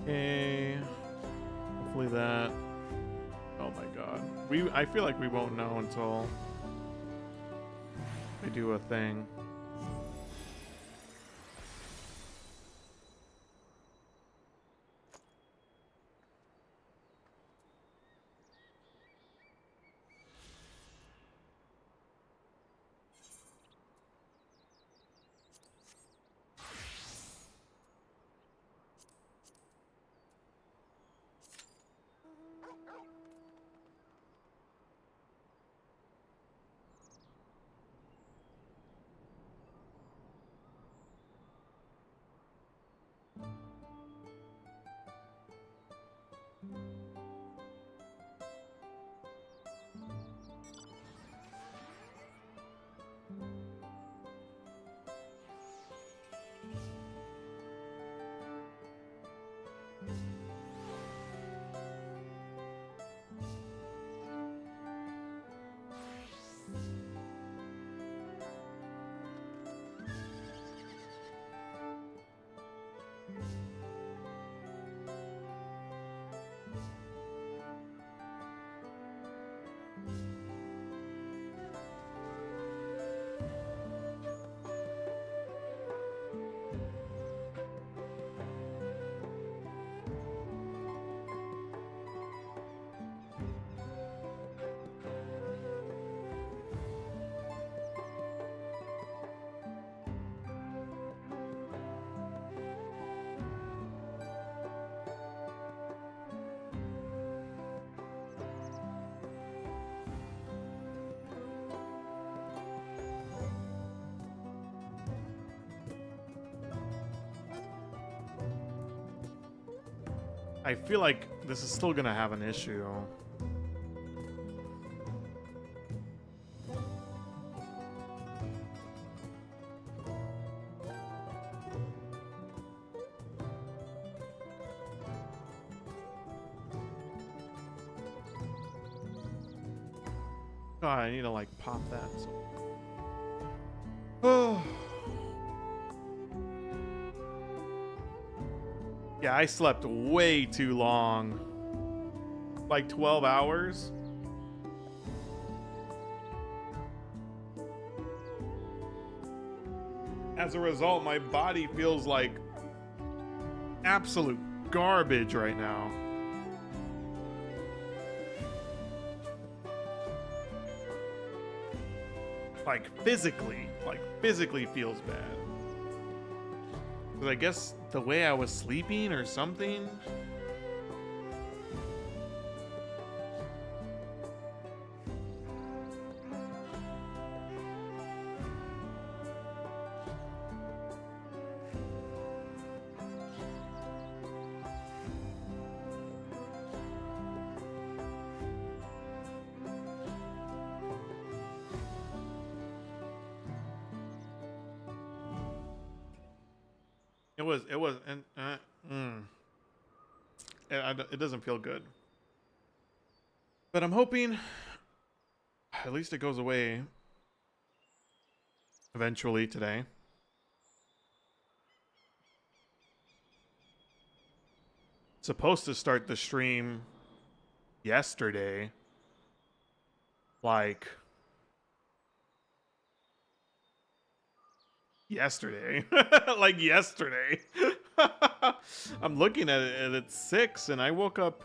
Okay. Hopefully that. Oh my god. I feel like we won't know until we do a thing. I feel like this is still gonna have an issue. God, I need to like pop that. Oh. Yeah, I slept way too long. Like 12 hours. As a result, my body feels like absolute garbage right now. Like physically feels bad. But I guess the way I was sleeping or something. It doesn't feel good. But I'm hoping at least it goes away eventually today. Supposed to start the stream yesterday. Like yesterday. Like yesterday. I'm looking at it and it's 6 and I woke up.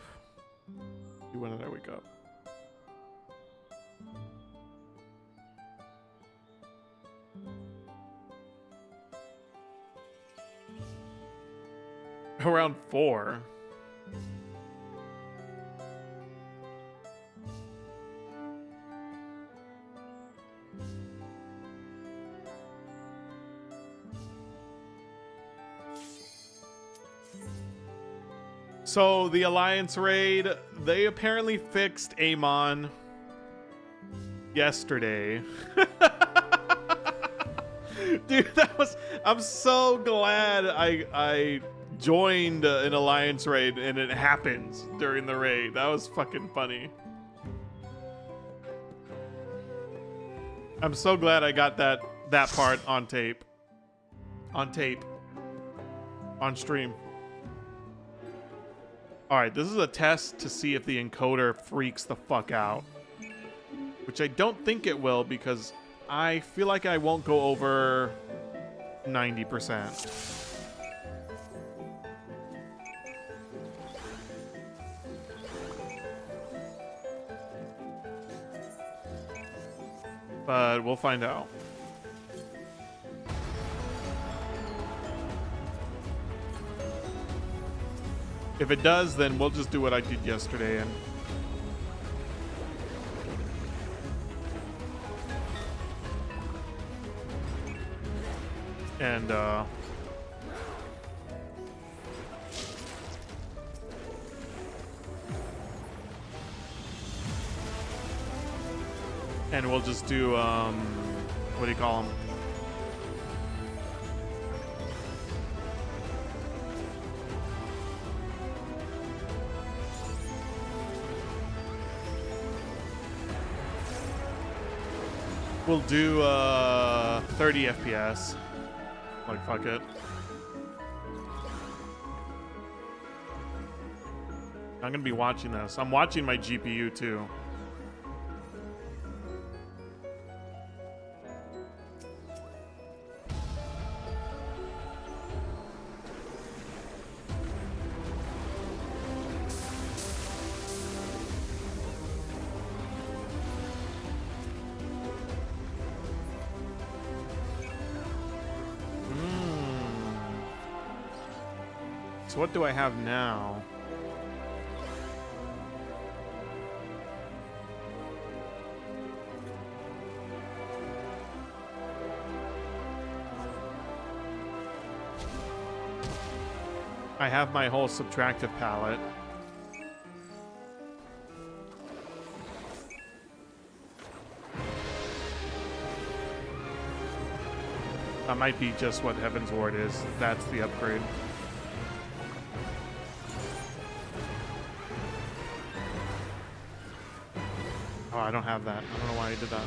When did I wake up? Around 4. So the Alliance raid, they apparently fixed Amon yesterday. Dude, I'm so glad I joined an Alliance raid and it happens during the raid. That was fucking funny. I'm so glad I got that part on tape. On stream. All right, this is a test to see if the encoder freaks the fuck out. Which I don't think it will, because I feel like I won't go over 90%. But we'll find out. If it does, then we'll just do what I did yesterday and we'll just do what do you call them? We'll do 30 FPS. Like, fuck it. I'm gonna be watching this. I'm watching my GPU too. So what do I have now? I have my whole subtractive palette. That might be just what Heaven's Ward is. That's the upgrade. Oh, I don't have that. I don't know why I did that.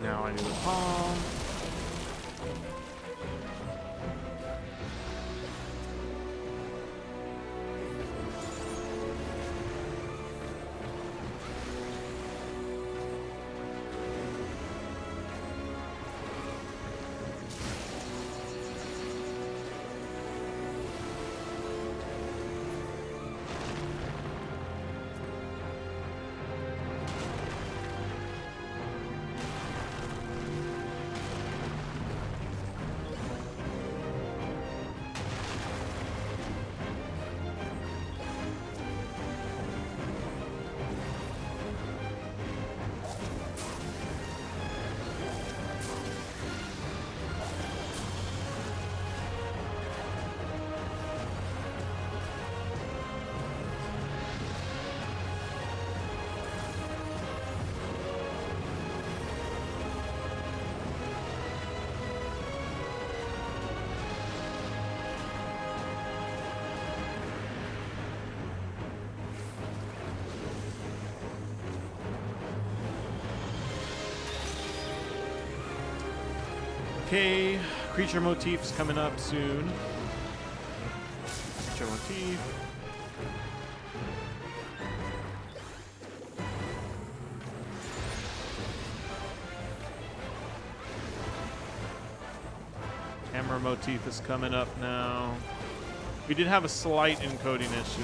Now I need a palm. Okay, creature motifs coming up soon. Creature motif. Hammer motif is coming up now. We did have a slight encoding issue.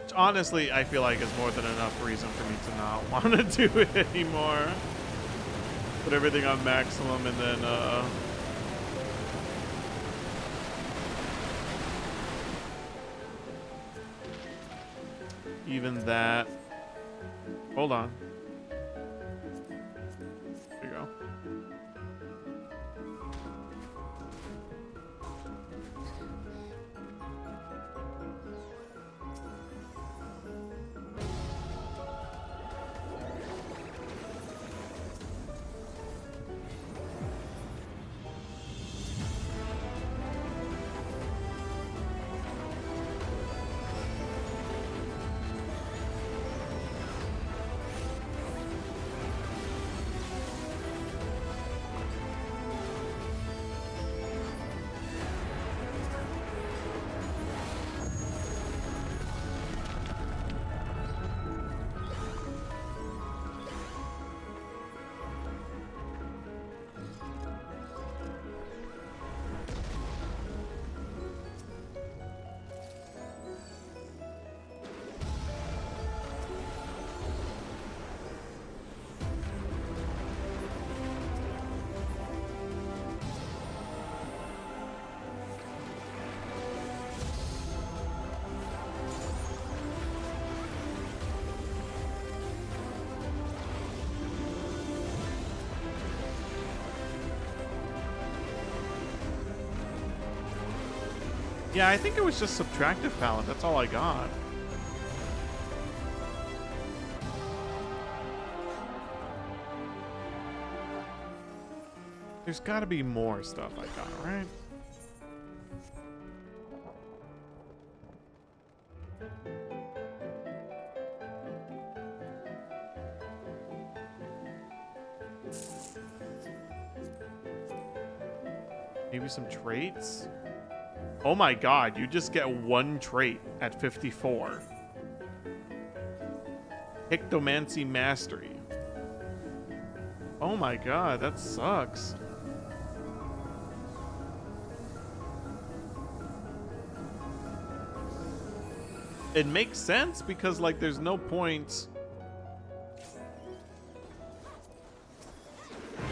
Which honestly, I feel like is more than enough reason for me to not want to do it anymore. Put everything on maximum and then even that. Hold on. There you go. Yeah, I think it was just subtractive palette. That's all I got. There's got to be more stuff I got, right? Maybe some traits? Oh my god, you just get one trait at 54. Hictomancy Mastery. Oh my god, that sucks. It makes sense because, like, there's no point.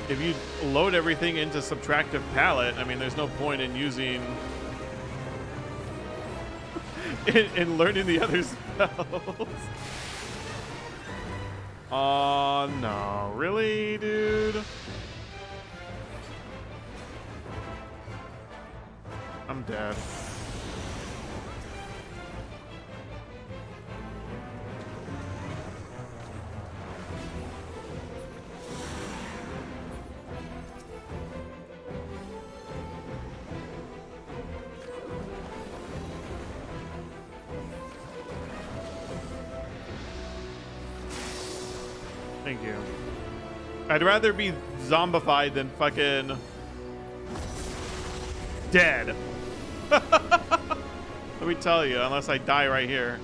If you load everything into subtractive palette, I mean, there's no point in using in learning the other spells. Oh no, really, dude? I'm dead. Thank you. I'd rather be zombified than fucking dead. Let me tell you, unless I die right here.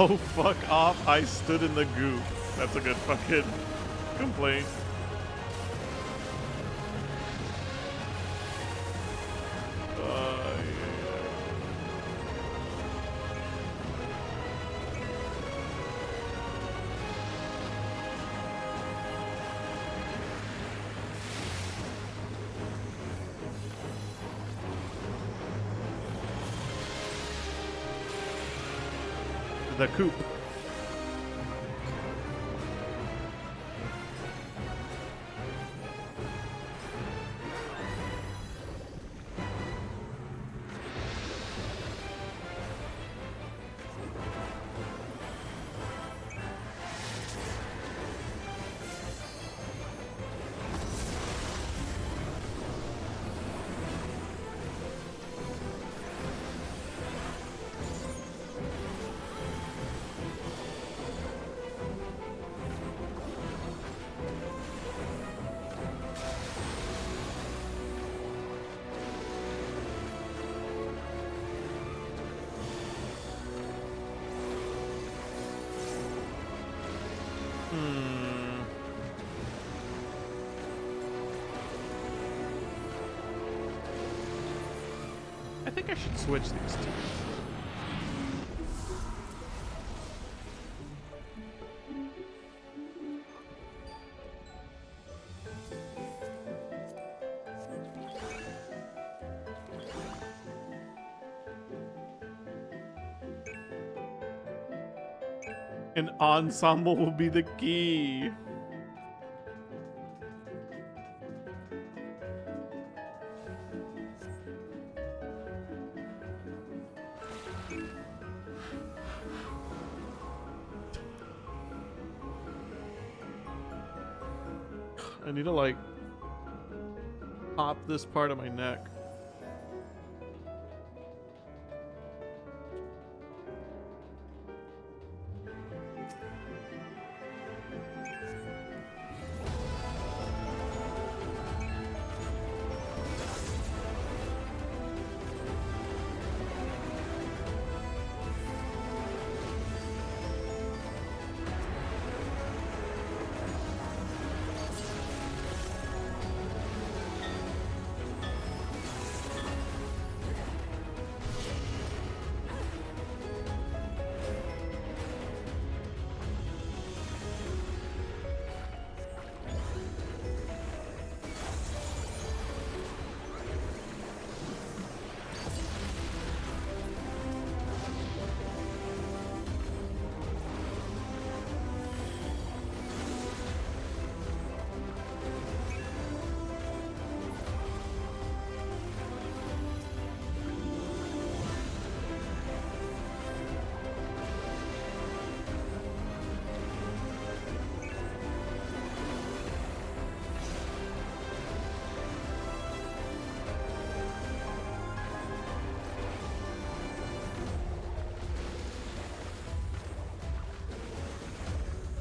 Oh, fuck off. I stood in the goop. That's a good fucking complaint. The coop. I think I should switch these two. An ensemble will be the key. I need to like pop this part of my neck.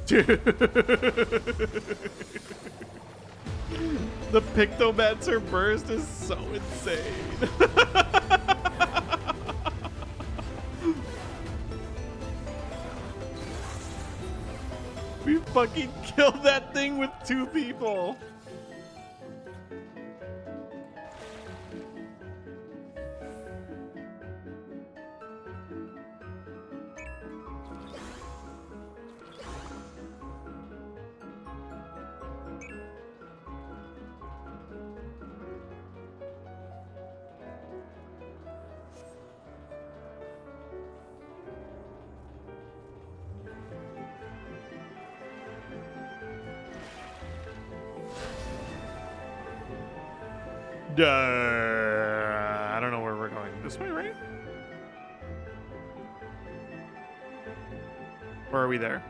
Dude. The Pictomancer burst is so insane. We fucking killed that thing with 2 people. I don't know where we're going. This way, right? Or are we there?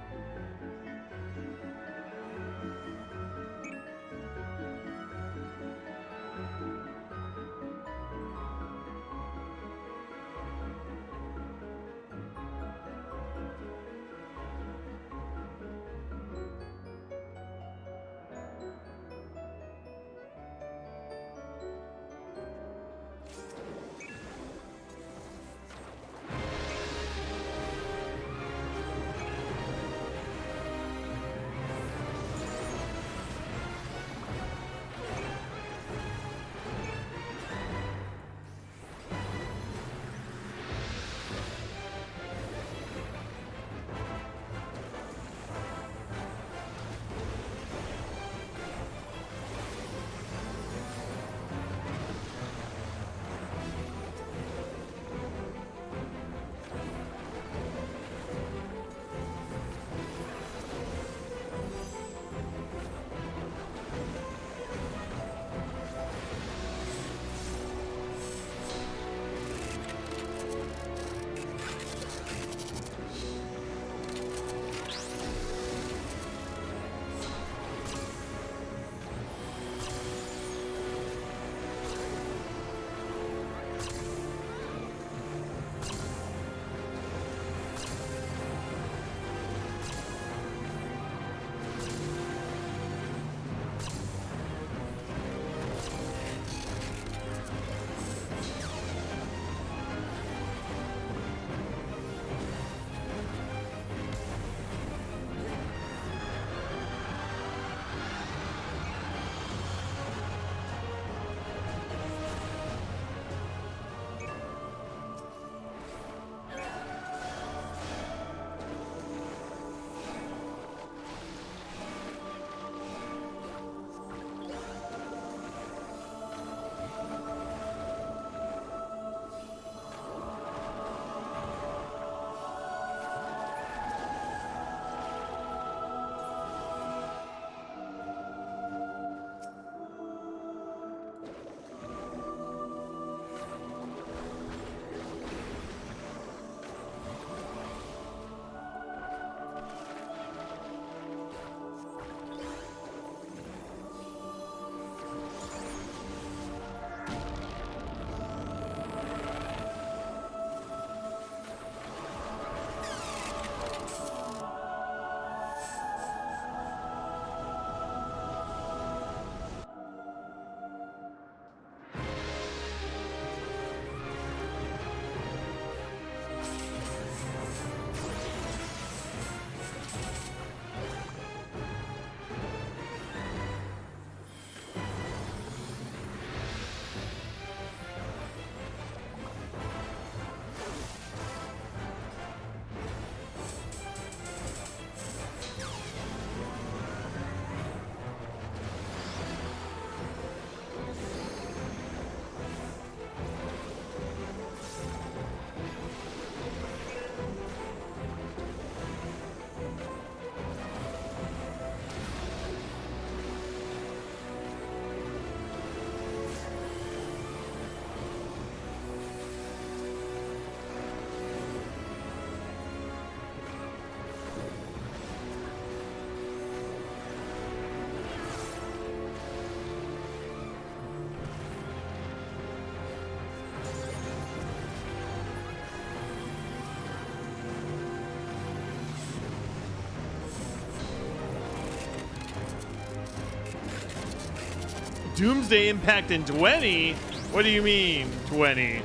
Doomsday Impact in 20? What do you mean, 20?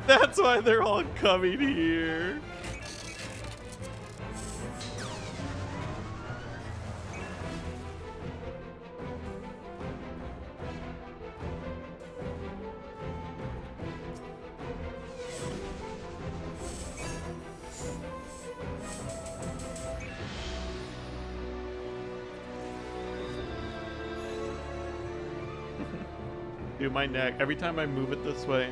That's why they're all coming here. Dude, my neck, every time I move it this way,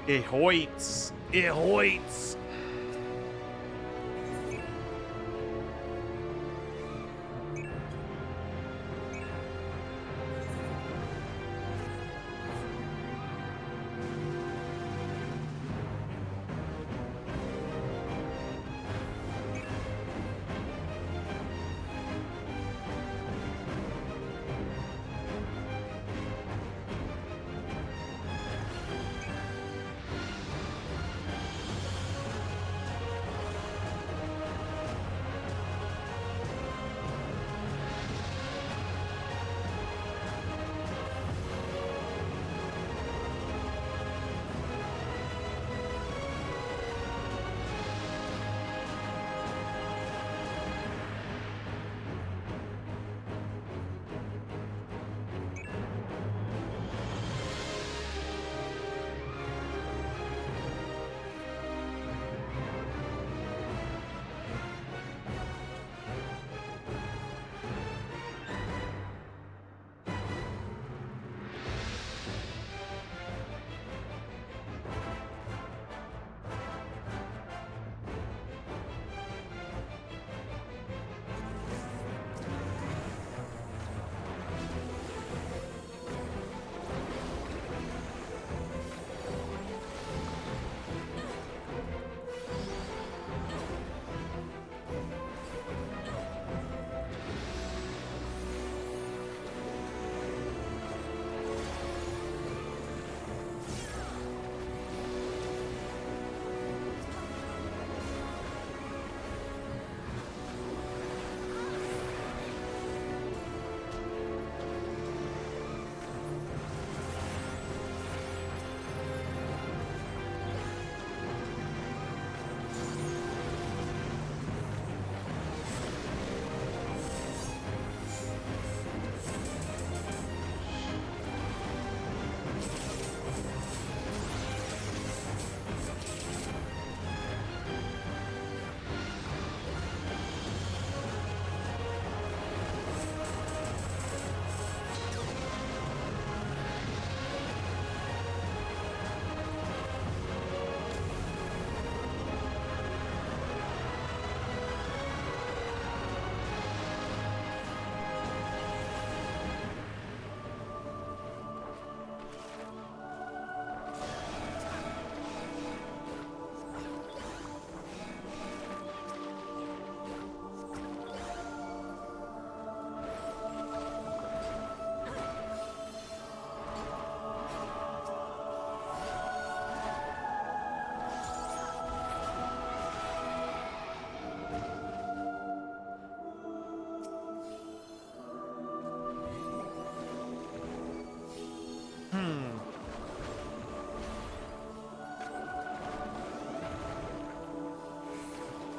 it hoits. It hoits.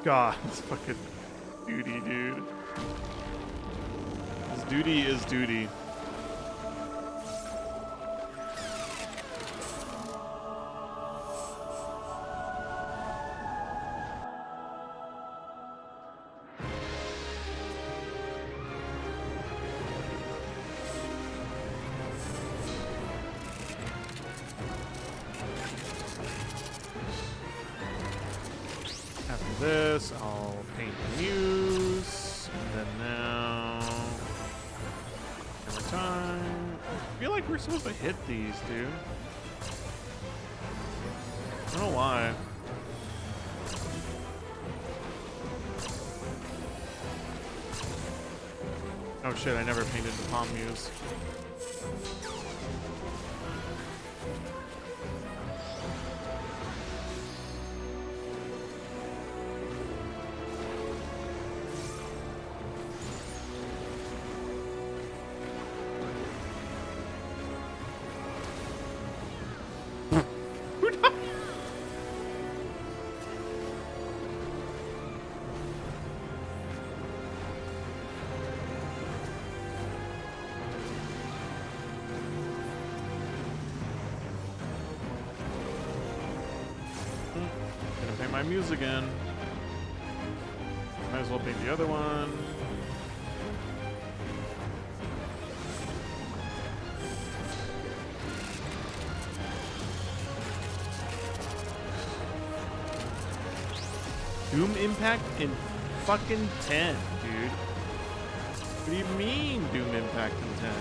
God, this fucking duty, dude. This duty is duty. this. I'll paint the muse. And then now... Hammer time. I feel like we're supposed to hit these, dude. I don't know why. Oh shit, I never painted the palm muse. Gonna paint my muse again. Might as well paint the other one. Doom Impact in fucking 10, dude. What do you mean Doom Impact in 10?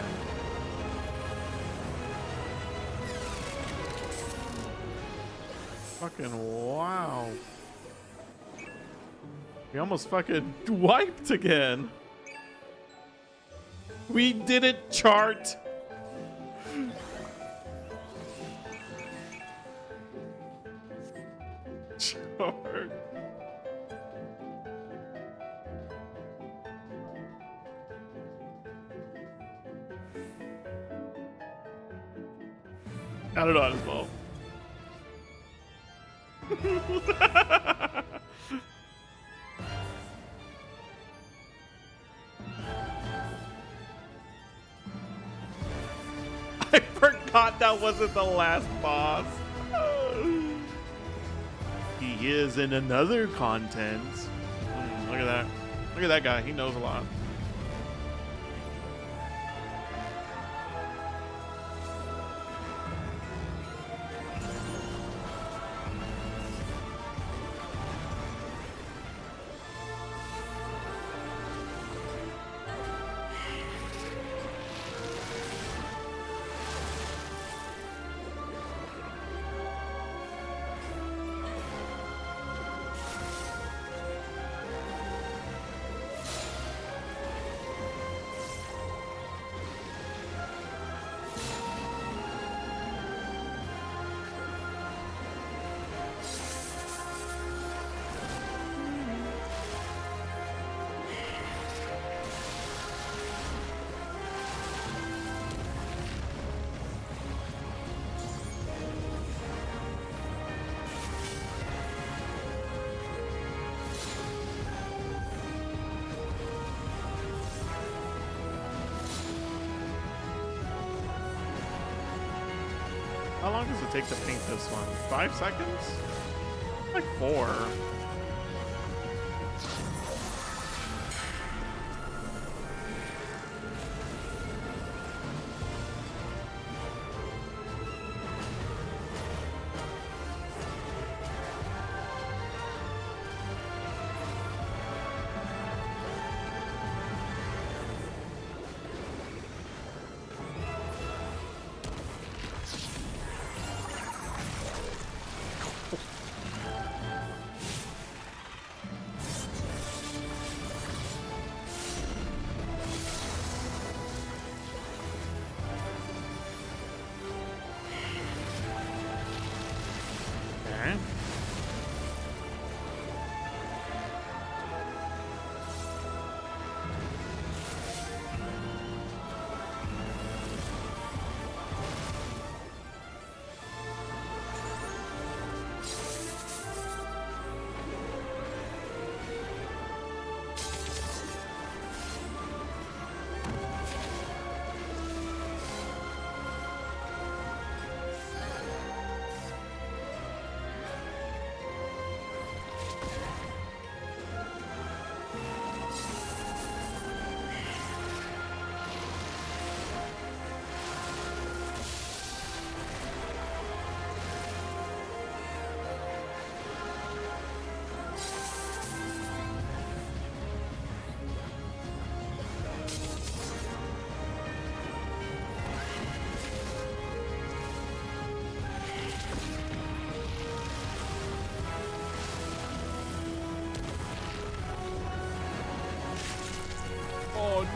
Fucking wow. We almost fucking wiped again. We did it, chart. Chart. Not at all his fault. I forgot that wasn't the last boss. He is in another content. Look at that. Look at that guy. He knows a lot. How long does it take to paint this one? 5 seconds? Like 4.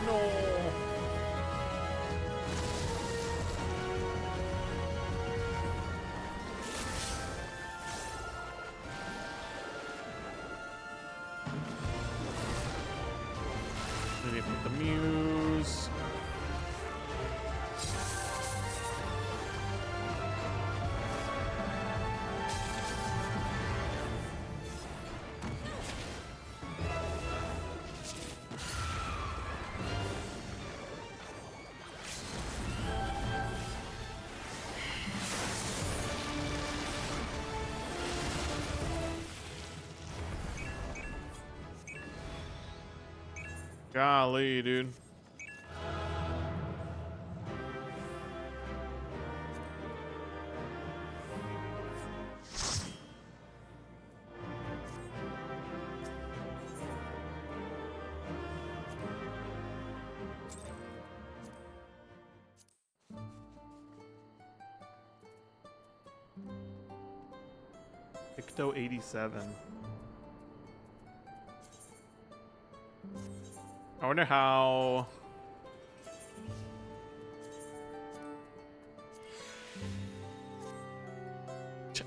no. Maybe put the Muse. Golly, dude. Icto 87. I wonder how.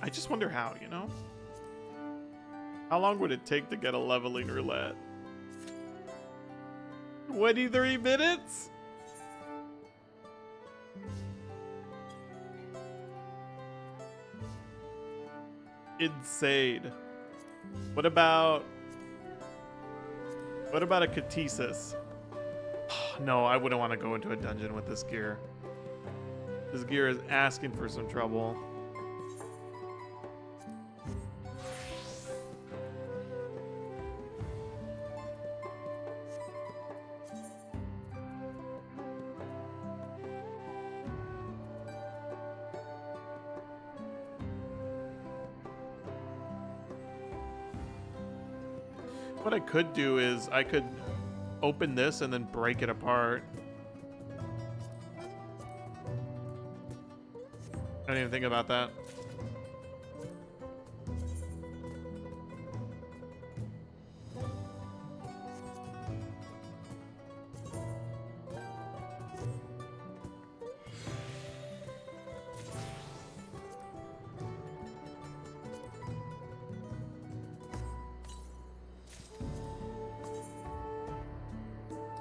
I just wonder how, you know? How long would it take to get a leveling roulette? 23 minutes? Insane. What about a Catesis? No, I wouldn't want to go into a dungeon with this gear. This gear is asking for some trouble. What I could do is I could open this and then break it apart. I didn't even think about that.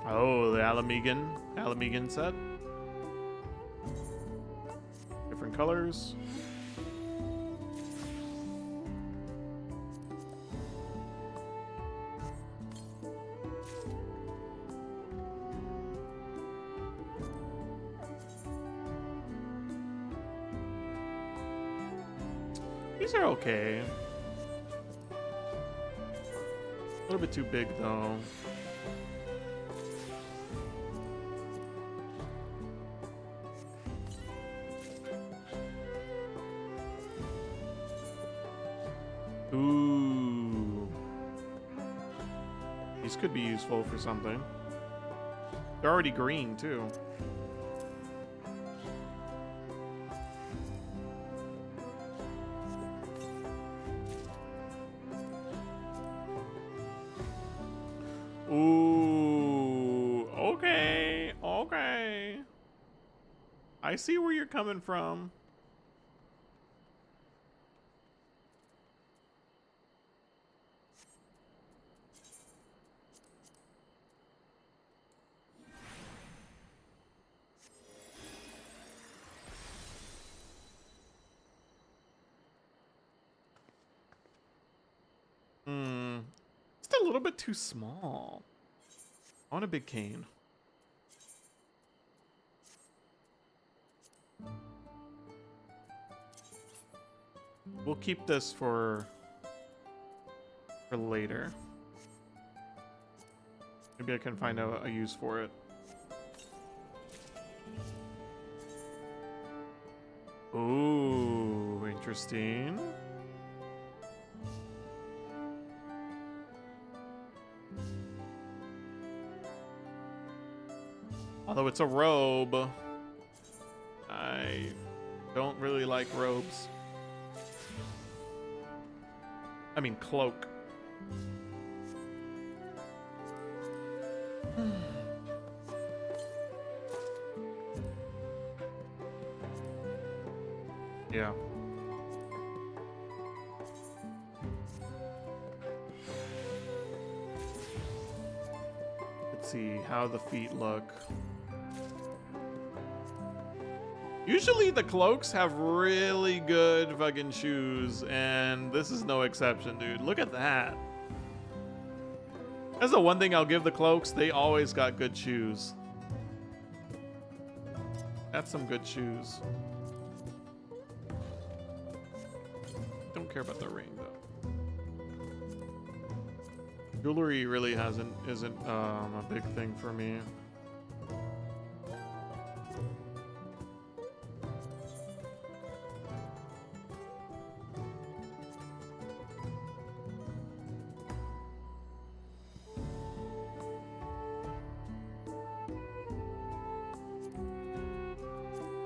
Oh, the Alamegan set. Different colors. These are okay. A little bit too big though. Ooh. These could be useful for something. They're already green, too. Ooh. Okay. Okay. I see where you're coming from. Just a little bit too small. I want a big cane. We'll keep this for later. Maybe I can find a use for it. Ooh, interesting. Although it's a robe, I don't really like robes. I mean, cloak. Yeah. Let's see how the feet look. Usually the cloaks have really good fucking shoes, and this is no exception, dude. Look at that. That's the one thing I'll give the cloaks. They always got good shoes. That's some good shoes. Don't care about the ring though. Jewelry really isn't a big thing for me.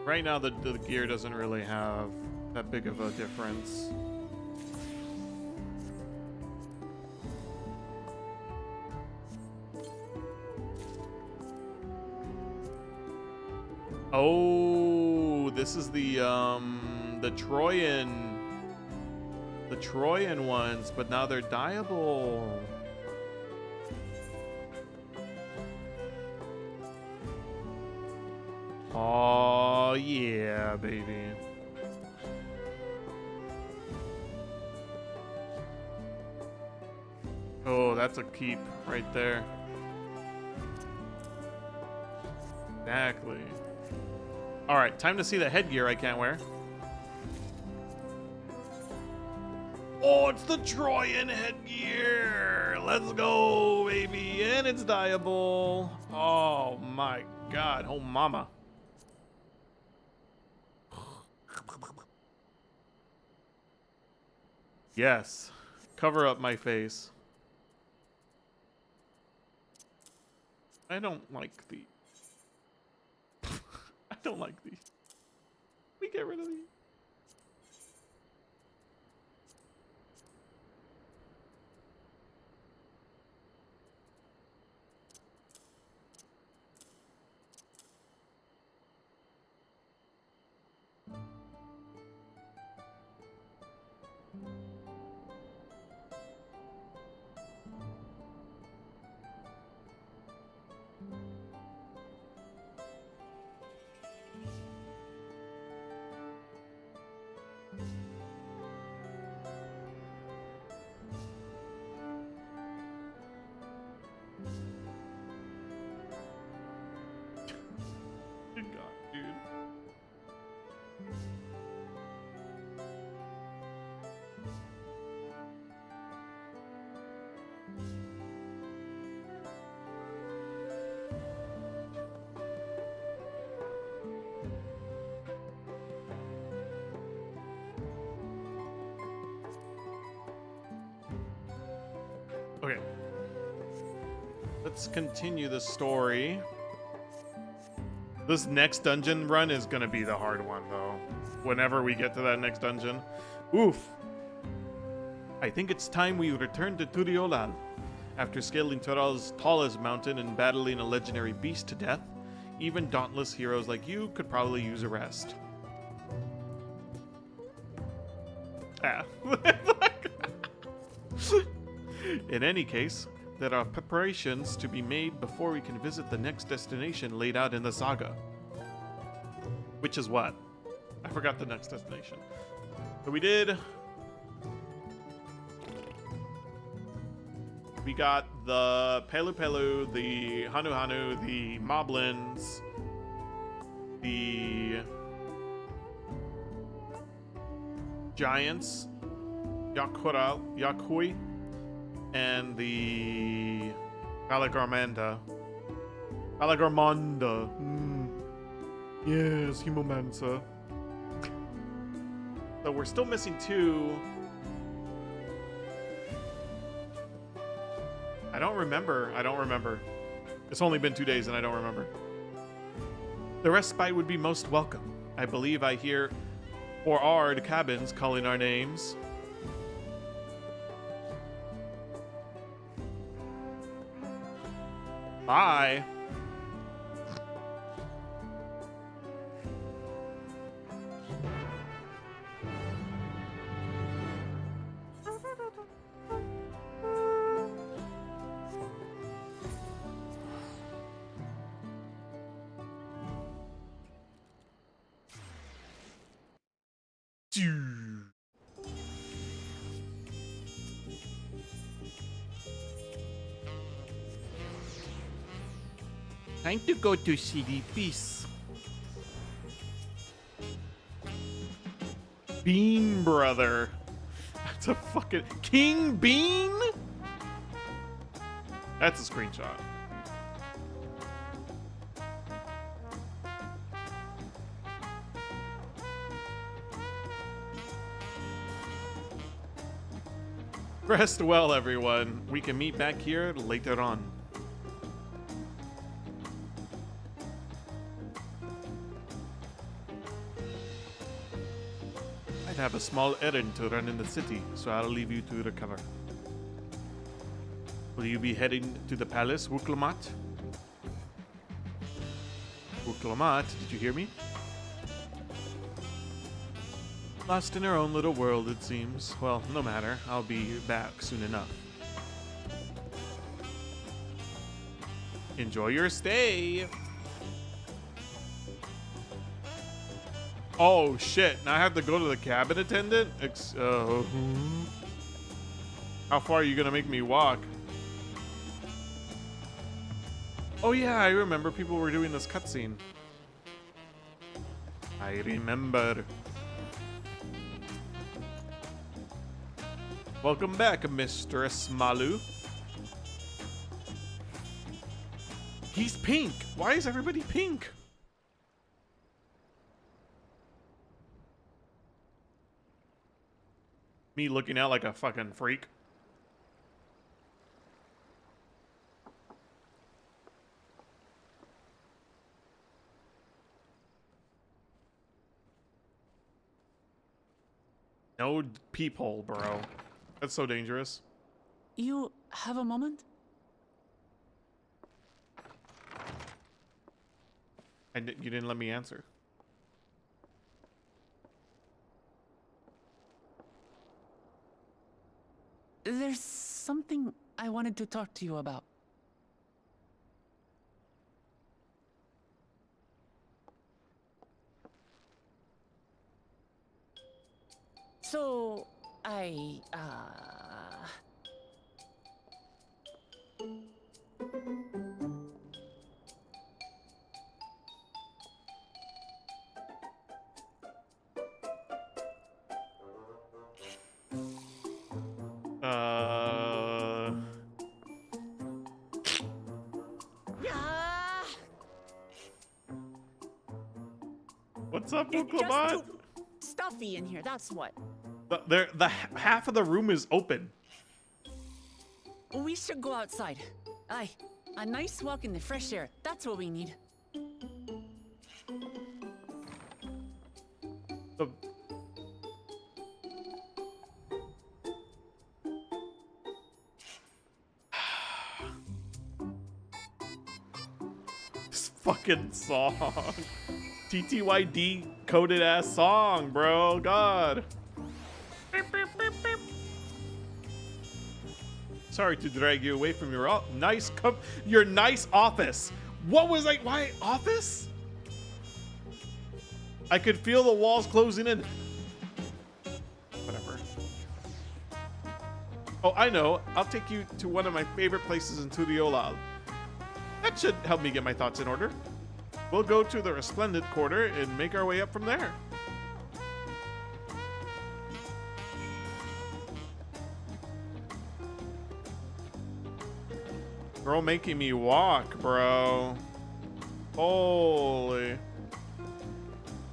Right now, the gear doesn't really have that big of a difference. Oh, this is the Trojan ones, but now they're dyeable. Oh, yeah, baby. Oh, that's a keep right there. Exactly. All right, time to see the headgear I can't wear. Oh, it's the Trojan headgear. Let's go, baby. And it's dyeable. Oh, my God. Oh, mama. Yes. Cover up my face. I don't like these. I don't like these. We get rid of these. Good God, dude. Okay. Let's continue the story. This next dungeon run is gonna be the hard one, though. Whenever we get to that next dungeon. Oof. I think it's time we return to Turiolal. After scaling Toral's tallest mountain and battling a legendary beast to death, even dauntless heroes like you could probably use a rest. Ah. In any case, there are preparations to be made before we can visit the next destination laid out in the saga. Which is what? I forgot the next destination. So we got the Pelu Pelu, the Hanu Hanu, the Moblins, the Giants, Yakui, and the Palagarmanda. Yes, Hemomancer. So we're still missing 2. I don't remember. It's only been 2 days and I don't remember. The respite would be most welcome. I believe I hear or are the cabins calling our names. Bye. Time to go to CD Peace. Bean Brother. That's a fucking King Bean? That's a screenshot. Rest well, everyone. We can meet back here later on. I'd have a small errand to run in the city, so I'll leave you to recover. Will you be heading to the palace, Wuklamat? Wuklamat, did you hear me? Lost in her own little world, it seems. Well, no matter. I'll be back soon enough. Enjoy your stay. Oh, shit. Now I have to go to the cabin attendant? How far are you going to make me walk? Oh, yeah. I remember people were doing this cutscene. I remember. Welcome back, Mistress Malu. He's pink. Why is everybody pink? Me looking out like a fucking freak. No peephole, bro. That's so dangerous. You have a moment? And you didn't let me answer. There's something I wanted to talk to you about. So, What's up, It's Wuklamat? just too stuffy in here, that's what. The half of the room is open. we should go outside. Aye, a nice walk in the fresh air. That's what we need. The this fucking song. TTYD coded ass song, bro. God. Sorry to drag you away from your your nice office. What was like? Why office? I could feel the walls closing in. Whatever. Oh, I know. I'll take you to one of my favorite places in Tudiolal. That should help me get my thoughts in order. We'll go to the Resplendent Quarter and make our way up from there. Girl making me walk, bro. Holy.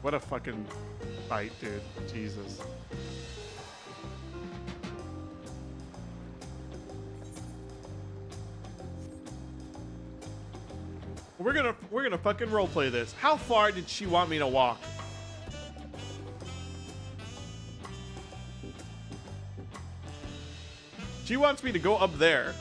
What a fucking fight, dude. Jesus. We're gonna fucking roleplay this. How far did she want me to walk? She wants me to go up there.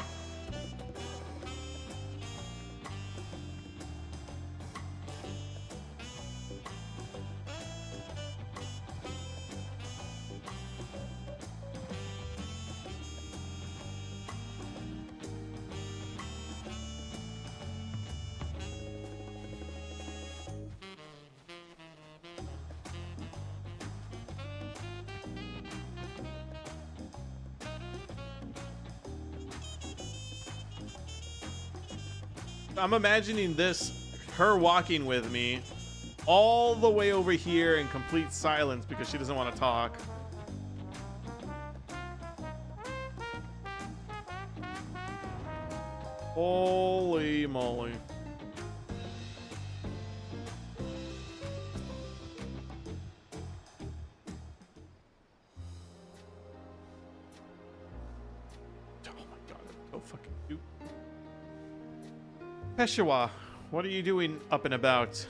I'm imagining this, her walking with me all the way over here in complete silence because she doesn't want to talk. Holy moly. Oh my god, I'm so fucking cute. Peshawar, what are you doing up and about?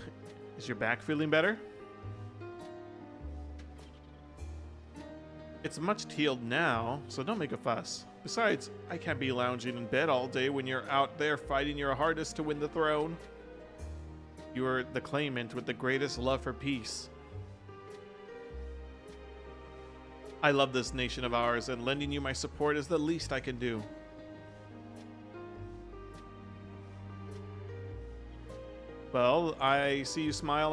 Is your back feeling better? It's much healed now, so don't make a fuss. Besides, I can't be lounging in bed all day when you're out there fighting your hardest to win the throne. You are the claimant with the greatest love for peace. I love this nation of ours, and lending you my support is the least I can do. Well, when I see you smile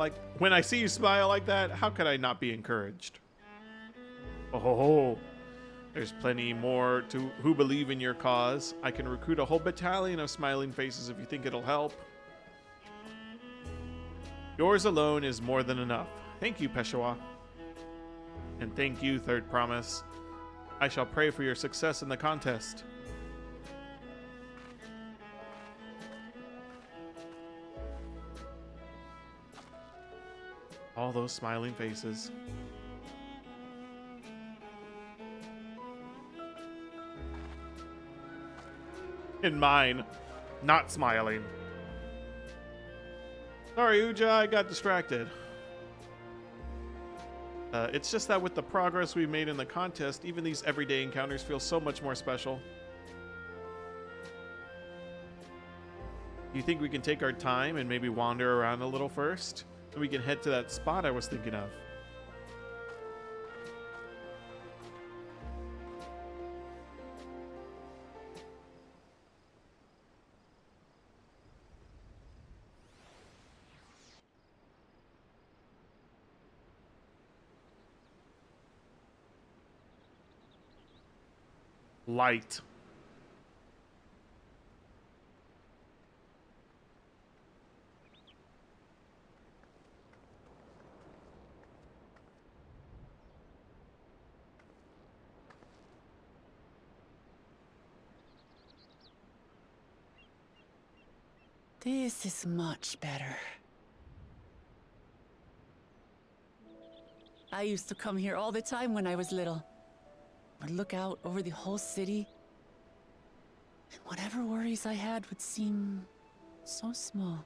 like that, how could I not be encouraged? Oh, there's plenty more who believe in your cause. I can recruit a whole battalion of smiling faces if you think it'll help. Yours alone is more than enough. Thank you, Peshawar. And thank you, Third Promise. I shall pray for your success in the contest. All those smiling faces. In mine, not smiling. Sorry, Uja, I got distracted. It's just that with the progress we've made in the contest, even these everyday encounters feel so much more special. You think we can take our time and maybe wander around a little first? Then we can head to that spot I was thinking of. Light. This is much better. I used to come here all the time when I was little. I'd look out over the whole city, and whatever worries I had would seem so small.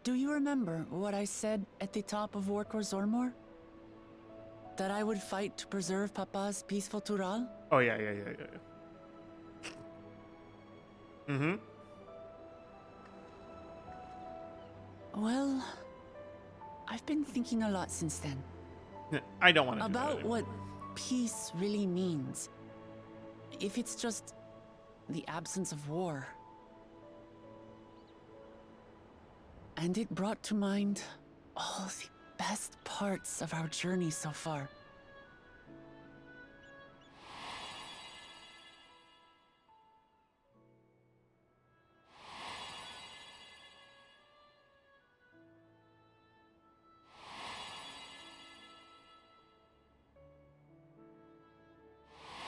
Do you remember what I said at the top of Warkor Zormor? That I would fight to preserve Papa's peaceful Tural? Oh, yeah. Mm-hmm. Well, I've been thinking a lot since then. I don't want to do that About anymore. what peace really means. If it's just the absence of war. And it brought to mind all the best parts of our journey so far.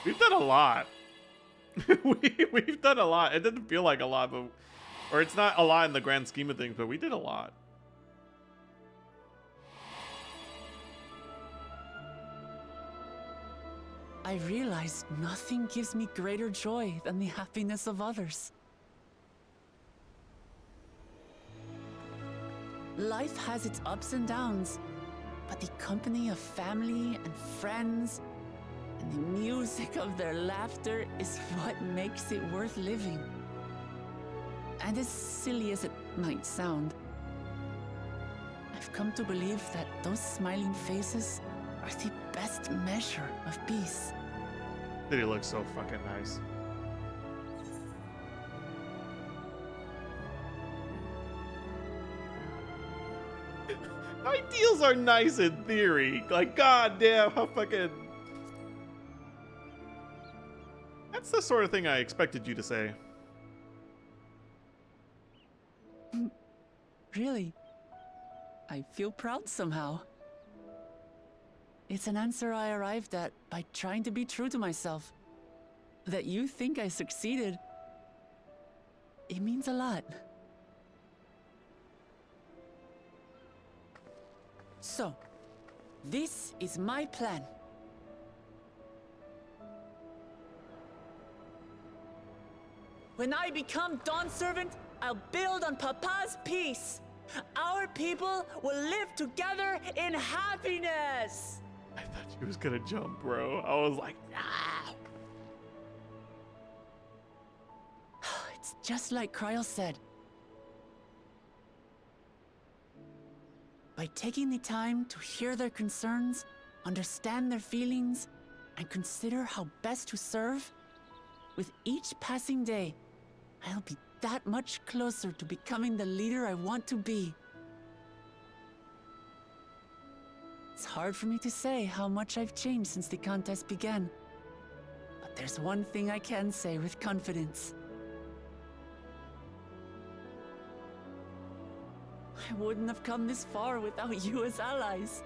We've done a lot. We've done a lot. It didn't feel like a lot, but or it's not a lot in the grand scheme of things, but we did a lot. I realized nothing gives me greater joy than the happiness of others. Life has its ups and downs, but the company of family and friends and the music of their laughter is what makes it worth living. And as silly as it might sound, I've come to believe that those smiling faces are the best measure of peace. City looks so fucking nice. Ideals are nice in theory. Like, goddamn, how fucking. the sort of thing I expected you to say. Really? I feel proud somehow. It's an answer I arrived at by trying to be true to myself. That you think I succeeded, it means a lot. So, this is my plan. When I become Dawn Servant, I'll build on Papa's peace. Our people will live together in happiness. I thought she was gonna jump, bro. I was like, nah. It's just like Kryl said. By taking the time to hear their concerns, understand their feelings, and consider how best to serve, with each passing day, I'll be that much closer to becoming the leader I want to be. It's hard for me to say how much I've changed since the contest began. But there's one thing I can say with confidence. I wouldn't have come this far without you as allies.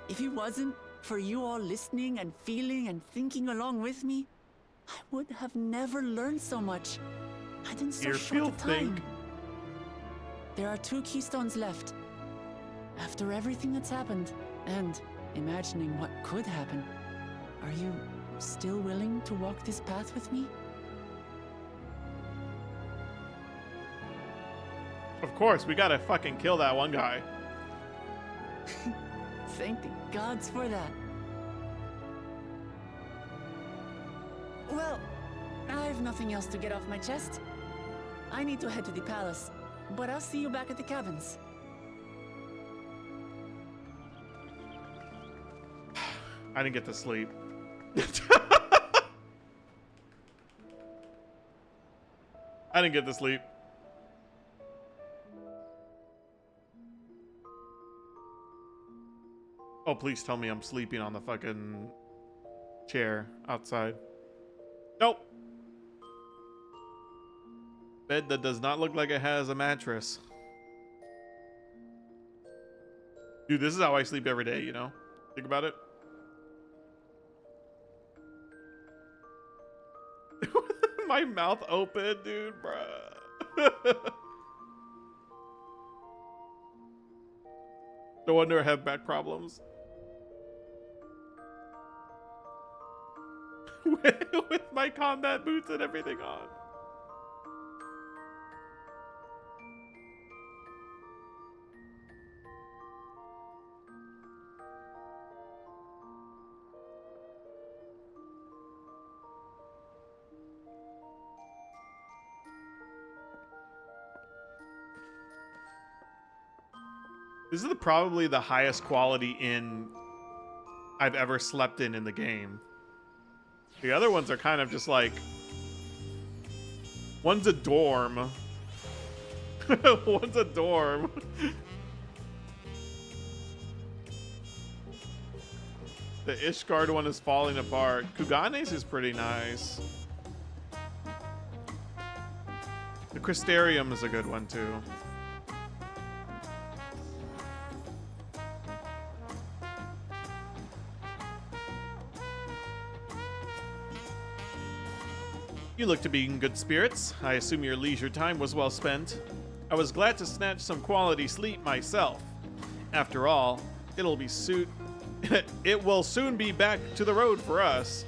If it wasn't for you all listening and feeling and thinking along with me, I would have never learned so much, and in so Hear, short feel, a time. think. There are 2 keystones left. After everything that's happened, and imagining what could happen, are you still willing to walk this path with me? Of course, we gotta fucking kill that one guy. Thank the gods for that. Well, I have nothing else to get off my chest. I need to head to the palace, but I'll see you back at the cabins. I didn't get to sleep. I didn't get to sleep. Oh, please tell me I'm sleeping on the fucking chair outside. Nope. Bed that does not look like it has a mattress. Dude, this is how I sleep every day, you know? Think about it. My mouth open, dude, bruh. No wonder I have back problems. With my combat boots and everything on. This is probably the highest quality inn I've ever slept in the game. The other ones are kind of just like, one's a dorm. One's a dorm. The Ishgard one is falling apart. Kugane's is pretty nice. The Crystarium is a good one too. You look to be in good spirits. I assume your leisure time was well spent. I was glad to snatch some quality sleep myself. After all, it will soon be back to the road for us.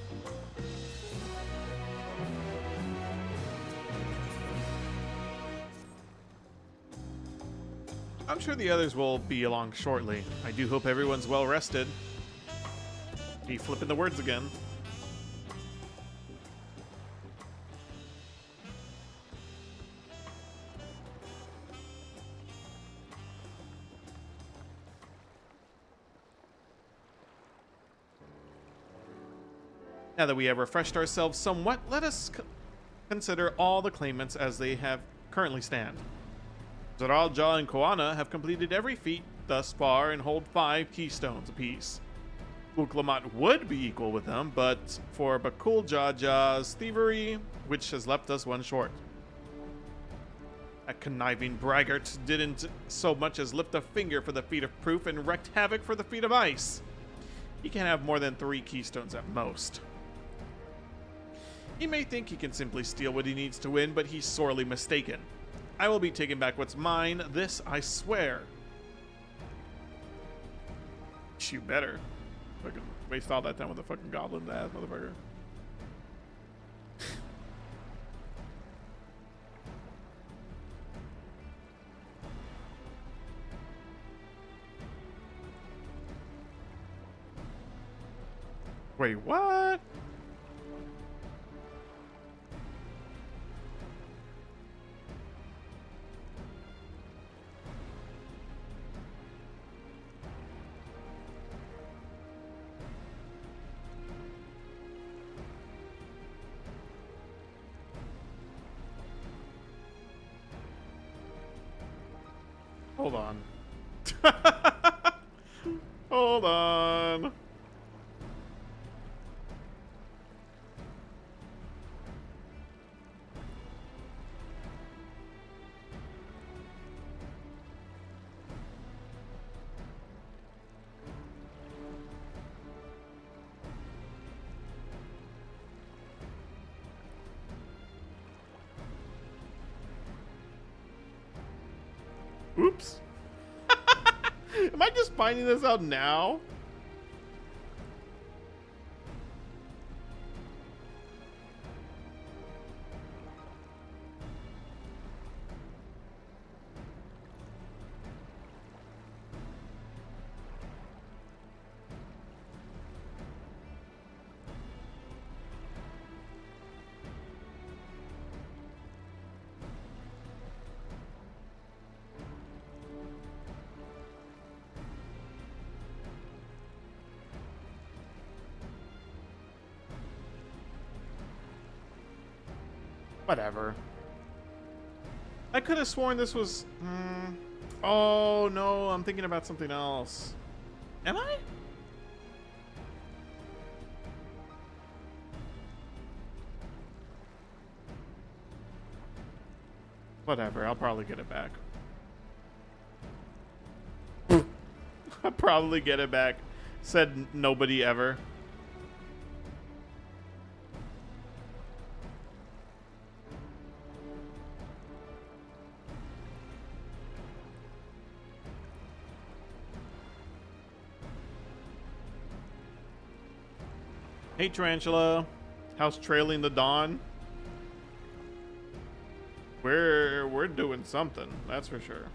I'm sure the others will be along shortly. I do hope everyone's well rested. Me flipping the words again. Now that we have refreshed ourselves somewhat, let us consider all the claimants as they have currently stand. Zaralja and Koana have completed every feat thus far and hold 5 keystones apiece. Uklamat would be equal with them, but for Bakul Jaja's thievery, which has left us one short. That conniving braggart didn't so much as lift a finger for the feet of proof and wreaked havoc for the feet of ice. He can have more than 3 keystones at most. He may think he can simply steal what he needs to win, but he's sorely mistaken. I will be taking back what's mine, this I swear. You better. Fucking waste all that time with a fucking goblin ass motherfucker. Wait, what? Hold on. Hold on. Oops. Am I just finding this out now? Whatever. I could have sworn this was... Oh, no. I'm thinking about something else. Am I? Whatever. I'll probably get it back. I'll probably get it back. Said nobody ever. Hey Tarantula, how's trailing the dawn? We're doing something, that's for sure.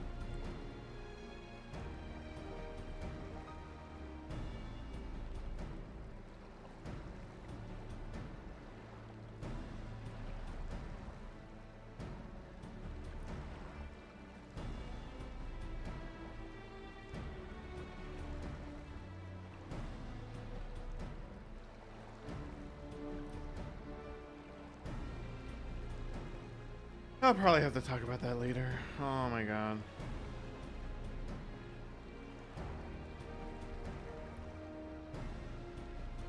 I'll probably have to talk about that later. Oh my god.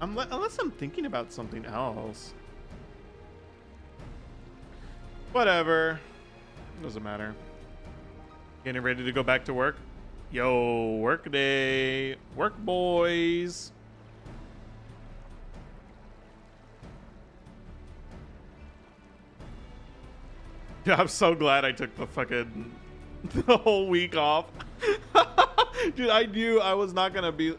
Unless I'm thinking about something else. Whatever. Doesn't matter. Getting ready to go back to work? Yo, work day. Work boys. I'm so glad I took the whole week off. Dude, I knew I was not gonna be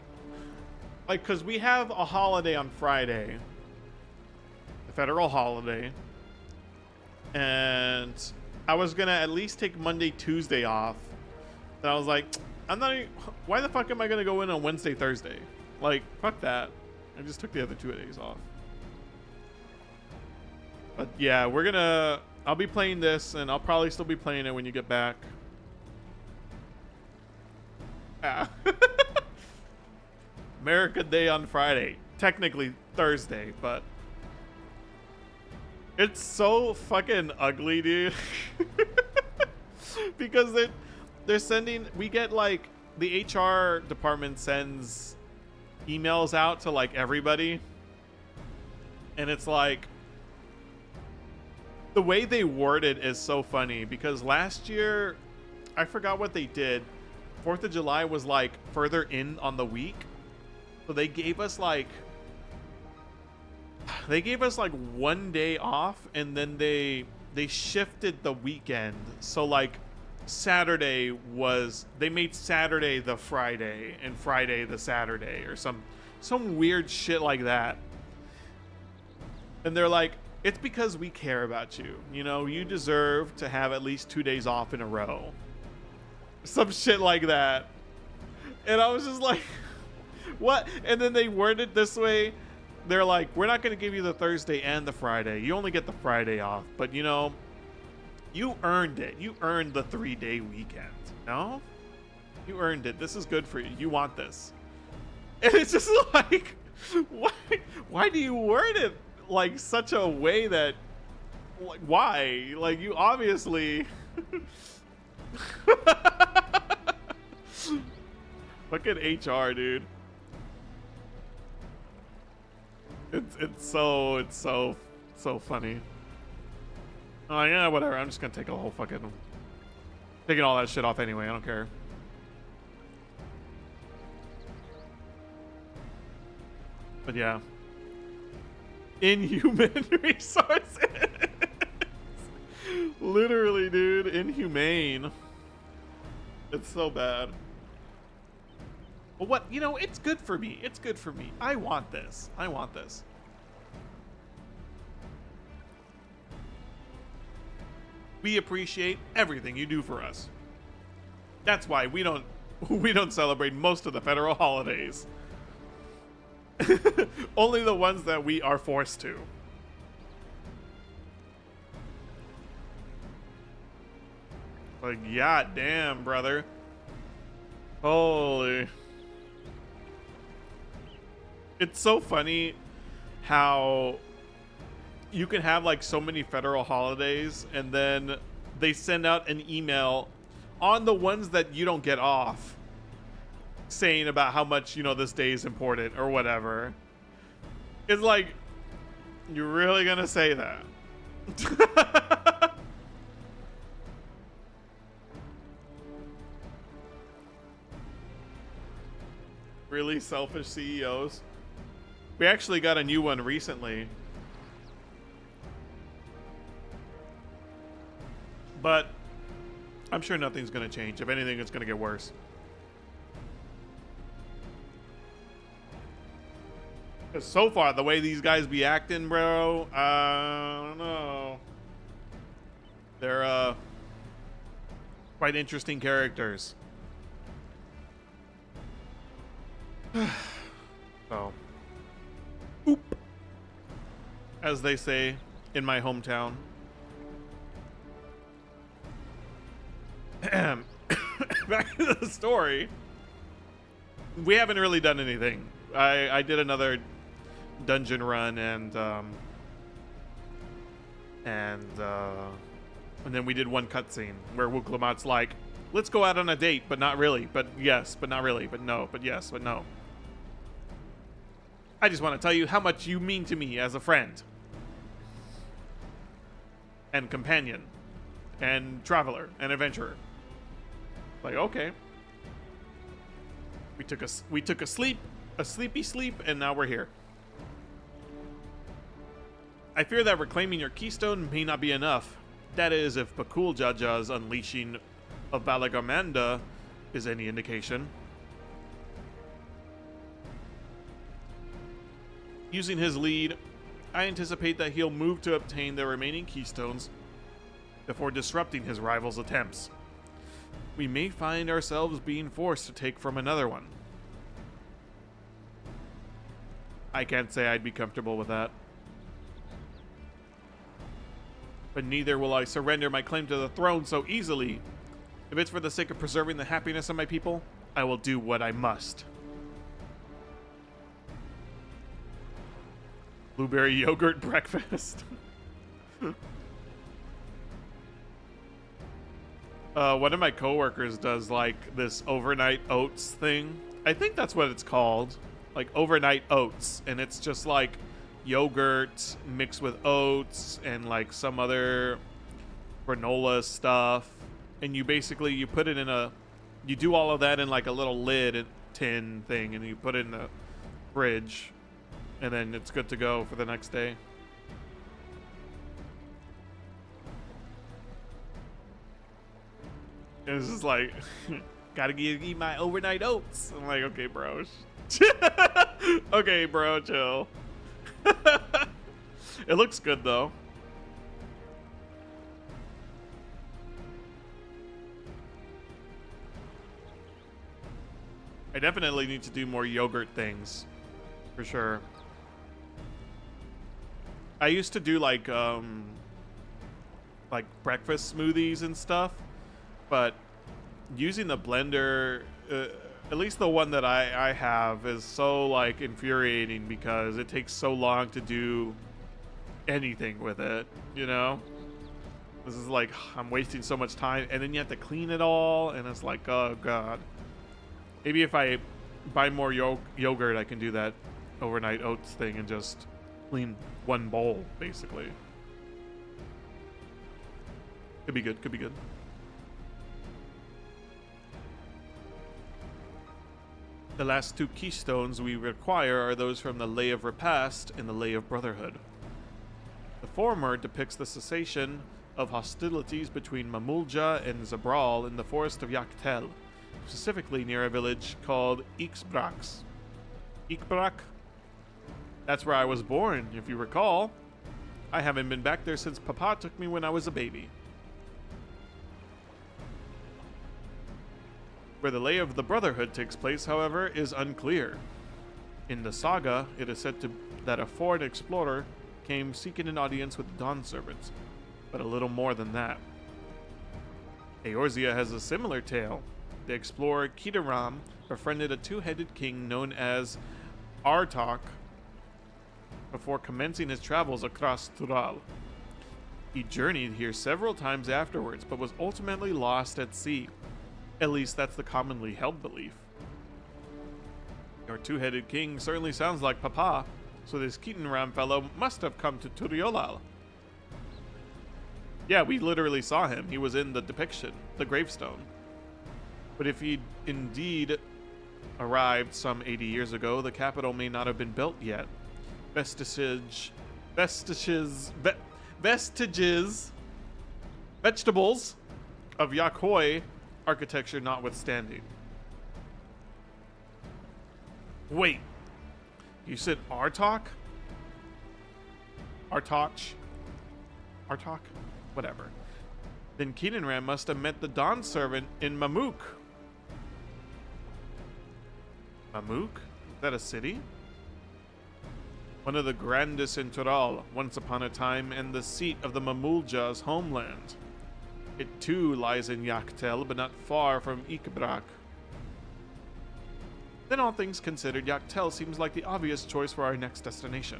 like, cause we have a holiday on Friday, the federal holiday, and I was gonna at least take Monday, Tuesday off. And I was like, why the fuck am I gonna go in on Wednesday, Thursday? Like, fuck that. I just took the other 2 days off. But yeah, I'll be playing this, and I'll probably still be playing it when you get back. Yeah. America Day on Friday. Technically Thursday, but it's so fucking ugly, dude. Because they're sending, we get like, the HR department sends emails out to like everybody, and it's like the way they word it is so funny because last year I forgot what they did. 4th of July was like further in on the week, so they gave us like 1 day off, and then they shifted the weekend. So like Saturday was, they made Saturday the Friday and Friday the Saturday or some weird shit like that. And they're like, it's because we care about you. You know, you deserve to have at least 2 days off in a row. Some shit like that. And I was just like, what? And then they worded it this way. They're like, we're not going to give you the Thursday and the Friday. You only get the Friday off. But, you know, you earned it. You earned the 3-day weekend. No? You earned it. This is good for you. You want this. And it's just like, why do you word it like such a way that, like, why? Like, you obviously... Fucking HR, dude. It's so funny. Oh yeah, whatever. I'm just gonna take a whole fucking taking all that shit off anyway. I don't care. But yeah, inhuman resources. Literally, dude, inhumane. It's so bad. But what, you know, it's good for me. It's good for me. I want this. I want this. We appreciate everything you do for us. That's why we don't celebrate most of the federal holidays. Only the ones that we are forced to. Like, yeah, damn, brother. Holy. It's so funny how you can have like so many federal holidays and then they send out an email on the ones that you don't get off saying about how much, you know, this day is important or whatever. It's like, you're really gonna say that? Really selfish CEOs. We actually got a new one recently. But I'm sure nothing's going to change. If anything, it's going to get worse. Because so far, the way these guys be acting, bro, I don't know. They're quite interesting characters. So, oop, as they say in my hometown. Back to the story. We haven't really done anything. I did another dungeon run and then we did one cutscene where Wuklamat's like, let's go out on a date, but not really, but yes, but not really, but no, but yes, but no. I just want to tell you how much you mean to me as a friend and companion and traveler and adventurer. Like, okay. We took a sleepy sleep, and now we're here. I fear that reclaiming your keystone may not be enough. That is, if Bakul Jaja's unleashing of Balagamanda is any indication. Using his lead, I anticipate that he'll move to obtain the remaining keystones before disrupting his rival's attempts. We may find ourselves being forced to take from another one. I can't say I'd be comfortable with that. But neither will I surrender my claim to the throne so easily. If it's for the sake of preserving the happiness of my people, I will do what I must. Blueberry yogurt breakfast. One of my coworkers does like this overnight oats thing. I think that's what it's called. like overnight oats, and it's just like yogurt mixed with oats and like some other granola stuff, and you basically you put it in a you do all of that in like a little lid tin thing, and you put it in the fridge, and then it's good to go for the next day. And it's just like gotta eat my overnight oats. I'm like, okay bro. Okay bro, chill. It looks good though. I definitely need to do more yogurt things, for sure. I used to do like breakfast smoothies and stuff, but using the blender, at least the one that I have, is so like infuriating because it takes so long to do anything with it, you know? This is like, I'm wasting so much time, and then you have to clean it all, and it's like, oh god. Maybe if I buy more yogurt, I can do that overnight oats thing and just clean one bowl, basically. Could be good, could be good. The last two keystones we require are those from the Lay of Repast and the Lay of Brotherhood. The former depicts the cessation of hostilities between Mamulja and Zabral in the forest of Yaktel, specifically near a village called Ixbrax. Ikbrak? That's where I was born, if you recall. I haven't been back there since Papa took me when I was a baby. Where the Lay of the Brotherhood takes place, however, is unclear. In the saga, it is said that a foreign explorer came seeking an audience with the Dawn Servants, but a little more than that. Eorzea has a similar tale. The explorer Kidaram befriended a two-headed king known as Artok before commencing his travels across Tural. He journeyed here several times afterwards, but was ultimately lost at sea. At least that's the commonly held belief. Your two-headed king certainly sounds like Papa, so this Kidaram fellow must have come to Turiolal. Yeah, we literally saw him. He was in the depiction, the gravestone. But if he indeed arrived some 80 years ago, the capital may not have been built yet. Vegetables of Yakoi architecture notwithstanding. Wait, you said Artok? Artok? Whatever. Then Kidaram must have met the Dawn Servant in Mamuk. Mamuk? Is that a city? One of the grandest in Tural, once upon a time, and the seat of the Mamulja's homeland. It too lies in Yaktel, but not far from Ikbrak. Then all things considered, Yaktel seems like the obvious choice for our next destination.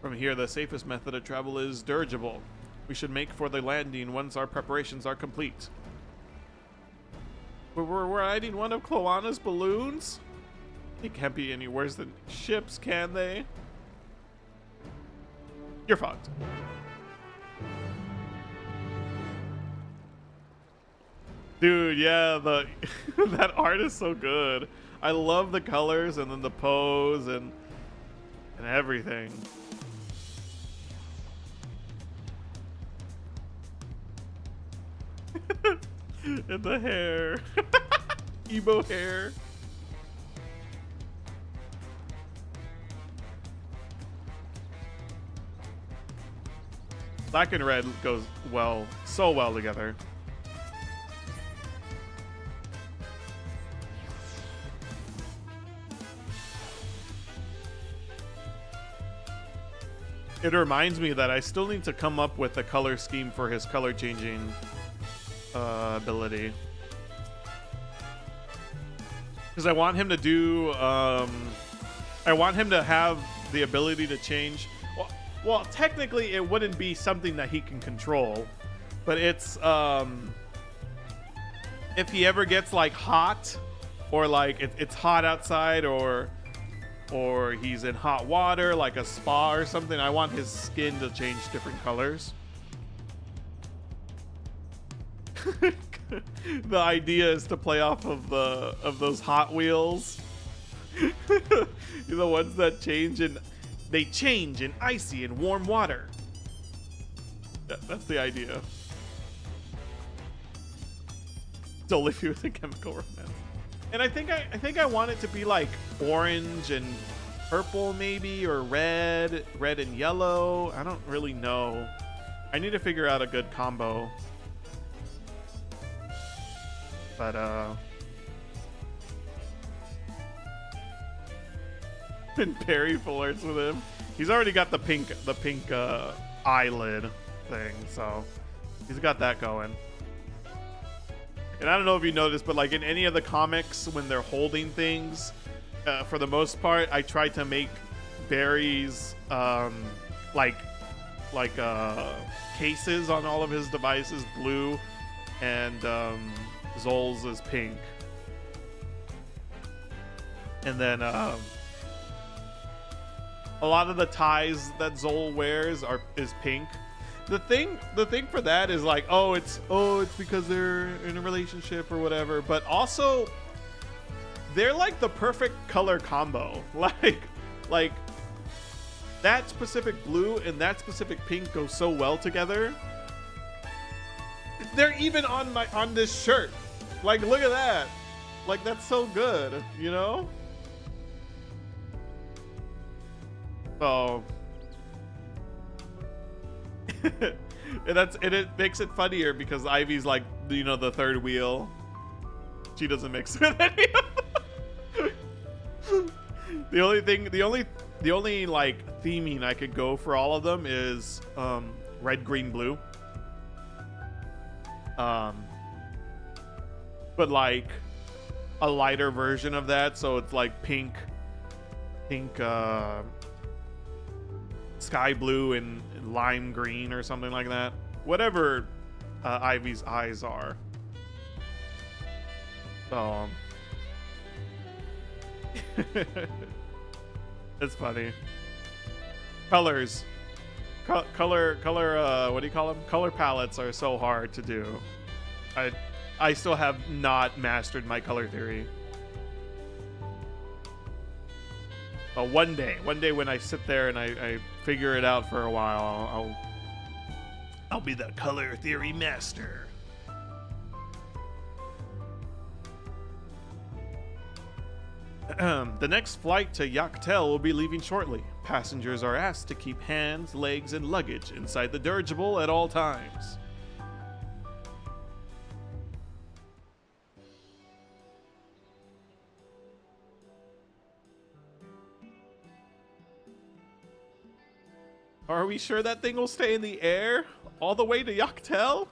From here, the safest method of travel is dirigible. We should make for the landing once our preparations are complete. But we're riding one of Kloana's balloons? They can't be any worse than ships, can they? You're fucked. Dude, yeah, that art is so good. I love the colors and then the pose and everything. And the hair. Emo hair. Black and red goes well, so well together. It reminds me that I still need to come up with a color scheme for his color changing ability. Because I want him to do, I want him to have the ability to change. Well, technically it wouldn't be something that he can control, but it's, if he ever gets like hot or like it's hot outside, or he's in hot water, like a spa or something. I want his skin to change different colors. The idea is to play off of those Hot Wheels. The ones that change in icy and warm water. That's the idea. Still leave you with a chemical romance. And I think I want it to be like orange and purple maybe, or red and yellow. I don't really know. I need to figure out a good combo. But and Perry flirts with him. He's already got the pink eyelid thing, so he's got that going. And I don't know if you noticed, but like in any of the comics, when they're holding things, for the most part, I try to make Barry's cases on all of his devices blue, and Zol's is pink. And then a lot of the ties that Zol wears is pink. The thing for that is like, it's because they're in a relationship or whatever, but also they're like the perfect color combo. Like that specific blue and that specific pink go so well together. They're even on this shirt. Like, look at that. Like, that's so good, you know? So and it makes it funnier because Ivy's like, you know, the third wheel. She doesn't mix with any of them. The only like theming I could go for all of them is red, green, blue. But like a lighter version of that, so it's like pink sky blue and lime green or something like that. Whatever Ivy's eyes are. So it's funny. Colors. Color what do you call them? Color palettes are so hard to do. I still have not mastered my color theory. But one day when I sit there and I figure it out for a while, I'll be the color theory master. The next flight to Yaktel will be leaving shortly. Passengers are asked to keep hands, legs, and luggage inside the dirigible at all times. Are we sure that thing will stay in the air all the way to Yaktel?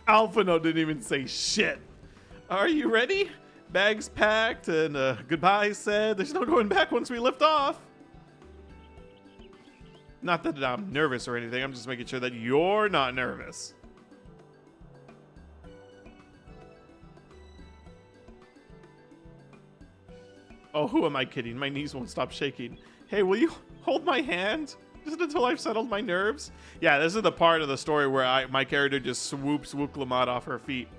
Alphino didn't even say shit. Are you ready? Bags packed and goodbye said. There's no going back once we lift off. Not that I'm nervous or anything. I'm just making sure that you're not nervous. Oh, who am I kidding? My knees won't stop shaking. Hey, will you hold my hand? Just until I've settled my nerves? Yeah, this is the part of the story where my character just swoops Wook Lamont off her feet.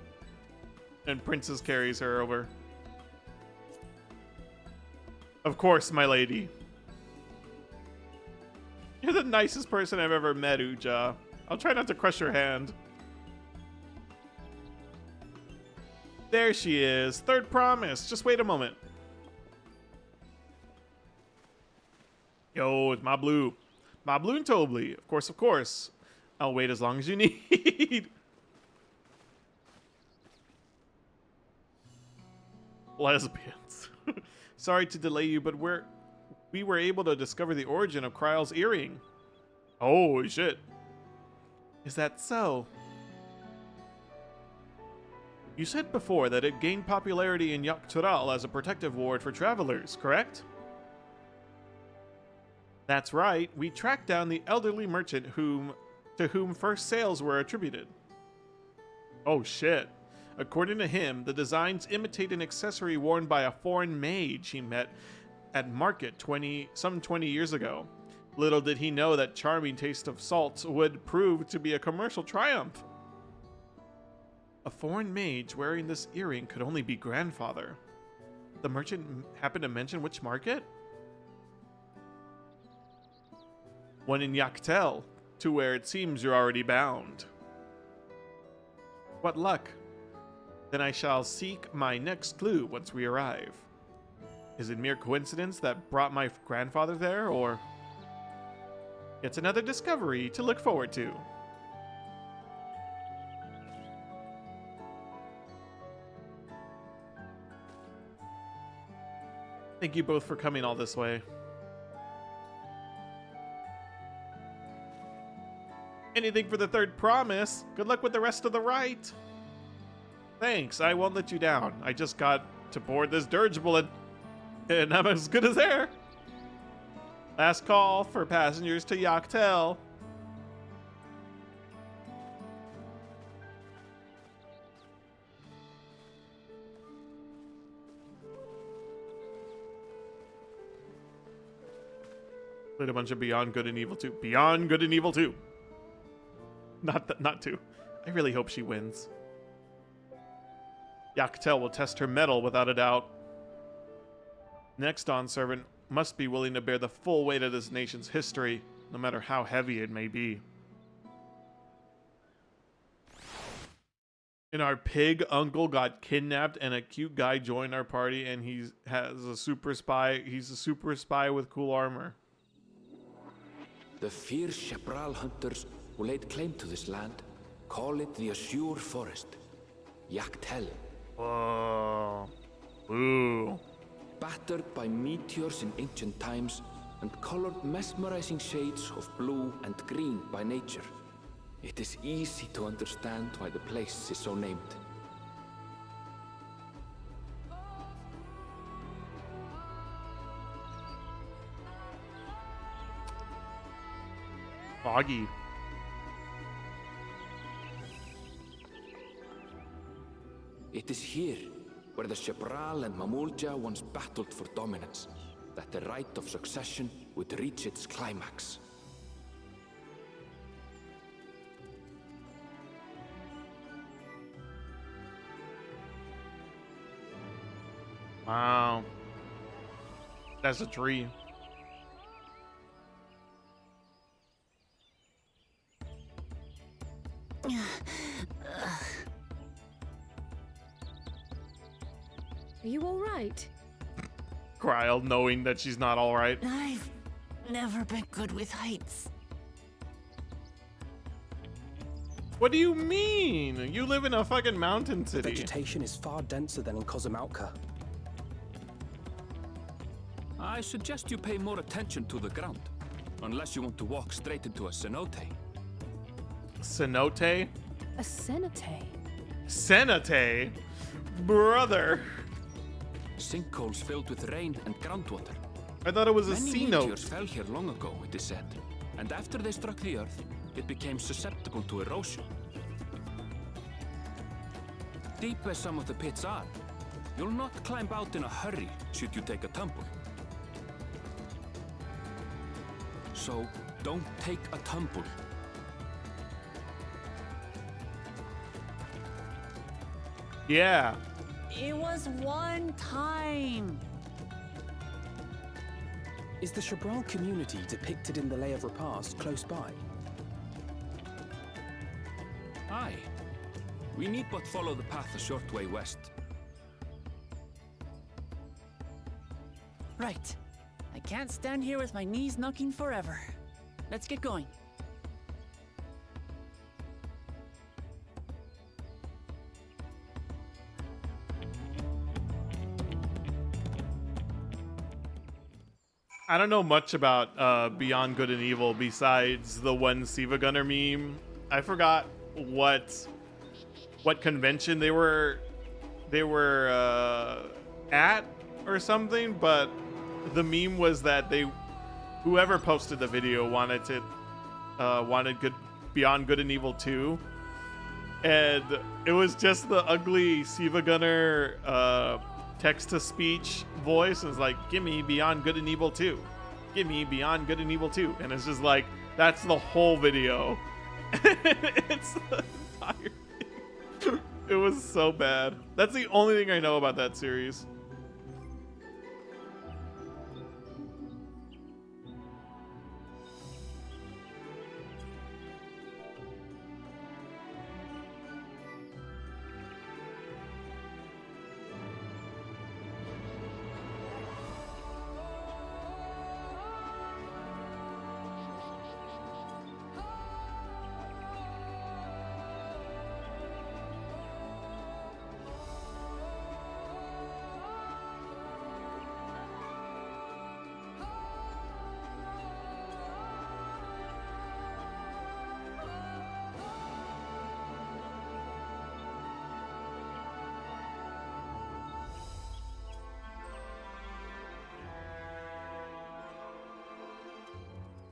And Princess carries her over. Of course, my lady. You're the nicest person I've ever met, Uja. I'll try not to crush your hand. There she is. Third promise. Just wait a moment. Yo, it's my blue. My blue and Tobly. Of course, of course. I'll wait as long as you need. Lesbians. Sorry to delay you, but we were able to discover the origin of Kryle's earring. Oh, shit. Is that so? You said before that it gained popularity in Yaktural as a protective ward for travelers, correct? That's right, we tracked down the elderly merchant to whom first sales were attributed. Oh shit. According to him, the designs imitate an accessory worn by a foreign mage he met at market 20 years ago. Little did he know that charming taste of salts would prove to be a commercial triumph. A foreign mage wearing this earring could only be grandfather. The merchant happened to mention which market? One in Yaktel, to where it seems you're already bound. What luck. Then I shall seek my next clue once we arrive. Is it mere coincidence that brought my grandfather there, or... It's another discovery to look forward to. Thank you both for coming all this way. Anything for the third promise. Good luck with the rest of the rite. Thanks, I won't let you down. I just got to board this dirigible and I'm as good as there. Last call for passengers to Yaktel. Played a bunch of Beyond Good and Evil 2. Beyond Good and Evil 2. Not 2. I really hope she wins. Yaktel will test her mettle without a doubt. Next Dawn servant must be willing to bear the full weight of this nation's history, no matter how heavy it may be. And our pig uncle got kidnapped and a cute guy joined our party and he's a super spy with cool armor. The fierce Chapral hunters who laid claim to this land call it the Azure Forest, Yaktel. Whoa. Ooh. Battered by meteors in ancient times and colored mesmerizing shades of blue and green by nature, it is easy to understand why the place is so named. Foggy. It is here where the Chapral and Mamulja once battled for dominance, that the right of succession would reach its climax. Wow. That's a tree. Are you all right? Kryl, knowing that she's not all right. I've never been good with heights. What do you mean? You live in a fucking mountain The city. vegetation is far denser than in Kozumauka. I suggest you pay more attention to the ground, unless you want to walk straight into a cenote. Cenote? A cenote? Cenote? Brother. Sinkholes filled with rain and groundwater. I thought it was a Many C note. meteors fell here long ago, it is said, and after they struck the earth, it became susceptible to erosion. Deep as some of the pits are, you'll not climb out in a hurry should you take a tumble. So, don't take a tumble. Yeah. It was one time. Is the Chapral community depicted in the Lay of Repast close by? Aye. We need but follow the path a short way west. Right. I can't stand here with my knees knocking forever. Let's get going. I don't know much about Beyond Good and Evil besides the one Siva Gunner meme. I forgot what convention they were at or something, but the meme was that whoever posted the video wanted to wanted good Beyond Good and Evil 2, and it was just the ugly Siva Gunner text to speech voice. It was like, give me Beyond Good and Evil 2, give me Beyond Good and Evil 2, and it's just like, that's the whole video. It's the entire thing. It was so bad. That's the only thing I know about that series.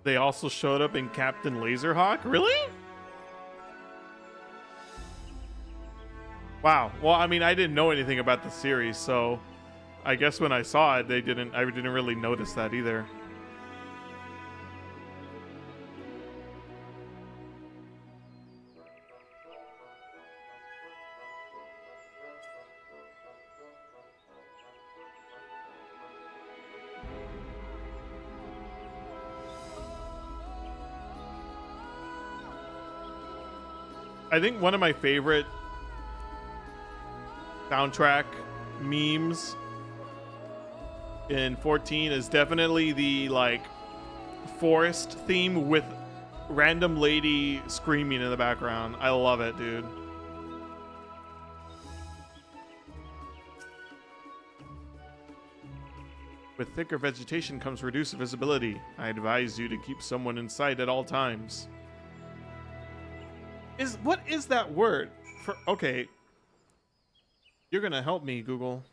They also showed up in Captain Laserhawk? Really? Wow. Well, I mean, I didn't know anything about the series, so I guess when I saw it, I didn't really notice that either. I think one of my favorite soundtrack memes in 14 is definitely the like forest theme with random lady screaming in the background. I love it, dude. With thicker vegetation comes reduced visibility. I advise you to keep someone in sight at all times. What is that word? For okay. You're gonna help me, Google.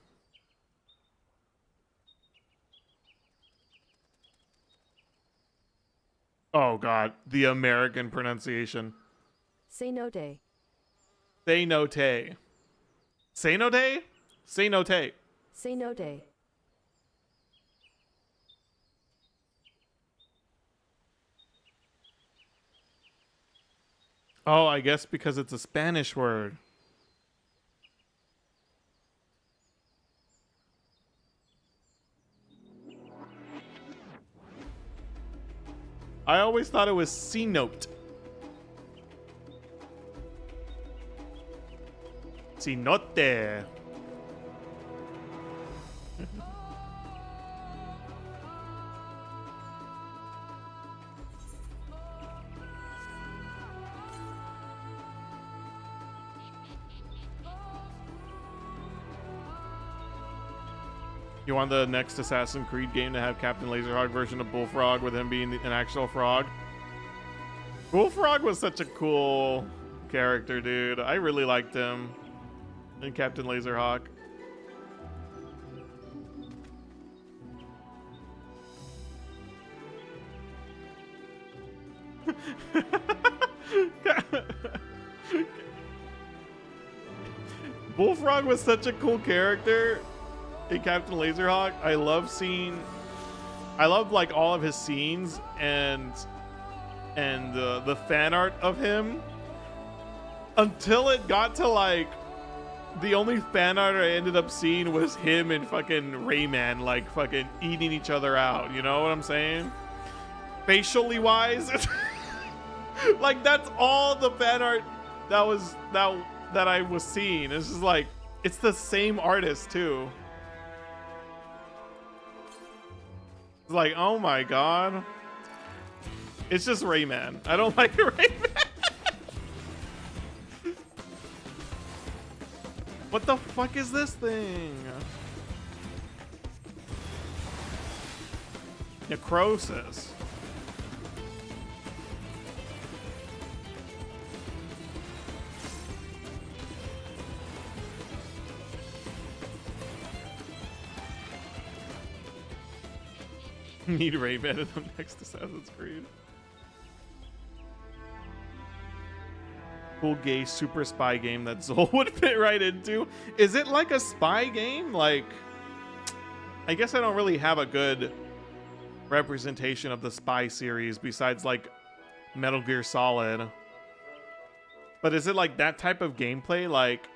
Oh god, the American pronunciation. Say no day. Say no tay. Say no day? Say no tay. Say no day. Oh, I guess because it's a Spanish word. I always thought it was C-note. C-note. You want the next Assassin's Creed game to have Captain Laserhawk version of Bullfrog with him being an actual frog? Bullfrog was such a cool character, dude. I really liked him in Captain Laserhawk. Bullfrog was such a cool character in Captain Laserhawk. I love like all of his scenes and the fan art of him until it got to like the only fan art I ended up seeing was him and fucking Rayman like fucking eating each other out. You know what I'm saying? Facially wise, like that's all the fan art that I was seeing. It's just like it's the same artist too. It's like, oh my god. It's just Rayman. I don't like Rayman. What the fuck is this thing? Necrosis. Need Rave edit them next Assassin's Creed. Cool gay super spy game that Zol would fit right into. Is it like a spy game? Like, I guess I don't really have a good representation of the spy series besides like Metal Gear Solid. But is it like that type of gameplay? Like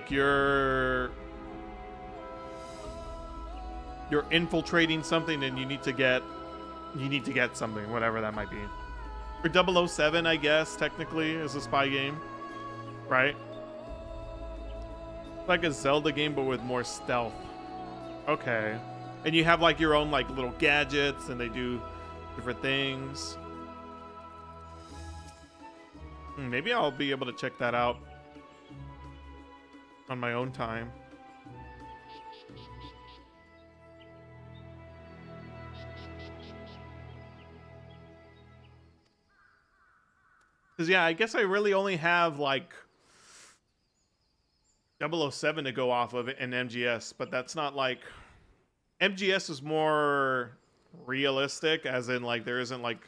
you're infiltrating something and you need to get something, whatever that might be. Or 007, I guess, technically, is a spy game, right? Like a Zelda game, but with more stealth. Okay. And you have like your own like little gadgets and they do different things. Maybe I'll be able to check that out on my own time. Because, yeah, I guess I really only have, like, 007 to go off of in MGS, but that's not, like... MGS is more realistic, as in, like, there isn't, like...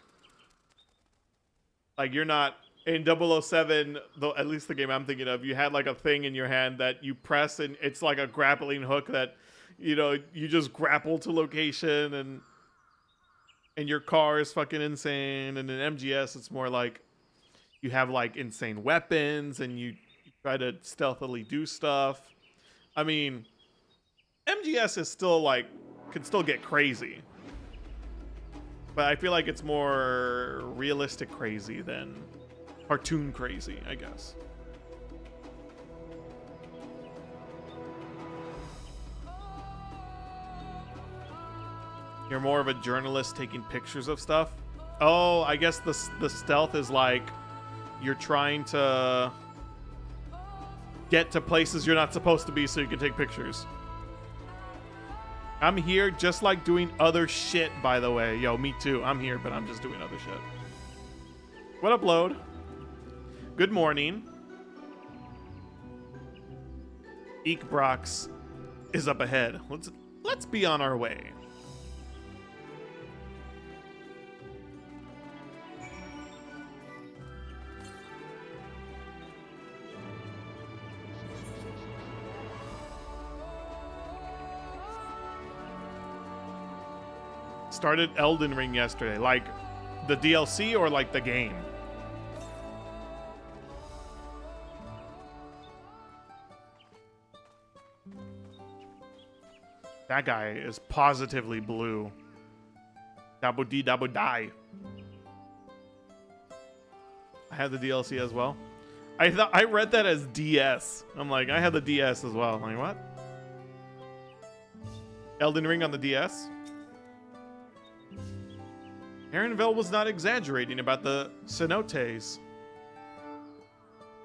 Like, you're not... In 007, though, at least the game I'm thinking of, you had, like, a thing in your hand that you press, and it's like a grappling hook that, you know, you just grapple to location, and your car is fucking insane. And in MGS, it's more like... You have, like, insane weapons, and you try to stealthily do stuff. I mean, MGS is still, like, can still get crazy. But I feel like it's more realistic crazy than cartoon crazy, I guess. You're more of a journalist taking pictures of stuff? Oh, I guess the stealth is, like... You're trying to get to places you're not supposed to be so you can take pictures. I'm here just like doing other shit, by the way. Yo, me too. I'm here, but I'm just doing other shit. What up, Load? Good morning. Eekbrox is up ahead. Let's be on our way. Started Elden Ring yesterday. Like the DLC or like the game? That guy is positively blue. Double D, double die. I had the DLC as well. I read that as DS. I'm like, I had the DS as well. I'm like, what? Elden Ring on the DS? Aaronville was not exaggerating about the cenotes.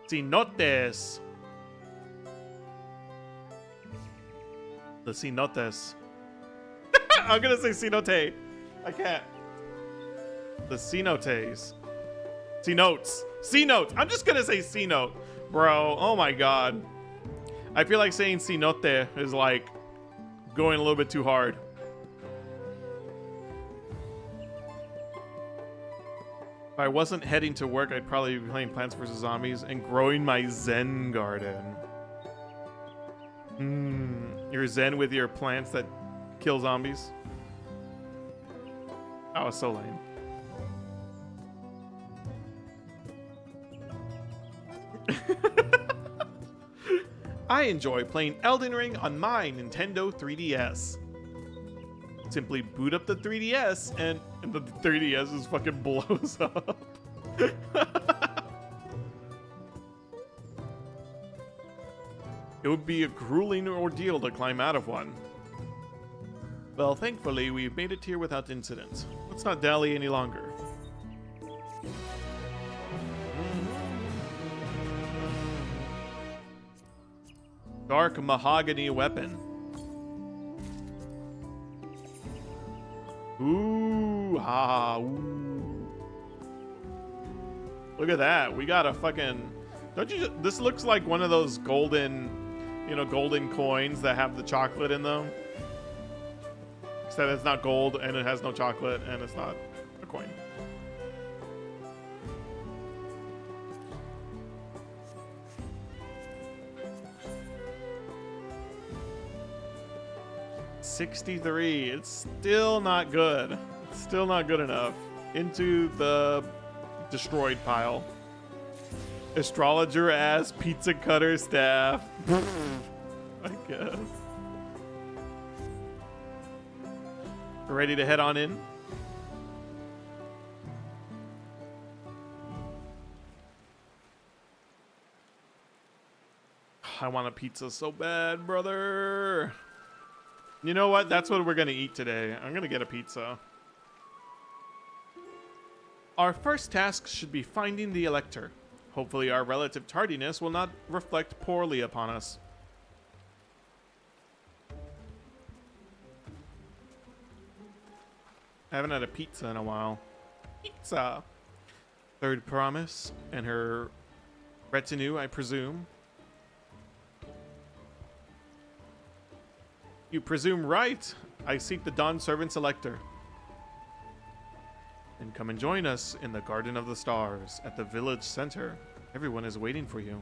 Cenotes. The cenotes. I'm gonna say cenote. I can't. The cenotes. Cenotes. Cenote. I'm just gonna say cenote. Bro, oh my god. I feel like saying cenote is like going a little bit too hard. If I wasn't heading to work, I'd probably be playing Plants vs. Zombies and growing my Zen garden. You're Zen with your plants that kill zombies? Oh, so lame. I enjoy playing Elden Ring on my Nintendo 3DS. Simply boot up the 3DS and the 3DS just fucking blows up. It would be a grueling ordeal to climb out of one. Well, thankfully, we've made it here without incident. Let's not dally any longer. Dark mahogany weapon. Ooh, ah, ooh. Look at that. We got a fucking... Don't you... This looks like one of those golden... You know, golden coins that have the chocolate in them. Instead, it's not gold, and it has no chocolate, and it's not a coin. $63. It's still not good. It's still not good enough. Into the destroyed pile. Astrologer ass pizza cutter staff. I guess. Ready to head on in? I want a pizza so bad, brother. You know what? That's what we're gonna eat today. I'm gonna get a pizza. Our first task should be finding the Elector. Hopefully our relative tardiness will not reflect poorly upon us. I haven't had a pizza in a while. Pizza! Third promise and her retinue, I presume. You presume right. I seek the Dawn Servant's Elector. And come and join us in the Garden of the Stars at the village center. Everyone is waiting for you.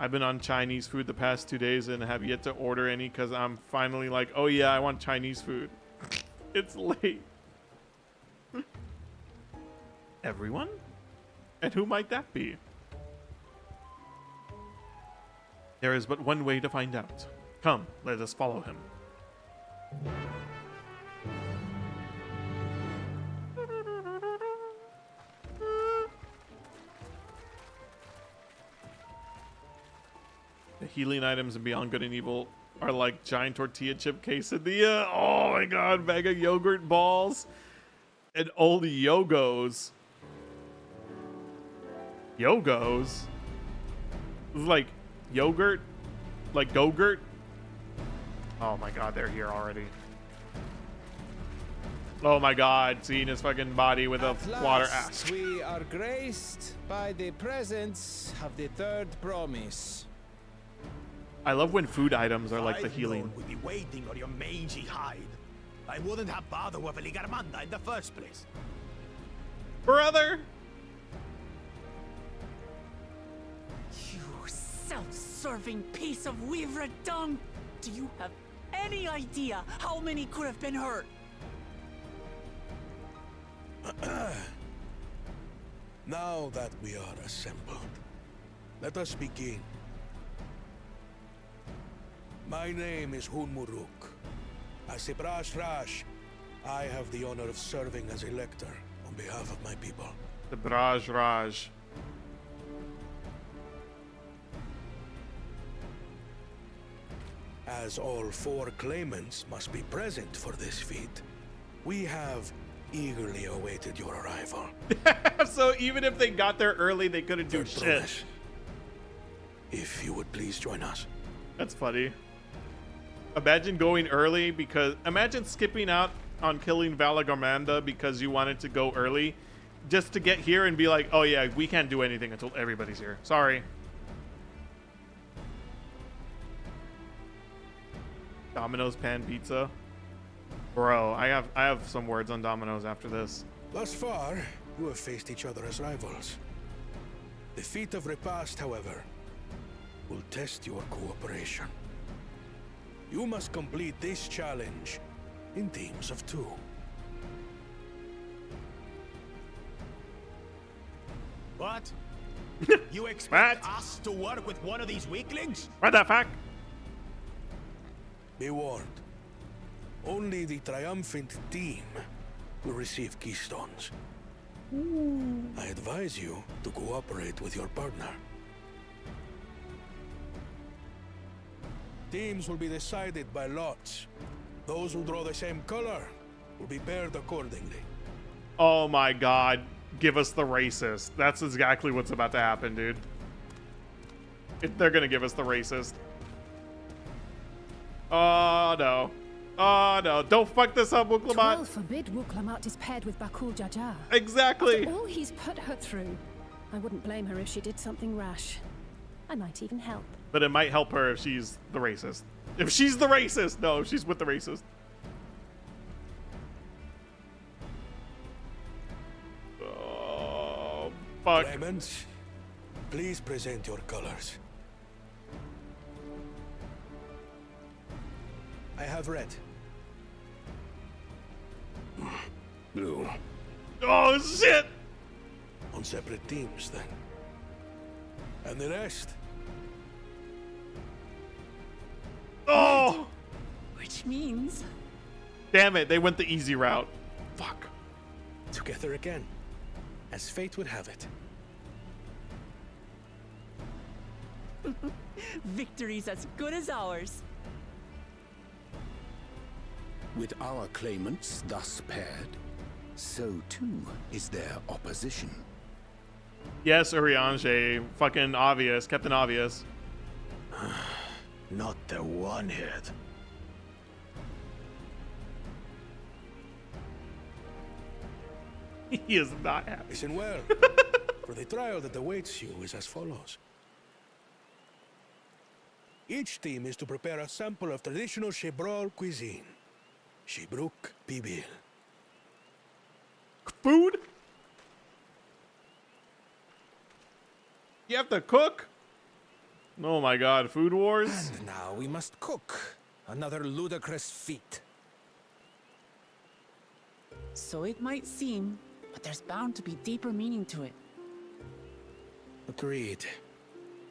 I've been on Chinese food the past 2 days and have yet to order any because I'm finally like, oh yeah, I want Chinese food. It's late. Everyone? And who might that be? There is but one way to find out. Come, let us follow him. The healing items in Beyond Good and Evil are like giant tortilla chip quesadilla. Oh my god, bag of yogurt balls. And old Yogos. Yogos? This is like yogurt? Like Go-Gurt? Oh my god, they're here already. Oh my god, seeing his fucking body with a water ass. We are graced by the presence of the third promise. I love when food items are like the healing. We'd be waiting on your mangy hide. I wouldn't have bothered with a Ligarmanda in the first place. Brother! You self-serving piece of weaver dung! Do you have any idea how many could have been hurt? Now that we are assembled, let us begin. My name is Hunmuruk. As a Brash Rash, I have the honor of serving as Elector on behalf of my people. The Braj Raj. As all 4 claimants must be present for this feat, we have eagerly awaited your arrival. So even if they got there early, they couldn't do shit. Promise. If you would please join us. That's funny. Imagine going early because... Imagine skipping out on killing Valagarmanda because you wanted to go early just to get here and be like, oh yeah, we can't do anything until everybody's here. Sorry. Domino's pan pizza. Bro, I have some words on Domino's after this. Thus far, you have faced each other as rivals. The feat of repast, however, will test your cooperation. You must complete this challenge in teams of 2. What? You expect us to work with one of these weaklings? What the fuck? Be warned. Only the triumphant team will receive keystones. I advise you to cooperate with your partner. Teams will be decided by lots. Those who draw the same color will be paired accordingly. Oh my god. Give us the racist. That's exactly what's about to happen, dude. They're gonna give us the racist. Oh no. Oh no. Don't fuck this up, Wuklamat. 12 forbid Wuklamat is paired with Bakul Jaja. Exactly. After all he's put her through, I wouldn't blame her if she did something rash. I might even help. But it might help her if she's the racist. If she's the racist. No, she's with the racist. Oh, fuck. Clemens, please present your colors. I have red. Blue. Oh, shit! On separate teams, then. And the rest? Oh! Which means... Damn it, they went the easy route. Fuck. Together again, as fate would have it. Victory's as good as ours. With our claimants thus paired, so too is their opposition. Yes, Urianger. Fucking obvious. Captain Obvious. Not the one hit. He is not happy. Listen well, for the trial that awaits you is as follows. Each team is to prepare a sample of traditional Shebrol cuisine. Shibruk Bibil. Food? You have to cook? Oh my god, food wars? And now we must cook. Another ludicrous feat. So it might seem, but there's bound to be deeper meaning to it. Agreed.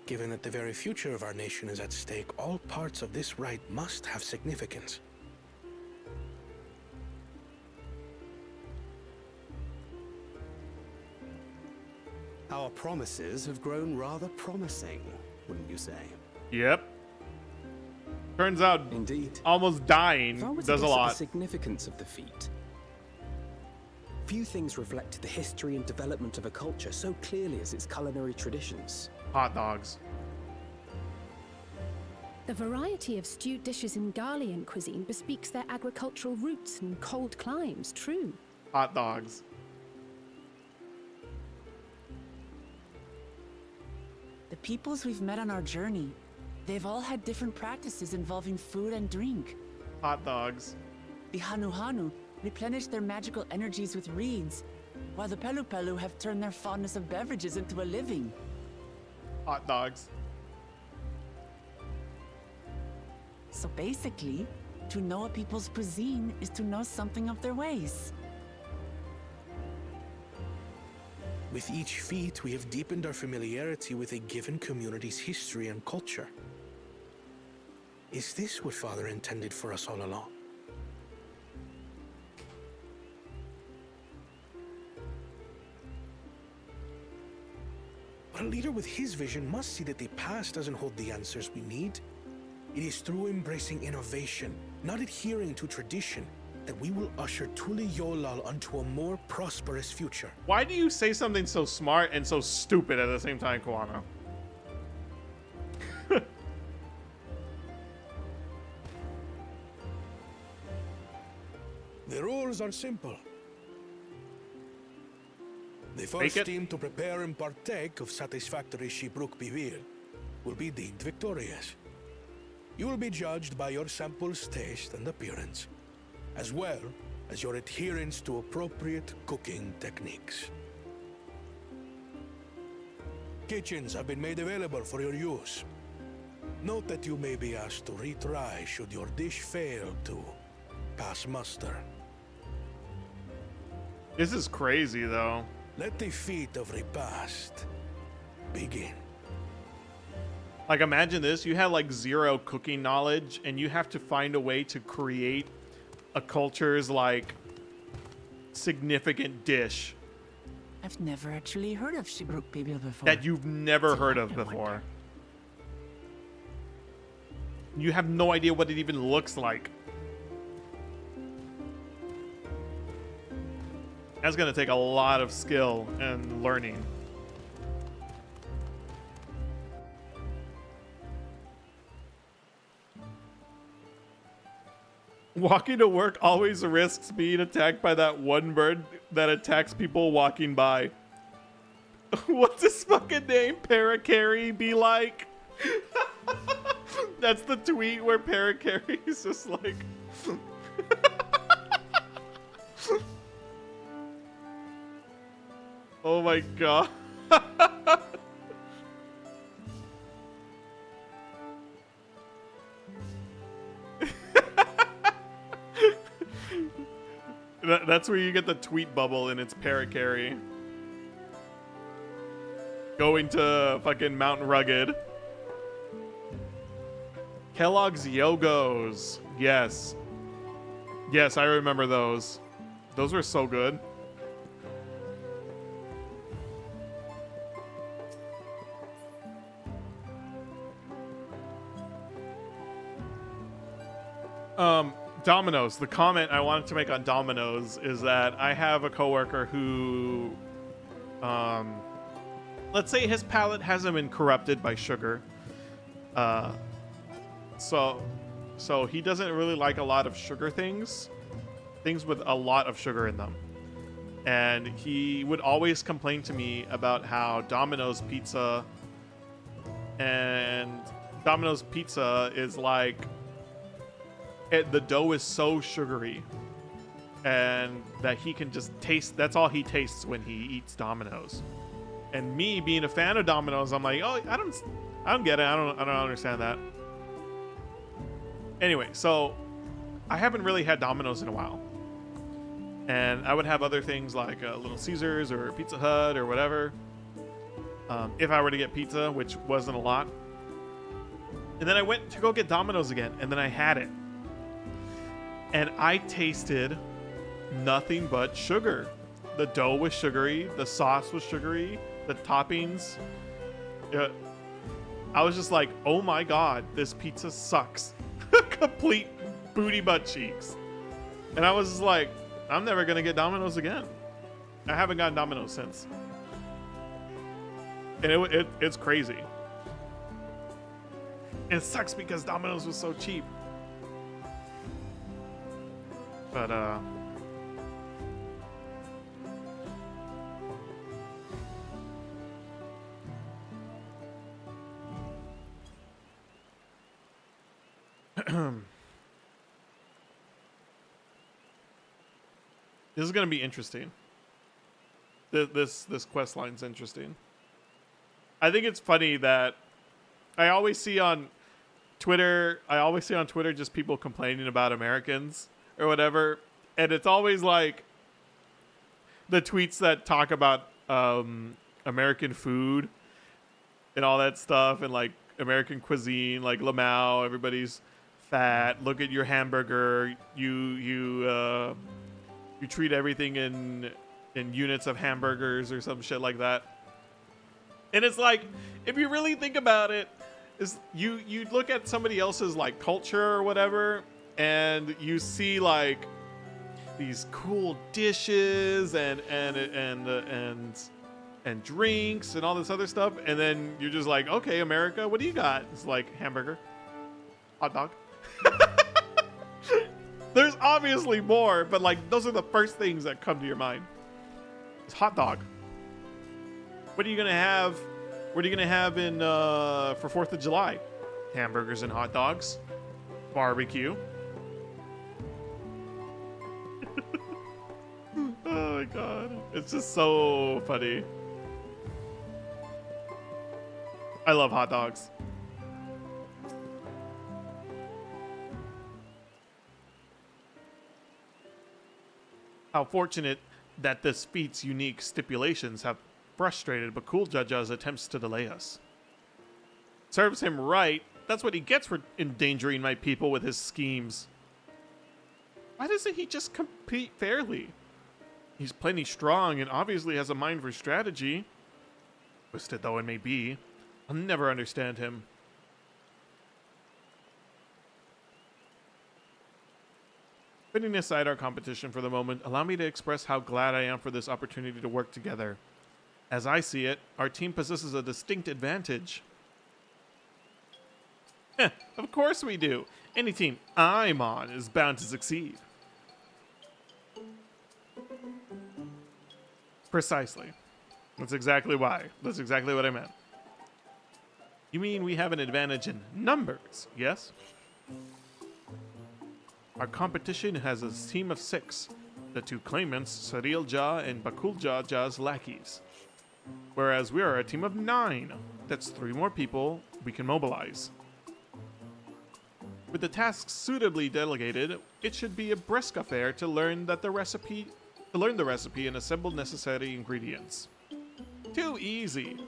Given that the very future of our nation is at stake, all parts of this rite must have significance. Our promises have grown rather promising, wouldn't you say? Yep. Turns out, Indeed. almost dying If I were to does a guess at lot. the significance of the feat, few things reflect the history and development of a culture so clearly as its culinary traditions. Hot dogs. The variety of stewed dishes in Garlean cuisine bespeaks their agricultural roots and cold climes, true. Hot dogs. The peoples we've met on our journey, they've all had different practices involving food and drink. Hot dogs. The Hanu replenish their magical energies with reeds, while the Pelu have turned their fondness of beverages into a living. Hot dogs. So basically, to know a people's cuisine is to know something of their ways. With each feat, we have deepened our familiarity with a given community's history and culture. Is this what Father intended for us all along? But a leader with his vision must see that the past doesn't hold the answers we need. It is through embracing innovation, not adhering to tradition, that we will usher Tuli Yolal onto a more prosperous future. Why do you say something so smart and so stupid at the same time, Koana? The rules are simple. The first team to prepare and partake of satisfactory Shibruk Bivir will be deemed victorious. You will be judged by your sample's taste and appearance, as well as your adherence to appropriate cooking techniques. Kitchens have been made available for your use. Note that you may be asked to retry should your dish fail to pass muster. This is crazy, though. Let the feat of repast begin. Like, imagine this. You have, like, zero cooking knowledge, and you have to find a way to create a culture's, like, significant dish. I've never actually heard of Shibruk Bibil before. That you've never heard of before. You have no idea what it even looks like. That's gonna take a lot of skill and learning. Walking to work always risks being attacked by that one bird that attacks people walking by. What's his fucking name? Paracarry be like? That's the tweet where Paracarry's just like... Oh my god. That's where you get the tweet bubble, and it's Paracarry. Going to fucking Mount Rugged. Kellogg's Yogos. Yes. Yes, I remember those. Those were so good. Domino's. The comment I wanted to make on Domino's is that I have a coworker who, let's say his palate hasn't been corrupted by sugar. So he doesn't really like a lot of sugar things with a lot of sugar in them. And he would always complain to me about how Domino's pizza is like, the dough is so sugary, and that he can just taste. That's all he tastes when he eats Domino's. And me being a fan of Domino's, I'm like, oh, I don't get it. I don't understand that. Anyway, so I haven't really had Domino's in a while, and I would have other things like Little Caesars or Pizza Hut or whatever, if I were to get pizza, which wasn't a lot. And then I went to go get Domino's again, and then I had it. And I tasted nothing but sugar. The dough was sugary. The sauce was sugary. The toppings. I was just like, oh my god, this pizza sucks. Complete booty butt cheeks. And I was just like, I'm never going to get Domino's again. I haven't gotten Domino's since. And it's crazy. And it sucks because Domino's was so cheap. But, this is going to be interesting. This quest line's interesting. I think it's funny that I always see on Twitter just people complaining about Americans or whatever, and it's always like the tweets that talk about American food and all that stuff, and like American cuisine, like Lamau, everybody's fat. Look at your hamburger. You treat everything in units of hamburgers or some shit like that. And it's like, if you really think about it, is you look at somebody else's like culture or whatever, and you see like these cool dishes and drinks and all this other stuff, and then you're just like, okay, America, what do you got? It's like hamburger, hot dog. There's obviously more, but like those are the first things that come to your mind. It's hot dog. What are you gonna have? What are you gonna have in for 4th of July? Hamburgers and hot dogs, barbecue. Oh my god, it's just so funny. I love hot dogs. How fortunate that this feat's unique stipulations have frustrated Bakuljaja's attempts to delay us. Serves him right. That's what he gets for endangering my people with his schemes. Why doesn't he just compete fairly? He's plenty strong and obviously has a mind for strategy. Twisted though it may be, I'll never understand him. Putting aside our competition for the moment, allow me to express how glad I am for this opportunity to work together. As I see it, our team possesses a distinct advantage. Of course we do. Any team I'm on is bound to succeed. Precisely. That's exactly why. That's exactly what I meant. You mean we have an advantage in numbers, yes? Our competition has a team of 6. The 2 claimants, Saril Jah and Bakul Jah's lackeys. Whereas we are a team of 9. That's 3 more people we can mobilize. With the tasks suitably delegated, it should be a brisk affair to learn the recipe and assemble necessary ingredients. Too easy.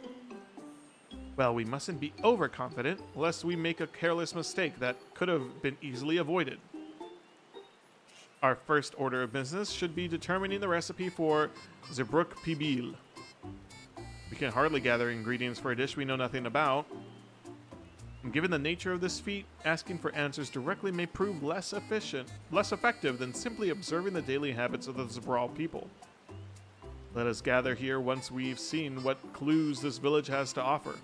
Well, we mustn't be overconfident, lest we make a careless mistake that could have been easily avoided. Our first order of business should be determining the recipe for Zebruk Pibil. We can hardly gather ingredients for a dish we know nothing about. And given the nature of this feat, asking for answers directly may prove less effective than simply observing the daily habits of the Zabral people. Let us gather here once we've seen what clues this village has to offer.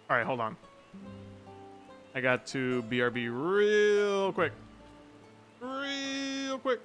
Alright, hold on. I got to BRB real quick. Real quick.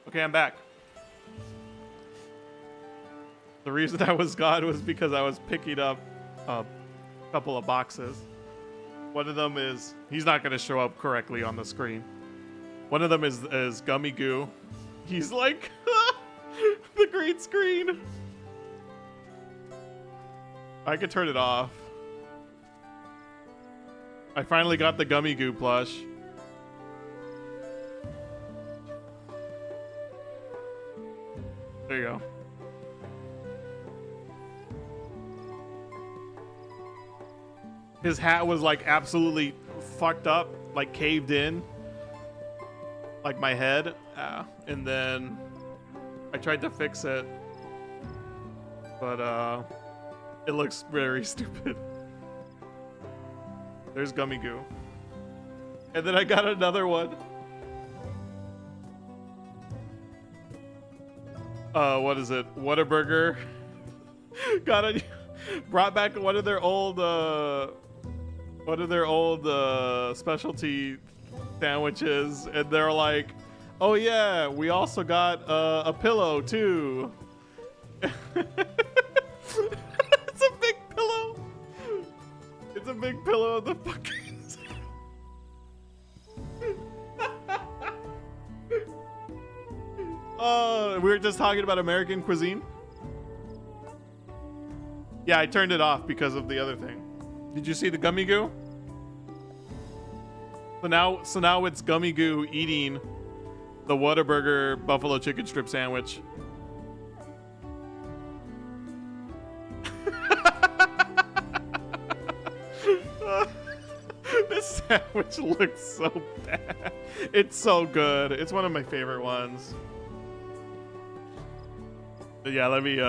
Okay, I'm back. The reason I was gone was because I was picking up a couple of boxes. One of them is, he's not going to show up correctly on the screen. One of them is Gummy Goo. He's like the green screen. I could turn it off. I finally got the Gummy Goo plush. There you go. His hat was like absolutely fucked up, like caved in, like my head. And then I tried to fix it, but it looks very stupid. There's Gummy Goo. And then I got another one. What is it? Whataburger. Brought back one of their old specialty sandwiches, and they're like, "Oh yeah, we also got a pillow too." It's a big pillow. It's a big pillow of the fucking. We were just talking about American cuisine. Yeah, I turned it off because of the other thing. Did you see the Gummy Goo? So now it's Gummy Goo eating the Whataburger buffalo chicken strip sandwich. This sandwich looks so bad. It's so good. It's one of my favorite ones. But yeah, let me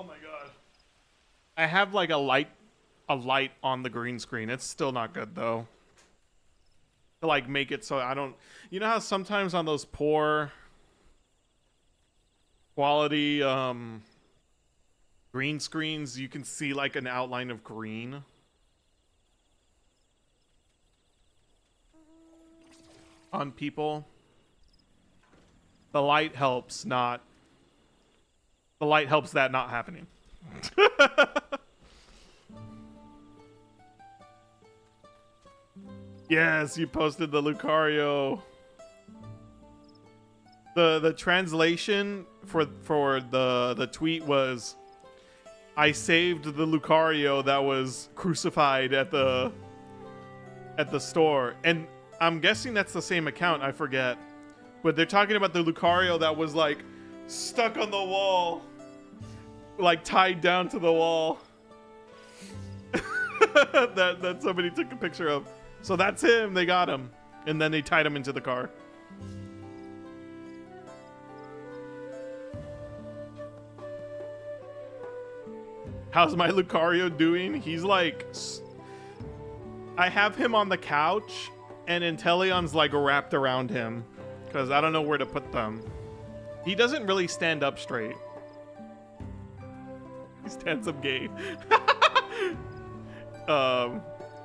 Oh my god. I have like a light on the green screen. It's still not good though. To like make it so I don't, you know how sometimes on those poor quality green screens you can see like an outline of green? On people. The light helps that not happening. Yes, you posted the Lucario. The translation for the tweet was, I saved the Lucario that was crucified at the store. And I'm guessing that's the same account, I forget. But they're talking about the Lucario that was like stuck on the wall. Like tied down to the wall. that somebody took a picture of. So that's him. They got him. And then they tied him into the car. How's my Lucario doing? He's like... I have him on the couch, and Inteleon's like wrapped around him. Because I don't know where to put them. He doesn't really stand up straight. He stands up gay.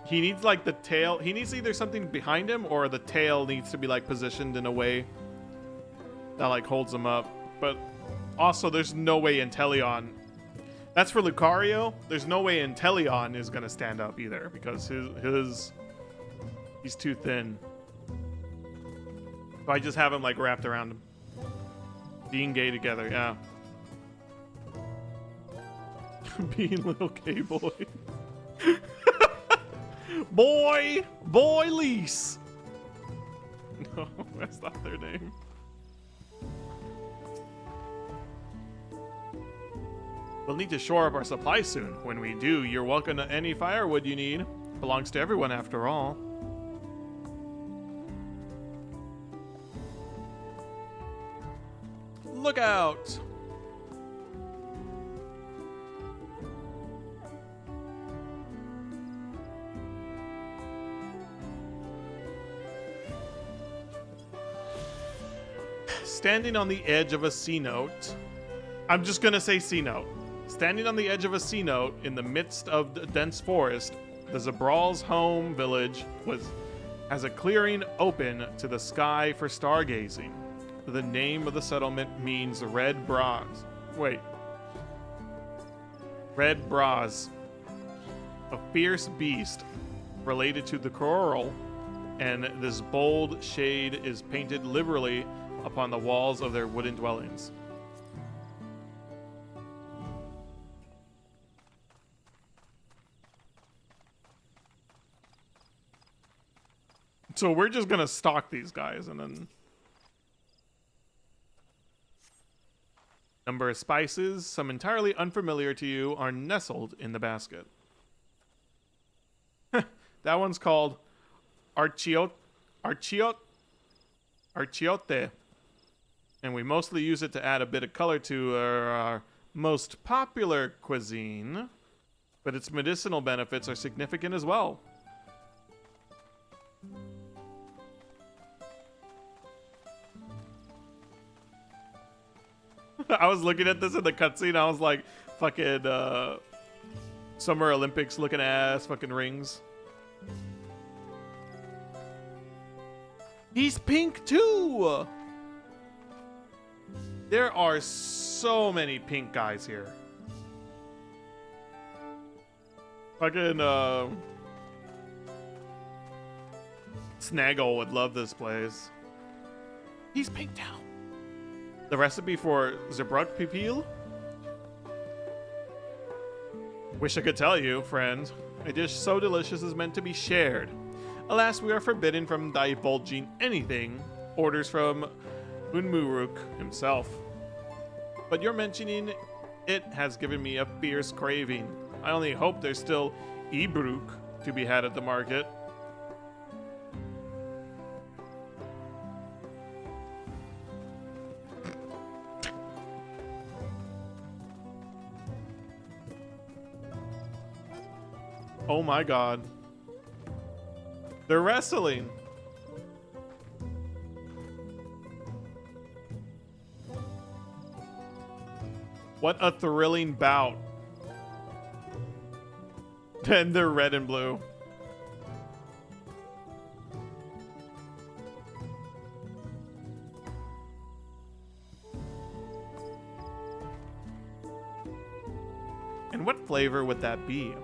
He needs like the tail. He needs either something behind him or the tail needs to be like positioned in a way that like holds him up. But also there's no way Inteleon. That's for Lucario. There's no way Inteleon is gonna stand up either because he's too thin. So I just have him like wrapped around him. Being gay together, yeah. Being little gay boy. Boy Lise. No, that's not their name. We'll need to shore up our supply soon. When we do, you're welcome to any firewood you need. Belongs to everyone after all. Look out! standing on the edge of a sea note. I'm just gonna say sea note. Standing on the edge of a sea note in the midst of the dense forest, the Zabral's home village has a clearing open to the sky for stargazing. The name of the settlement means Red Bras. Wait. Red Bras. A fierce beast related to the coral, and this bold shade is painted liberally upon the walls of their wooden dwellings. So we're just gonna stalk these guys and then... Number of spices, some entirely unfamiliar to you, are nestled in the basket. That one's called Archiote. And we mostly use it to add a bit of color to our most popular cuisine. But its medicinal benefits are significant as well. I was looking at this in the cutscene. I was like, fucking Summer Olympics looking ass fucking rings. He's pink too. There are so many pink guys here. Fucking Snaggle would love this place. He's pink now. The recipe for Zebruk Pipil? Wish I could tell you, friend. A dish so delicious is meant to be shared. Alas, we are forbidden from divulging anything. Orders from Unmuruk himself. But your mentioning it has given me a fierce craving. I only hope there's still Ibruk to be had at the market. Oh my god. They're wrestling. What a thrilling bout. And they're red and blue. And what flavor would that be?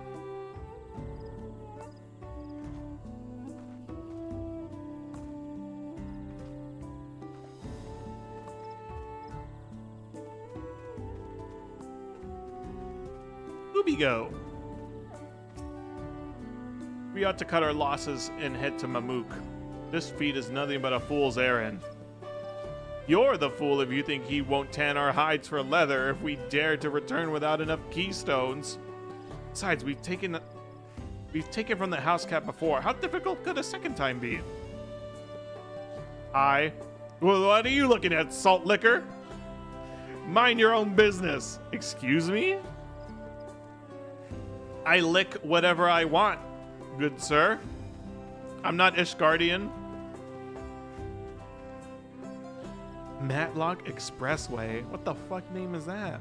Go. We ought to cut our losses and head to Mamuk. This feat is nothing but a fool's errand. You're the fool if you think he won't tan our hides for leather if we dare to return without enough keystones. Besides, we've taken from the house cat before. How difficult could a second time be? Well, what are you looking at, salt liquor? Mind your own business. Excuse me? I lick whatever I want, good sir. I'm not Ishgardian. Matlock Expressway. What the fuck name is that?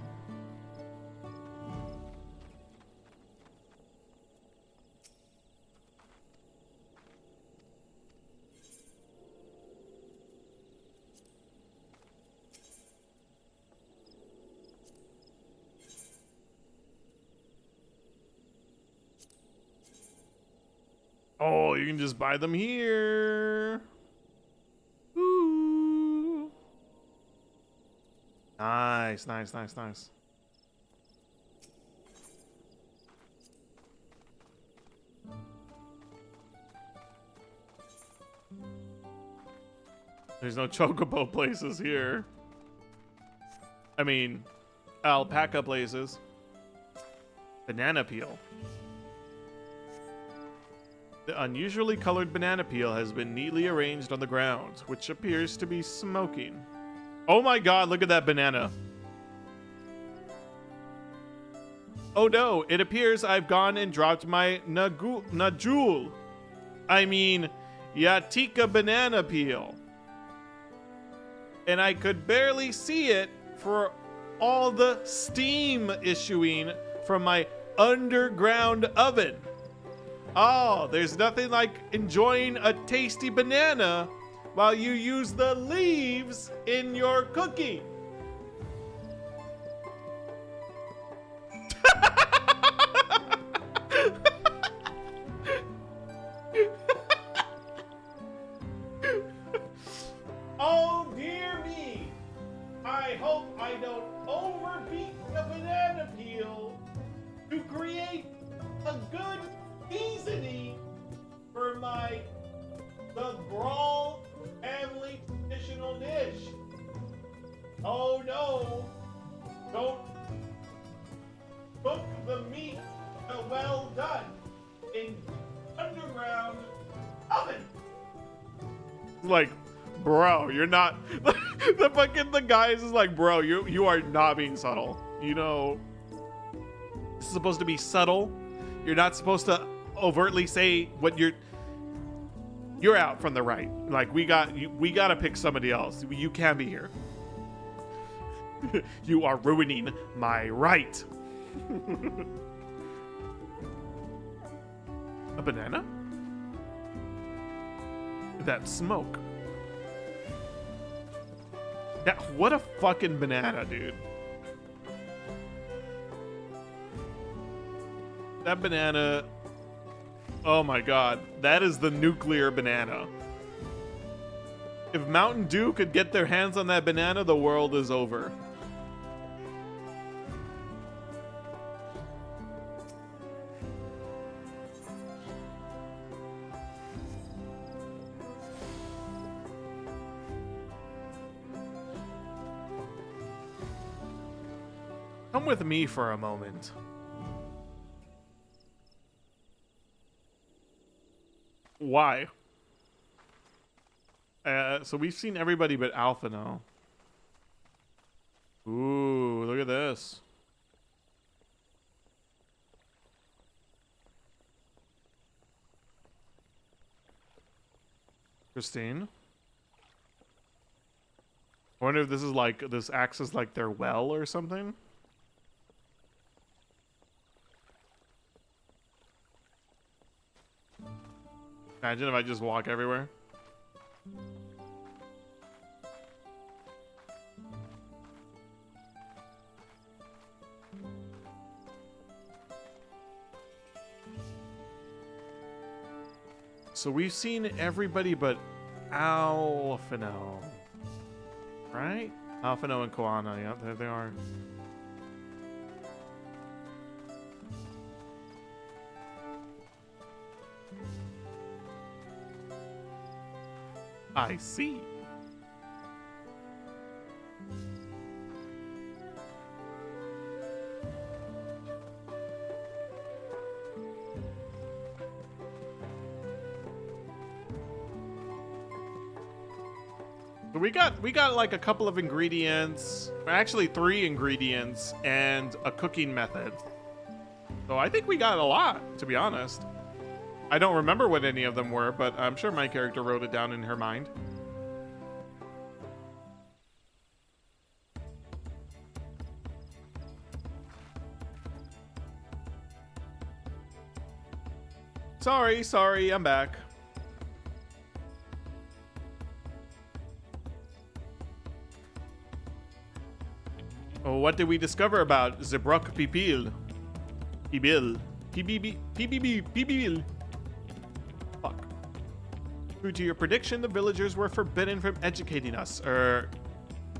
Oh, you can just buy them here. Ooh. Nice, nice, nice, nice. There's no chocobo places here. I mean, alpaca places. Banana peel. The unusually colored banana peel has been neatly arranged on the ground, which appears to be smoking. Oh my god, look at that banana. Oh no, it appears I've gone and dropped my Najul. I mean, Yatika banana peel. and I could barely see it for all the steam issuing from my underground oven. Oh, there's nothing like enjoying a tasty banana while you use the leaves in your cookie. Oh dear me! I hope I don't overbeat the banana peel to create a good seasoning for the Brawl family traditional dish. Oh no! Don't cook the meat well done in underground oven. Like, bro, you're not. the guys is like, bro, you are not being subtle. You know, this is supposed to be subtle. You're not supposed to overtly say what you're out from the right. Like, we gotta pick somebody else. You can't be here. You are ruining my right. A banana? That smoke. That, what a fucking banana, dude. That banana, oh my god, that is the nuclear banana. If Mountain Dew could get their hands on that banana, the world is over. Come with me for a moment. Why? So we've seen everybody but Alpha now. Ooh, look at this. Christine? I wonder if this is like, this acts as like their well or something? Imagine if I just walk everywhere. So we've seen everybody but Alphino. Right? Alphino and Koana, yeah, there they are. I see. So we got like a couple of ingredients, actually 3 ingredients and a cooking method. So I think we got a lot, to be honest. I don't remember what any of them were, but I'm sure my character wrote it down in her mind. Sorry, I'm back. Oh, what did we discover about Zebrok Pipil? Pibil. Fuck. True to your prediction, the villagers were forbidden from educating us,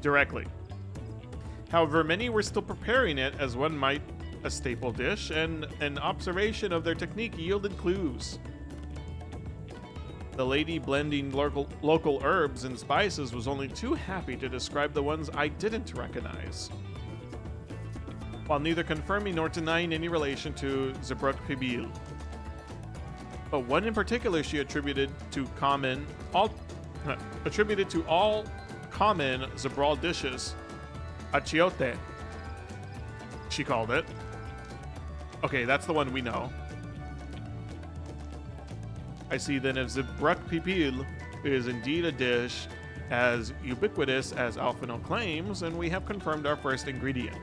directly. However, many were still preparing it as one might a staple dish, and an observation of their technique yielded clues. The lady blending local herbs and spices was only too happy to describe the ones I didn't recognize, while neither confirming nor denying any relation to Zebrok Pibil. But one in particular she attributed to all common Zebral dishes, achiote, she called it. Okay, that's the one we know. I see then if Zebrok Pipil is indeed a dish, as ubiquitous as Alphino claims, and we have confirmed our first ingredient.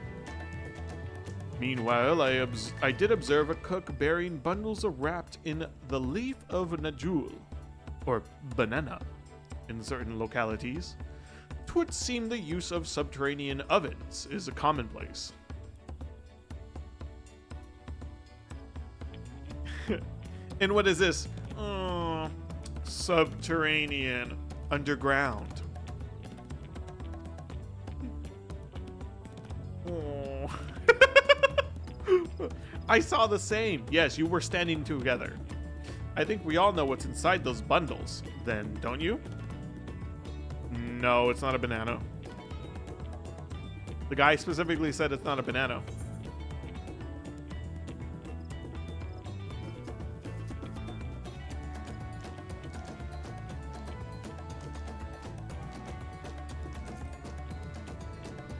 Meanwhile, I did observe a cook burying bundles wrapped in the leaf of najul, or banana, in certain localities. 'Twould seem the use of subterranean ovens is a commonplace. And what is this? Oh, subterranean, underground. Oh. I saw the same. Yes, you were standing together. I think we all know what's inside those bundles, then, don't you? No, it's not a banana. The guy specifically said it's not a banana.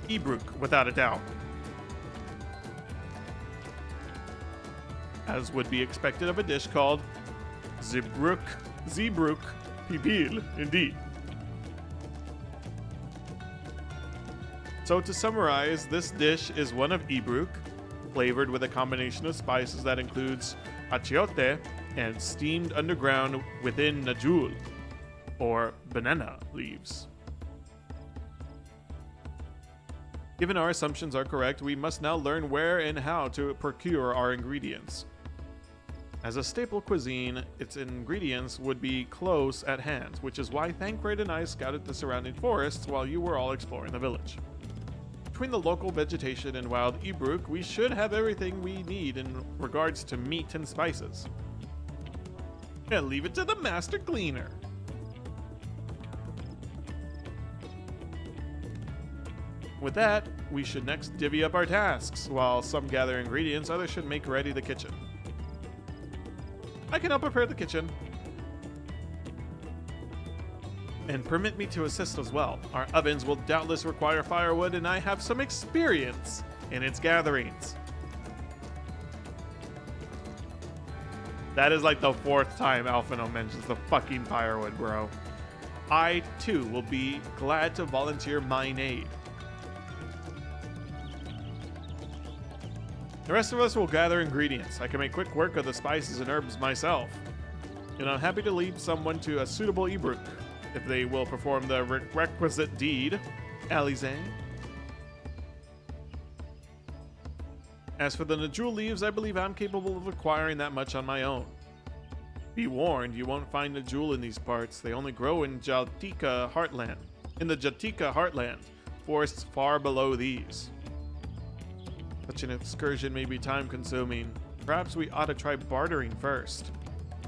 Ibrook, without a doubt. As would be expected of a dish called Zeebrugge Pibil, indeed. So to summarize, this dish is one of Ibrook, flavored with a combination of spices that includes achiote and steamed underground within najul, or banana leaves. Given our assumptions are correct, we must now learn where and how to procure our ingredients. As a staple cuisine, its ingredients would be close at hand, which is why Thancred and I scouted the surrounding forests while you were all exploring the village. Between the local vegetation and wild Ibrook, we should have everything we need in regards to meat and spices. And leave it to the master cleaner. With that, we should next divvy up our tasks. While some gather ingredients, others should make ready the kitchen. I can help prepare the kitchen. And permit me to assist as well. Our ovens will doubtless require firewood, and I have some experience in its gatherings. That is like the 4th time Alphino mentions the fucking firewood, bro. I, too, will be glad to volunteer mine aid. The rest of us will gather ingredients. I can make quick work of the spices and herbs myself. And I'm happy to lead someone to a suitable Ibrook, if they will perform the requisite deed. Alize. As for the najul leaves, I believe I'm capable of acquiring that much on my own. Be warned, you won't find najul in these parts. They only grow in Jaltika Heartland. In the Jaltika Heartland, forests far below these. Such an excursion may be time-consuming. Perhaps we ought to try bartering first.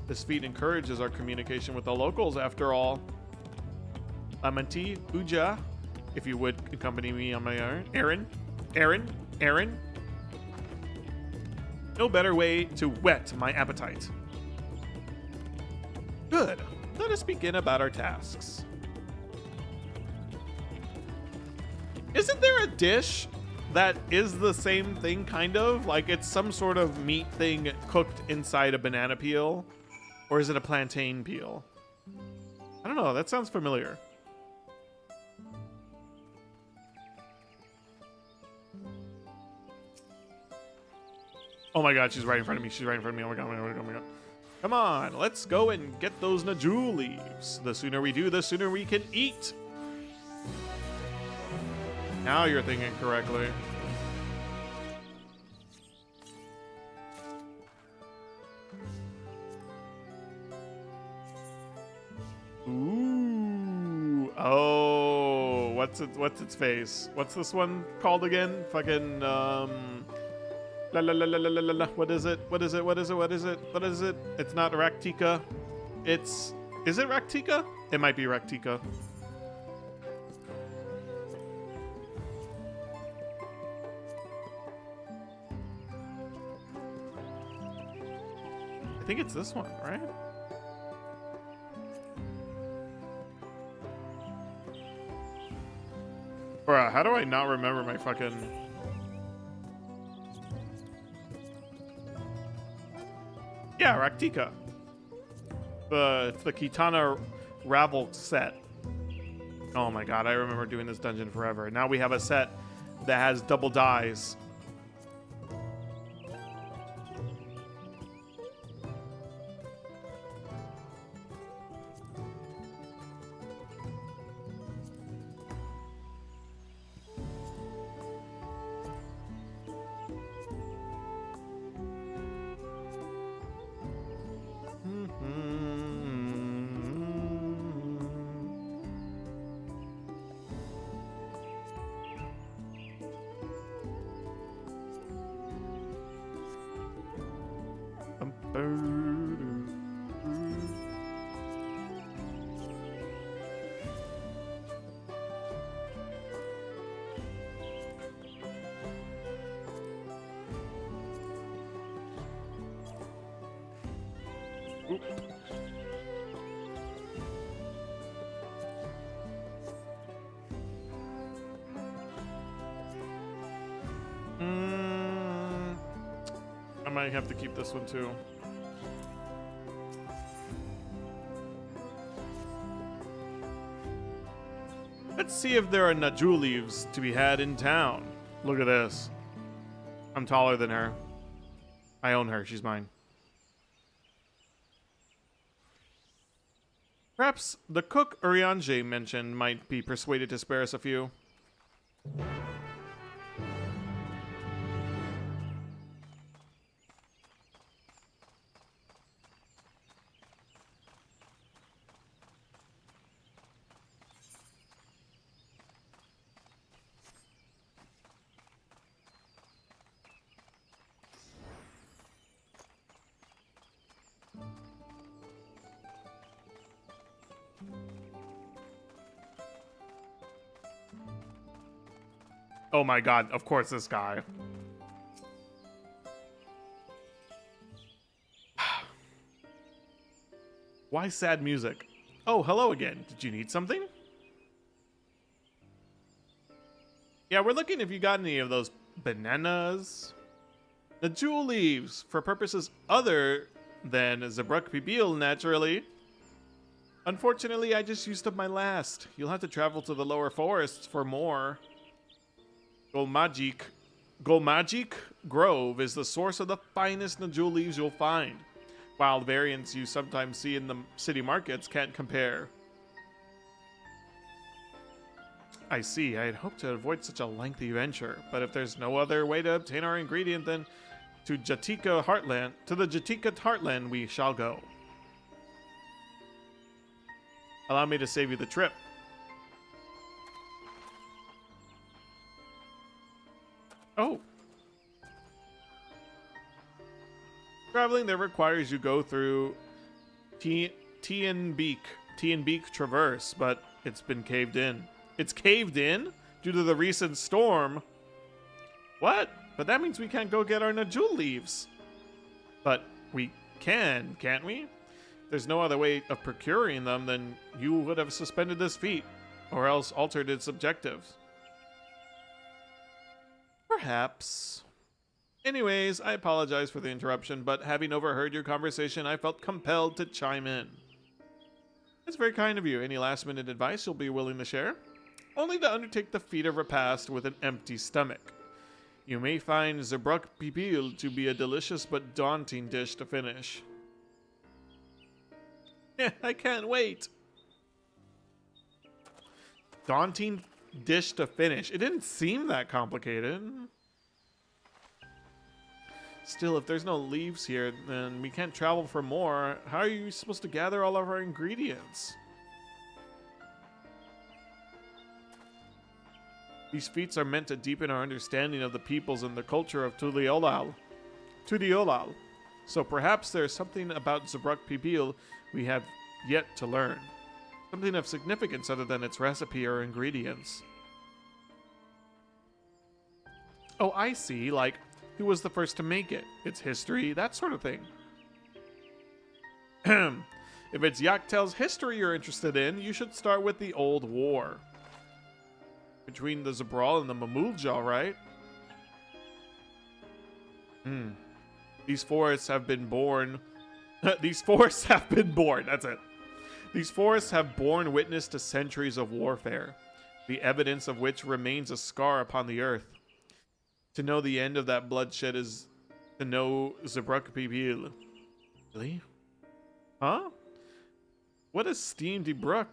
This feat encourages our communication with the locals, after all. Amanti, Uja, if you would accompany me on my errand. Aaron. No better way to whet my appetite. Good. Let us begin about our tasks. Isn't there a dish that is the same thing, kind of? Like it's some sort of meat thing cooked inside a banana peel? Or is it a plantain peel? I don't know, that sounds familiar. Oh my god, she's right in front of me. She's right in front of me. Oh my god, oh my god, oh my god. Come on, let's go and get those najul leaves. The sooner we do, the sooner we can eat. Now you're thinking correctly. Ooh. Oh, what's its face? What's this one called again? Fucking la la la la la la la. What is it? What is it? What is it? What is it? What is it? It's not Raktika. Is it Raktika? It might be Raktika. I think it's this one, right? Bruh, how do I not remember my fucking... Yeah, Raktika. It's the Kitana Ravel set. Oh my god, I remember doing this dungeon forever. Now we have a set that has double dies. I might have to keep this one too. Let's see if there are Najul leaves to be had in town. Look at this. I'm taller than her. I own her. She's mine. Perhaps the cook Uriange mentioned might be persuaded to spare us a few. Oh my god, of course this guy. Why sad music? Oh, hello again. Did you need something? Yeah, we're looking if you got any of those bananas. The jewel leaves, for purposes other than Zabruk Pibil, naturally. Unfortunately, I just used up my last. You'll have to travel to the lower forests for more. Golmagic Grove is the source of the finest Najul leaves you'll find. Wild variants you sometimes see in the city markets can't compare. I see. I had hoped to avoid such a lengthy venture, but if there's no other way to obtain our ingredient, then to the Jatika Heartland we shall go. Allow me to save you the trip. Oh. Traveling there requires you go through Tianbeek Traverse, but it's been caved in. It's caved in due to the recent storm. What? But that means we can't go get our Najul leaves. But we can, can't we? There's no other way of procuring them, then you would have suspended this feat, or else altered its objectives. Perhaps. Anyways, I apologize for the interruption, but having overheard your conversation, I felt compelled to chime in. It's very kind of you. Any last-minute advice you'll be willing to share? Only to undertake the feat of repast with an empty stomach. You may find Zabruk Pibil to be a delicious but daunting dish to finish. I can't wait. Daunting dish to finish. It didn't seem that complicated. Still, if there's no leaves here, then we can't travel for more. How are you supposed to gather all of our ingredients? These feats are meant to deepen our understanding of the peoples and the culture of Tudiolal. So perhaps there's something about Zabruk Pibil we have yet to learn. Something of significance other than its recipe or ingredients. Oh, I see. Like, who was the first to make it? Its history, that sort of thing. If it's Yaktel's history you're interested in, you should start with the Old War. Between the Zabral and the Mamulja, right? These forests have been born. That's it. These forests have borne witness to centuries of warfare, the evidence of which remains a scar upon the earth. To know the end of that bloodshed is to know Zebruk. Really? Huh? What does Steam de Brook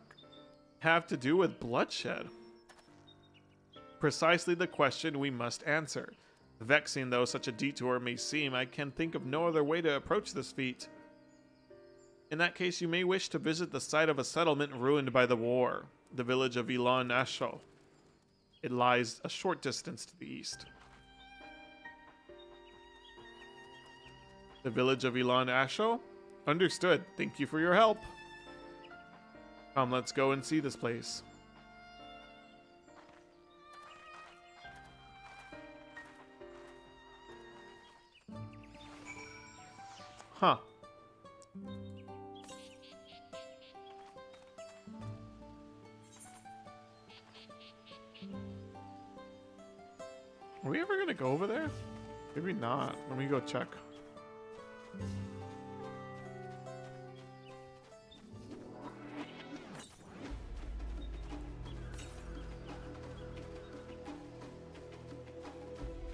have to do with bloodshed? Precisely the question we must answer. Vexing though such a detour may seem, I can think of no other way to approach this feat. In that case, you may wish to visit the site of a settlement ruined by the war, the village of Ilan Ashel. It lies a short distance to the east. The village of Ilan Ashel? Understood. Thank you for your help. Come, let's go and see this place. Huh. Are we ever gonna go over there? Maybe not. Let me go check.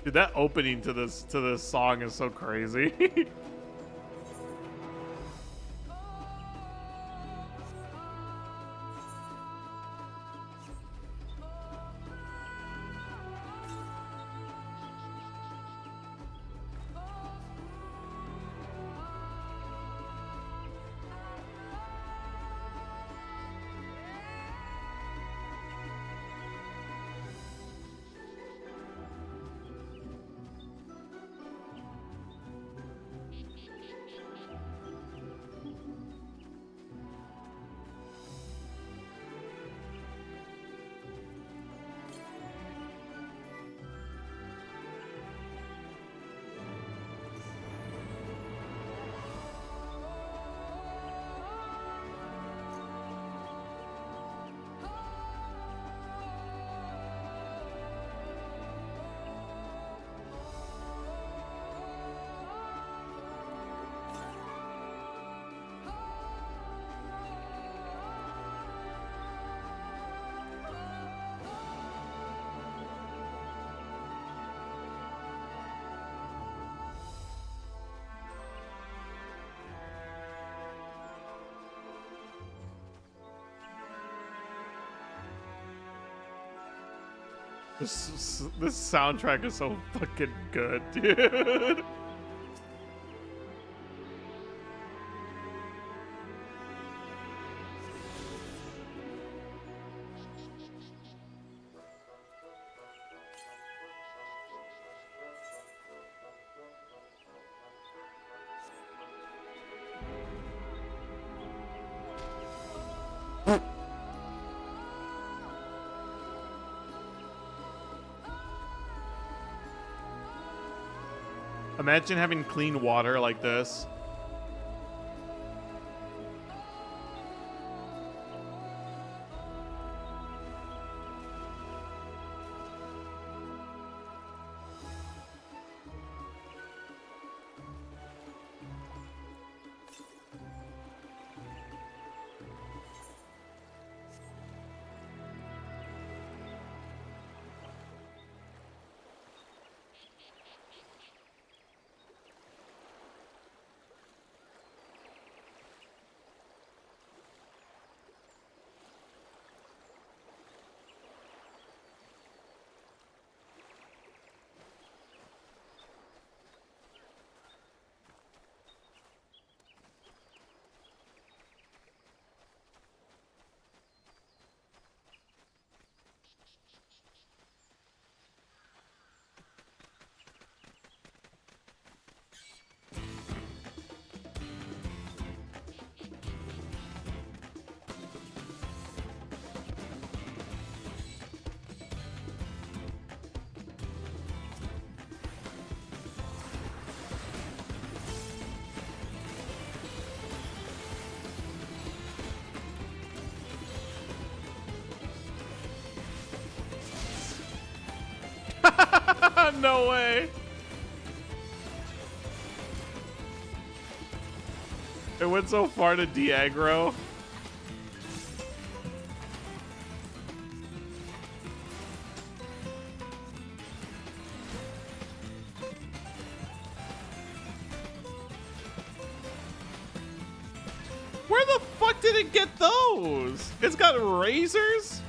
Dude, that opening to this song is so crazy. This soundtrack is so fucking good, dude. Imagine having clean water like this. No way. It went so far to de-aggro. get those? It's got razors?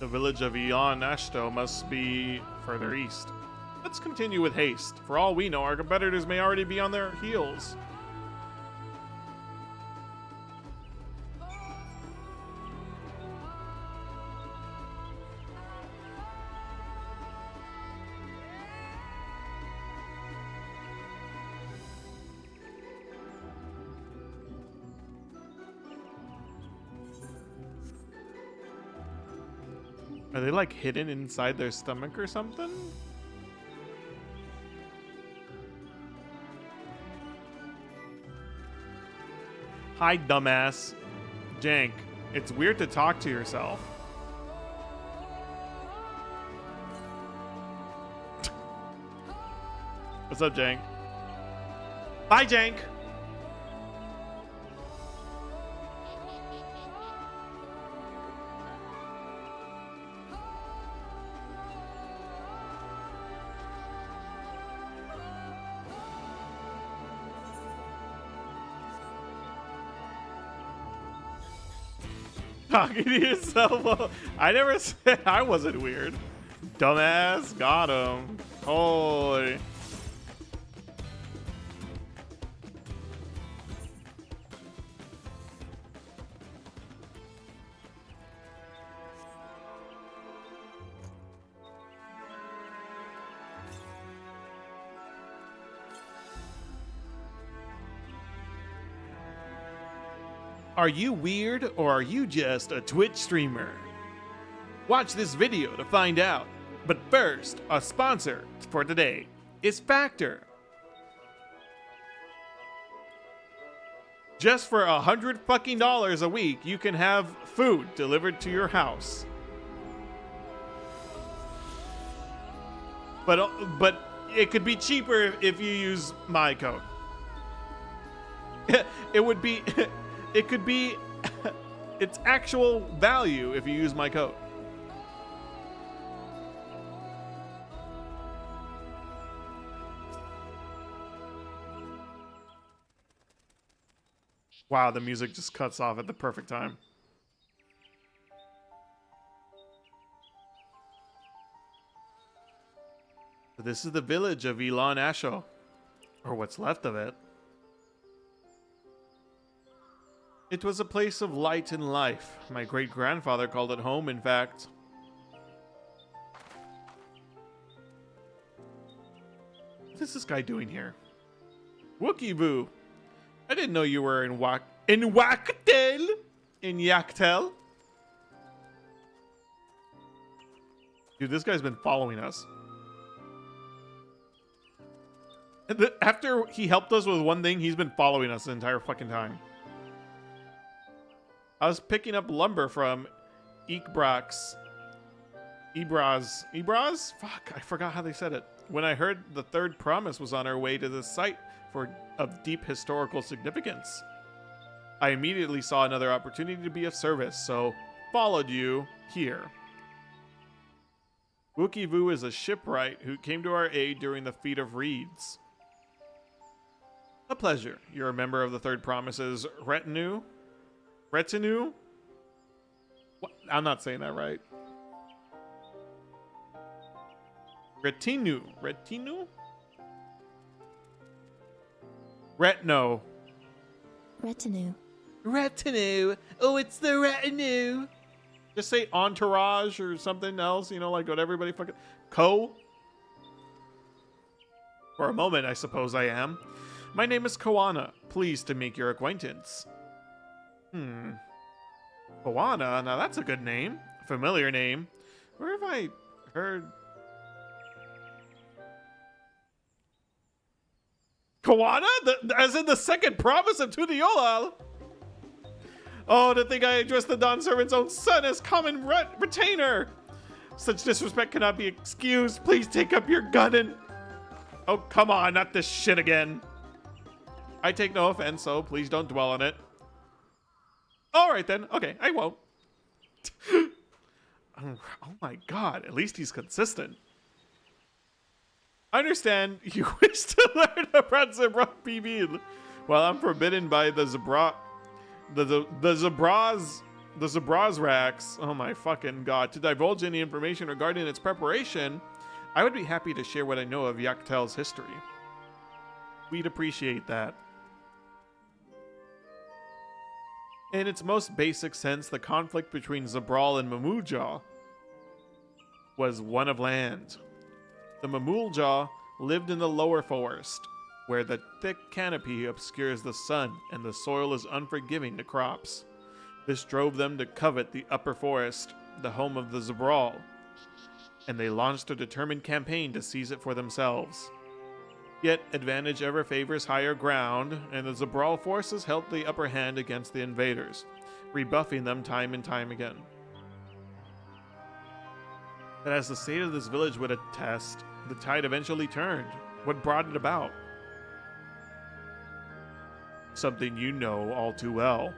The village of Ion Ashto must be further east. Let's continue with haste. For all we know, our competitors may already be on their heels. Are they like hidden inside their stomach or something? Hi, dumbass. Jank, it's weird to talk to yourself. What's up, Jank? Bye, Jank. Talking to yourself. I never said I wasn't weird. Dumbass, got him. Holy. Are you weird or are you just a Twitch streamer? Watch this video to find out. But first, our sponsor for today is Factor. Just for $100 fucking a week, you can have food delivered to your house. But it could be cheaper if you use my code. It would be. It could be its actual value if you use my code. Wow, the music just cuts off at the perfect time. This is the village of Elon Asho, or what's left of it. It was a place of light and life. My great-grandfather called it home, in fact. What is this guy doing here? Wookie Boo! I didn't know you were in Yaktel. Dude, this guy's been following us. After he helped us with one thing, he's been following us the entire fucking time. I was picking up lumber from Ibraz? Fuck, I forgot how they said it. When I heard the third promise was on our way to the site of deep historical significance. I immediately saw another opportunity to be of service, so followed you here. Wookie Vu is a shipwright who came to our aid during the Feat of Reeds. A pleasure. You're a member of the Third Promise's retinue? Retinue? What? I'm not saying that right. Retinue. Retinue? Retino. Retinue. Retinue. Oh, it's the retinue. Just say entourage or something else, you know, like what everybody fucking... Co? For a moment, I suppose I am. My name is Koana. Pleased to make your acquaintance. Koana? Now that's a good name. Familiar name. Where have I heard... Koana? As in the second promise of Tudiolal? Oh, to think I addressed the Dawn Servant's own son as common retainer! Such disrespect cannot be excused. Please take up your gun and... Oh, come on, not this shit again. I take no offense, so please don't dwell on it. Alright then, okay, I won't. Oh my god, at least he's consistent. I understand you wish to learn about Zabra Bibil. Well, I'm forbidden by the Zabra... The Zabraz racks, oh my fucking god, to divulge any information regarding its preparation. I would be happy to share what I know of Yaktel's history. We'd appreciate that. In its most basic sense, the conflict between Zabral and Mamulja was one of land. The Mamulja lived in the lower forest, where the thick canopy obscures the sun and the soil is unforgiving to crops. This drove them to covet the upper forest, the home of the Zabral, and they launched a determined campaign to seize it for themselves. Yet, advantage ever favors higher ground, and the Zabral forces held the upper hand against the invaders, rebuffing them time and time again. But as the state of this village would attest, the tide eventually turned. What brought it about? Something you know all too well.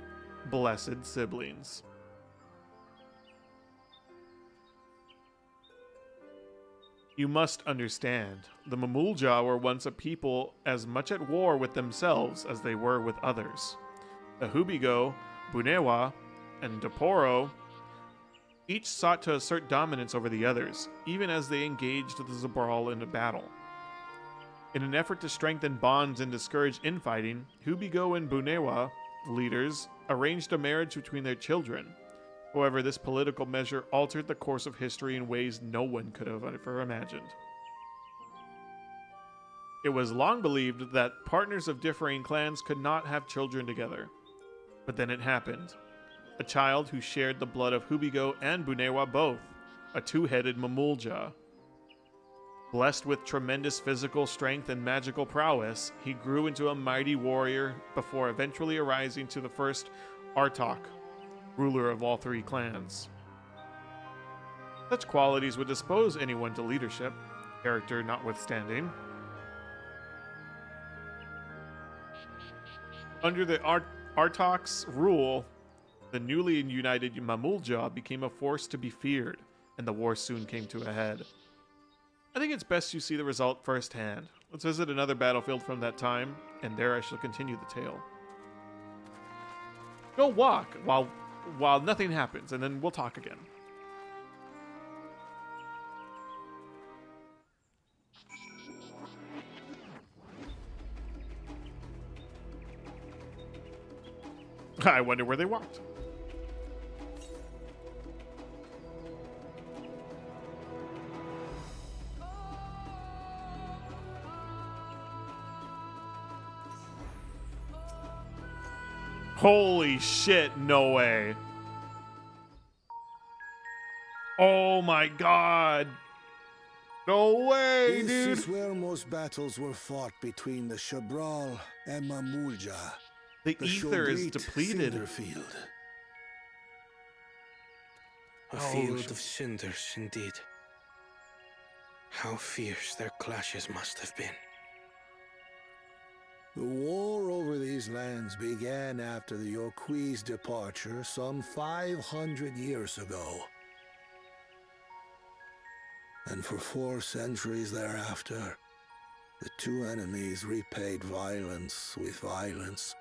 Blessed siblings. You must understand, the Mamulja were once a people as much at war with themselves as they were with others. The Hubigo, Bunewa, and Daporo each sought to assert dominance over the others, even as they engaged the Zabral in a battle. In an effort to strengthen bonds and discourage infighting, Hubigo and Bunewa leaders arranged a marriage between their children. However, this political measure altered the course of history in ways no one could have ever imagined. It was long believed that partners of differing clans could not have children together. But then it happened. A child who shared the blood of Hubigo and Bunewa both, a two-headed Mamulja. Blessed with tremendous physical strength and magical prowess, he grew into a mighty warrior before eventually arising to the first Artok, ruler of all three clans. Such qualities would dispose anyone to leadership, character notwithstanding. Under the Artok's rule, the newly united Mamulja became a force to be feared, and the war soon came to a head. I think it's best you see the result firsthand. Let's visit another battlefield from that time, and there I shall continue the tale. Go walk while nothing happens, and then we'll talk again. I wonder where they walked. Holy shit, no way. Oh my god. No way, dude. This is where most battles were fought between the Shabral and Mamulja. The ether is depleted. Field. A field of cinders, indeed. How fierce their clashes must have been. The war over these lands began after the Yorqui's departure some 500 years ago. And for 4 centuries thereafter, the two enemies repaid violence with violence.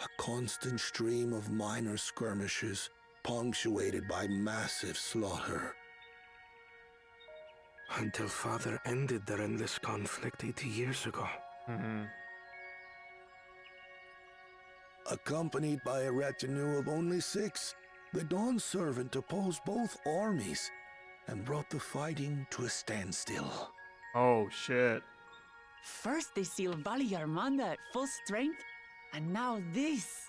A constant stream of minor skirmishes, punctuated by massive slaughter. Until Father ended their endless conflict 80 years ago. Accompanied by a retinue of only 6, the Dawn Servant opposed both armies and brought the fighting to a standstill. Oh, shit. First they sealed Valley Armanda at full strength, and now this.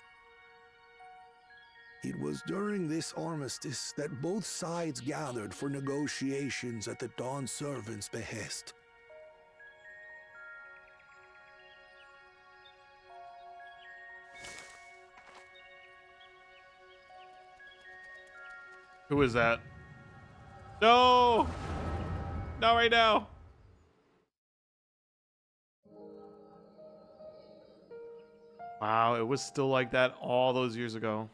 It was during this armistice that both sides gathered for negotiations at the Dawn Servant's behest. Who is that? No! Not right now. Wow, it was still like that all those years ago.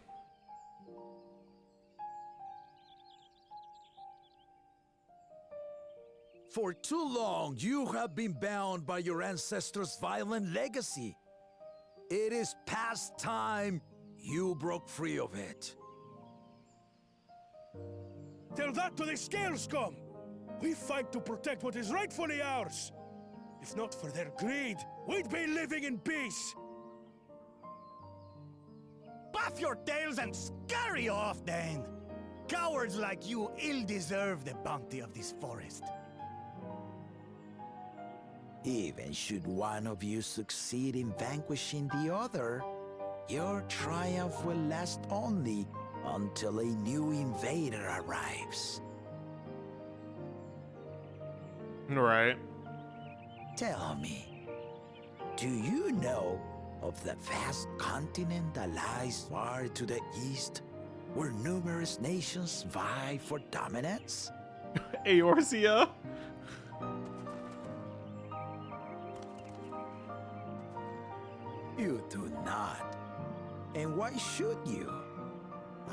For too long, you have been bound by your ancestors' violent legacy. It is past time you broke free of it. Tell that to the Scale Scum! We fight to protect what is rightfully ours. If not for their greed, we'd be living in peace. Buff your tails and scurry off, then! Cowards like you ill-deserve the bounty of this forest. Even should one of you succeed in vanquishing the other, your triumph will last only until a new invader arrives. Right. Tell me, do you know of the vast continent that lies far to the east, where numerous nations vie for dominance? Eorzea? You do not. And why should you?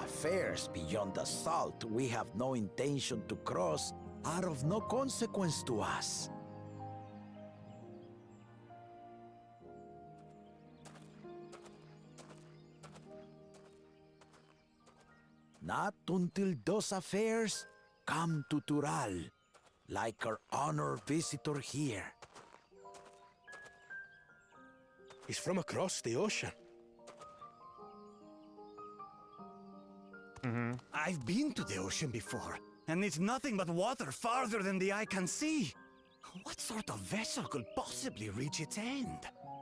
Affairs beyond the salt we have no intention to cross are of no consequence to us. Not until those affairs come to Tural, like our honored visitor here. He's from across the ocean. I've been to the ocean before, and it's nothing but water farther than the eye can see. What sort of vessel could possibly reach its end?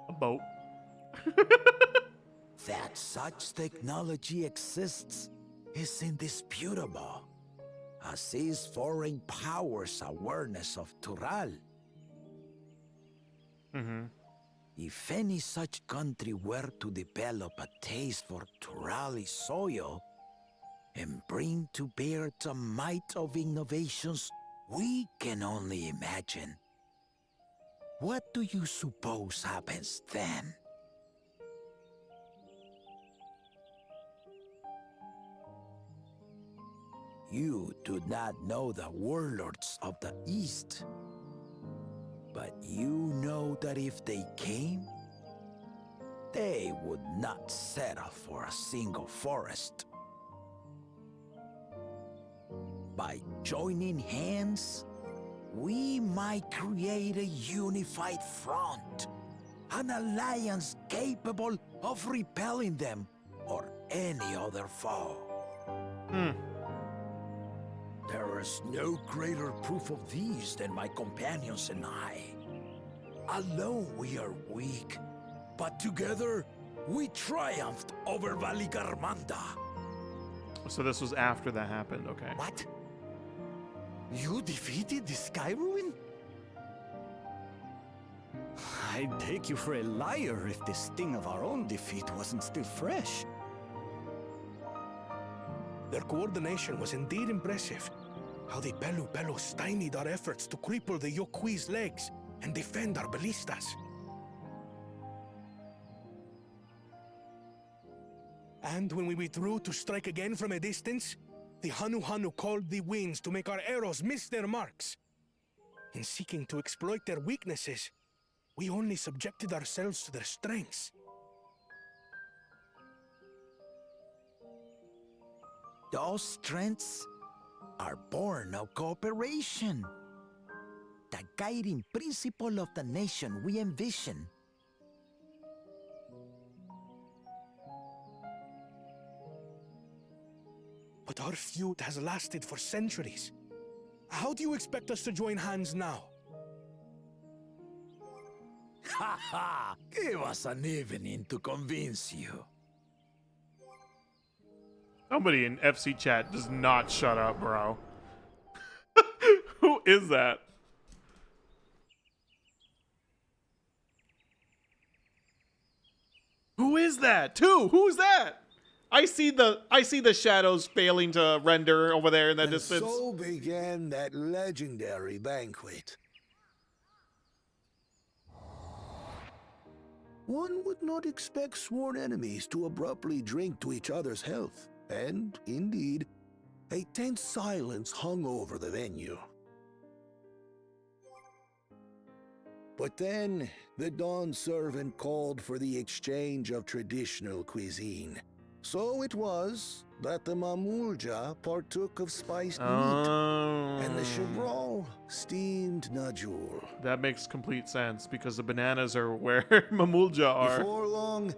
A boat. That such technology exists is indisputable, as is foreign powers' awareness of Tural. If any such country were to develop a taste for Turali soil and bring to bear the might of innovations we can only imagine, what do you suppose happens then? You do not know the warlords of the East, but you know that if they came, they would not settle for a single forest. By joining hands, we might create a unified front, an alliance capable of repelling them or any other foe. There is no greater proof of these than my companions and I. Alone we are weak, but together we triumphed over Valigarmanda. So this was after that happened, okay. What? You defeated the Sky Ruin? I'd take you for a liar if the sting of our own defeat wasn't still fresh. Their coordination was indeed impressive. How the Belu stymied our efforts to cripple the Yokui's legs and defend our ballistas. And when we withdrew to strike again from a distance, the Hanu called the winds to make our arrows miss their marks. In seeking to exploit their weaknesses, we only subjected ourselves to their strengths. Those strengths are born of cooperation. The guiding principle of the nation we envision. But our feud has lasted for centuries. How do you expect us to join hands now? Ha ha! Give us an evening to convince you. Somebody in FC chat does not shut up, bro. Who is that? Who is that? Who's that? I see the shadows failing to render over there in the And distance. so began that legendary banquet. One would not expect sworn enemies to abruptly drink to each other's health, and, indeed, a tense silence hung over the venue. But then, the Dawn servant called for the exchange of traditional cuisine. So it was that the Mamulja partook of spiced meat, and the Chevron steamed Najul. That makes complete sense, because the bananas are where Mamulja are. Before long,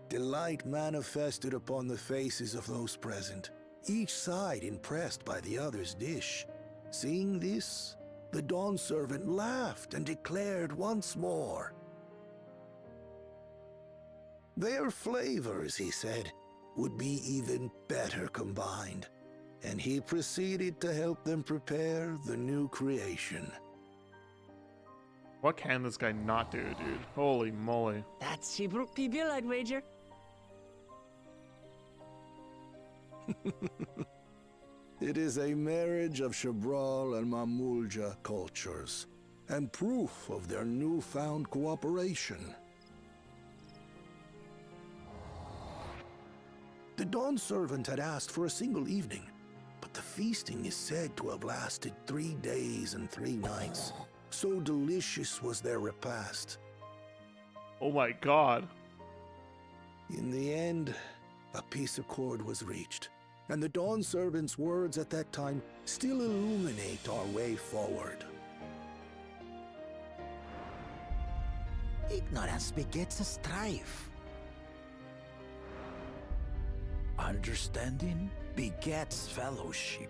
delight manifested upon the faces of those present, each side impressed by the other's dish. Seeing this, the Dawn servant laughed and declared once more. Their flavors, he said, would be even better combined, and he proceeded to help them prepare the new creation. What can this guy not do, dude? Holy moly. That's Shibruk Pibil, I'd wager. It is a marriage of Shabral and Mamulja cultures, and proof of their newfound cooperation. The Dawn servant had asked for a single evening, but the feasting is said to have lasted 3 days and 3 nights. So delicious was their repast. Oh my god. In the end, a peace accord was reached, and the Dawn servant's words at that time still illuminate our way forward. Ignorance begets a strife. Understanding begets fellowship.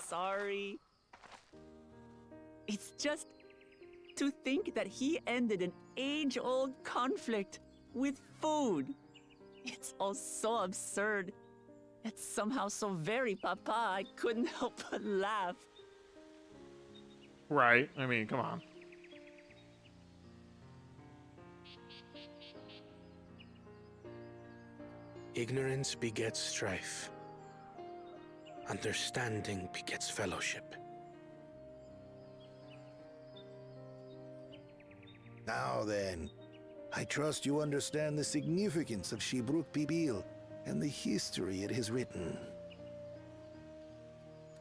Sorry. It's just to think that he ended an age-old conflict with food. It's all so absurd. It's somehow so very papa, I couldn't help but laugh. Right. I mean, come on. Ignorance begets strife. Understanding begets fellowship. Now then, I trust you understand the significance of Shibruk Pibil and the history it has written.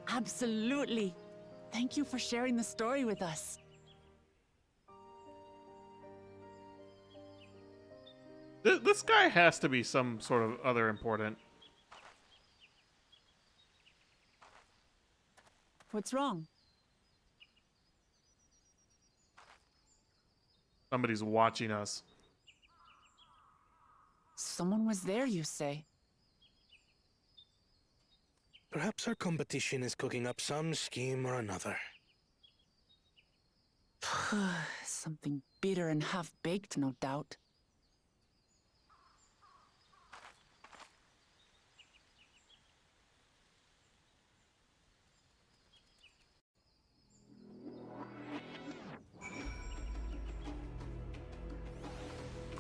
Absolutely. Thank you for sharing the story with us. This guy has to be some sort of other important. What's wrong? Somebody's watching us. Someone was there, you say? Perhaps our competition is cooking up some scheme or another. Something bitter and half-baked, no doubt.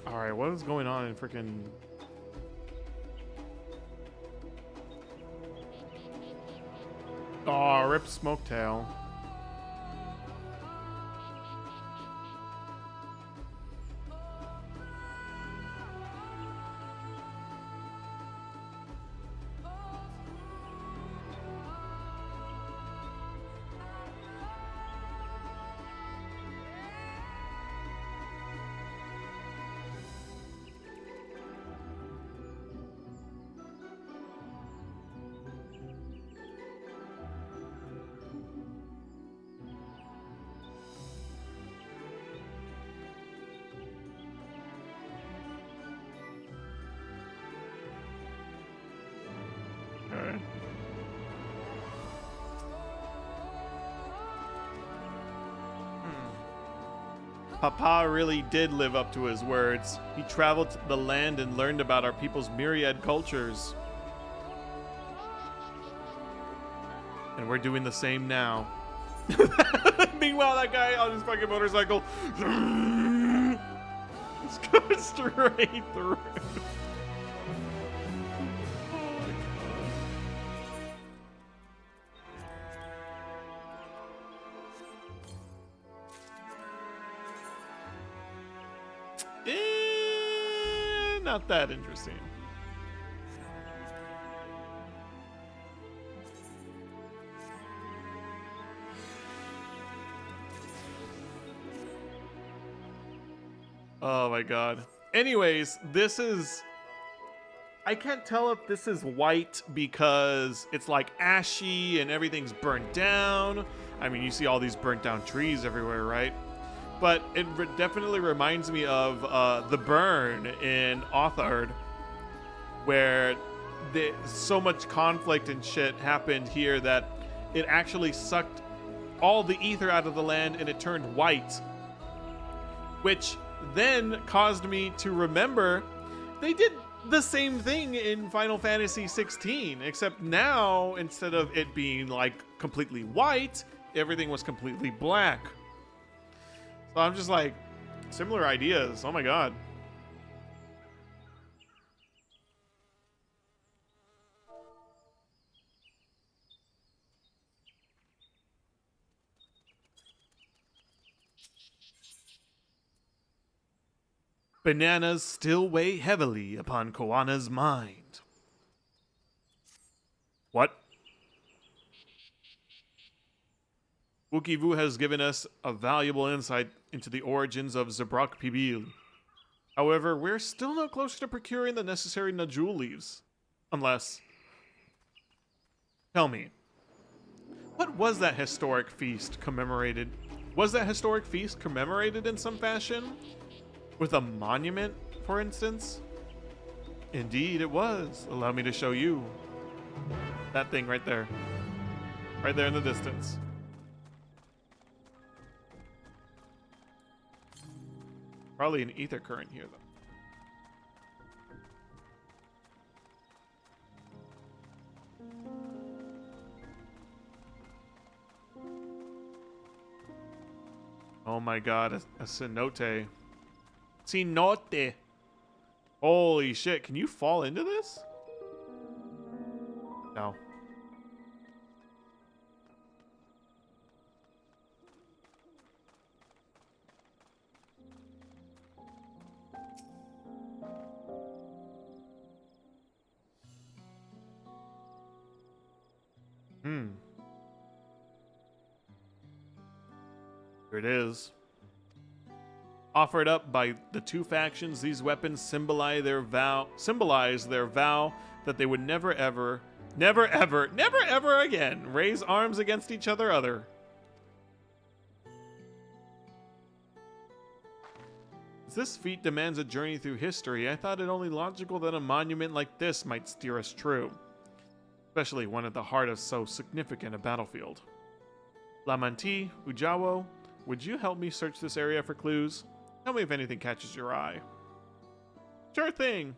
Alright, what is going on in freaking... Aw, rip Smoketail. Papa really did live up to his words. He traveled the land and learned about our people's myriad cultures. we're doing the same now. Meanwhile, that guy on his fucking motorcycle is going straight through. Not that interesting. Oh my god. Anyways, this is... I can't tell if this is white because it's like ashy and everything's burnt down. I mean, you see all these burnt down trees everywhere, right? But it definitely reminds me of the burn in Authard, where so much conflict and shit happened here that it actually sucked all the ether out of the land and it turned white, which then caused me to remember they did the same thing in Final Fantasy 16, except now instead of it being like completely white, everything was completely black. So I'm just like, similar ideas. Oh my god. Bananas still weigh heavily upon Koana's mind. What? Wookievu has given us a valuable insight into the origins of Zabrak Pibil. However, we're still no closer to procuring the necessary Najul leaves. Unless... Tell me, what was that historic feast commemorated? Was that historic feast commemorated in some fashion? With a monument, for instance? Indeed, it was. Allow me to show you. That thing right there. Right there in the distance. Probably an ether current here, though. Oh my god, a cenote. Cenote. Holy shit, can you fall into this? No. Here it is. Offered up by the two factions, these weapons symbolize their vow that they would never ever again raise arms against each other. As this feat demands a journey through history, I thought it only logical that a monument like this might steer us true. Especially one at the heart of so significant a battlefield. Lamanti, Ujawo, would you help me search this area for clues? Tell me if anything catches your eye. Sure thing.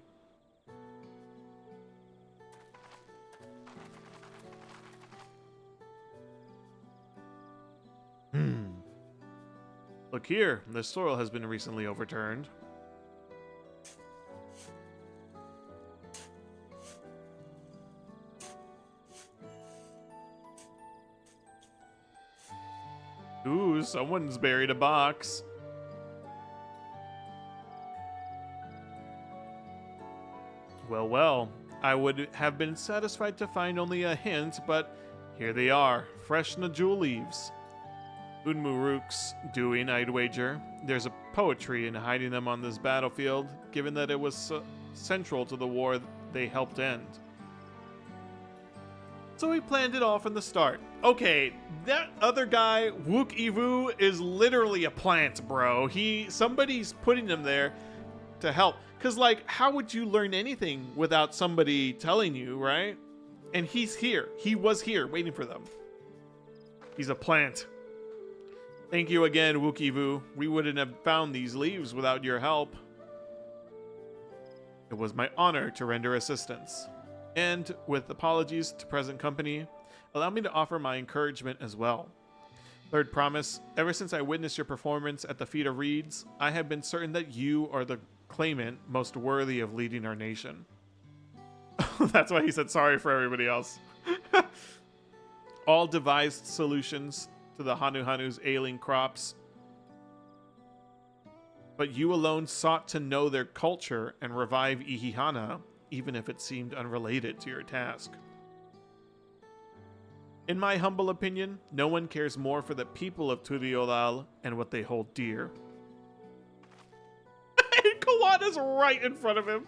Look here, the soil has been recently overturned. Ooh, someone's buried a box. Well, I would have been satisfied to find only a hint, but here they are, fresh Najul leaves. Unmuruk's doing, I'd wager. There's a poetry in hiding them on this battlefield, given that it was central to the war they helped end. So we planned it all from the start. Okay, that other guy, Wookievu, is literally a plant, bro. Somebody's putting him there to help. Because, like, how would you learn anything without somebody telling you, right? And he's here. He was here waiting for them. He's a plant. Thank you again, Wookievu. We wouldn't have found these leaves without your help. It was my honor to render assistance. And, with apologies to present company, Allow me to offer my encouragement as well. Third promise, ever since I witnessed your performance at the feet of reeds, I have been certain that you are the claimant most worthy of leading our nation. That's why he said sorry for everybody else. All devised solutions to the Hanu's ailing crops, but you alone sought to know their culture and revive Ihihana, even if it seemed unrelated to your task. In my humble opinion, no one cares more for the people of Turiolal and what they hold dear. Kawada's right in front of him.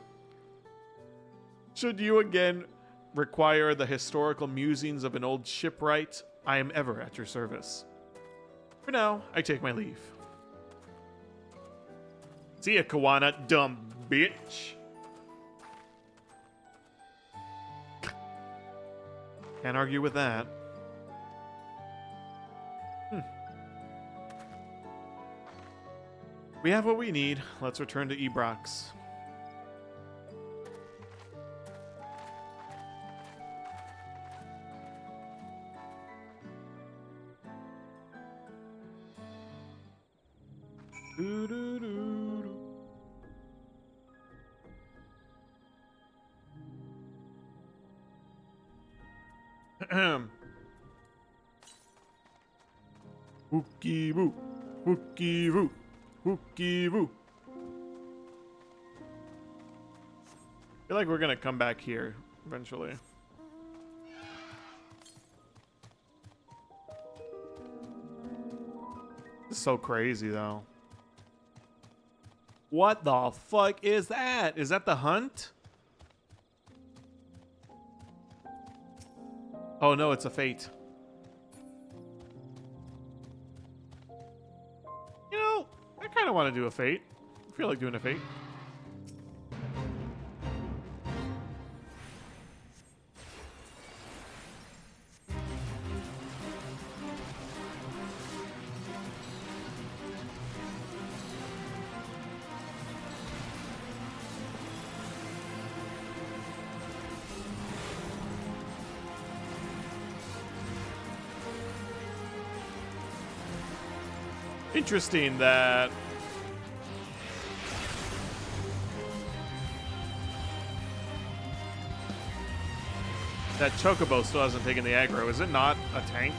Should you again require the historical musings of an old shipwright, I am ever at your service. For now, I take my leave. See ya, Kawana, dumb bitch. Can't argue with that. We have what we need. Let's return to Ebrox. Wookie woo, wookie woo, wookie woo. I feel like we're gonna come back here eventually. This is so crazy though. What the fuck is that? Is that the hunt? Oh no, it's a fate. You know, I kind of want to do a fate. I feel like doing a fate. Interesting that Chocobo still hasn't taken the aggro. Is it not a tank?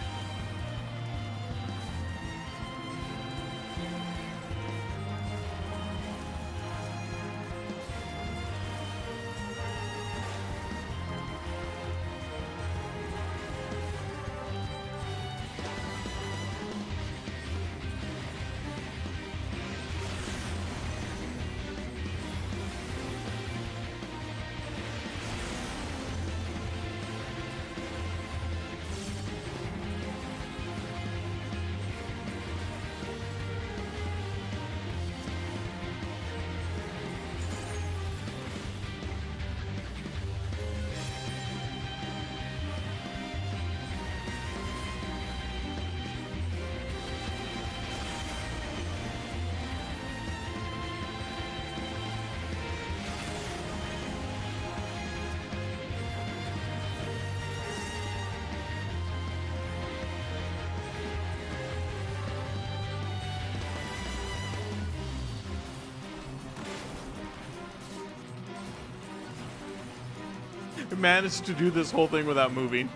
Managed to do this whole thing without moving.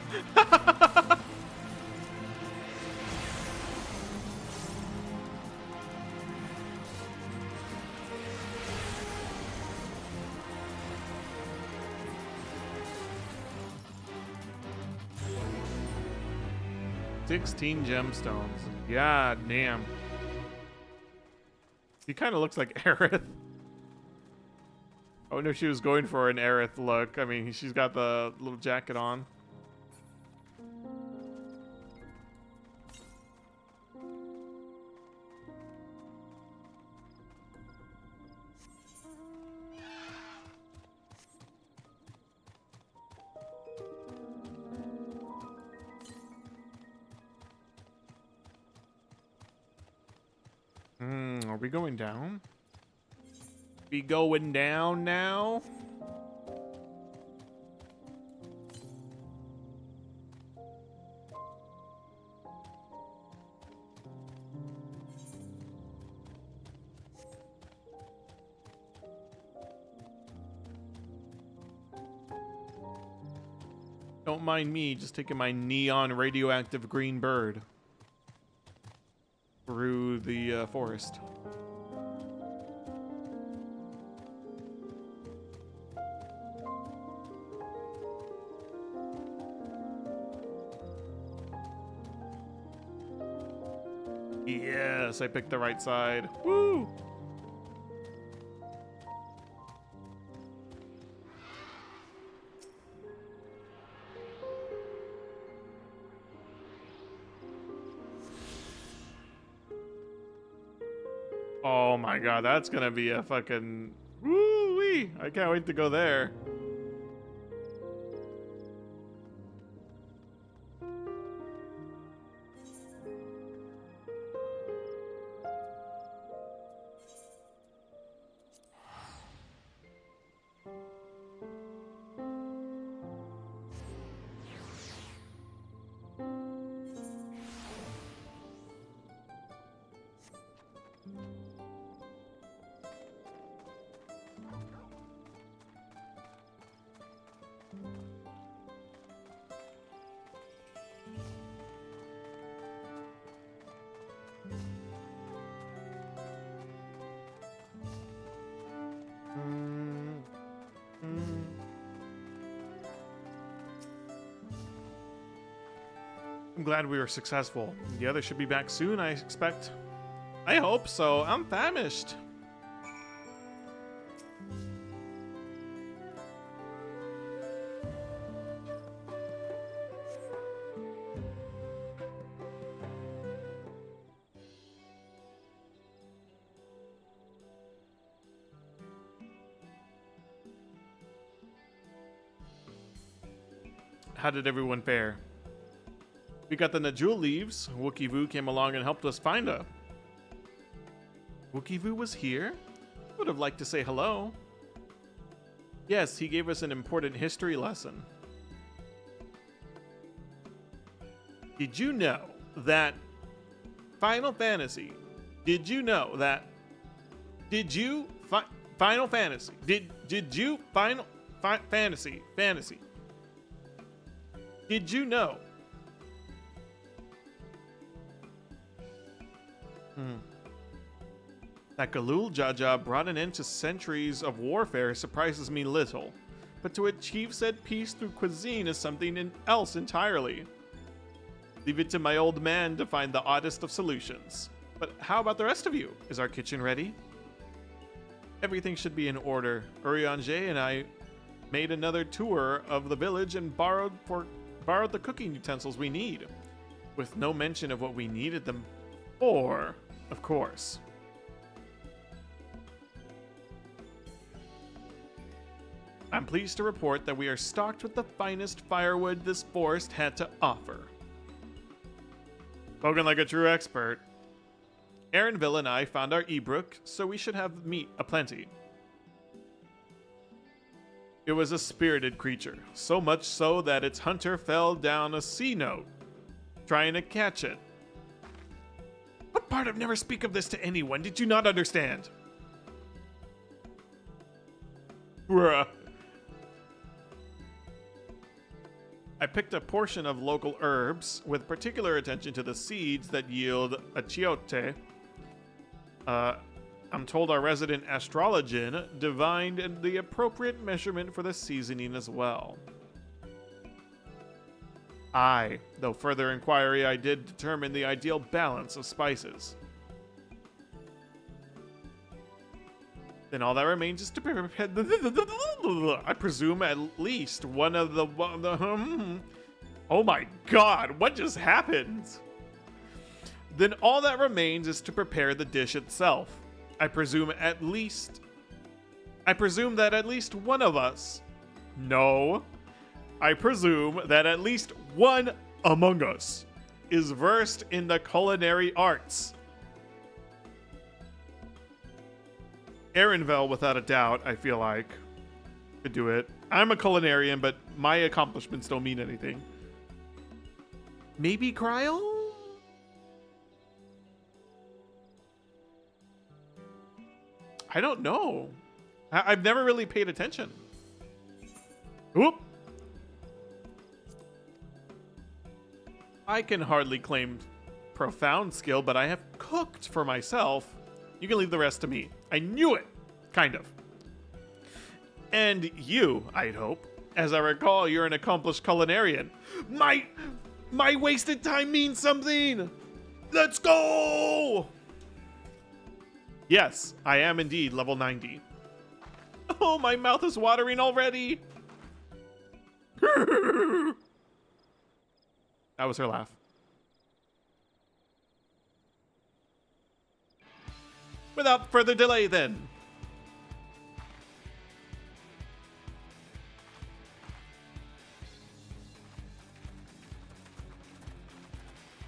$16 gemstones. Yeah, damn. He kind of looks like Aerith. I wonder if she was going for an Aerith look. I mean, she's got the little jacket on. Are we going down? Be going down now? Don't mind me just taking my neon radioactive green bird through the forest. Yes, I picked the right side. Woo! Oh my god, that's gonna be a fucking woo-wee! I can't wait to go there. I'm glad we were successful. The others should be back soon, I expect. I hope so. I'm famished. How did everyone fare? We got the Najul leaves. Wookiee-Vu came along and helped us find her. Wookiee-Vu was here? Would have liked to say hello. Yes, he gave us an important history lesson. Did you know that Final Fantasy? Did you know that? Did you Final Fantasy? Did you Final Fantasy? Did you know? That Galul Jaja brought an end to centuries of warfare surprises me little, but to achieve said peace through cuisine is something else entirely. Leave it to my old man to find the oddest of solutions. But how about the rest of you? Is our kitchen ready? Everything should be in order. Urianger and I made another tour of the village and borrowed the cooking utensils we need, with no mention of what we needed them for, of course. I'm pleased to report that we are stocked with the finest firewood this forest had to offer. Spoken like a true expert. Aaronville and I found our Ebrook, so we should have meat aplenty. It was a spirited creature, so much so that its hunter fell down a sea note, trying to catch it. What part of never speak of this to anyone did you not understand? Bruh. I picked a portion of local herbs, with particular attention to the seeds that yield achiote. I'm told our resident astrologian divined the appropriate measurement for the seasoning as well. Though further inquiry, I did determine the ideal balance of spices. Then all that remains is to prepare. I presume at least one of the. Oh my god, what just happened? Then all that remains is to prepare the dish itself. I presume that at least one of us. No. I presume that at least one among us is versed in the culinary arts. Aaronville, without a doubt, I feel like, could do it. I'm a culinarian, but my accomplishments don't mean anything. Maybe Kryl? I don't know. I've never really paid attention. Whoop. I can hardly claim profound skill, but I have cooked for myself. You can leave the rest to me. I knew it! Kind of. And you, I'd hope. As I recall, you're an accomplished culinarian. My wasted time means something! Let's go! Yes, I am indeed level 90. Oh, my mouth is watering already! That was her laugh. Without further delay, then.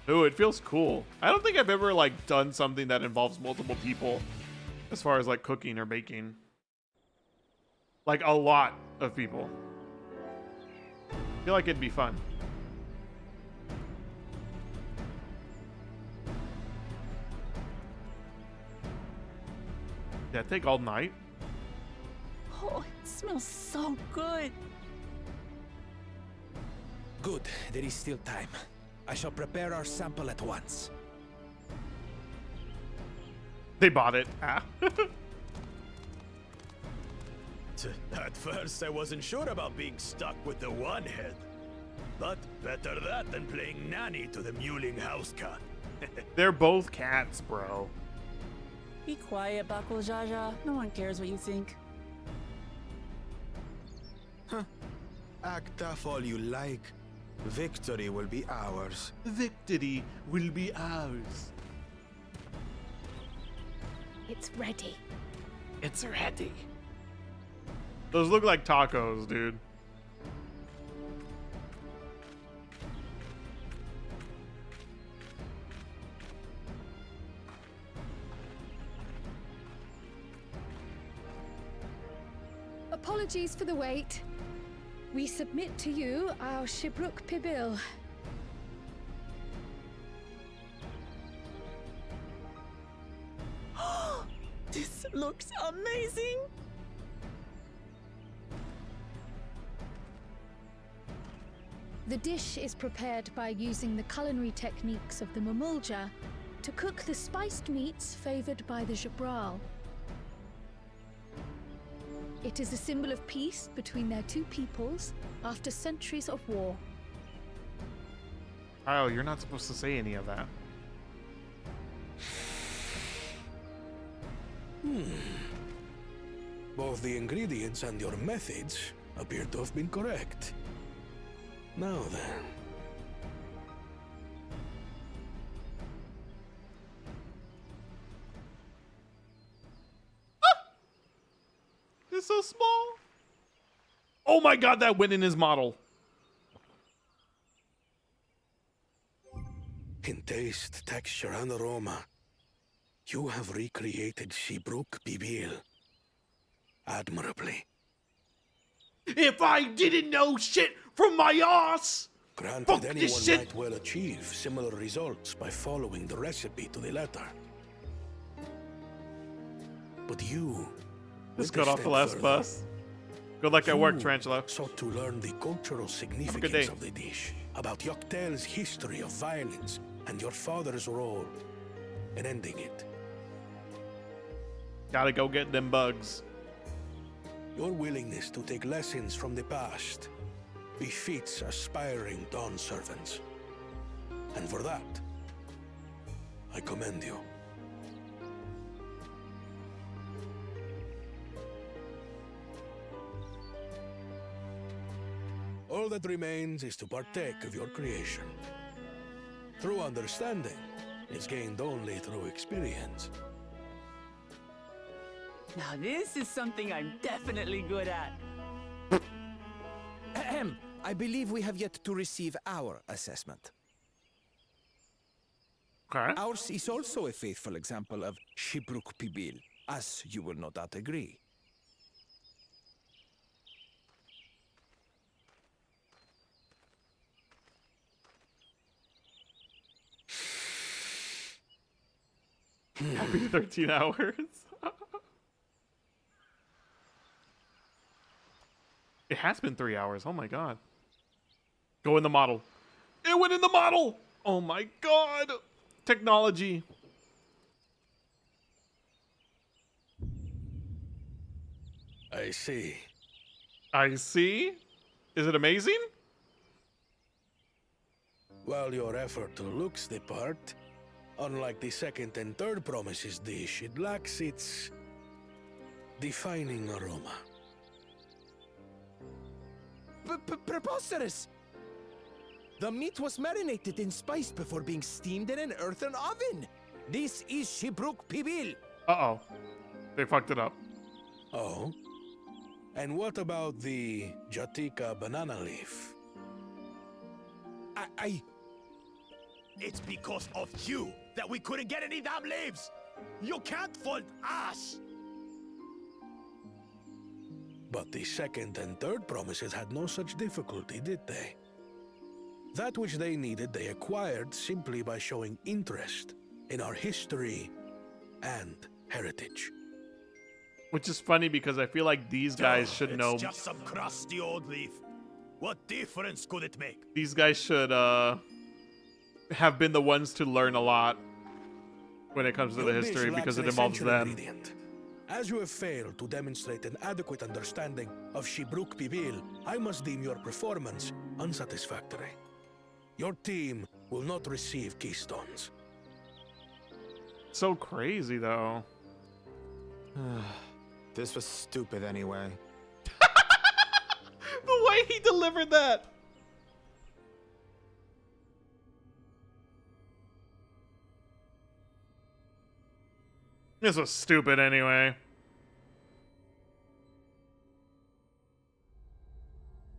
Ooh, it feels cool. I don't think I've ever, like, done something that involves multiple people as far as, like, cooking or baking. Like, a lot of people. I feel like it'd be fun. Did that take all night? Oh, it smells so good. Good, there is still time. I shall prepare our sample at once. They bought it. Ah. At first, I wasn't sure about being stuck with the one head. But better that than playing nanny to the mewling house cat. They're both cats, bro. Be quiet, Bakul Jaja. No one cares what you think. Huh. Act tough all you like. Victory will be ours. Victory will be ours. It's ready. It's ready. Those look like tacos, dude. Apologies for the wait. We submit to you our Shibruk Pibil. This looks amazing. The dish is prepared by using the culinary techniques of the Mamulja to cook the spiced meats favored by the Jabral. It is a symbol of peace between their two peoples after centuries of war. Oh, you're not supposed to say any of that. Both the ingredients and your methods appear to have been correct. Now then. It's so small. Oh my god, that went in his model. In taste, texture, and aroma, you have recreated Shibruk Bibil admirably. If I didn't know shit from my ass! Granted, Fuck anyone this shit. might well achieve similar results by following the recipe to the letter. But you... Just went got a off the step last further. bus. Good luck at work, You Tarantula. sought to learn the cultural day. significance of the dish, about Yoctel's history of violence, and your father's role in ending it. Gotta go get them bugs. Your willingness to take lessons from the past befits aspiring Dawn servants. And for that, I commend you. All that remains is to partake of your creation. True understanding is gained only through experience. Now this is something I'm definitely good at. Ahem. I believe we have yet to receive our assessment. Okay. Ours is also a faithful example of Shibruk Pibil, as you will no doubt agree. Happy 13 hours. It has been 3 hours. Oh my god. Go in the model. It went in the model. Oh my god! Technology. I see. I see? Is it amazing? While your effort looks the part, unlike the second and third promises dish, it lacks its defining aroma. Preposterous! The meat was marinated in spice before being steamed in an earthen oven. This is Shibruk Pibil. Uh-oh. They fucked it up. Oh? And what about the Jatika banana leaf? It's because of you that we couldn't get any damn leaves! You can't fault us! But the second and third promises had no such difficulty, did they? That which they needed, they acquired simply by showing interest in our history and heritage. Which is funny because I feel like these guys should it's know. Just some crusty old leaf. What difference could it make? These guys should have been the ones to learn a lot when it comes to the Your history dish because lacks it an involves essential them. ingredient. As you have failed to demonstrate an adequate understanding of Shibruk Pibil, I must deem your performance unsatisfactory. Your team will not receive keystones. So crazy though. This was stupid anyway. The way he delivered that. This was stupid anyway.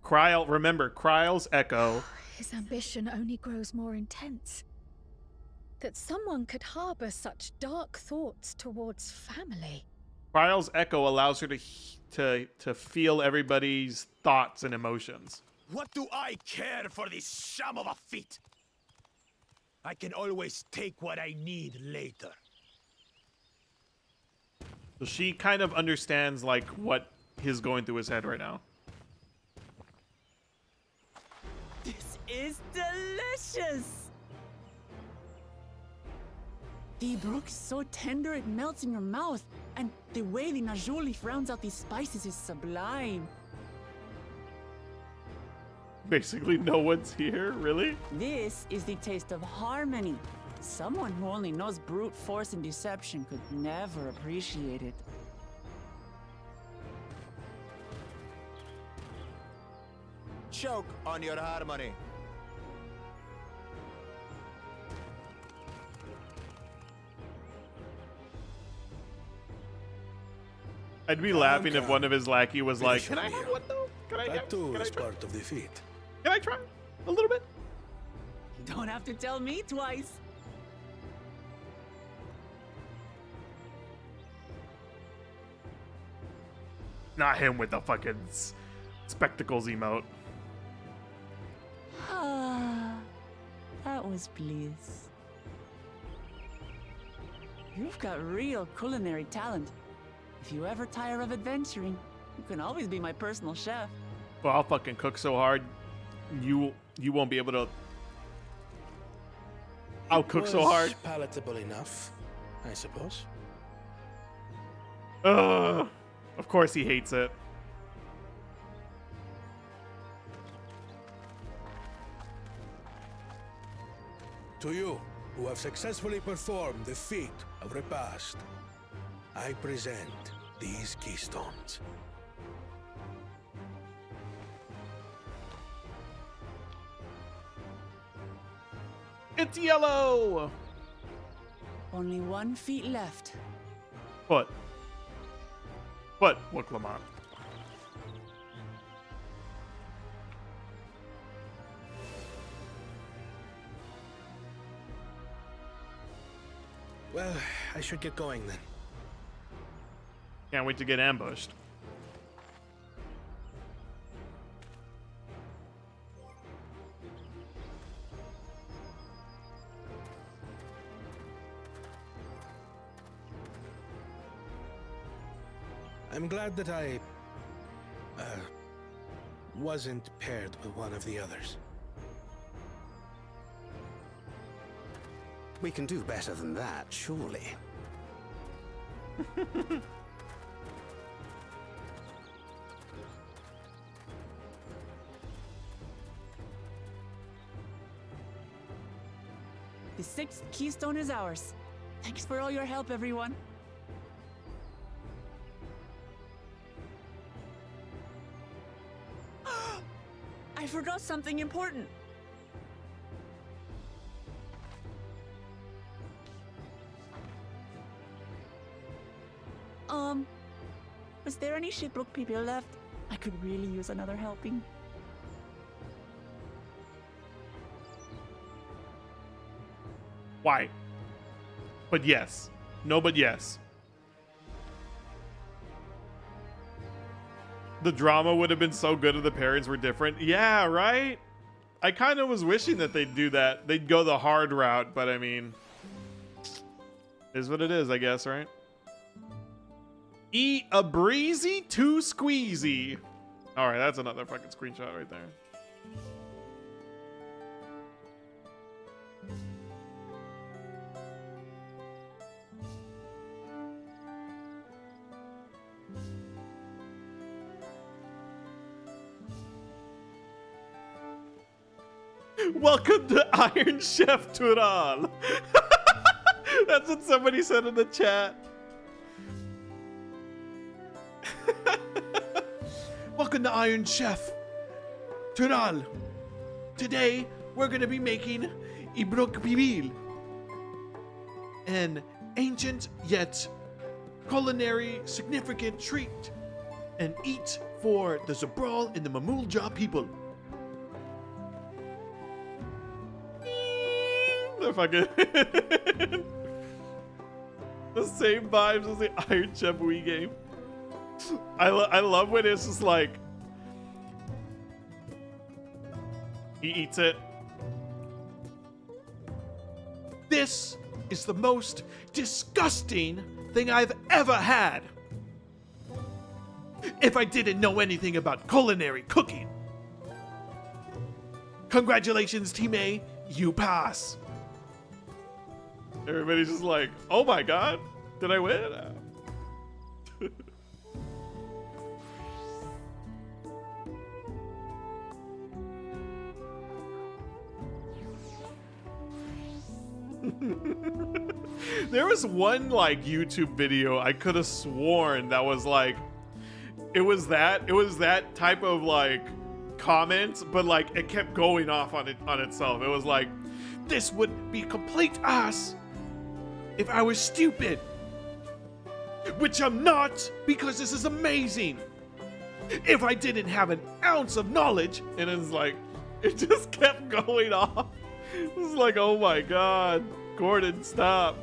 Kryl, remember, Kryl's echo. His ambition only grows more intense. That someone could harbor such dark thoughts towards family. Kryl's echo allows her to feel everybody's thoughts and emotions. What do I care for this sham of a feat? I can always take what I need later. So she kind of understands like what is going through his head right now. This is delicious! The brook is so tender it melts in your mouth, and the way the najou leaf rounds out these spices is sublime. Basically, no one's here, really? This is the taste of harmony. Someone who only knows brute force and deception could never appreciate it. Choke on your harmony. I'd be laughing if one of his lackey was like, "Can I have one though? Can I That have? too Can I is try? part of the feat. Can I try a little bit?" You don't have to tell me twice. Not him with the fucking spectacles emote. Ah, that was bliss. You've got real culinary talent. If you ever tire of adventuring, you can always be my personal chef. Well, I'll fucking cook so hard, you won't be able to. I'll cook so Was hard. Palatable enough, I suppose. Ugh. Of course he hates it. To you, who have successfully performed the feat of repast, I present these keystones. It's yellow! Only 1 feet left. What, Lamont? Well, I should get going then. Can't wait to get ambushed. I'm glad that I wasn't paired with one of the others. We can do better than that, surely. The 6th keystone is ours. Thanks for all your help, everyone. I forgot something important. Was there any shipwreck people left? I could really use another helping. Why? But yes. No, but yes. The drama would have been so good if the parents were different. Yeah, right? I kind of was wishing that they'd do that. They'd go the hard route, but I mean, is what it is, I guess, right? Eat a breezy, too squeezy. All right, that's another fucking screenshot right there. Welcome to Iron Chef Tural. That's what somebody said in the chat. Welcome to Iron Chef Tural. Today we're gonna be making Ibrok Bibil, an ancient yet culinary significant treat, and eat for the Zabral and the Mamulja people. They're fucking the same vibes as the Iron Chef Wii game. I love when it's just like he eats it. This is the most disgusting thing I've ever had. If I didn't know anything about culinary cooking. Congratulations, Team A, you pass. Everybody's just like, oh my god, did I win? There was one like YouTube video I could have sworn that was like, it was that type of like comment, but like it kept going off on itself. It was like, this would be complete ass if I was stupid, which I'm not, because this is amazing. If I didn't have an ounce of knowledge, and it's like, it just kept going off. It was like, oh my god, Gordon, stop.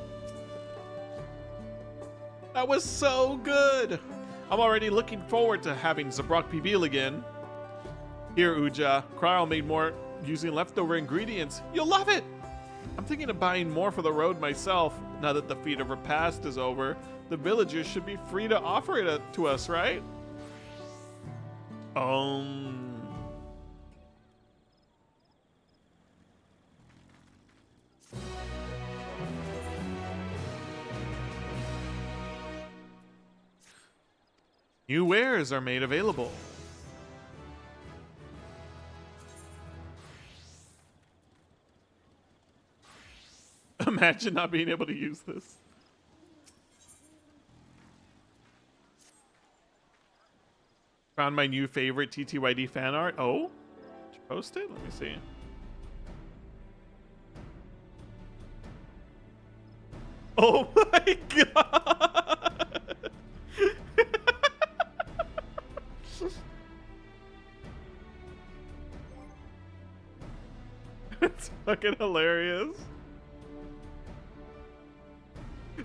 That was so good. I'm already looking forward to having Zabrak Pibil again. Here, Uja, Cryo made more using leftover ingredients. You'll love it. I'm thinking of buying more for the road myself. Now that the feat of repast is over, the villagers should be free to offer it to us, right? New wares are made available. Imagine not being able to use this. Found my new favorite TTYD fan art. Oh, did you post it? Let me see. Oh my god! It's fucking hilarious.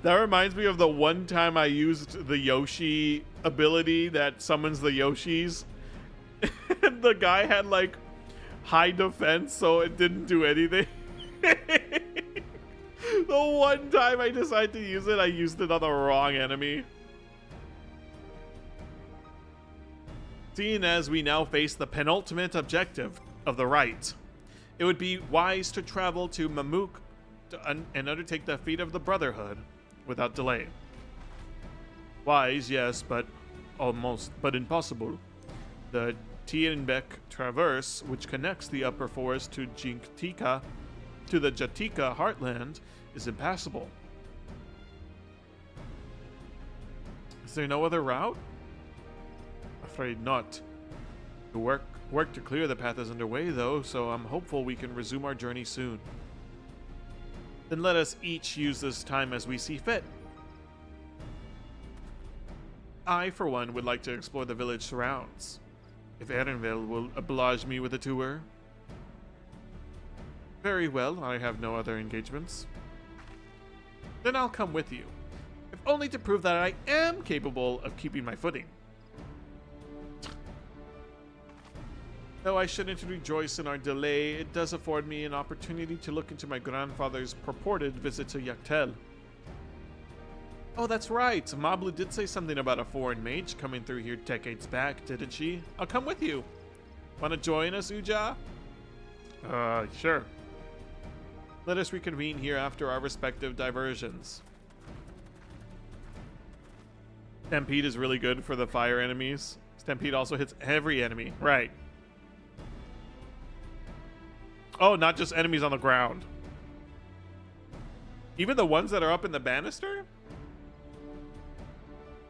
That reminds me of the one time I used the Yoshi ability that summons the Yoshis. And the guy had like high defense, so it didn't do anything. The one time I decided to use it, I used it on the wrong enemy. Seeing as we now face the penultimate objective of the rite, it would be wise to travel to Mamuk and undertake the feat of the Brotherhood without delay. Wise, yes, but impossible. The Tienbeck Traverse, which connects the upper forest to Jintika, to the Jatika heartland, is impassable. Is there no other route? Afraid not. The work to clear the path is underway, though, so I'm hopeful we can resume our journey soon. Then let us each use this time as we see fit. I, for one, would like to explore the village surrounds. If Erenville will oblige me with a tour. Very well, I have no other engagements. Then I'll come with you, if only to prove that I am capable of keeping my footing. Though I shouldn't rejoice in our delay, it does afford me an opportunity to look into my grandfather's purported visit to Yaktel. Oh, that's right. Mablu did say something about a foreign mage coming through here decades back, didn't she? I'll come with you. Wanna join us, Uja? Sure. Let us reconvene here after our respective diversions. Stampede is really good for the fire enemies. Stampede also hits every enemy. Right. Oh, not just enemies on the ground. Even the ones that are up in the banister?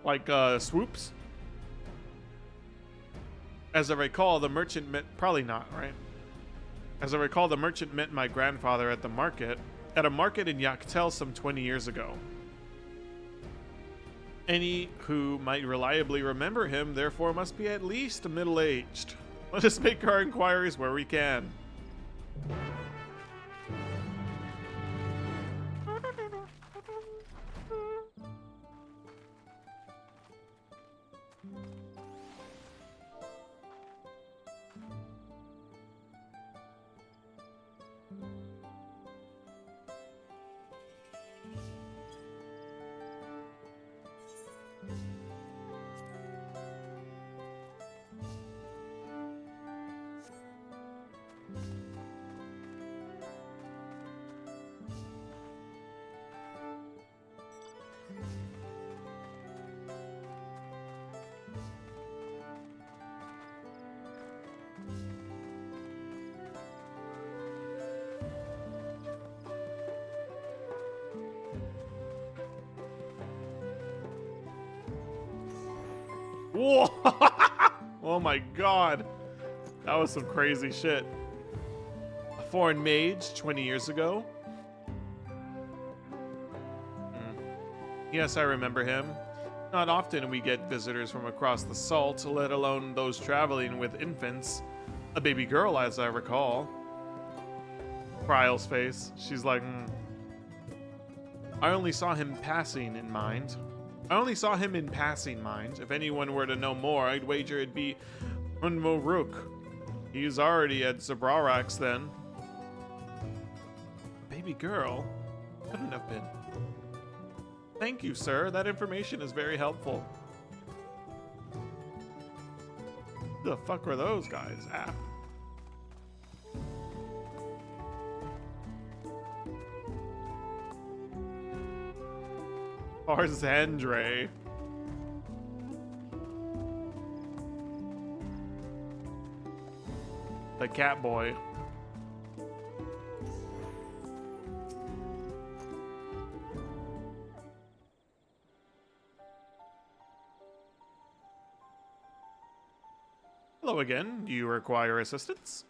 Like, swoops? As I recall, the merchant met... Probably not, right? As I recall, the merchant met my grandfather at a market in Yaktel some 20 years ago. Any who might reliably remember him, therefore, must be at least middle-aged. Let us make our inquiries where we can. Whoa! Oh my god. That was some crazy shit. A foreign mage 20 years ago. Yes, I remember him. Not often we get visitors from across the salt, let alone those traveling with infants. A baby girl, as I recall. Kryle's face. She's like, I only saw him passing in mind. If anyone were to know more, I'd wager it'd be Unmoruk. He's already at Zabrarax then. Baby girl? Couldn't have been. Thank you, sir. That information is very helpful. Who the fuck were those guys? Arzandre. The cat boy. Hello again. Do you require assistance?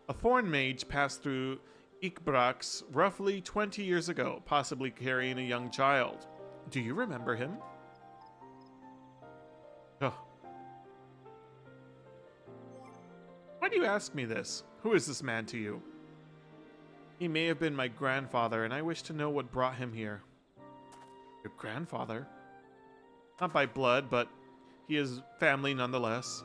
A foreign mage passed through Ikbrax roughly 20 years ago, possibly carrying a young child. Do you remember him? Oh. Why do you ask me this? Who is this man to you? He may have been my grandfather, and I wish to know what brought him here. Your grandfather? Not by blood, but he is family nonetheless.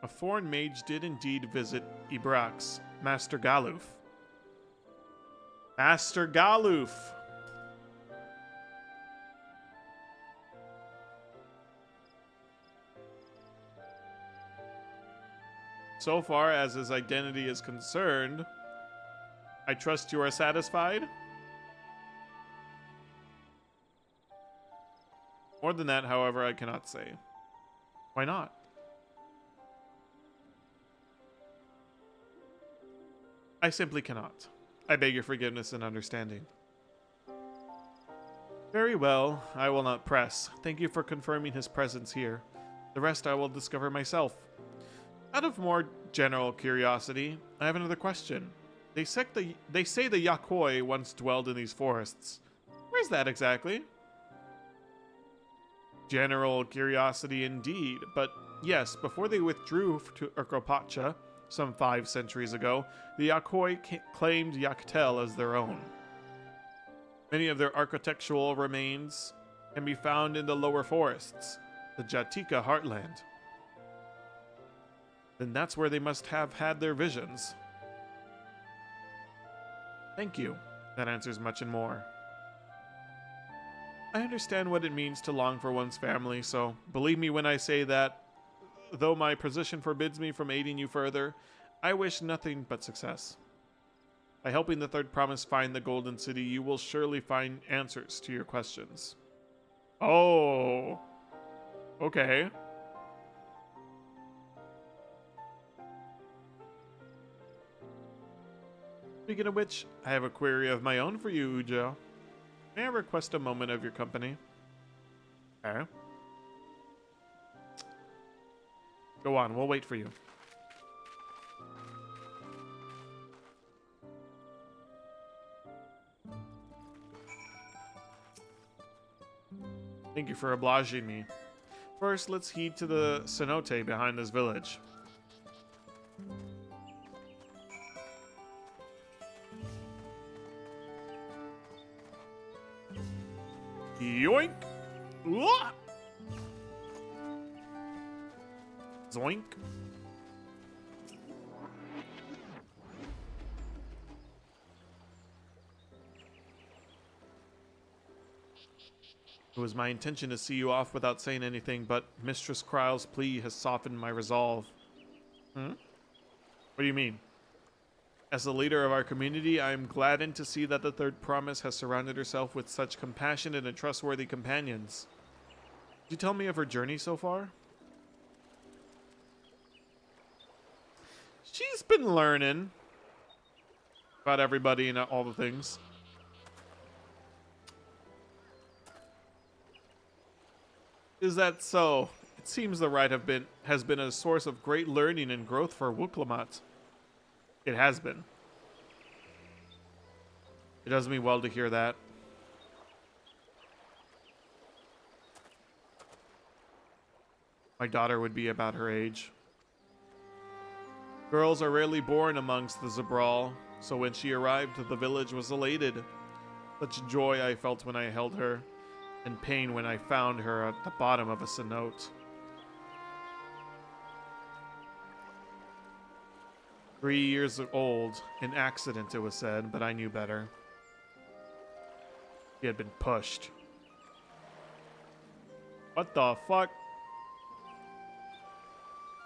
A foreign mage did indeed visit Ibrax, Master Galuf. Master Galuf! So far as his identity is concerned, I trust you are satisfied? More than that, however, I cannot say. Why not? I simply cannot. I beg your forgiveness and understanding. Very well, I will not press. Thank you for confirming his presence here. The rest I will discover myself. Out of more general curiosity, I have another question. They say the Yakoi once dwelled in these forests. Where's that exactly? General curiosity indeed, but yes, before they withdrew to Urkopacha some 5 centuries ago, the Yakoi claimed Yaktel as their own. Many of their architectural remains can be found in the lower forests, the Jatika heartland. Then that's where they must have had their visions. Thank you. That answers much and more. I understand what it means to long for one's family, so believe me when I say that, though my position forbids me from aiding you further, I wish nothing but success. By helping the Third Promise find the Golden City, you will surely find answers to your questions. Oh. Okay. Speaking of which, I have a query of my own for you, Ujo. May I request a moment of your company? Okay. Go on, we'll wait for you. Thank you for obliging me. First, let's head to the cenote behind this village. Yoink! Wah! Zoink! It was my intention to see you off without saying anything, but Mistress Kryle's plea has softened my resolve. What do you mean? As the leader of our community, I am gladdened to see that the Third Promise has surrounded herself with such compassionate and trustworthy companions. Could you tell me of her journey so far? She's been learning about everybody and all the things. Is that so? It seems the rite has been a source of great learning and growth for Wuklamot. It has been. It does me well to hear that. My daughter would be about her age. Girls are rarely born amongst the Zabral, so when she arrived, the village was elated. Such joy I felt when I held her, and pain when I found her at the bottom of a cenote. 3 years old, an accident it was said, but I knew better. She had been pushed. What the fuck?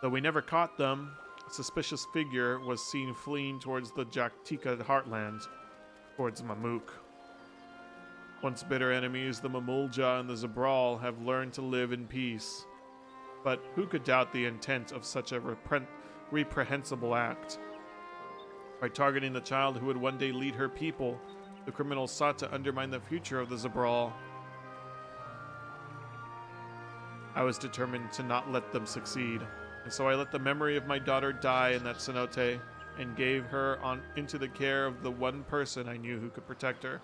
Though we never caught them, a suspicious figure was seen fleeing towards the Jaktika heartland, towards Mamuk. Once bitter enemies, the Mamulja and the Zabral have learned to live in peace. But who could doubt the intent of such a reprehensible act? By targeting the child who would one day lead her people, the criminals sought to undermine the future of the Zabral. I was determined to not let them succeed, and so I let the memory of my daughter die in that cenote and gave her into the care of the one person I knew who could protect her.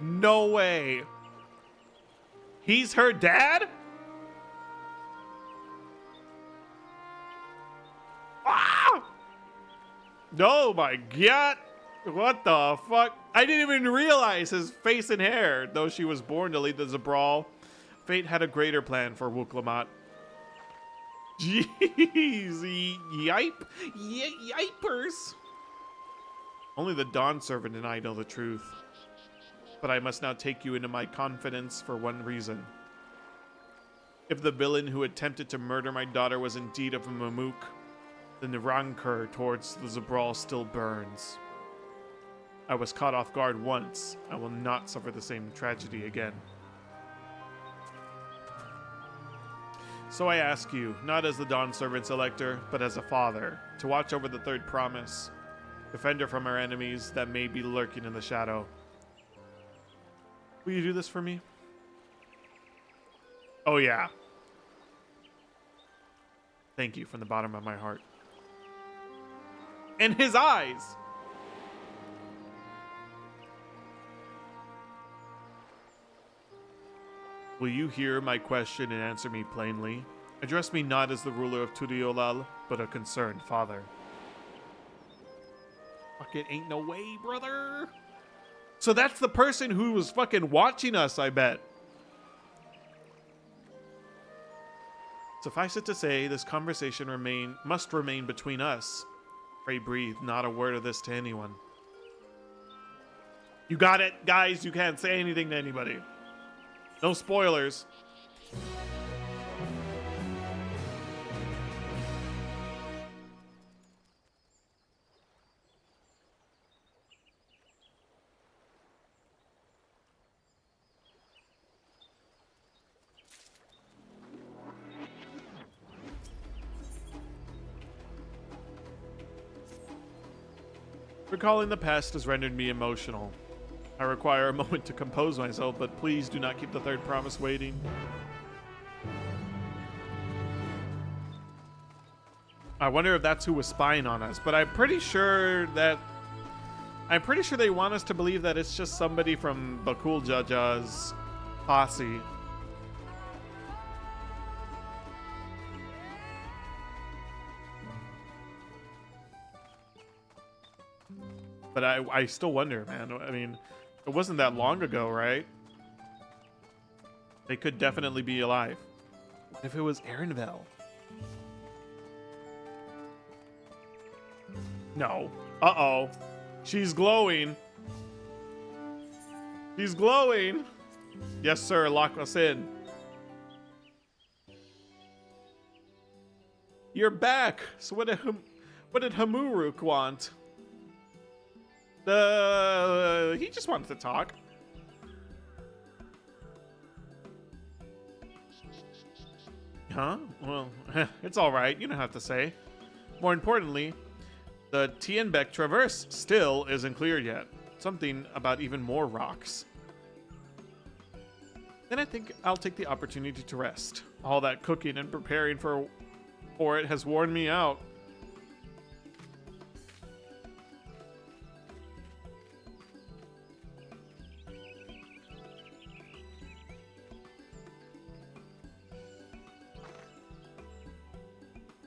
No way. He's her dad? Ah! Oh my god. What the fuck? I didn't even realize his face and hair. Though she was born to lead the Zabral, fate had a greater plan for Wuklamot. Jeez. Yipers. Only the Dawn servant and I know the truth. But I must now take you into my confidence for one reason. If the villain who attempted to murder my daughter was indeed of a Mamook, then the rancor towards the Zabral still burns. I was caught off guard once. I will not suffer the same tragedy again. So I ask you, not as the Dawn Servant's elector, but as a father, to watch over the third promise, defend her from our enemies that may be lurking in the shadow. Will you do this for me? Oh yeah. Thank you from the bottom of my heart. In his eyes! Will you hear my question and answer me plainly? Address me not as the ruler of Turiolal, but a concerned father. Fuck it, ain't no way, brother. So that's the person who was fucking watching us, I bet. Suffice it to say, this conversation must remain between us. Pray breathe, not a word of this to anyone. You got it, guys. You can't say anything to anybody. No spoilers. Recalling the past has rendered me emotional. I require a moment to compose myself, but please do not keep the third promise waiting. I wonder if that's who was spying on us, but I'm pretty sure they want us to believe that it's just somebody from Bakul Jaja's posse. But I still wonder, man. I mean, it wasn't that long ago, right? They could definitely be alive. What if it was Erinvel? No. Uh-oh. She's glowing. She's glowing. Yes, sir. Lock us in. You're back. So what did Hamuruk want? He just wanted to talk. Huh? Well, it's all right. You don't have to say. More importantly, the Tienbeck Traverse still isn't clear yet. Something about even more rocks. Then I think I'll take the opportunity to rest. All that cooking and preparing for it has worn me out.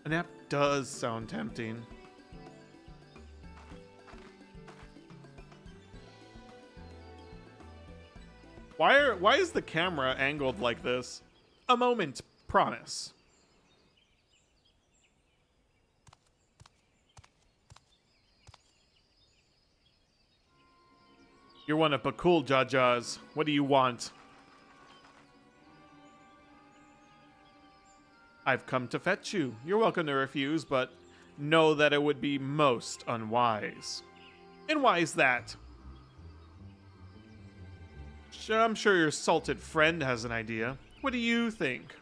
A nap does sound tempting. Why is the camera angled like this? A moment, promise. You're one of Bakul Jaja's. What do you want? I've come to fetch you. You're welcome to refuse, but know that it would be most unwise. And why is that? I'm sure your salted friend has an idea. What do you think?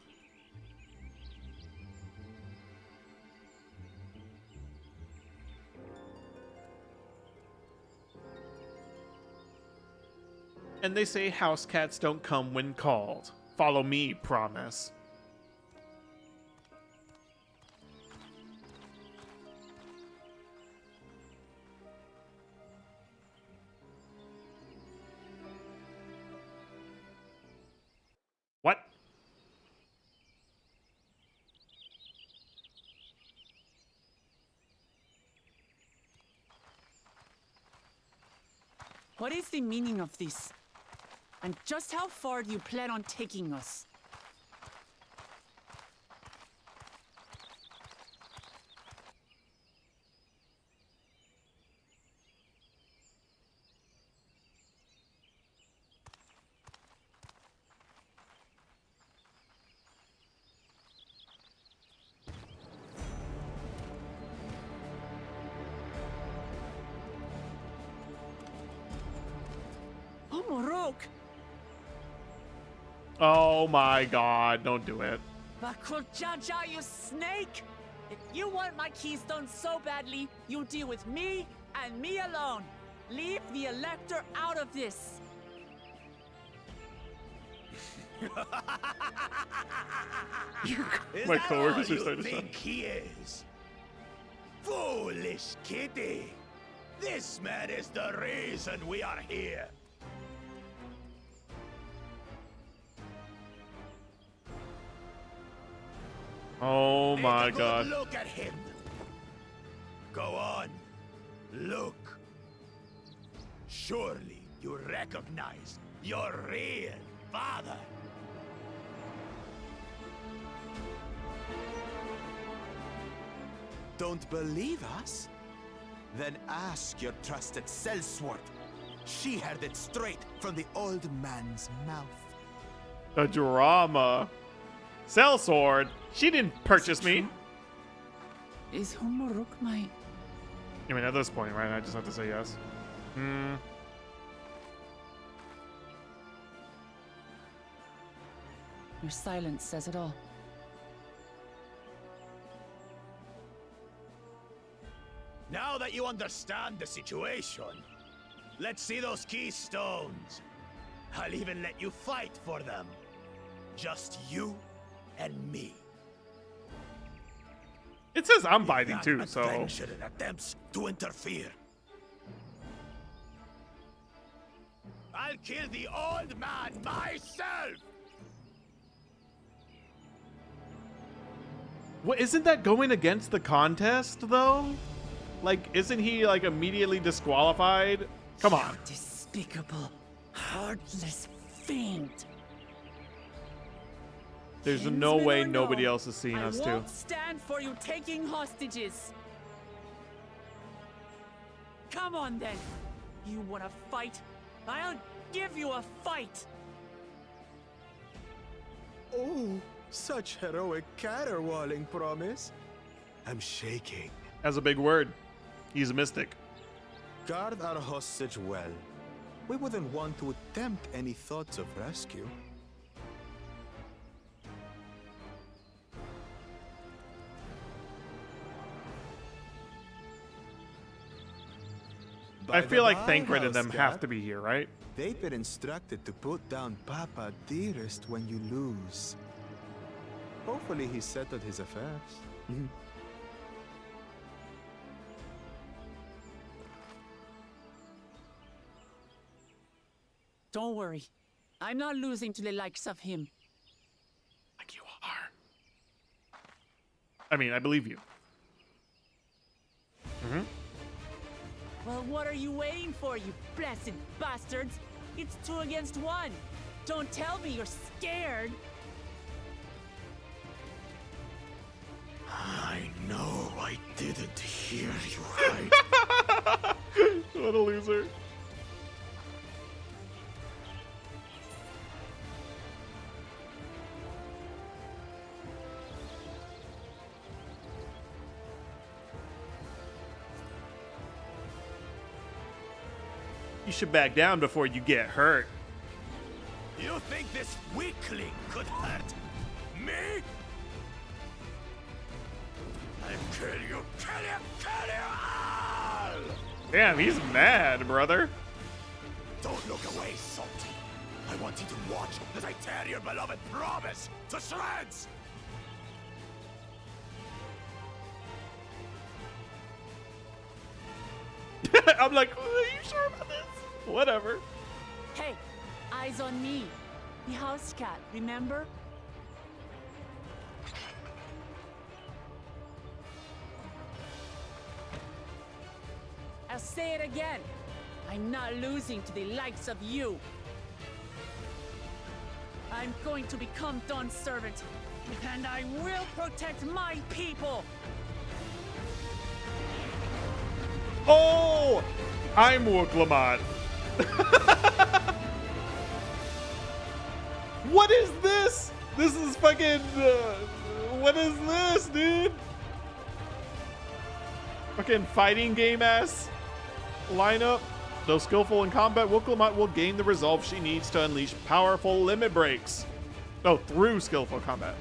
And they say house cats don't come when called. Follow me, promise. What? What is the meaning of this? And just how far do you plan on taking us? Muruk! Oh my god, don't do it. Bakuljaja, you snake! If you want my keystone so badly, you deal with me and me alone. Leave the Elector out of this. Is My that coworkers all are starting to you think he is? Foolish kitty! This man is the reason we are here. Oh my Take a god. good look at him. Go on, look. Surely you recognize your real father. Don't believe us? Then ask your trusted sellsword. She heard it straight from the old man's mouth. The drama. Sellsword? She didn't purchase me. Is Muruk my... I mean, at this point, right? I just have to say yes. Hmm. Your silence says it all. Now that you understand the situation, let's see those keystones. I'll even let you fight for them. Just you and me. It says I'm fighting too, That so. adventurer attempts to interfere. I'll kill the old man myself! What, isn't that going against the contest though? Like, isn't he like immediately disqualified? Come on. Despicable, heartless fiend. There's no way Kinsman or nobody no, else is seeing us I too. won't stand for you taking hostages. Come on then. You want to fight? I'll give you a fight. Oh, such heroic caterwauling promise. I'm shaking. That's a big word. He's a mystic. Guard our hostage well. We wouldn't want to attempt any thoughts of rescue. I feel like By Thancred and house them have cat, to be here, right? They've been instructed to put down Papa Dearest when you lose. Hopefully he settled his affairs. Don't worry. I'm not losing to the likes of him. Like you are. I mean, I believe you. Well, what are you waiting for, you blessed bastards? It's 2 against 1. Don't tell me you're scared. I know I didn't hear you right. What a loser. You should back down before you get hurt. You think this weakling could hurt me? I'll kill you, kill you, kill you all! Damn, he's mad, brother. Don't look away, Salty. I want you to watch as I tear your beloved promise to shreds! I'm like, are you sure about this? Whatever. Hey, eyes on me. The house cat, remember? I'll say it again. I'm not losing to the likes of you. I'm going to become Dawn's servant, and I will protect my people. Oh, I'm Wooklamot. What is this? This is fucking. What is this, dude? Fucking fighting game ass lineup. Though skillful in combat, Willamette will gain the resolve she needs to unleash powerful limit breaks. Oh, through skillful combat.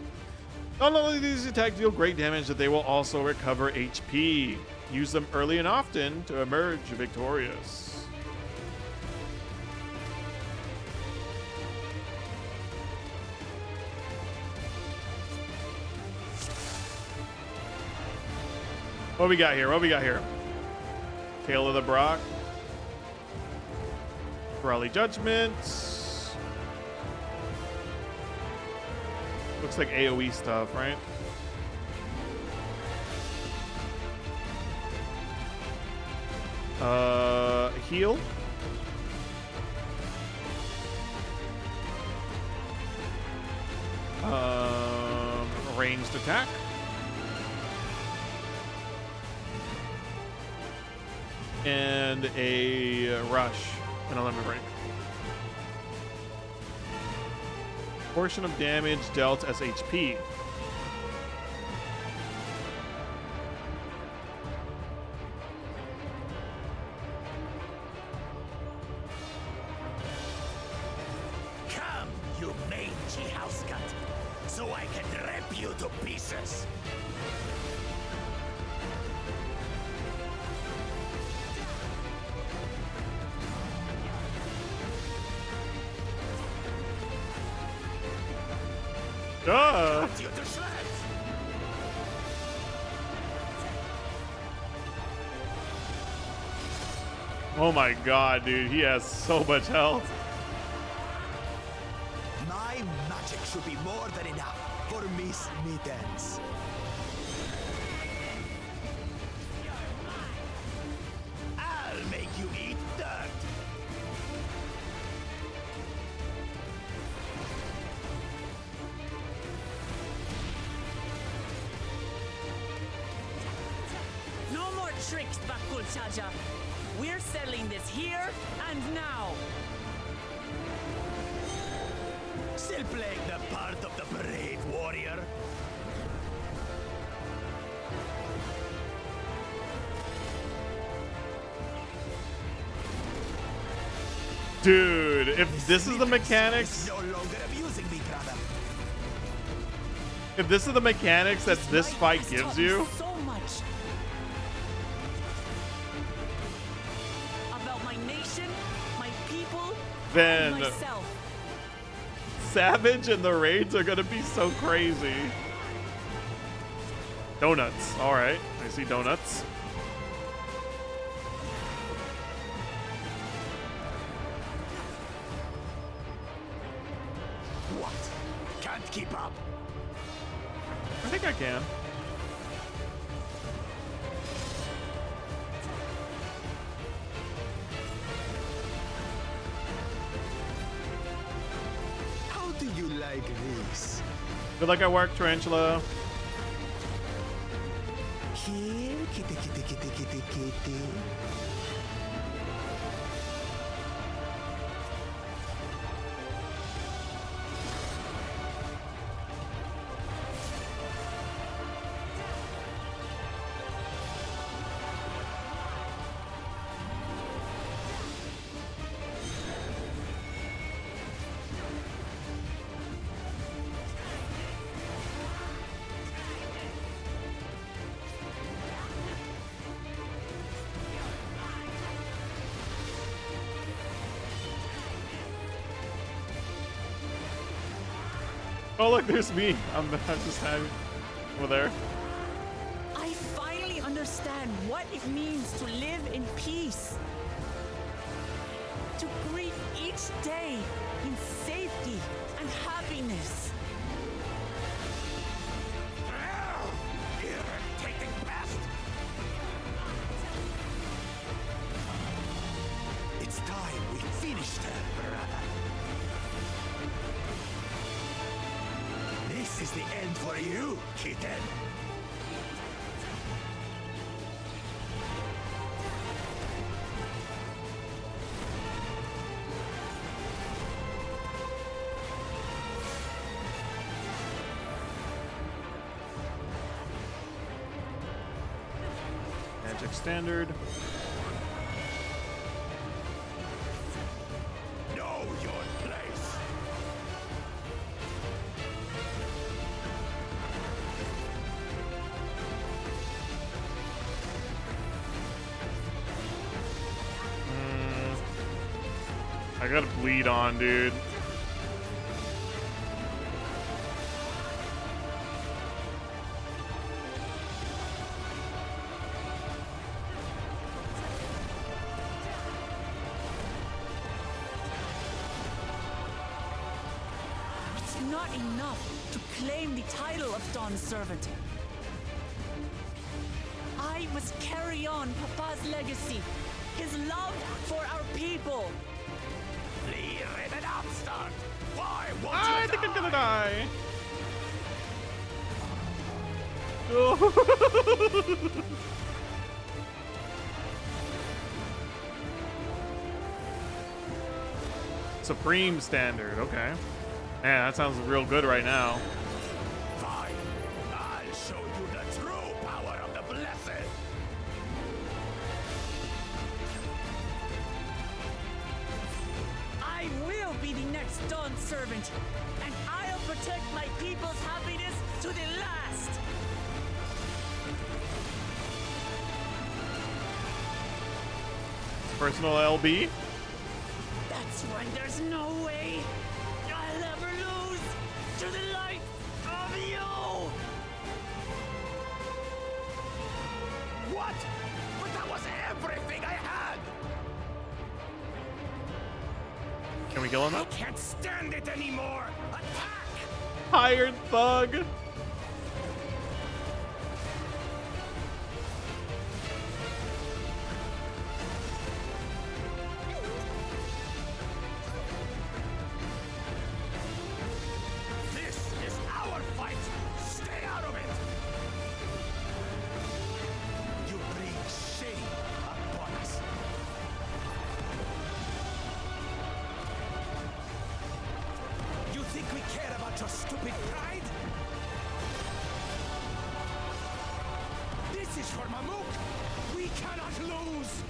Not only do these attacks deal great damage, but they will also recover HP. Use them early and often to emerge victorious. What we got here? What we got here? Tale of the Brock. Raleigh Judgment. Looks like AoE stuff, right? Heal. Ranged attack. And a rush and a limit break. Portion of damage dealt as HP. Come, you mangy house cut, so I can rip you to pieces. Duh. Cut you to shreds. Oh my god, dude. He has so much health. My magic should be more than enough for Miss Mittens. I'll make you eat dirt. No more tricks, Bakul Chaja. We're settling this here and now. Still playing the part of the brave warrior? Dude, if this is the mechanics, No longer amusing me, brother. if this is the mechanics that this fight Has gives taught me you, so much about my nation, my people, then and myself. Savage and the raids are gonna be so crazy. Donuts. All right, I see donuts. What? Can't keep up. I think I can. How do you like this? Feel like I work, Tarantula. Here, kitty, kitty, kitty, kitty, kitty. Oh look, there's me. I'm just having over there. I finally understand what it means to live in peace. To greet each day in safety and happiness. Irritating pest. It's time we finished her, brother. This is the end for you, kitten. Magic standard. gotta bleed on, dude. It's not enough to claim the title of Dawn's servant. I must carry on Papa's legacy, his love for our people. Leave an upstart. Why won't I you think I'm gonna die? Supreme standard, okay. Man, that sounds real good right now. Fine. I'll show you the true power of the blessed. I will be the next Dawn servant, and I'll protect my people's happiness to the last. Personal LB. That's when there's no way I'll ever lose to the light of you. What? But that was everything I had. Can we kill him I up? can't stand it anymore. Attack! Hired thug. This is our fight. Stay out of it. You bring shame upon us. You think we care about your stupid pride? This is for Mamuk! We cannot lose!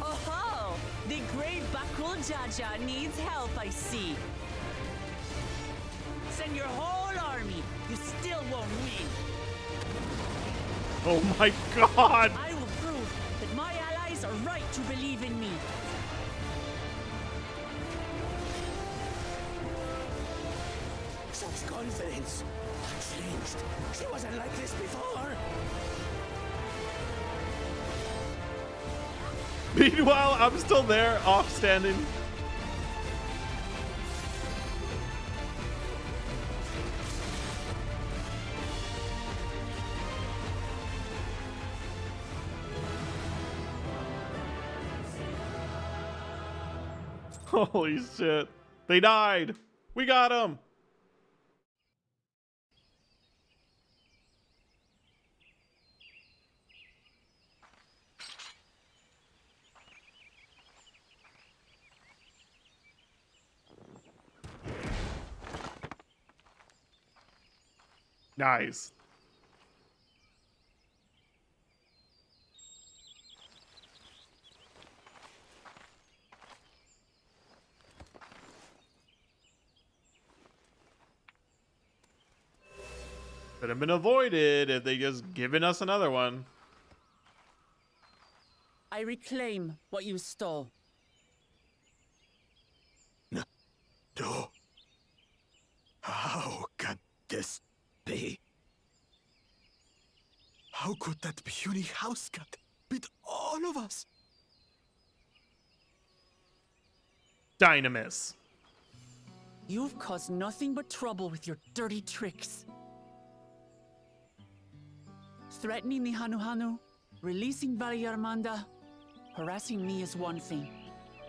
Oh, the great Bakul Jaja needs help, I see. Send your whole army. You still won't win. Oh my god. I will prove that my allies are right to believe in me. Such confidence! Changed. She wasn't like this before! Meanwhile, I'm still there, off standing. Holy shit. They died. We got them. Nice. Could have been avoided if they just given us another one. I reclaim what you stole. No. How can this be? How could that puny house cat beat all of us? Dynamis. You've caused nothing but trouble with your dirty tricks. Threatening the Hanuhanu, releasing Valyarmanda, harassing me is one thing,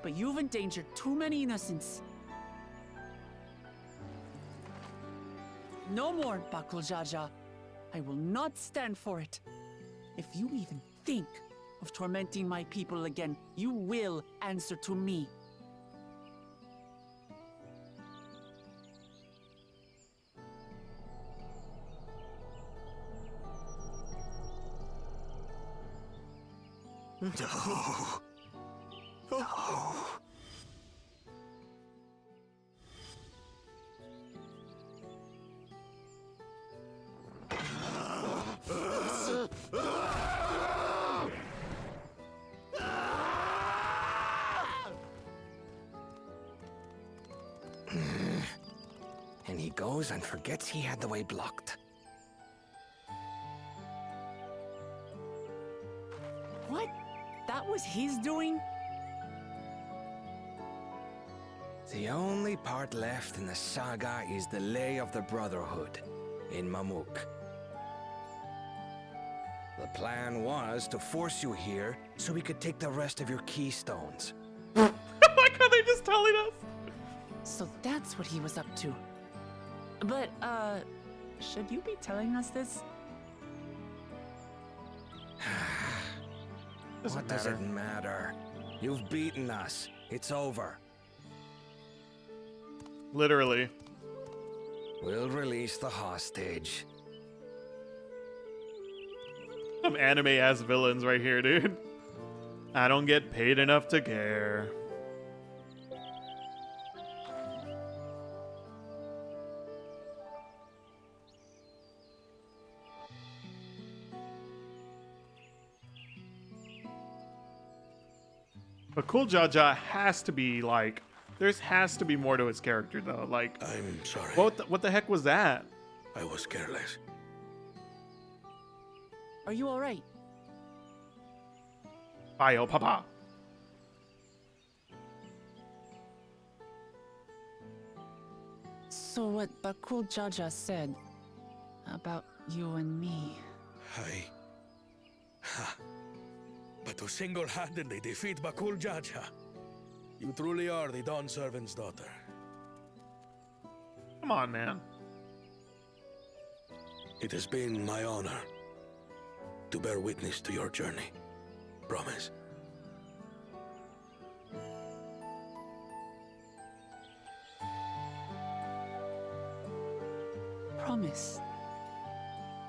but you've endangered too many innocents. No more, Bakul Jaja. I will not stand for it. If you even think of tormenting my people again, you will answer to me. No. No. And he goes and forgets he had the way blocked. What? That was his doing? The only part left in the saga is the Lay of the Brotherhood in Mamuk. The plan was to force you here so we could take the rest of your keystones. Like how they just telling us. So that's what he was up to. But, should you be telling us this? What does it matter? You've beaten us. It's over. Literally. We'll release the hostage. Some anime-ass villains right here, dude. I don't get paid enough to care. But Cool Jaja has to be like, there has to be more to his character though. Like, I'm sorry. What the heck was that? I was careless. Are you alright? Ayo, papa. So what Bakul Jaja said about you and me. But to single-handedly defeat Bakul Jaja, you truly are the Dawn Servant's daughter. Come on, man. It has been my honor to bear witness to your journey. Promise. Promise.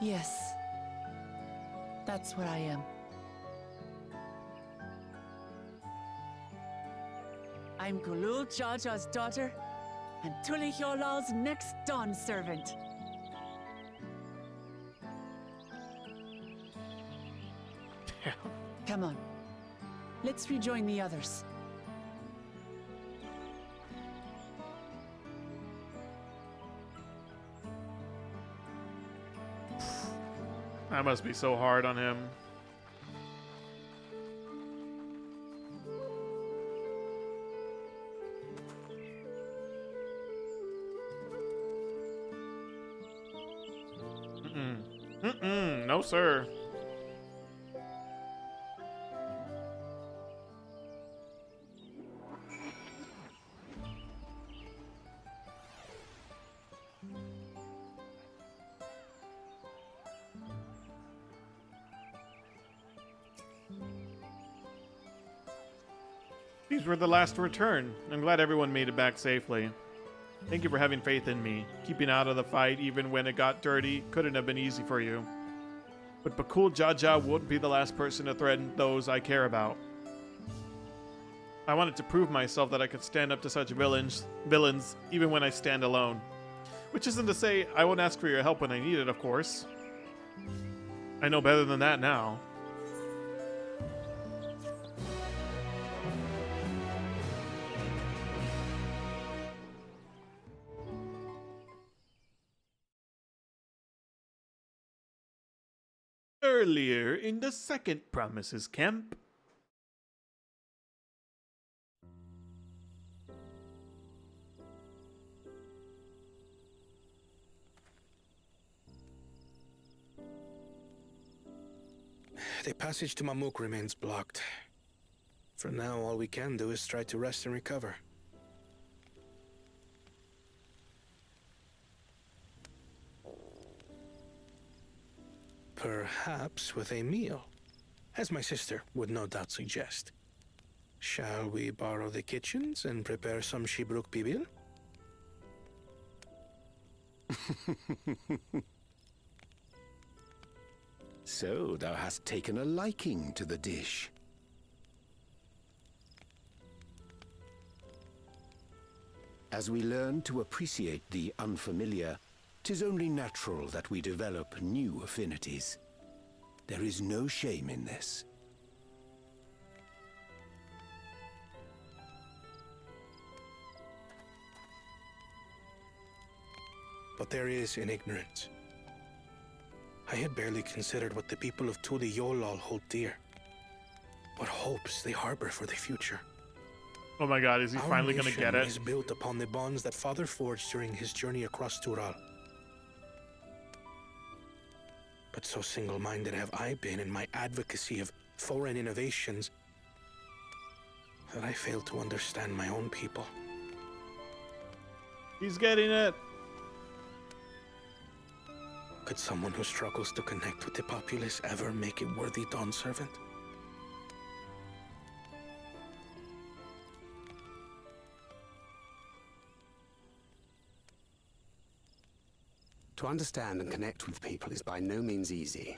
Yes. That's what I am. I'm Kulul Jaja's daughter, and Tuliholal's next Dawn servant. Come on. Let's rejoin the others. That must be so hard on him. No, sir. These were the last to return. I'm glad everyone made it back safely. Thank you for having faith in me. Keeping out of the fight even when it got dirty couldn't have been easy for you. But Bakul Jaja won't be the last person to threaten those I care about. I wanted to prove myself that I could stand up to such villains even when I stand alone. Which isn't to say I won't ask for your help when I need it, of course. I know better than that now. Earlier in the second Promises camp. The passage to Mamuk remains blocked. For now, all we can do is try to rest and recover. Perhaps with a meal, as my sister would no doubt suggest. Shall we borrow the kitchens and prepare some Shibruk Bibil? So thou hast taken a liking to the dish. As we learn to appreciate the unfamiliar, 'tis only natural that we develop new affinities. There is no shame in this. but there is in ignorance. I had barely considered what the people of Tuli Yolal hold dear. What hopes they harbor for the future. Oh my god, is he finally gonna get it? Is built upon the bonds that Father forged during his journey across Tural. But so single-minded have I been in my advocacy of foreign innovations that I failed to understand my own people. He's getting it. Could someone who struggles to connect with the populace ever make a worthy Dawn servant? To understand and connect with people is by no means easy.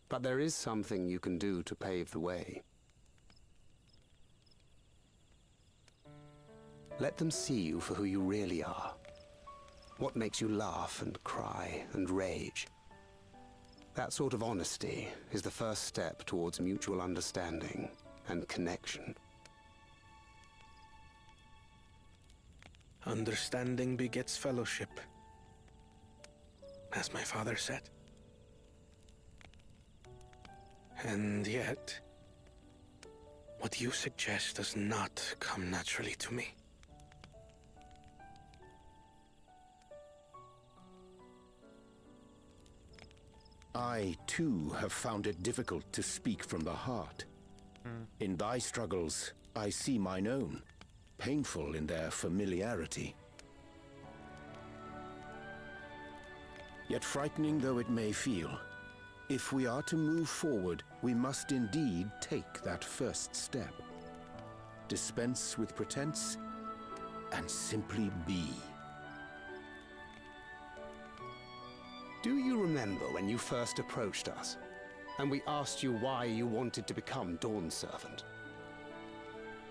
But there is something you can do to pave the way. Let them see you for who you really are. What makes you laugh and cry and rage. That sort of honesty is the first step towards mutual understanding and connection. Understanding begets fellowship, as my father said. And yet, what you suggest does not come naturally to me. I, too, have found it difficult to speak from the heart. In thy struggles, I see mine own, painful in their familiarity. Yet frightening though it may feel, if we are to move forward, we must indeed take that first step. Dispense with pretense, and simply be. Do you remember when you first approached us, and we asked you why you wanted to become Dawn Servant?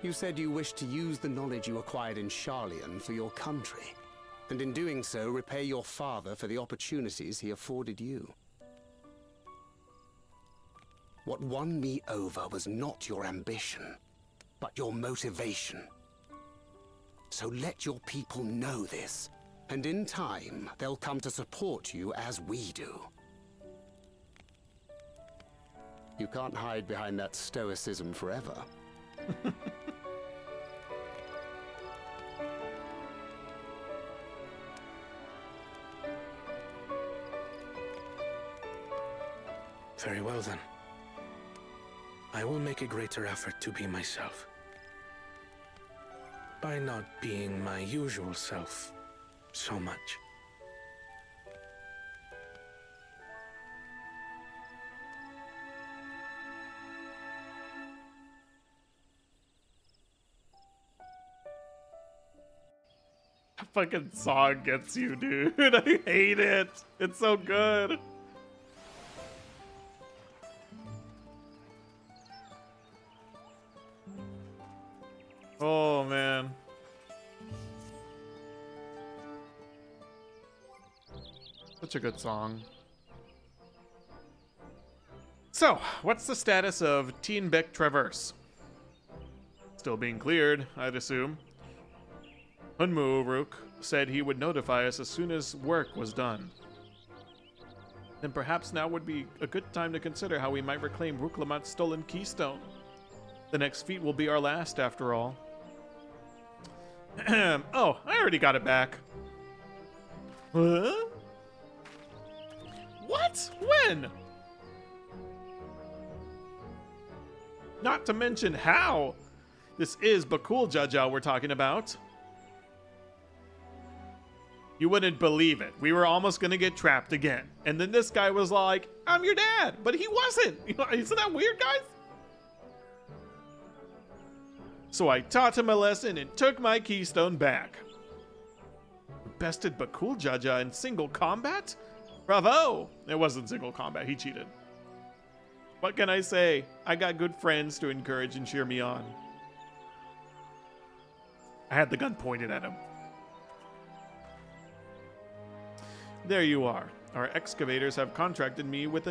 You said you wished to use the knowledge you acquired in Sharlayan for your country, and in doing so repay your father for the opportunities he afforded you. What won me over was not your ambition, but your motivation. So let your people know this, and in time, they'll come to support you as we do. You can't hide behind that stoicism forever. Very well then. I will make a greater effort to be myself. By not being my usual self so much. That fucking song gets you, dude. I hate it. It's so good. Oh, man. Such a good song. So, what's the status of Teenbeck Traverse? Still being cleared, I'd assume. Hunmu said he would notify us as soon as work was done. Then perhaps now would be a good time to consider how we might reclaim Ruklamat's stolen keystone. The next feat will be our last, after all. Oh, I already got it back. Huh? What? When? Not to mention how. This is Bakul Jaja we're talking about. You wouldn't believe it. We were almost going to get trapped again. And then this guy was like, I'm your dad. But he wasn't. You know, isn't that weird, guys? So I taught him a lesson and took my keystone back. Bested Bakul Jaja in single combat? Bravo! It wasn't single combat. He cheated. What can I say? I got good friends to encourage and cheer me on. I had the gun pointed at him. There you are. Our excavators have contacted me with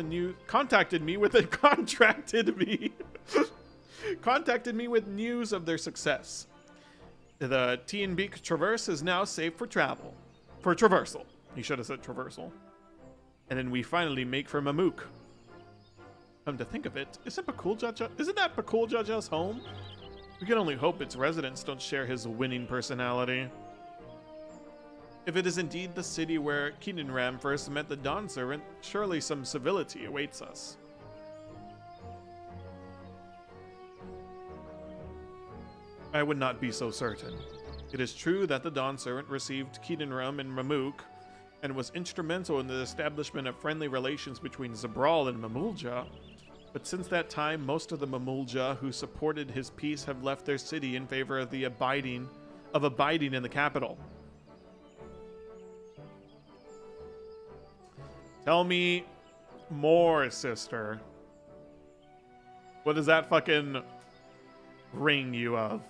news of their success. The Tianbeek Traverse is now safe for travel. For traversal. He should have said traversal. And then we finally make for Mamook. Come to think of it, isn't that Pakuljaja's home? We can only hope its residents don't share his winning personality. If it is indeed the city where Keenan first met the Dawn Servant, surely some civility awaits us. I would not be so certain. It is true that the Dawn Servant received Keenan and Mamook, and was instrumental in the establishment of friendly relations between Zabral and Mamulja, but since that time, most of the Mamulja who supported his peace have left their city in favor of abiding in the capital. Tell me more, sister. What does that fucking ring you of?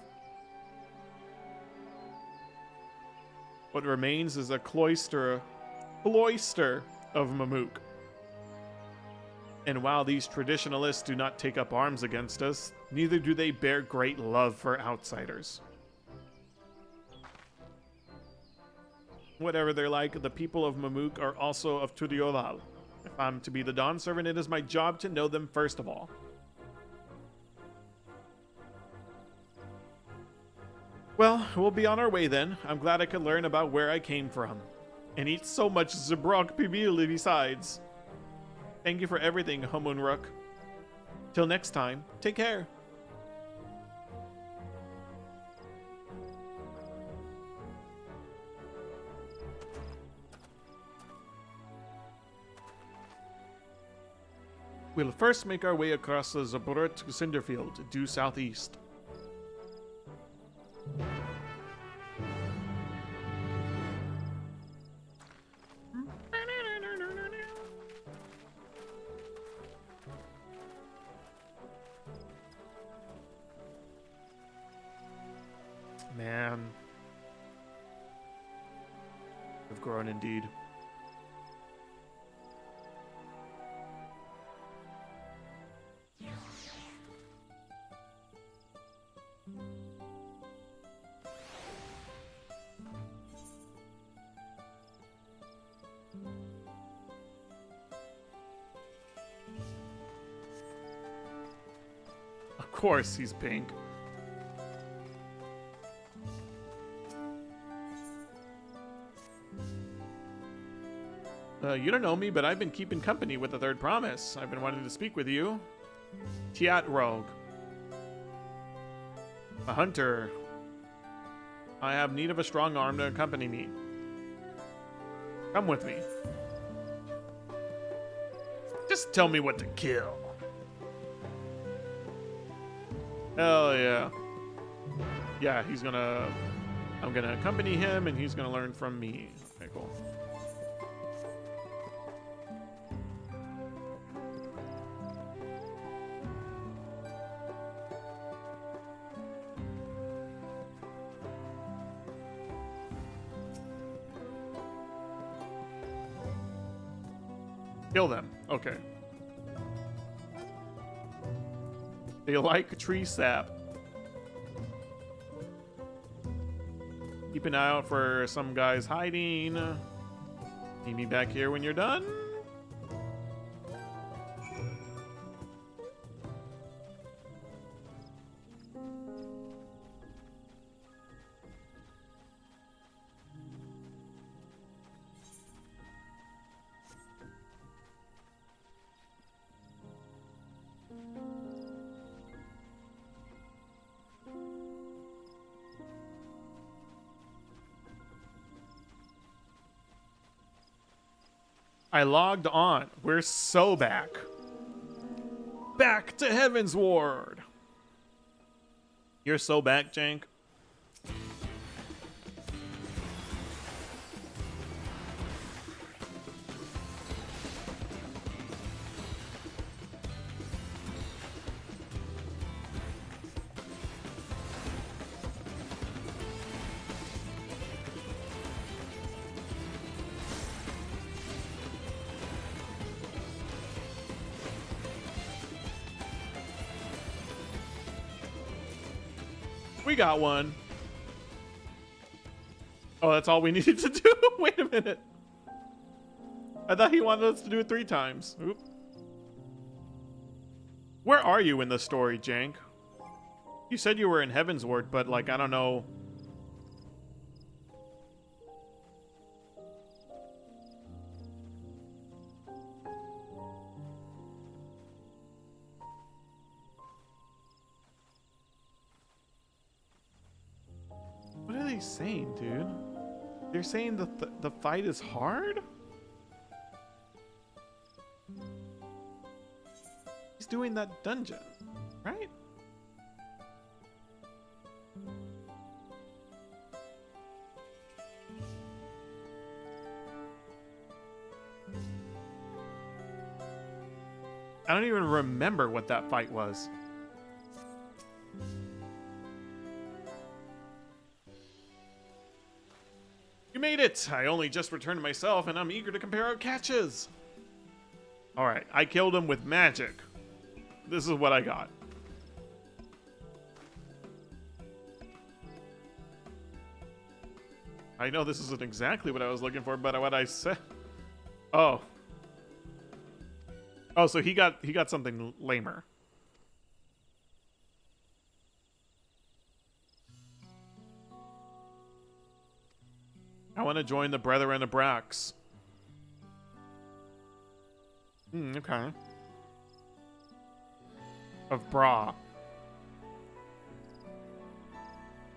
What remains is a cloister of Mamook. And while these traditionalists do not take up arms against us, neither do they bear great love for outsiders. Whatever they're like, the people of Mamook are also of Tudiolal. If I'm to be the Dawn Servant, it is my job to know them first of all. Well, we'll be on our way then. I'm glad I could learn about where I came from. And eat so much Zabrok Pibil besides. Thank you for everything, Homunruk. Till next time, take care. We'll first make our way across the Zaburut Cinderfield, due southeast. Man. We've grown indeed. Of course he's pink. You don't know me, but I've been keeping company with the Third Promise. I've been wanting to speak with you. Tiat Rogue. A hunter. I have need of a strong arm to accompany me. Come with me. Just tell me what to kill. Hell yeah. Yeah, I'm gonna accompany him and he's gonna learn from me. Okay, cool. Kill them. Okay. They like tree sap. Keep an eye out for some guys hiding. Meet me back here when you're done. I logged on. We're so back. Back to Heaven's Ward. You're so back, Jank. We got one. Oh, that's all we needed to do? Wait a minute. I thought he wanted us to do it 3 times. Oop. Where are you in the story, Jank? You said you were in Heavensward, but like, I don't know. What are they saying, dude? They're saying the fight is hard? He's doing that dungeon, right? I don't even remember what that fight was. You made it! I only just returned to myself and I'm eager to compare our catches. Alright, I killed him with magic. This is what I got. I know this isn't exactly what I was looking for, but what I said... Oh. Oh, so he got something lamer. I want to join the Brethren of Brax. Okay. Of Bra.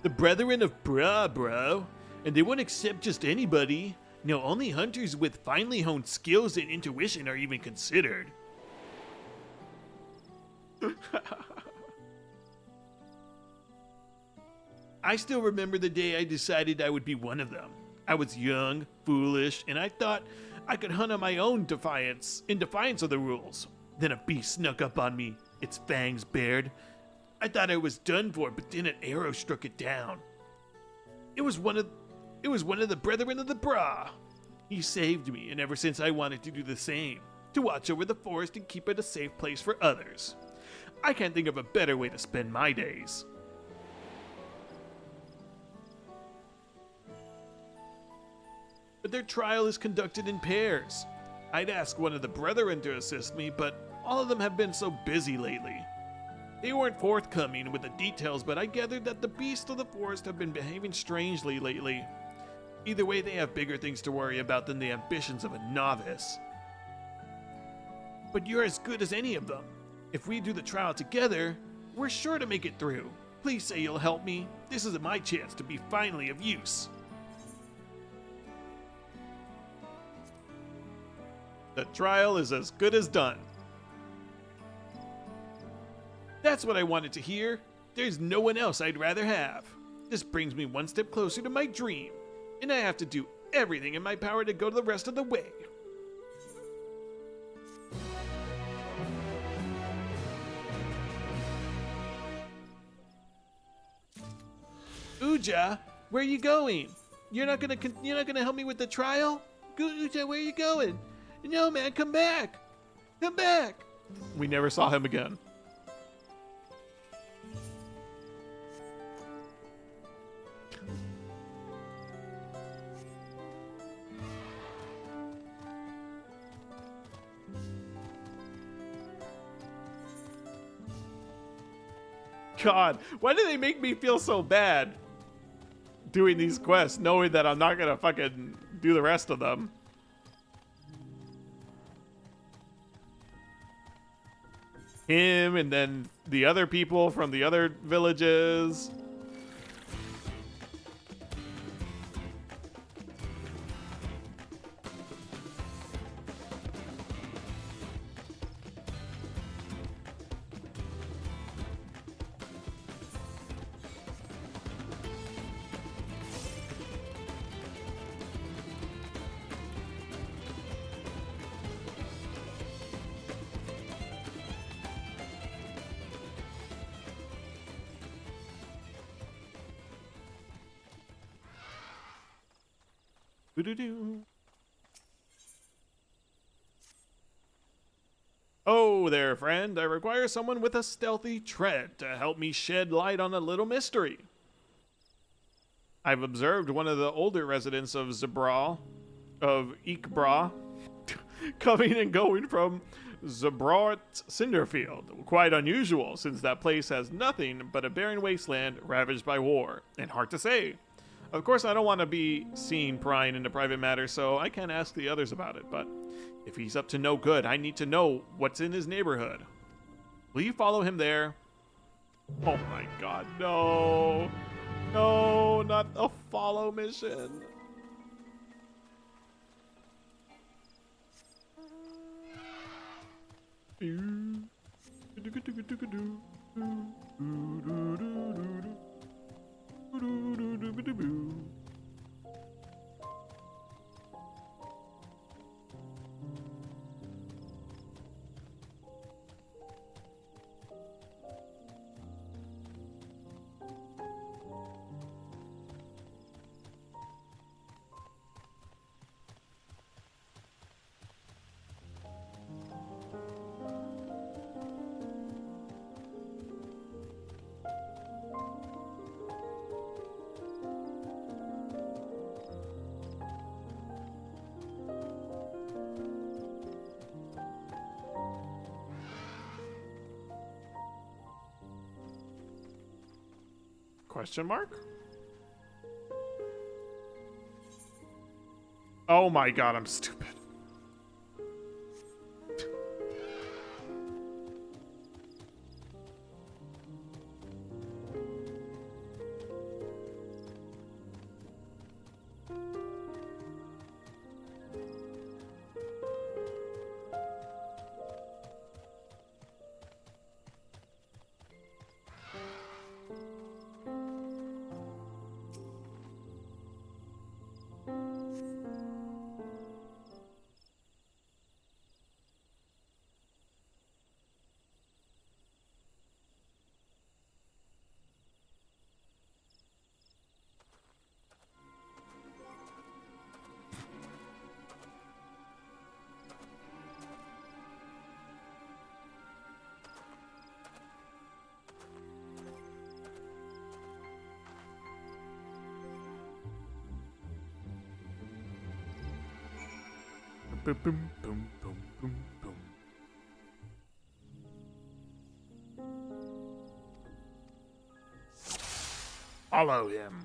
The Brethren of Bra, bro. And they won't accept just anybody. No, only hunters with finely honed skills and intuition are even considered. I still remember the day I decided I would be one of them. I was young, foolish, and I thought I could hunt on my own in defiance of the rules. Then a beast snuck up on me, its fangs bared. I thought I was done for, but then an arrow struck it down. It was one of the Brethren of the Bra. He saved me, and ever since I wanted to do the same, to watch over the forest and keep it a safe place for others. I can't think of a better way to spend my days. But their trial is conducted in pairs. I'd ask one of the Brethren to assist me, but all of them have been so busy lately. They weren't forthcoming with the details, but I gathered that the beasts of the forest have been behaving strangely lately. Either way, they have bigger things to worry about than the ambitions of a novice. But you're as good as any of them. If we do the trial together, we're sure to make it through. Please say you'll help me. This is my chance to be finally of use. The trial is as good as done. That's what I wanted to hear. There's no one else I'd rather have. This brings me one step closer to my dream, and I have to do everything in my power to go the rest of the way. Uja, where are you going? You're not gonna help me with the trial? Uja, where are you going? No, man, come back! Come back! We never saw him again. God, why do they make me feel so bad doing these quests, knowing that I'm not gonna fucking do the rest of them? Him and then the other people from the other villages. Oh there, friend. I require someone with a stealthy tread to help me shed light on a little mystery. I've observed one of the older residents of Ikbra, coming and going from Zabrot Cinderfield. Quite unusual, since that place has nothing but a barren wasteland ravaged by war. And hard to say. Of course, I don't want to be seen prying into private matters, so I can't ask the others about it, but if he's up to no good, I need to know what's in his neighborhood. Will you follow him there? Oh my god, no. No, not a follow mission. Question mark? Oh my god, I'm stupid. Boom, boom, boom, boom, boom, boom. Follow him.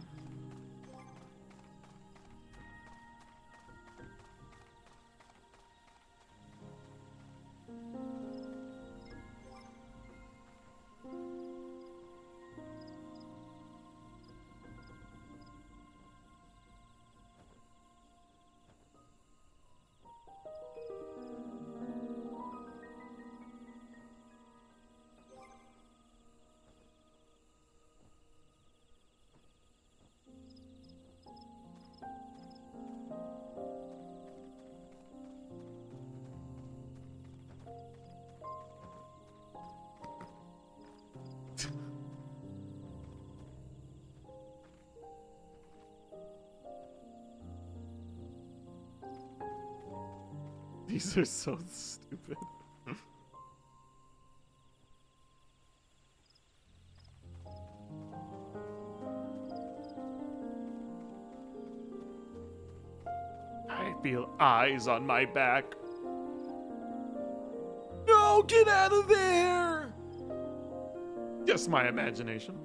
These are so stupid. I feel eyes on my back. No, get out of there! Just my imagination.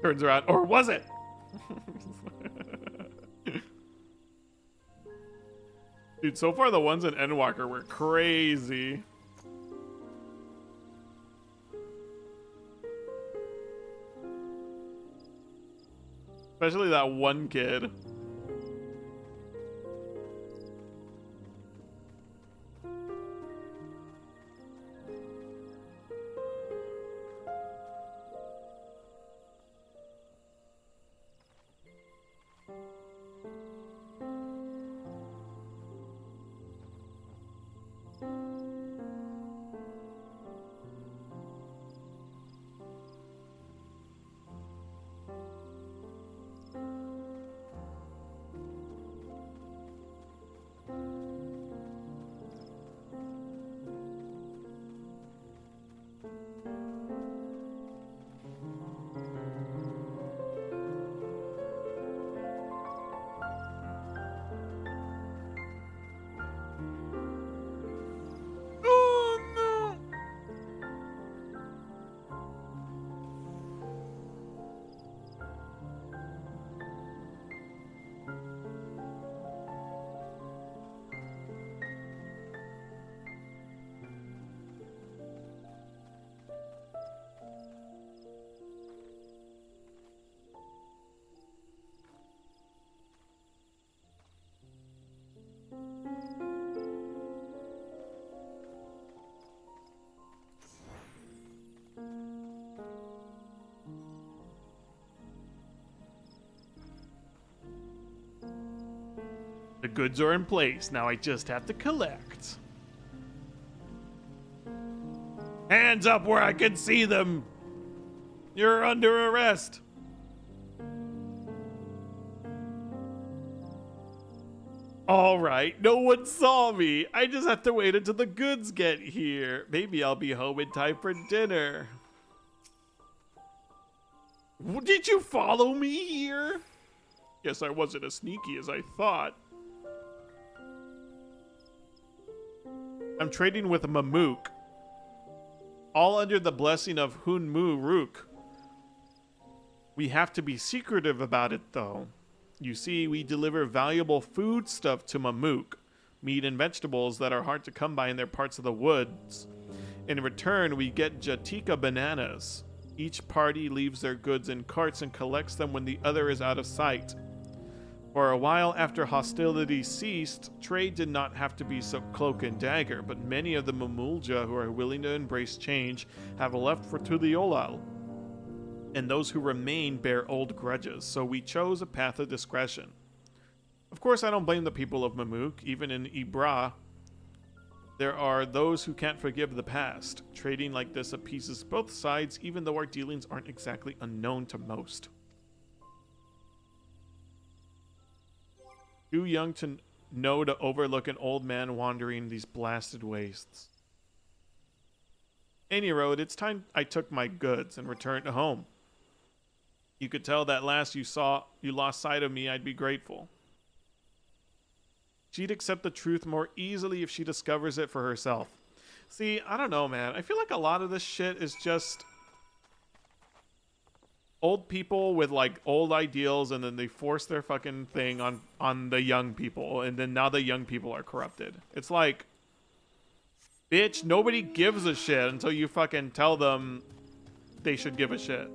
Turns around, or was it? Dude, so far the ones in Endwalker were crazy. Especially that one kid. The goods are in place. Now I just have to collect. Hands up where I can see them. You're under arrest. All right, no one saw me. I just have to wait until the goods get here. Maybe I'll be home in time for dinner. Did you follow me here? Guess I wasn't as sneaky as I thought. I'm trading with Mamook. All under the blessing of Hunmu Rook. We have to be secretive about it, though. You see, we deliver valuable food stuff to Mamook, meat and vegetables that are hard to come by in their parts of the woods. In return, we get Jatika bananas. Each party leaves their goods in carts and collects them when the other is out of sight. For a while after hostilities ceased, trade did not have to be so cloak and dagger, but many of the Mamulja who are willing to embrace change have left for Tuliolal. And those who remain bear old grudges, so we chose a path of discretion. Of course, I don't blame the people of Mamook. Even in Ibra, there are those who can't forgive the past. Trading like this appeases both sides, even though our dealings aren't exactly unknown to most. Too young to know to overlook an old man wandering these blasted wastes. Any road, it's time I took my goods and returned home. You could tell that last you lost sight of me, I'd be grateful. She'd accept the truth more easily if she discovers it for herself. See, I don't know, man. I feel like a lot of this shit is just old people with like old ideals, and then they force their fucking thing on the young people, and then now the young people are corrupted. It's like, bitch, nobody gives a shit until you fucking tell them they should give a shit.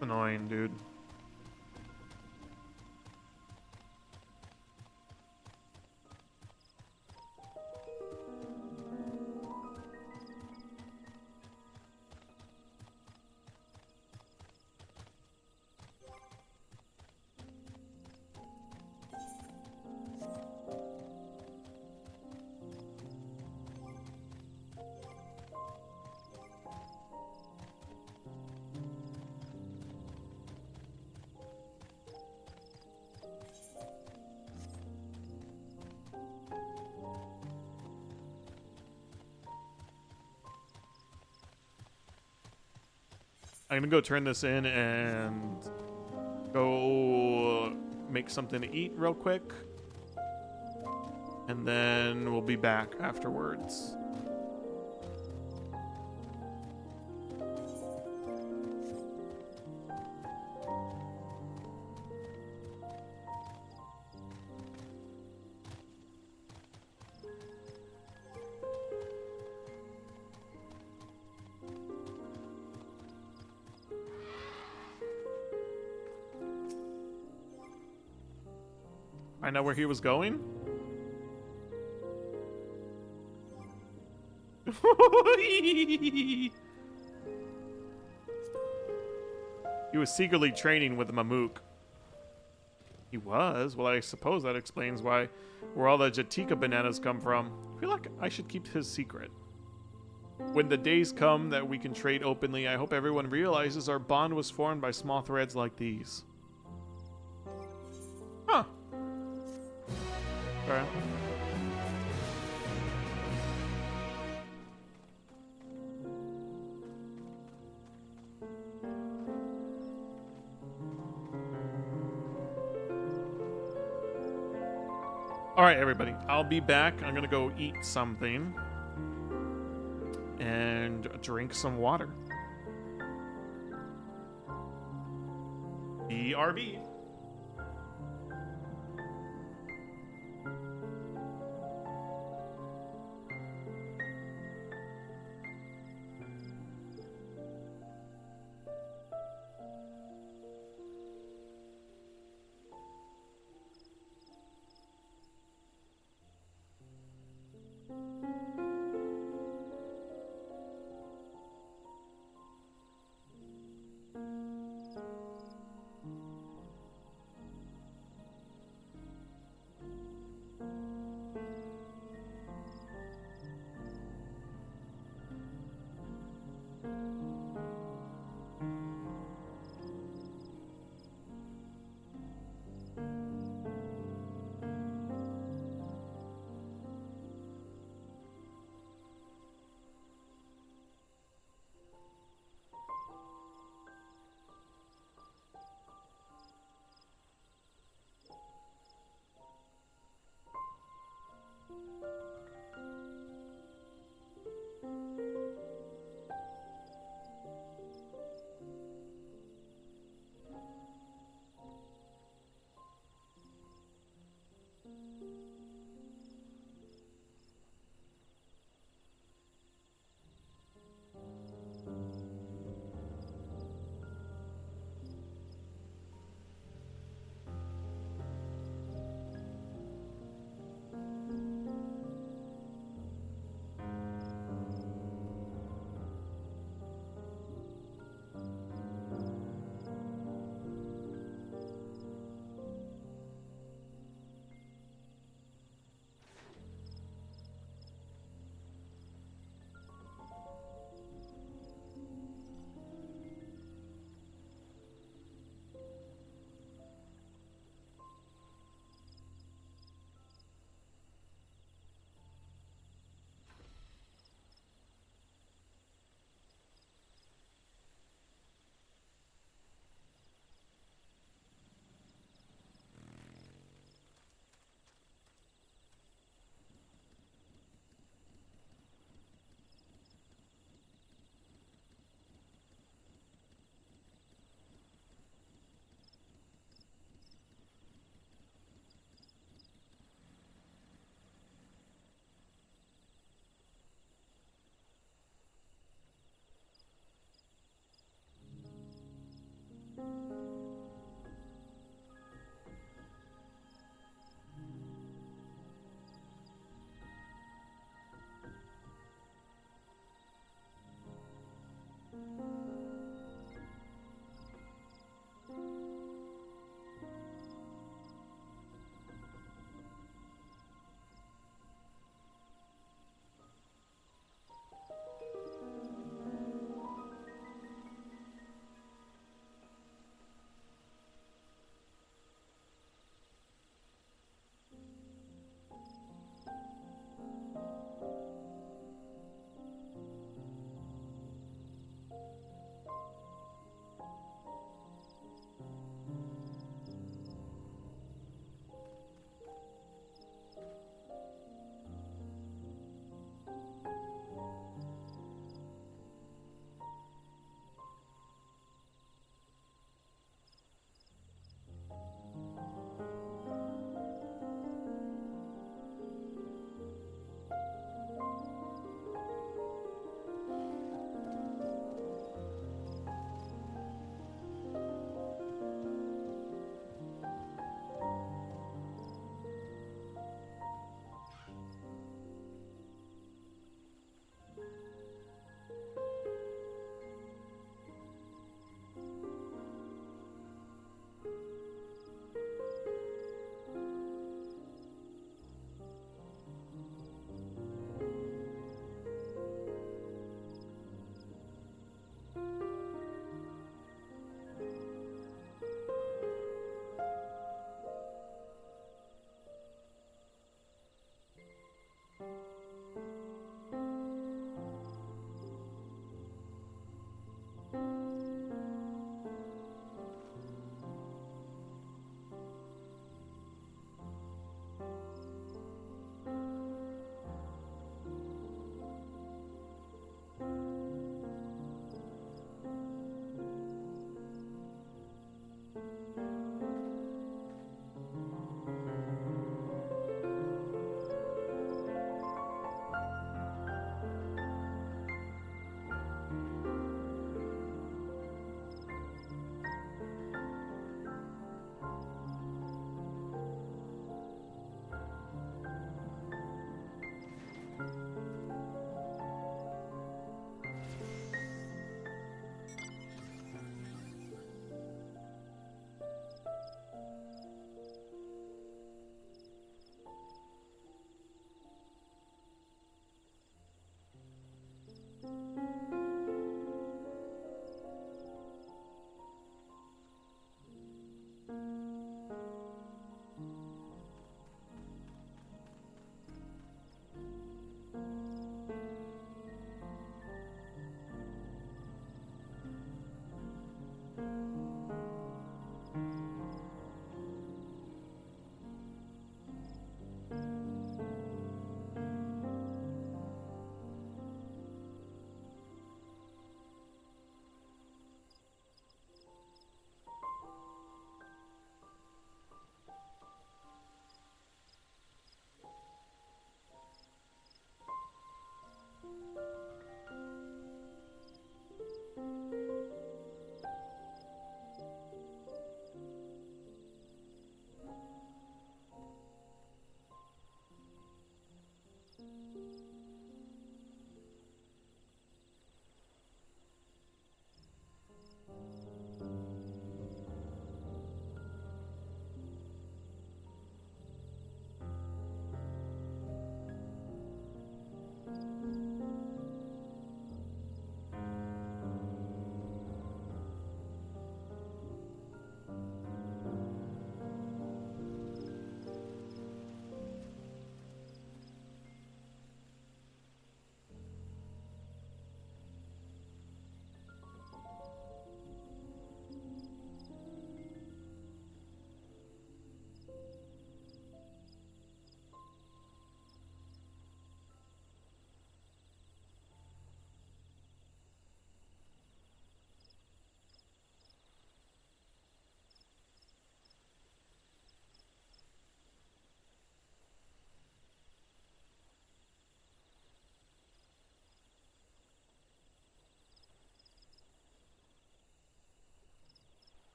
Annoying, dude. I'm gonna go turn this in and go make something to eat real quick. And then we'll be back afterwards. I know where he was going. He was secretly training with Mamook. He was? Well, I suppose that explains where all the Jatika bananas come from. I feel like I should keep his secret. When the days come that we can trade openly, I hope everyone realizes our bond was formed by small threads like these. Huh. Alright. Alright, everybody. I'll be back. I'm gonna go eat something. And drink some water. BRB.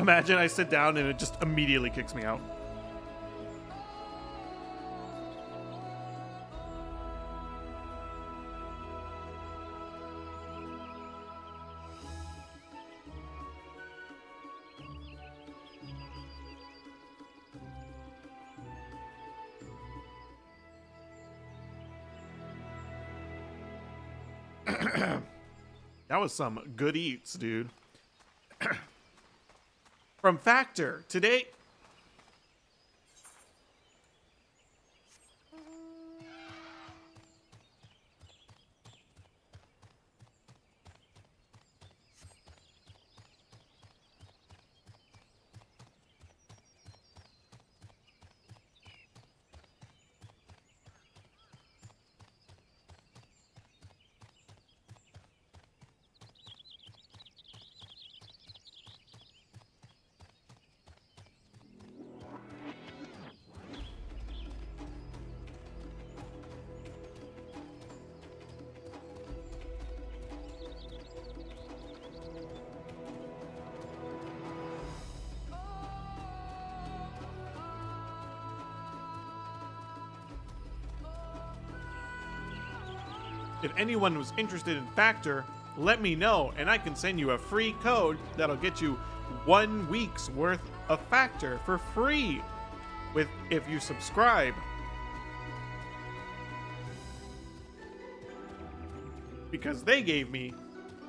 Imagine I sit down and it just immediately kicks me out. That was some good eats, dude. From Factor today. If anyone was interested in Factor, let me know and I can send you a free code that'll get you 1 week's worth of Factor for free if you subscribe. Because they gave me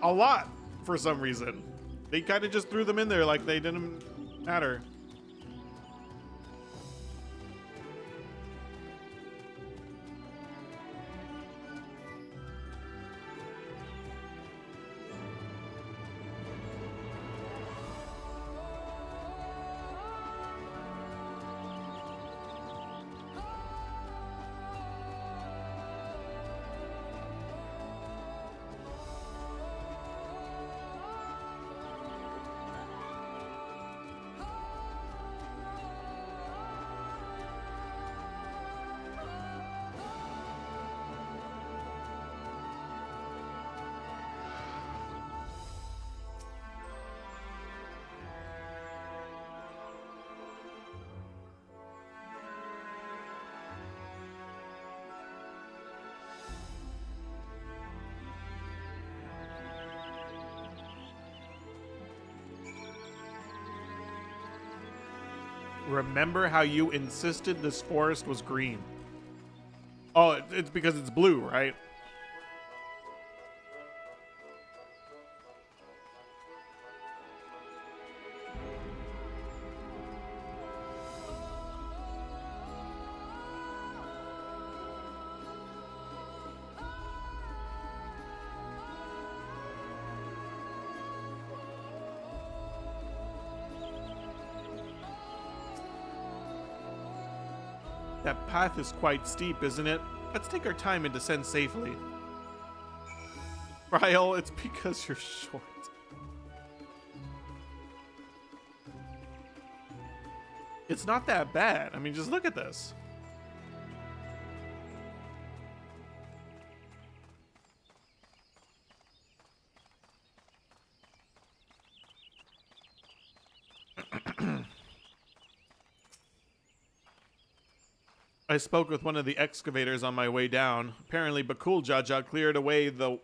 a lot for some reason. They kind of just threw them in there like they didn't matter. Remember how you insisted this forest was green? Oh, it's because it's blue, right? That path is quite steep, isn't it? Let's take our time and descend safely. Ryle, it's because you're short. It's not that bad. I mean, just look at this. I spoke with one of the excavators on my way down. Apparently, Bakul Jaja cleared away the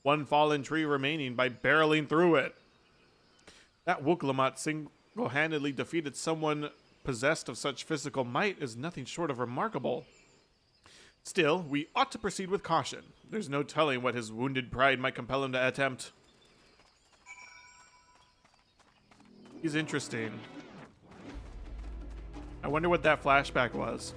one fallen tree remaining by barreling through it. That Wuklamat single-handedly defeated someone possessed of such physical might is nothing short of remarkable. Still, we ought to proceed with caution. There's no telling what his wounded pride might compel him to attempt. He's interesting. I wonder what that flashback was.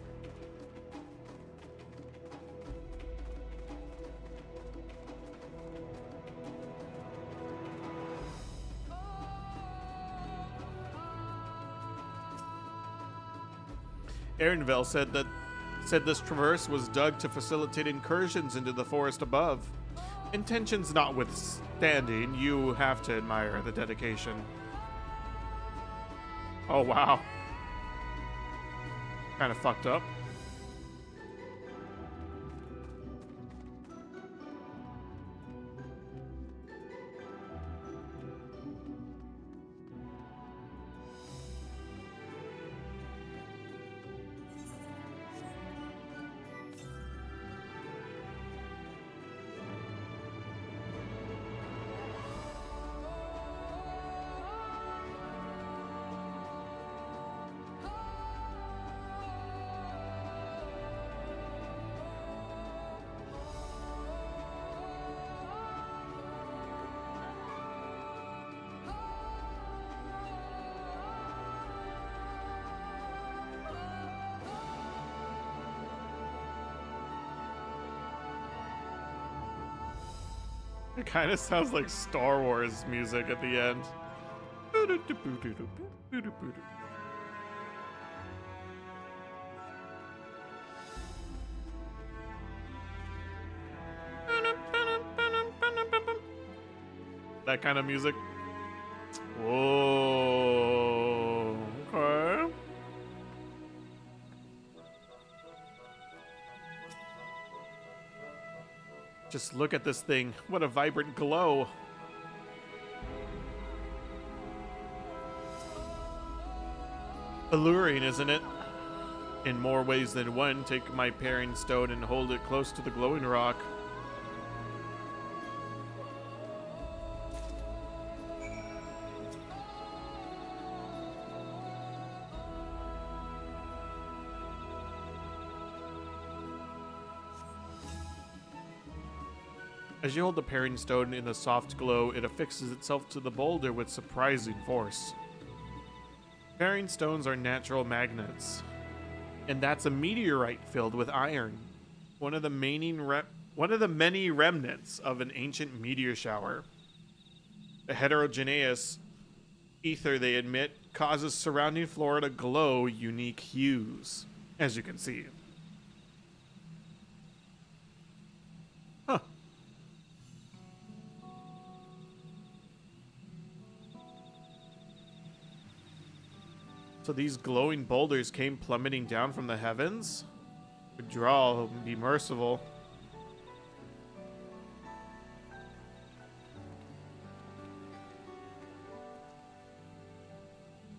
Aaronville said this traverse was dug to facilitate incursions into the forest above. Intentions notwithstanding, you have to admire the dedication. Oh wow. Kind of fucked up. It kind of sounds like Star Wars music at the end. That kind of music. Whoa. Okay. Just look at this thing. What a vibrant glow. Alluring, isn't it? In more ways than one, take my paring stone and hold it close to the glowing rock. As you hold the paring stone in the soft glow, it affixes itself to the boulder with surprising force. Paring stones are natural magnets, and that's a meteorite filled with iron, one of the many remnants of an ancient meteor shower. The heterogeneous ether they emit causes surrounding flora to glow unique hues, as you can see. Huh. So these glowing boulders came plummeting down from the heavens? Good draw, be merciful.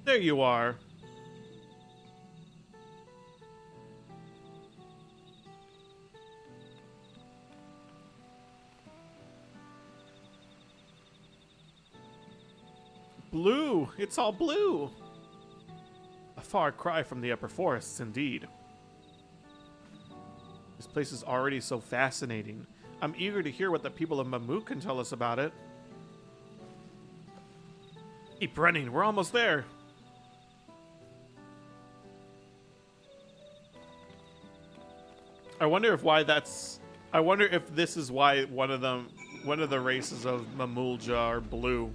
There you are. Blue! It's all blue! A far cry from the upper forests, indeed. This place is already so fascinating. I'm eager to hear what the people of Mamuk can tell us about it. Keep running, we're almost there. I wonder if this is why one of the races of Mamulja are blue.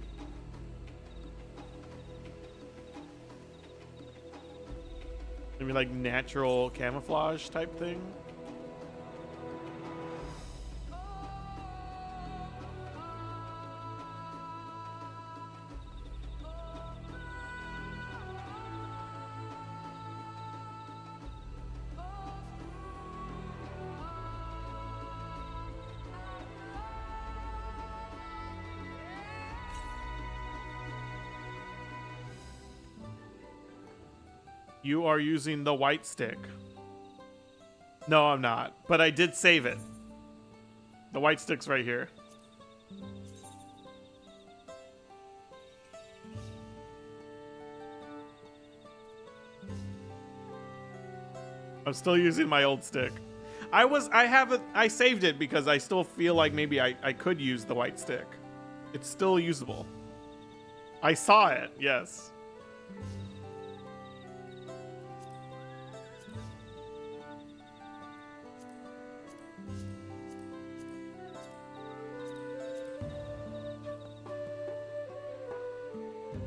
Maybe like natural camouflage type thing. You are using the white stick. No, I'm not. But I did save it. The white stick's right here. I'm still using my old stick. I saved it because I still feel like maybe I could use the white stick. It's still usable. I saw it, yes.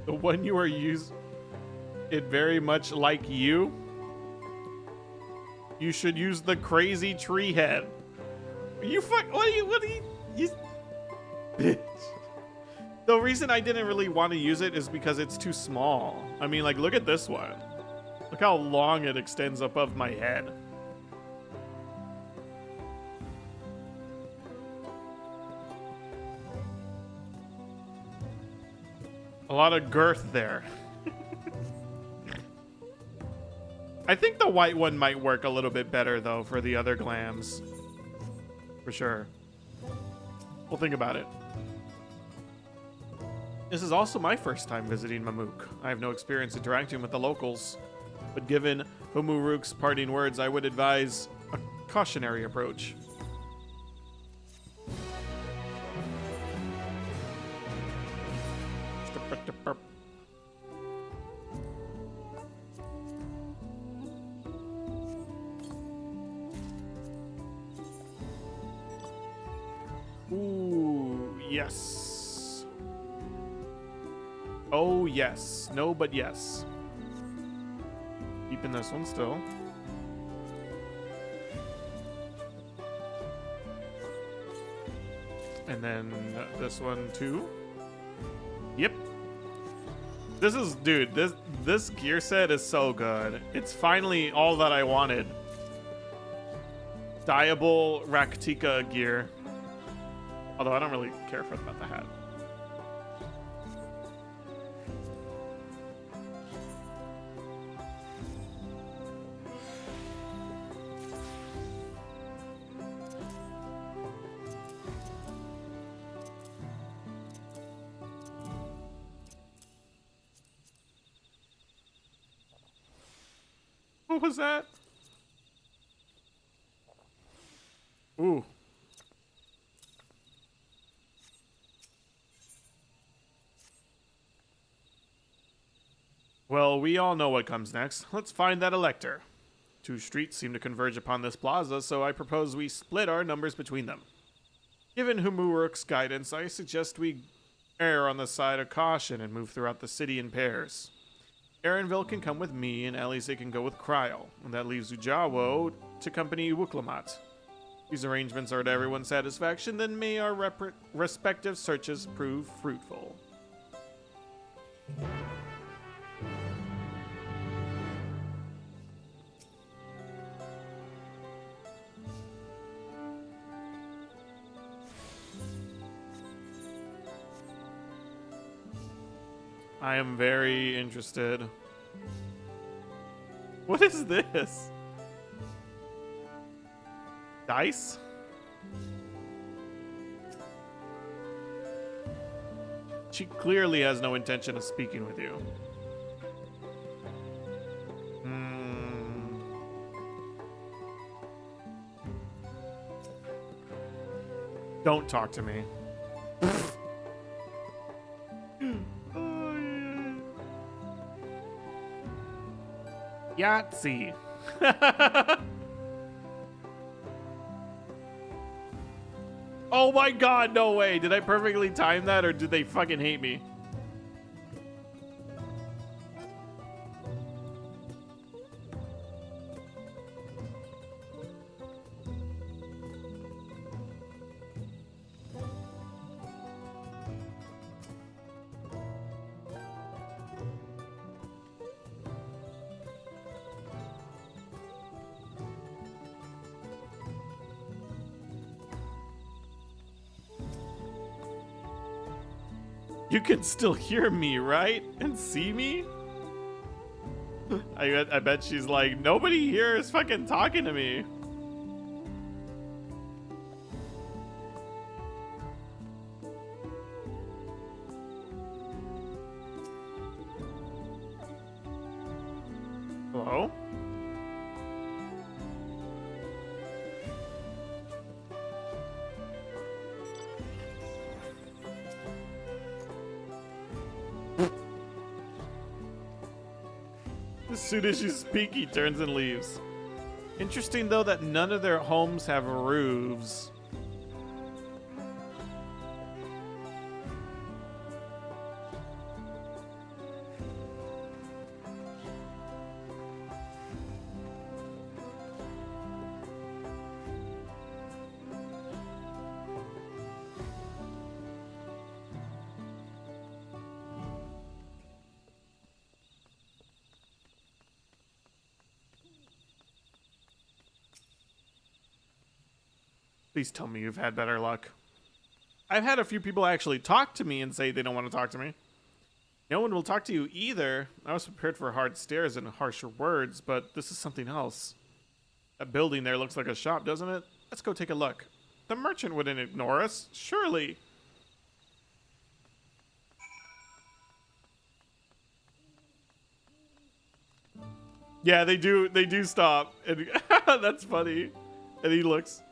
The one you are using, it very much like you. You should use the crazy tree head. What are you, bitch. The reason I didn't really want to use it is because it's too small. I mean, like, look at this one. Look how long it extends above my head. A lot of girth there. I think the white one might work a little bit better, though, for the other glams. For sure. We'll think about it. This is also my first time visiting Mamuk. I have no experience interacting with the locals. But given Humuruk's parting words, I would advise a cautionary approach. Ooh, Yes. Oh, yes. No, but yes. Keeping this one still. And then this one too. Yep. This is, dude, this gear set is so good. It's finally all that I wanted. Dyeable Raktika gear. Although I don't really care about the hat. What was that? Ooh. Well, we all know what comes next. Let's find that elector. Two streets seem to converge upon this plaza, so I propose we split our numbers between them. Given Humuruk's guidance, I suggest we err on the side of caution and move throughout the city in pairs. Erenville can come with me, and Elise can go with Kryl, and that leaves Ujawo to accompany Wuklamat. These arrangements are to everyone's satisfaction, then may our respective searches prove fruitful. I am very interested. What is this? Dice? She clearly has no intention of speaking with you. Don't talk to me. Yahtzee. Oh my god, no way. Did I perfectly time that, or did they fucking hate me? You can still hear me, right? And see me? I bet she's like, nobody here is fucking talking to me. Hello? As soon as you speak, he turns and leaves. Interesting, though, that none of their homes have roofs. Please tell me you've had better luck. I've had a few people actually talk to me and say they don't want to talk to me. No one will talk to you either. I was prepared for hard stares and harsher words, but this is something else. That building there looks like a shop, doesn't it? Let's go take a look. The merchant wouldn't ignore us, surely. Yeah, they do stop. And that's funny. And he looks.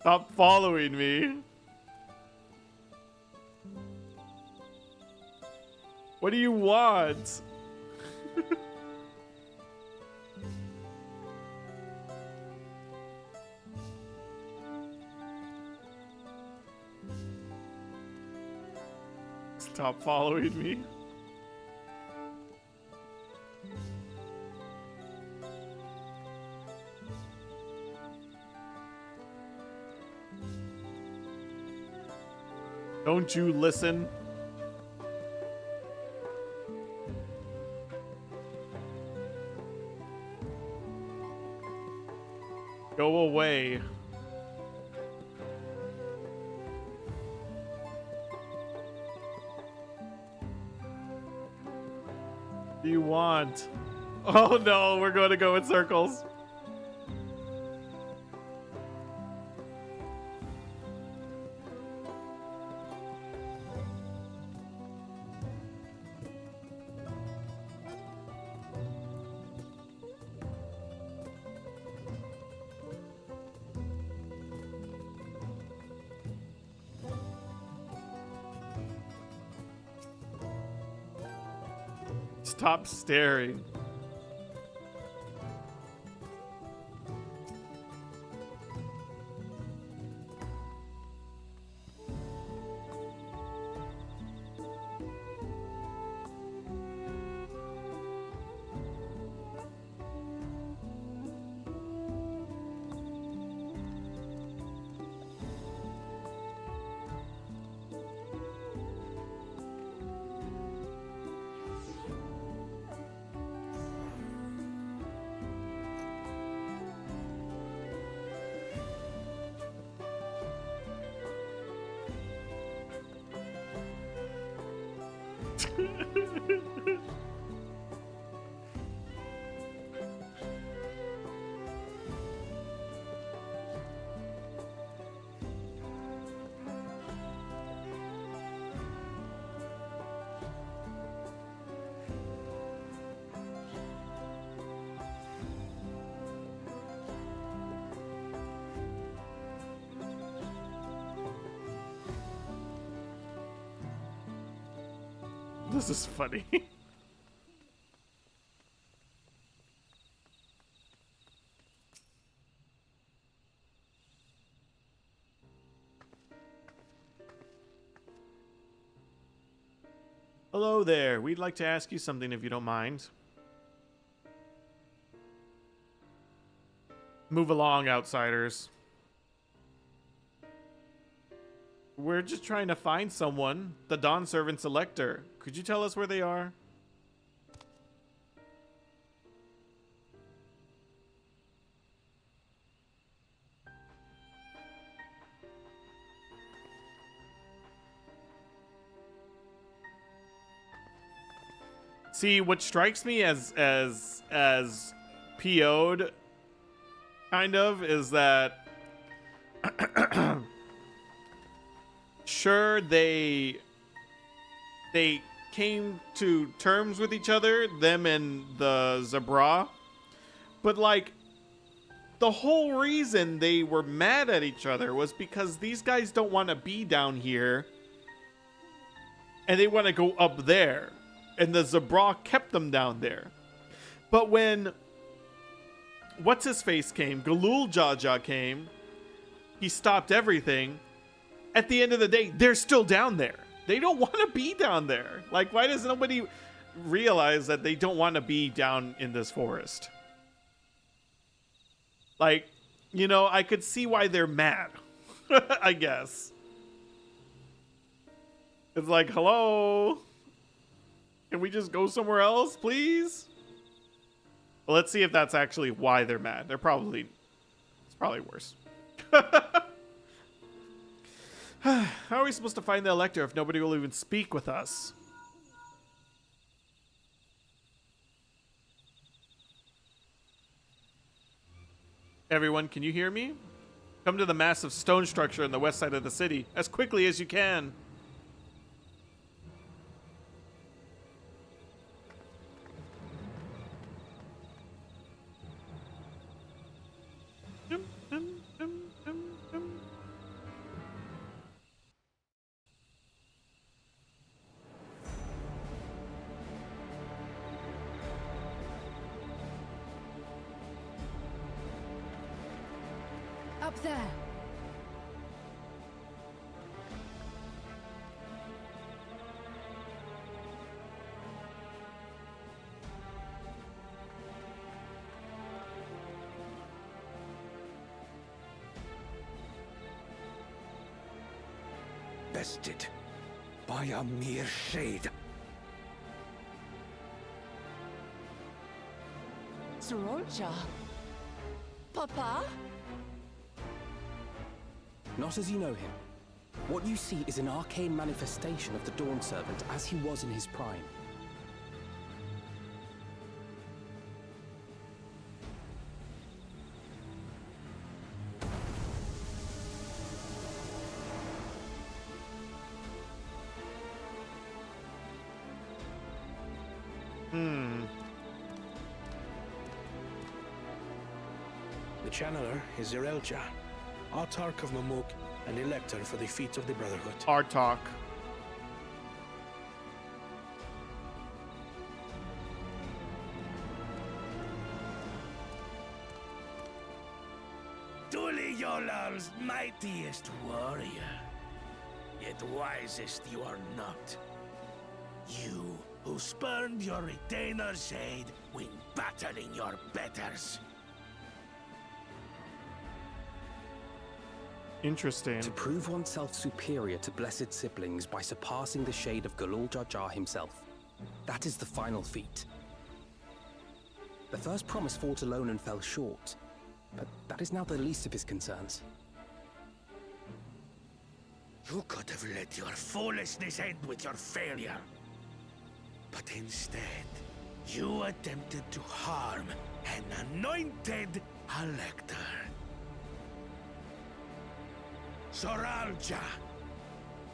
Stop following me. What do you want? Stop following me. Don't you listen? Go away. What do you want? Oh no, we're going to go in circles. Stop staring. This is funny. Hello there. We'd like to ask you something if you don't mind. Move along, outsiders. We're just trying to find someone. The Dawn Servant Selector. Could you tell us where they are? See, what strikes me as PO'd kind of is that sure they came to terms with each other, them and the Zabra, but like the whole reason they were mad at each other was because these guys don't want to be down here and they want to go up there, and the Zabra kept them down there. But when what's his face came, Galul Jaja came, he stopped everything. At the end of the day, they're still down there. They don't want to be down there. Like, why does nobody realize that they don't want to be down in this forest? Like, you know, I could see why they're mad, I guess. It's like, hello? Can we just go somewhere else, please? Well, let's see if that's actually why they're mad. It's probably worse. How are we supposed to find the Elector if nobody will even speak with us? Everyone, can you hear me? Come to the massive stone structure on the west side of the city as quickly as you can. Up there. bested by a mere shade. Zorolja. Papa? Not as you know him. What you see is an arcane manifestation of the Dawn Servant as he was in his prime. The channeler is Zerelja, Autarch of Mamuk and Elector for the feet of the Brotherhood. Artok. Duli Yolal's mightiest warrior, yet wisest you are not. You who spurned your retainer's aid when battling your betters. Interesting. To prove oneself superior to blessed siblings by surpassing the shade of Galul Jar Jar himself. That is the final feat. The first promise fought alone and fell short, but that is now the least of his concerns. You could have let your foolishness end with your failure. But instead, you attempted to harm an anointed elector. Zoralja,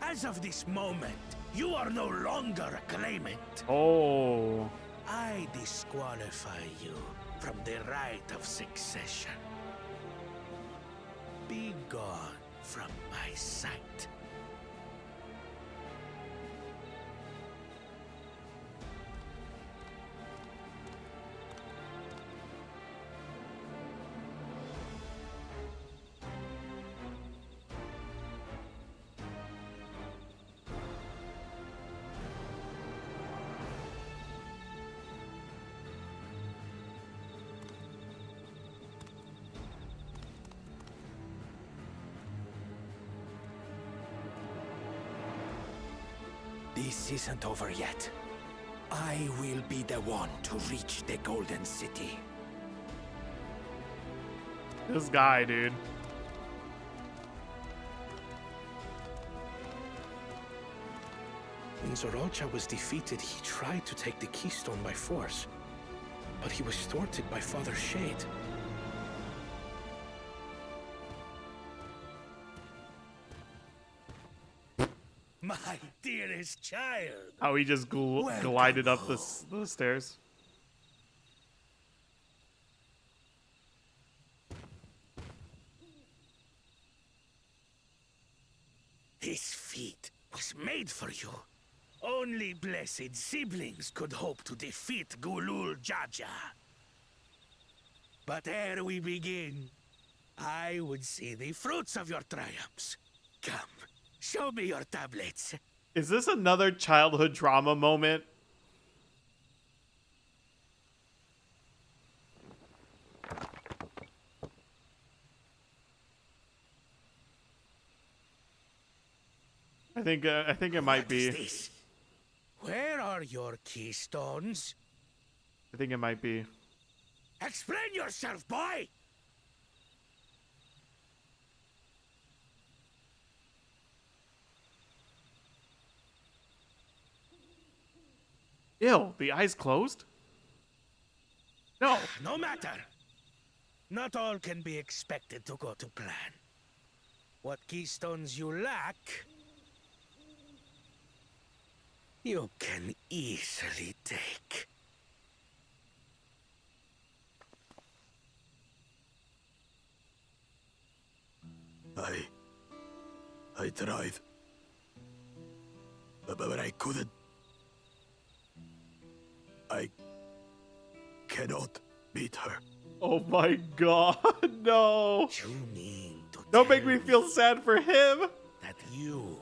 as of this moment, you are no longer a claimant. Oh. I disqualify you from the right of succession. Be gone from my sight. This isn't over yet. I will be the one to reach the Golden City. This guy, dude. When Zorolja was defeated, he tried to take the keystone by force, but he was thwarted by Father Shade. My dearest child. How he just glided up the stairs. This feat was made for you. Only blessed siblings could hope to defeat Gulul Jaja. But ere we begin, I would see the fruits of your triumphs. Come, show me your tablets. Is this another childhood drama moment? I think it might be. What is this? Where are your keystones? I think it might be. Explain yourself, boy! Ew, the eyes closed? No. No matter. Not all can be expected to go to plan. What keystones you lack, you can easily take. I tried. But I couldn't. I cannot beat her. Oh my god, no. You mean to Don't make me feel sad for him. That you,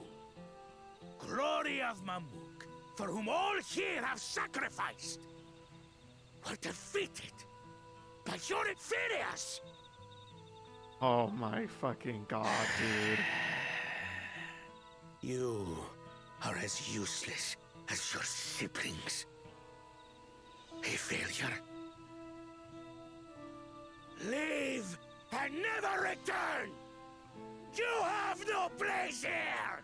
glory of Mamuk, for whom all here have sacrificed, were defeated by your inferiors. Oh my fucking god, dude. You are as useless as your siblings. A failure. Leave and never return! You have no place here!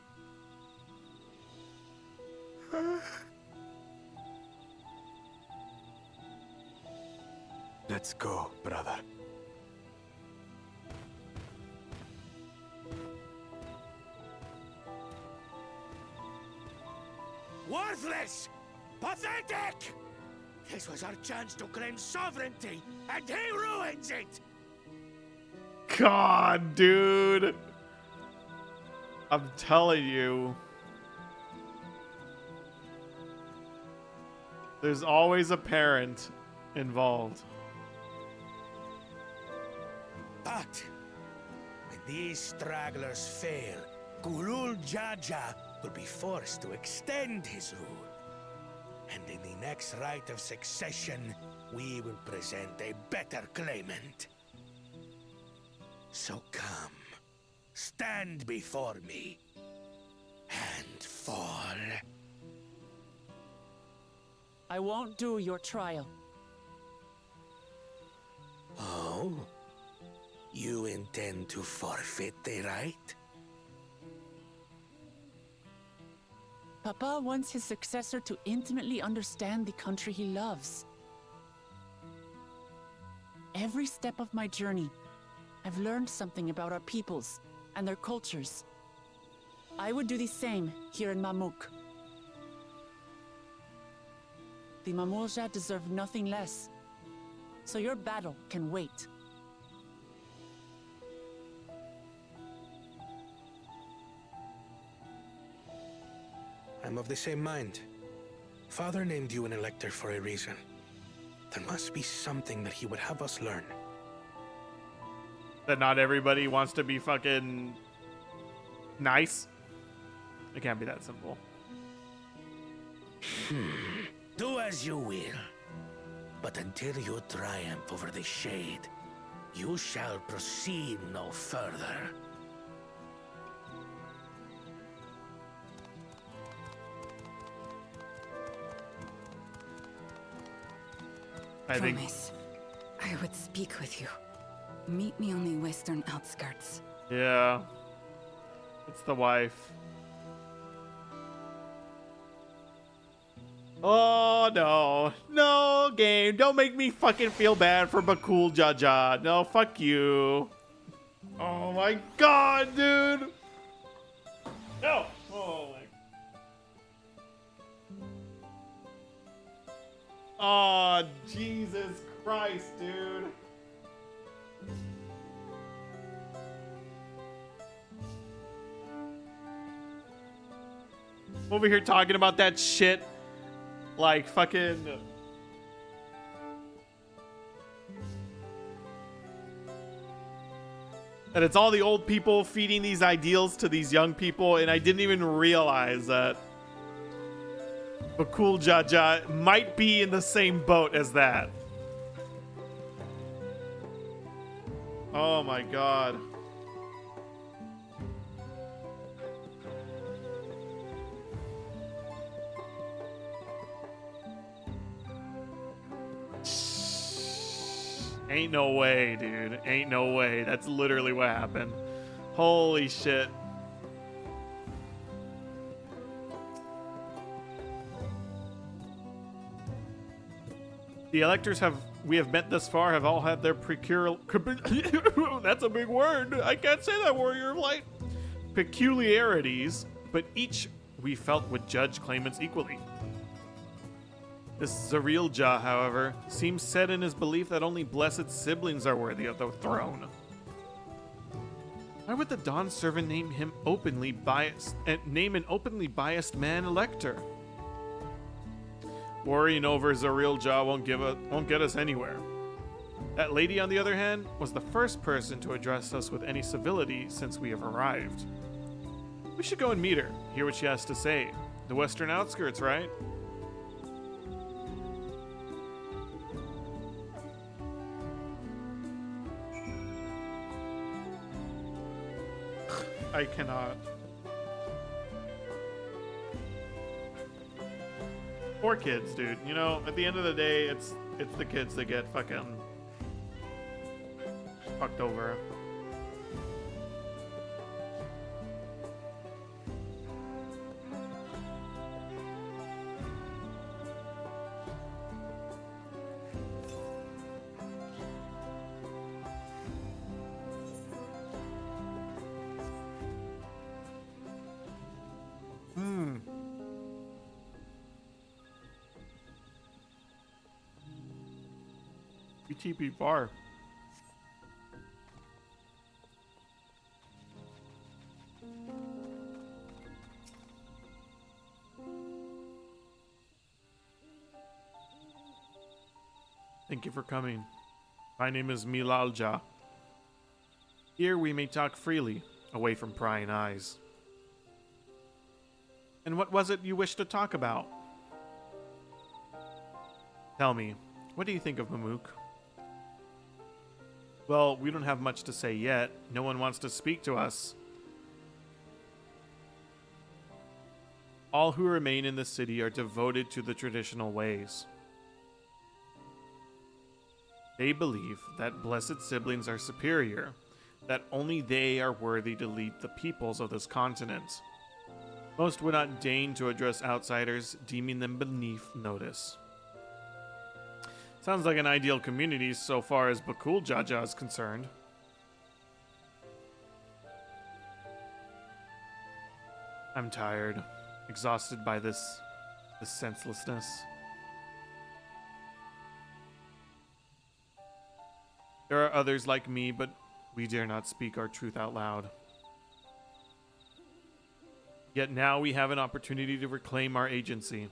Let's go, brother. Worthless! Pathetic! This was our chance to claim sovereignty, and he ruins it! God, dude. I'm telling you. There's always a parent involved. But when these stragglers fail, Gulul Jaja will be forced to extend his rule. And in the next rite of succession, we will present a better claimant. So come, stand before me, and fall. I won't do your trial. Oh? You intend to forfeit the right? Papa wants his successor to intimately understand the country he loves. Every step of my journey, I've learned something about our peoples and their cultures. I would do the same here in Mamuk. The Mamulja deserve nothing less, so your battle can wait. I'm of the same mind. Father named you an elector for a reason. There must be something that he would have us learn. That not everybody wants to be fucking nice. It can't be that simple. Do as you will. But until you triumph over the Shade, you shall proceed no further. I think Promise, I would speak with you. Meet me on the western outskirts. yeah. It's the wife. Oh no. No, game. Don't make me fucking feel bad for Bakul Jaja. No, fuck you. Oh my god, dude. No. Oh my. Oh, Jesus Christ, dude. Over here talking about that shit like fucking and it's all the old people feeding these ideals to these young people, and I didn't even realize that Bakul Jaja might be in the same boat as that. Oh my god. Ain't no way, dude. Ain't no way. That's literally what happened. Holy shit. The electors we have met thus far have all had their that's a big word. I can't say that, warrior of light. Peculiarities, but each we felt would judge claimants equally. This Zarilja, however, seems set in his belief that only blessed siblings are worthy of the throne. Why would the Dawn servant name him openly biased and name an openly biased man elector? Worrying over Zarilja won't get us anywhere. That lady, on the other hand, was the first person to address us with any civility since we have arrived. We should go and meet her, hear what she has to say. The western outskirts, right? I cannot. Poor kids, dude. You know, at the end of the day, it's the kids that get fucking fucked over. TP far. Thank you for coming. My name is Milalja. Here we may talk freely, away from prying eyes. And what was it you wished to talk about? Tell me, what do you think of Mamook? Well, we don't have much to say yet. No one wants to speak to us. All who remain in the city are devoted to the traditional ways. They believe that blessed siblings are superior, that only they are worthy to lead the peoples of this continent. Most would not deign to address outsiders, deeming them beneath notice. Sounds like an ideal community so far as Bakul Jaja is concerned. I'm tired, exhausted by this senselessness. There are others like me, but we dare not speak our truth out loud. Yet now we have an opportunity to reclaim our agency.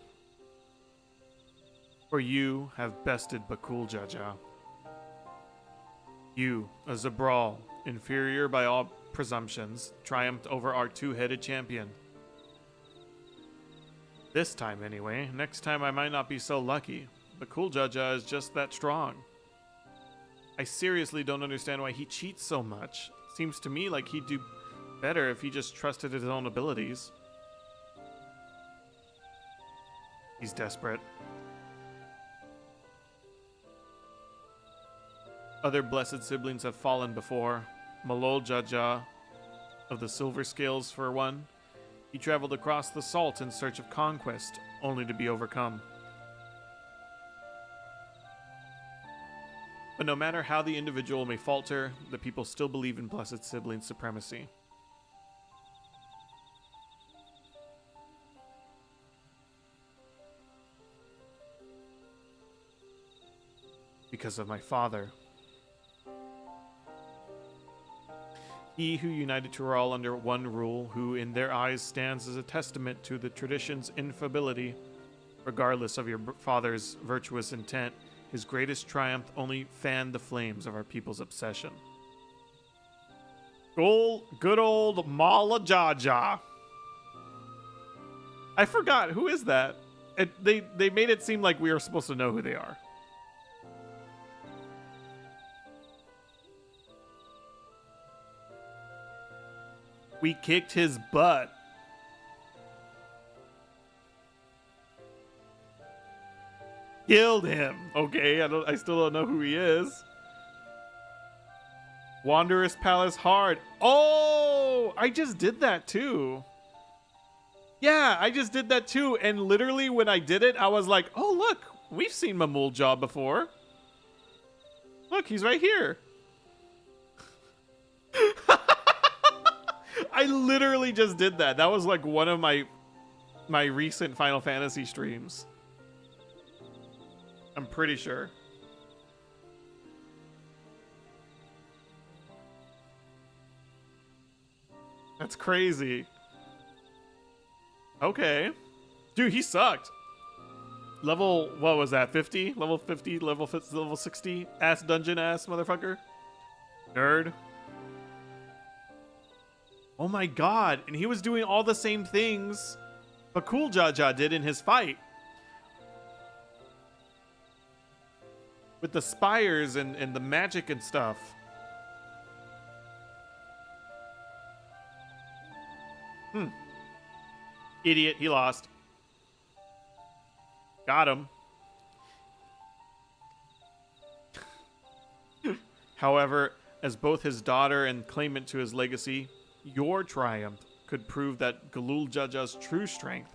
For you have bested Bakul Jaja. You, a Zabral, inferior by all presumptions, triumphed over our two-headed champion. This time anyway. Next time I might not be so lucky. Bakul Jaja is just that strong. I seriously don't understand why he cheats so much. Seems to me like he'd do better if he just trusted his own abilities. He's desperate. Other blessed siblings have fallen before. Malol Jaja of the Silver Scales, for one. He traveled across the salt in search of conquest, only to be overcome. But no matter how the individual may falter, the people still believe in blessed sibling supremacy. Because of my father. He who united Tural under one rule, who in their eyes stands as a testament to the tradition's infallibility, regardless of your father's virtuous intent, his greatest triumph only fanned the flames of our people's obsession. Good old Mala Jaja. I forgot, who is that? They made it seem like we were supposed to know who they are. We kicked his butt. Killed him. Okay, I still don't know who he is. Wanderous Palace Hard. Oh, I just did that too. Yeah, I just did that too. And literally when I did it, I was like, oh, look, we've seen Mamulja before. Look, he's right here. I literally just did that. That was like one of my recent Final Fantasy streams. I'm pretty sure. That's crazy. Okay. Dude, he sucked. Level, what was that, 50? Level 50, level 60? Ass dungeon ass motherfucker? Nerd. Oh my god, and he was doing all the same things Bakul Jaja did in his fight. With the spires and the magic and stuff. Idiot, he lost. Got him. However, as both his daughter and claimant to his legacy, your triumph could prove that Galul Jaja's true strength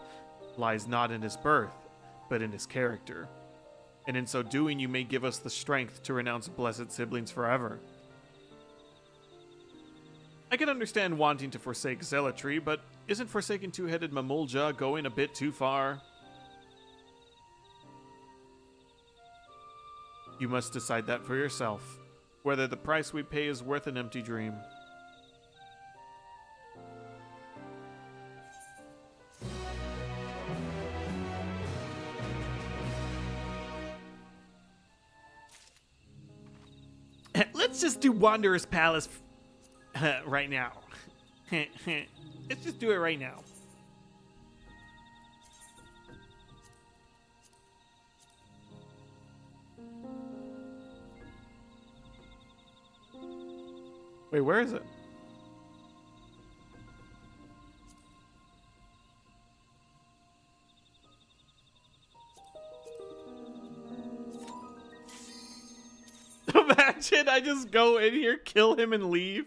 lies not in his birth, but in his character. And in so doing, you may give us the strength to renounce blessed siblings forever. I can understand wanting to forsake zealotry, but isn't forsaking two-headed Mamulja going a bit too far? You must decide that for yourself, whether the price we pay is worth an empty dream. Let's just do Wanderer's Palace right now. Let's just do it right now. Wait, where is it? Imagine I just go in here, kill him, and leave.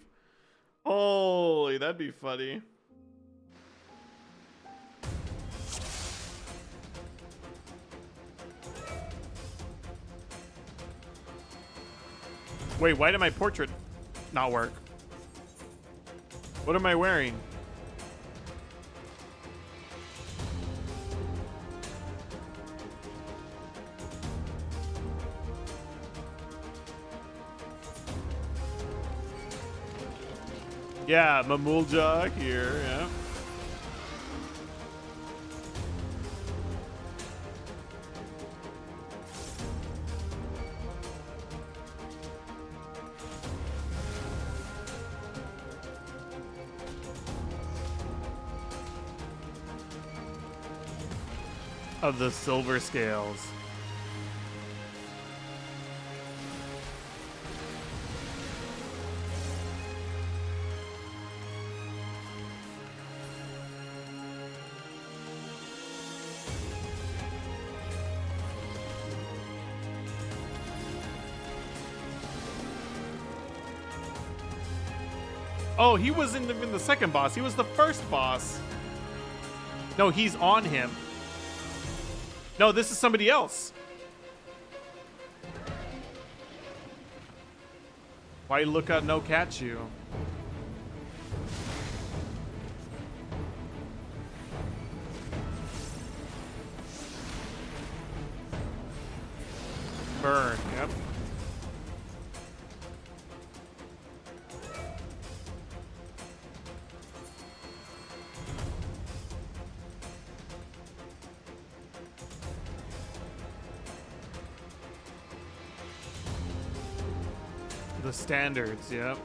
Holy, that'd be funny. Wait, why did my portrait not work? What am I wearing? Yeah, Mamulja here, yeah. Of the silver scales. Oh, he wasn't even the second boss. He was the first boss. No, he's on him. No, this is somebody else. Why look at no catch you? Burn, yep. The standards, yep.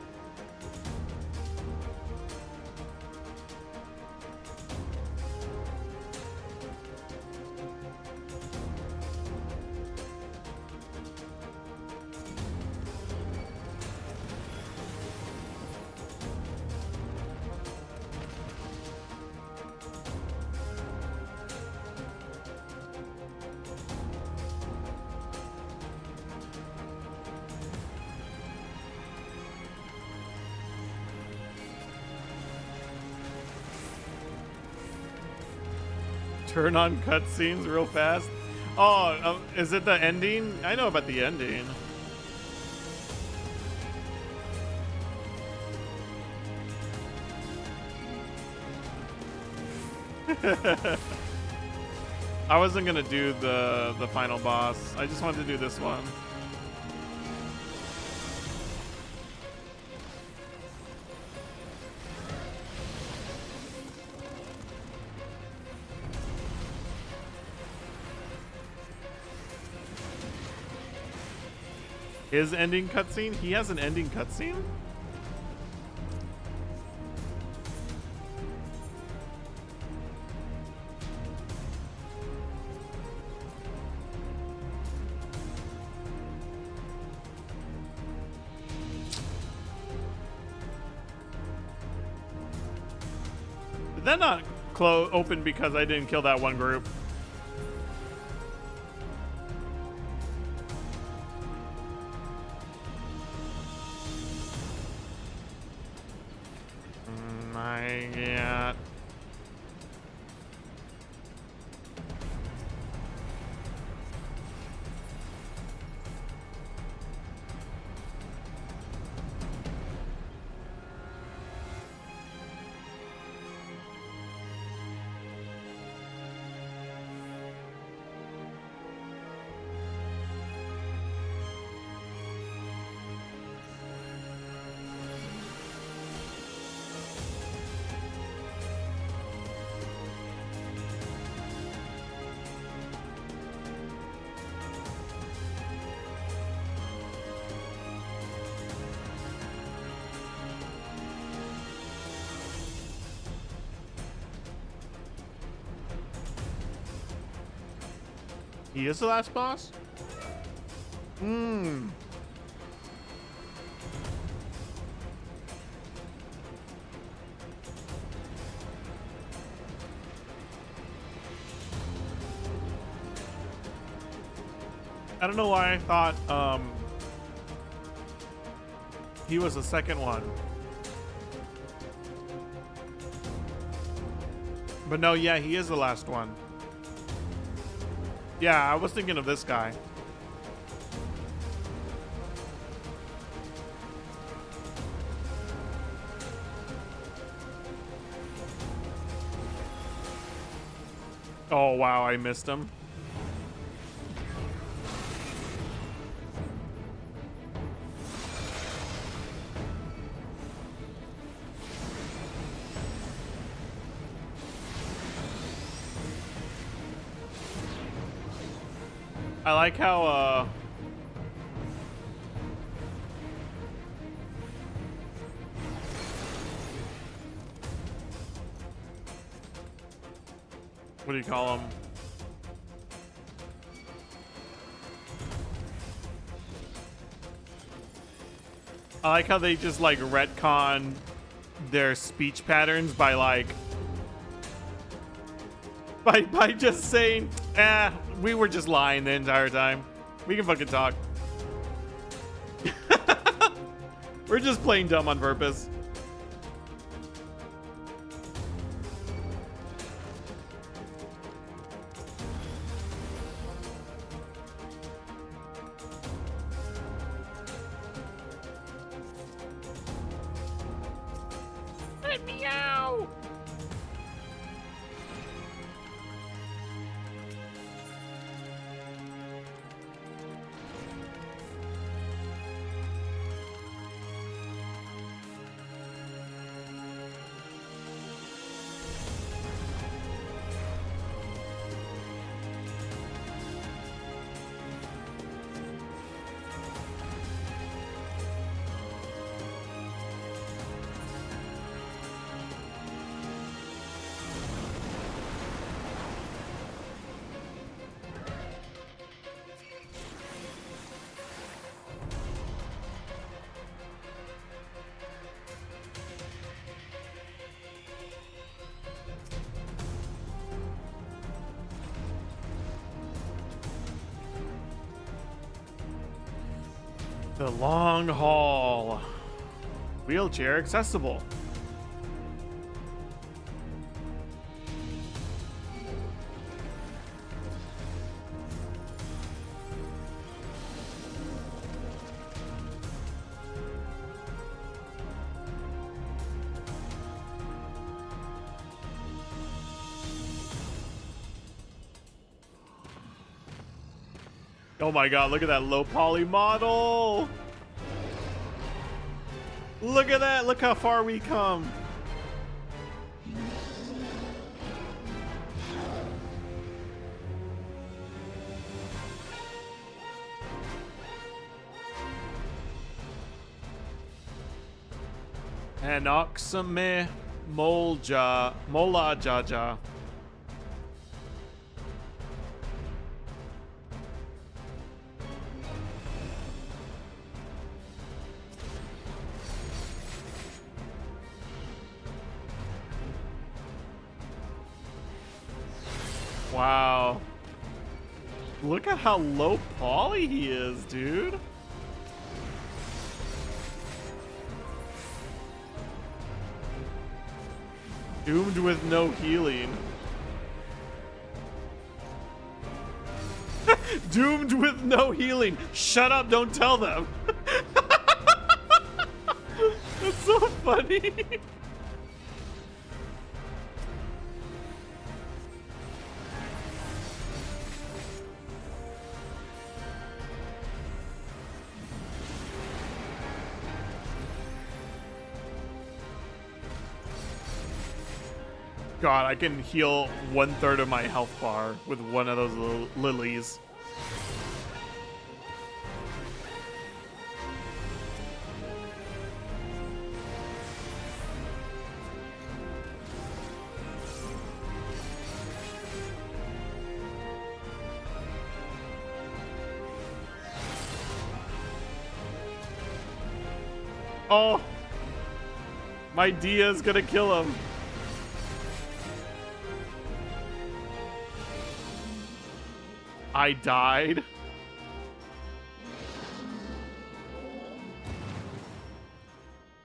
Turn on cutscenes real fast. Oh, is it the ending? I know about the ending. I wasn't gonna do the final boss. I just wanted to do this one. His ending cutscene? He has an ending cutscene? Did that not open because I didn't kill that one group? He is the last boss? Hmm. I don't know why I thought he was the second one. But no, yeah, he is the last one. Yeah, I was thinking of this guy. Oh, wow, I missed him. I like how, what do you call them? I like how they just like retcon their speech patterns by like by just saying, we were just lying the entire time. We can fucking talk. We're just playing dumb on purpose. Let me out! The long haul. Wheelchair accessible. Oh my god, look at that low poly model. Look at that, look how far we come. Anoxame Mola Jaja. Wow. Look at how low poly he is, dude. Doomed with no healing. Doomed with no healing. Shut up, don't tell them. That's so funny. God, I can heal 1/3 of my health bar with one of those lilies. Oh! My Dia's gonna kill him. I died.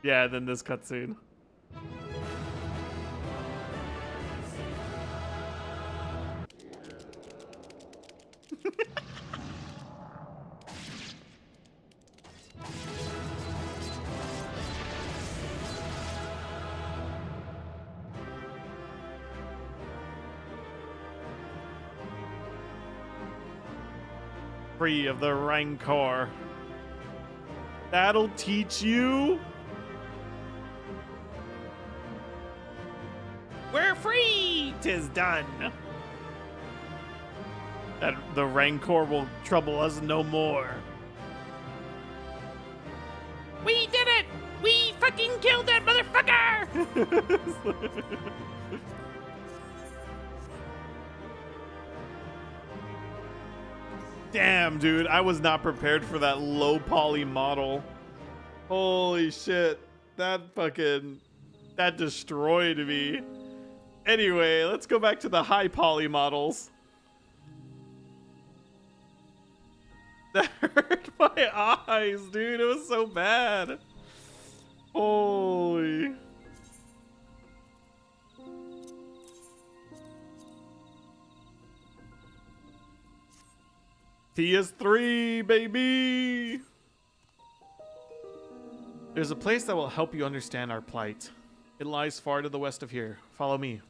Yeah, then this cutscene. Free of the Rancor. That'll teach you. We're free! 'Tis done. That the Rancor will trouble us no more. We did it! We fucking killed that motherfucker! Damn, dude, I was not prepared for that low poly model. Holy shit. That destroyed me. Anyway, let's go back to the high poly models. That hurt my eyes, dude. It was so bad. Holy. PS3, baby! There's a place that will help you understand our plight. It lies far to the west of here. Follow me.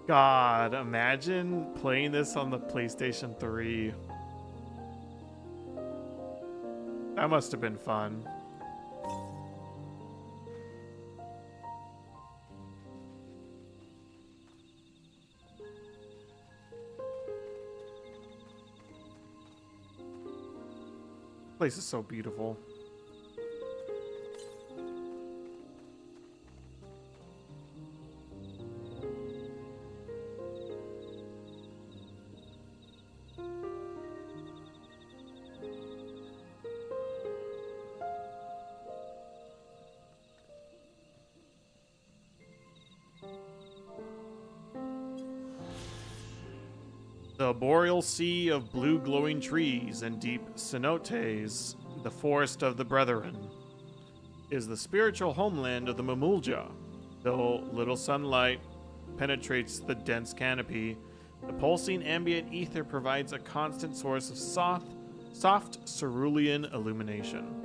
God, imagine playing this on the PlayStation 3. That must have been fun. This place is so beautiful. The boreal sea of blue glowing trees and deep cenotes, the forest of the brethren, is the spiritual homeland of the Mamulja. Though little sunlight penetrates the dense canopy, the pulsing ambient ether provides a constant source of soft cerulean illumination.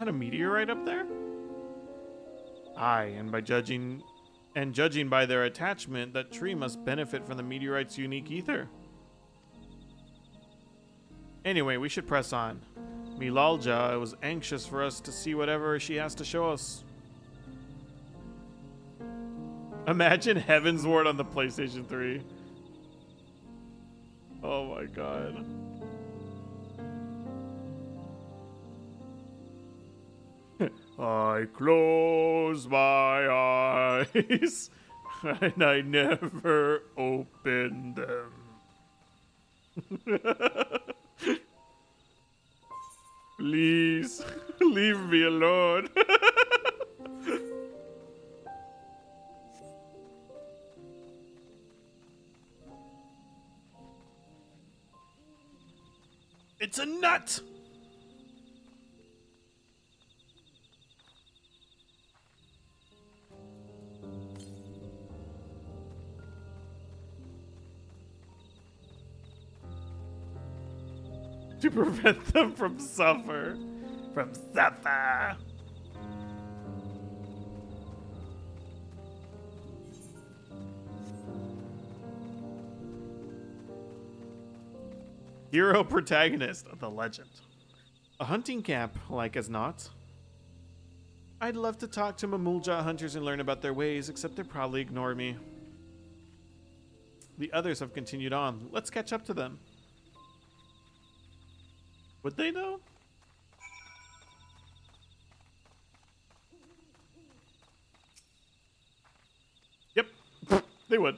A meteorite up there? Aye, and judging by their attachment, that tree must benefit from the meteorite's unique ether. Anyway, we should press on. Milalja was anxious for us to see whatever she has to show us. Imagine Heavensward on the PlayStation 3. Oh my god. I close my eyes and I never open them. Please, leave me alone. It's a nut! To prevent them from suffer. Hero protagonist of the legend. A hunting camp, like as not. I'd love to talk to Mamulja hunters and learn about their ways, except they'll probably ignore me. The others have continued on. Let's catch up to them. Would they know? Yep, they would.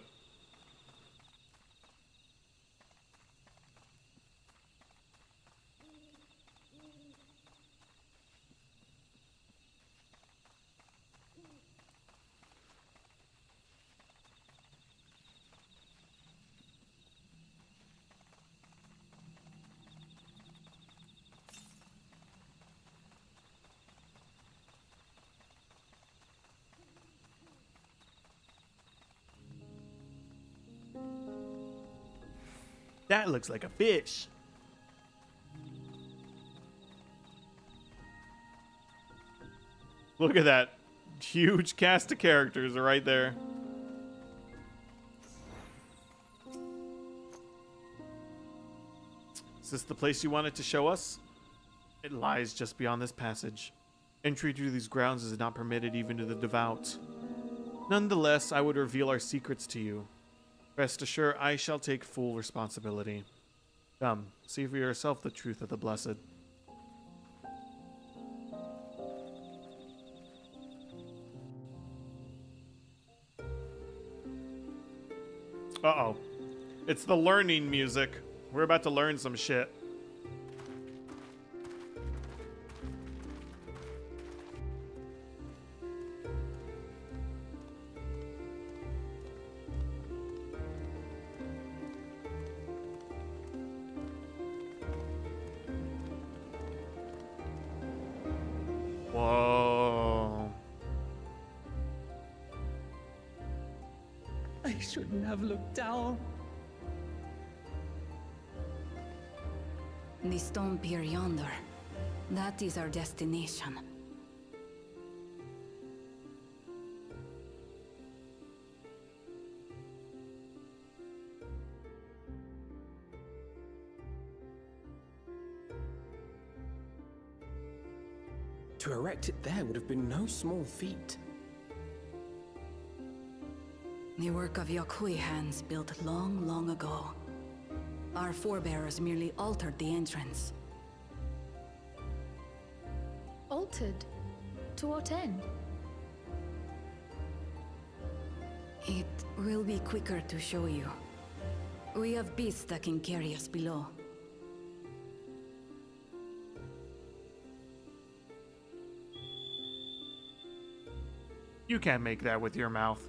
That looks like a fish. Look at that. Huge cast of characters are right there. Is this the place you wanted to show us? It lies just beyond this passage. Entry to these grounds is not permitted even to the devout. Nonetheless, I would reveal our secrets to you. Rest assured, I shall take full responsibility. Come, see for yourself the truth of the blessed. Uh-oh. It's the learning music. We're about to learn some shit. Whoa. I shouldn't have looked down. The stone pier yonder. That is our destination. To erect it there would have been no small feat. The work of Yakui hands built long, long ago. Our forebears merely altered the entrance. Altered? To what end? It will be quicker to show you. We have beasts that can carry us below. You can't make that with your mouth.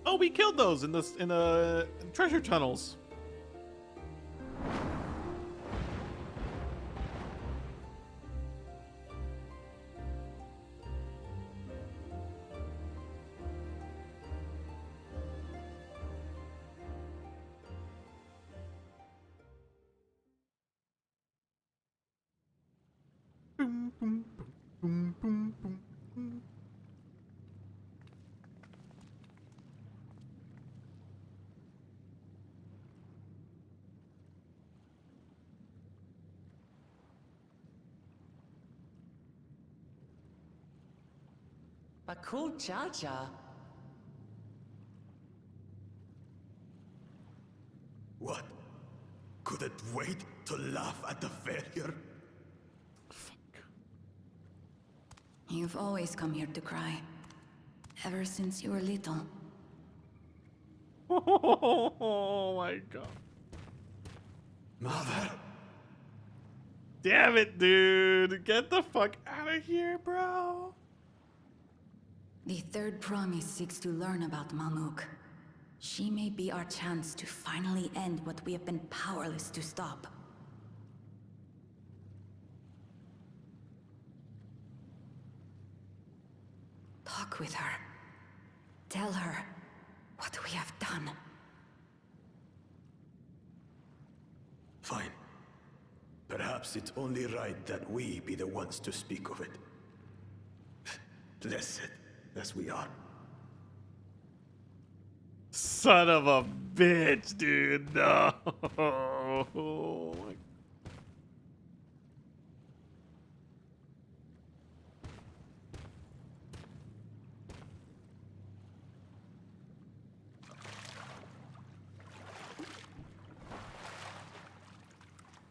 Oh, we killed those in the treasure tunnels. Boom, boom, boom, boom, boom, boom. Cool cha-cha. What? Couldn't wait to laugh at the failure? You've always come here to cry. Ever since you were little. Oh my god. Mother. Damn it, dude. Get the fuck out of here, bro. The third promise seeks to learn about Mamuk. She may be our chance to finally end what we have been powerless to stop. Talk with her. Tell her what we have done. Fine. Perhaps it's only right that we be the ones to speak of it. Blessed as we are. Son of a bitch, dude. No. Oh my.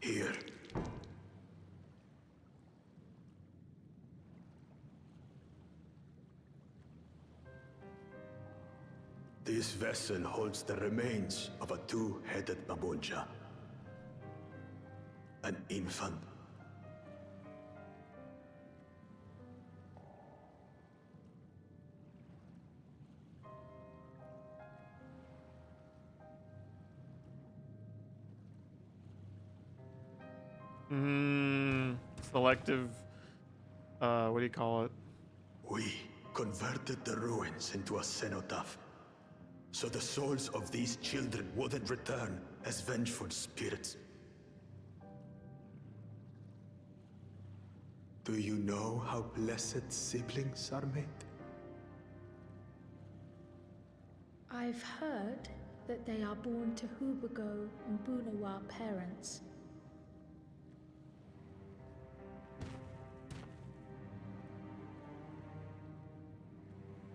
Here. This vessel holds the remains of a two-headed Mamulja. An infant. Selective, what do you call it? We converted the ruins into a cenotaph, so the souls of these children wouldn't return as vengeful spirits. Do you know how blessed siblings are made? I've heard that they are born to Hubago and Bunawa parents.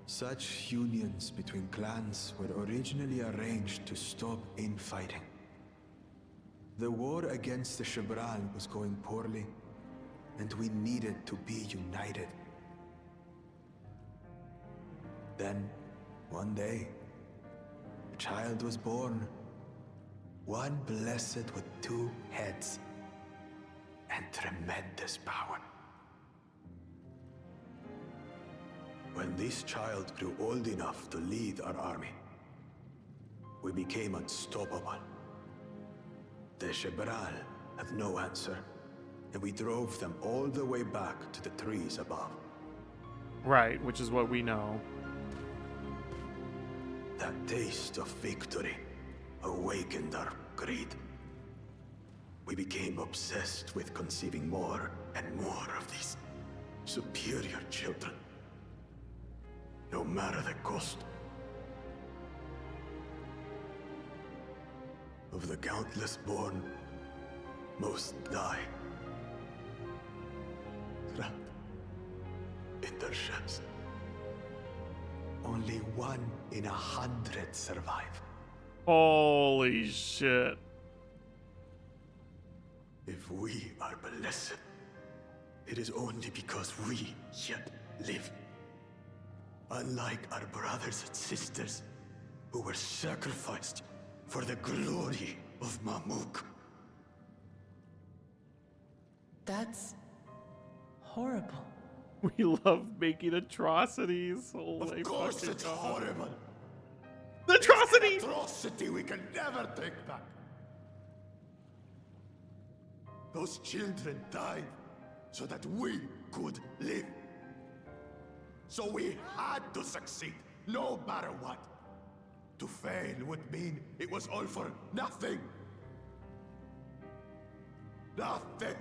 Such unions between clans were originally arranged to stop infighting. The war against the Shibral was going poorly, and we needed to be united. Then, one day, a child was born. One blessed with two heads and tremendous power. When this child grew old enough to lead our army, we became unstoppable. The Shibral had no answer, and we drove them all the way back to the trees above. Right, which is what we know. That taste of victory awakened our greed. We became obsessed with conceiving more and more of these superior children. No matter the cost. Of the countless born, most die. Trapped in their ships. Only 1 in 100 survive. Holy shit. If we are blessed, it is only because we yet live. Unlike our brothers and sisters, who were sacrificed for the glory of Mamuk. That's horrible. We love making atrocities. Oh my Of course fucking it's God. horrible. The atrocity! It's an atrocity we can never take back. Those children died so that we could live. So we had to succeed, no matter what. To fail would mean it was all for nothing. Nothing.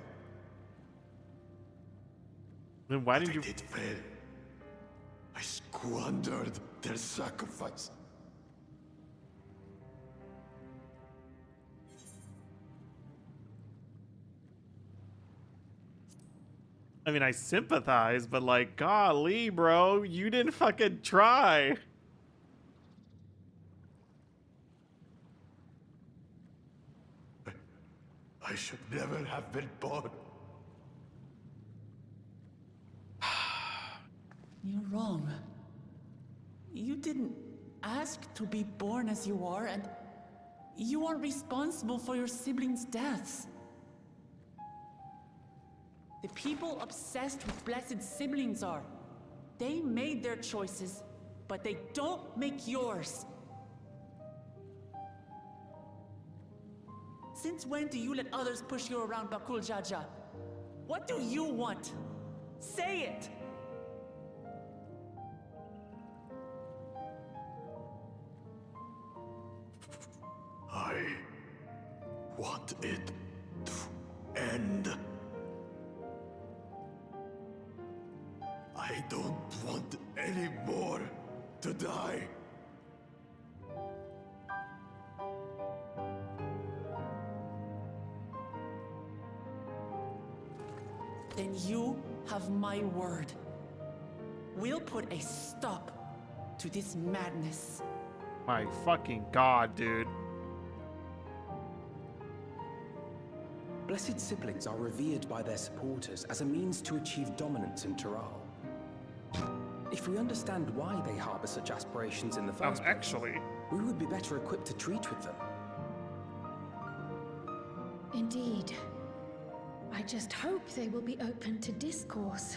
Then why did I you... did fail. I squandered their sacrifice. I mean, I sympathize, but like, golly, bro, you didn't fucking try. I should never have been born. You're wrong. You didn't asked to be born as you are, and you are responsible for your siblings' deaths. The people obsessed with blessed siblings are. They made their choices, but they don't make yours. Since when do you let others push you around, Bakul Jaja? What do you want? Say it! I want it to end. I don't want any more to die. Then you have my word. We'll put a stop to this madness. My fucking god, dude. Blessed siblings are revered by their supporters as a means to achieve dominance in Tural. If we understand why they harbor such aspirations in the first place, actually, we would be better equipped to treat with them. Indeed. I just hope they will be open to discourse.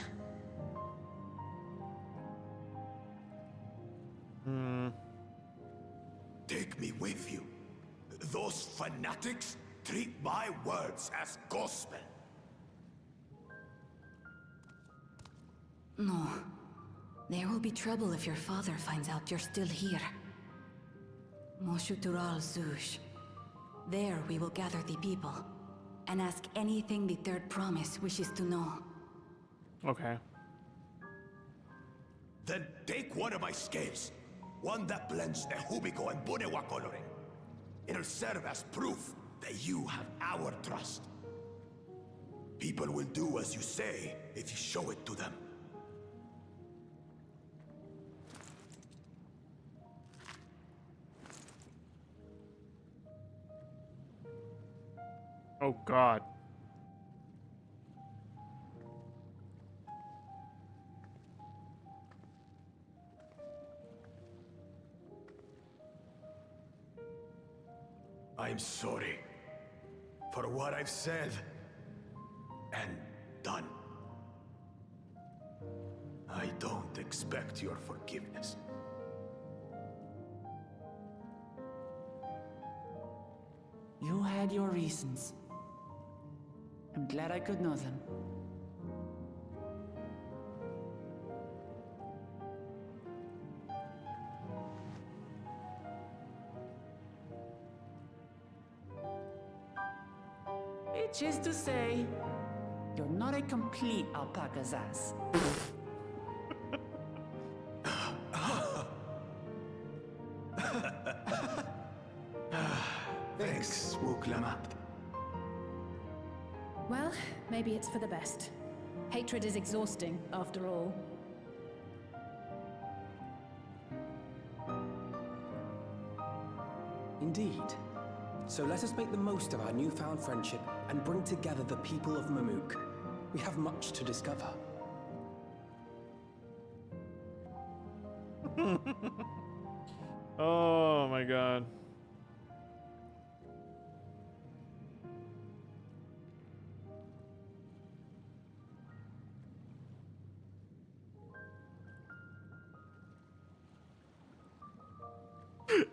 Take me with you. Those fanatics treat my words as gospel. No. There will be trouble if your father finds out you're still here. Moshutural Zush. There we will gather the people and ask anything the Third Promise wishes to know. Okay. Then take one of my scales. One that blends Nehubico and Bunewa coloring. It'll serve as proof that you have our trust. People will do as you say if you show it to them. Oh god. I'm sorry for what I've said and done. I don't expect your forgiveness. You had your reasons. I'm glad I could know them. Which is to say, you're not a complete alpaca's ass. Thanks, Wuklamat. Well, maybe it's for the best. Hatred is exhausting, after all. Indeed. So let us make the most of our newfound friendship and bring together the people of Mamuk. We have much to discover. Oh my god.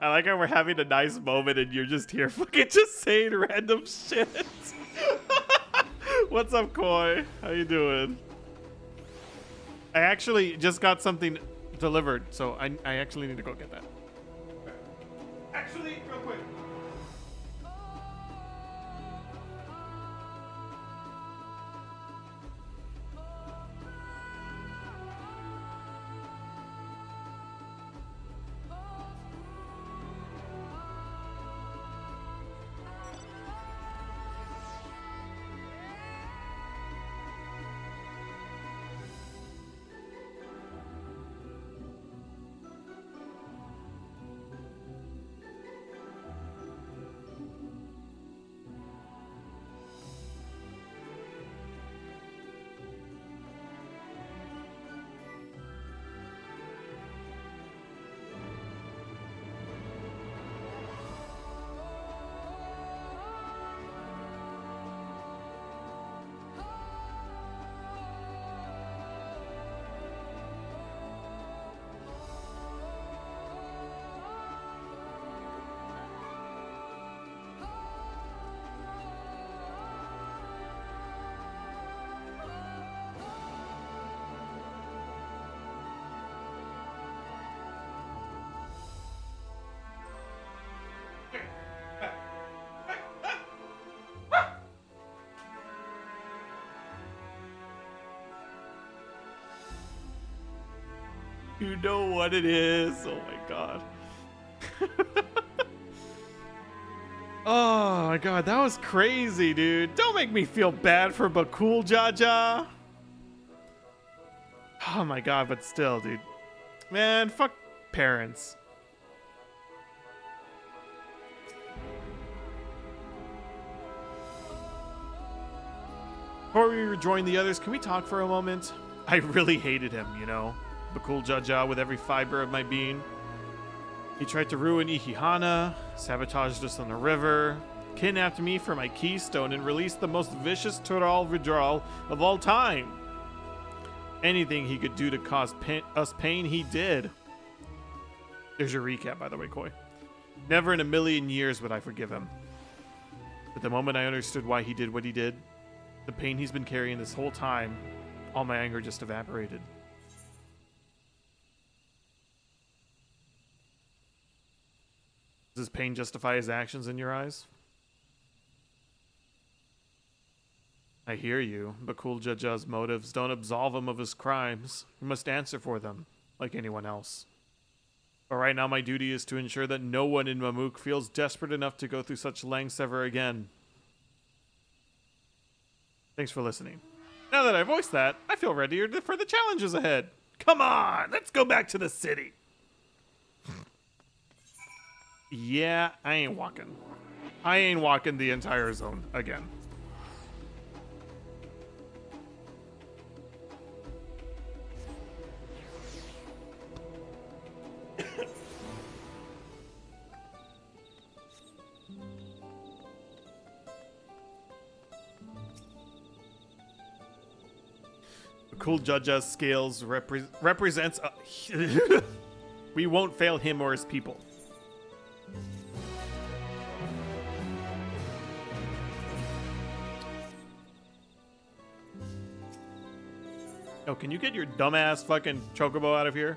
I like how we're having a nice moment and you're just here fucking just saying random shit. What's up, Koi? How you doing? I actually just got something delivered, so I actually need to go get that. Actually, real quick. You know what it is. Oh my god. Oh my god, that was crazy, dude. Don't make me feel bad for Bakul Jaja. Oh my god, but still, dude. Man, fuck parents. Before we rejoin the others, can we talk for a moment? I really hated him, you know. Bakul Jaja with every fiber of my being. He tried to ruin Ihihana, sabotaged us on the river, kidnapped me for my keystone, and released the most vicious Tural withdrawal of all time. Anything he could do to cause us pain, he did. There's your recap, by the way, Koi. Never in a million years would I forgive him. But the moment I understood why he did what he did, the pain he's been carrying this whole time, all my anger just evaporated. Does his pain justify his actions in your eyes? I hear you, but Bakul Jaja's motives don't absolve him of his crimes. He must answer for them, like anyone else. But right now my duty is to ensure that no one in Mamuk feels desperate enough to go through such lengths ever again. Thanks for listening. Now that I voiced that, I feel ready for the challenges ahead. Come on, let's go back to the city. Yeah, I ain't walking. I ain't walking the entire zone again. Cool Jaja's scales represents we won't fail him or his people. Oh, can you get your dumbass fucking chocobo out of here?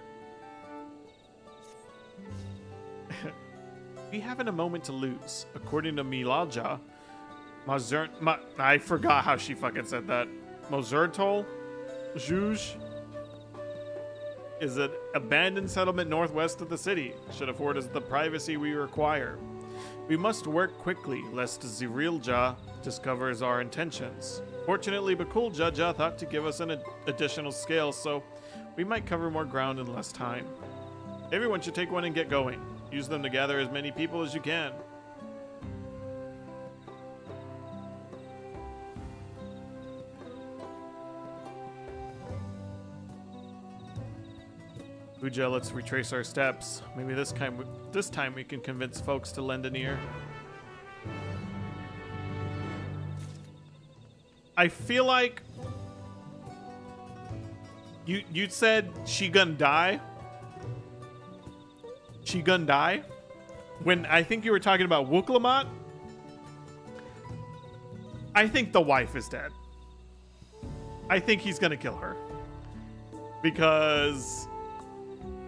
We haven't a moment to lose. According to Milaja, I forgot how she fucking said that. Mozertol Juge is an abandoned settlement northwest of the city. Should afford us the privacy we require. We must work quickly, lest Zirilja discovers our intentions. Fortunately, Bakul Jaja thought to give us an additional scale, so we might cover more ground in less time. Everyone should take one and get going. Use them to gather as many people as you can. Uja, let's retrace our steps. Maybe this time we can convince folks to lend an ear. I feel like you said she gonna die. She gonna die? When I think you were talking about Wuklamat, I think the wife is dead. I think he's gonna kill her. Because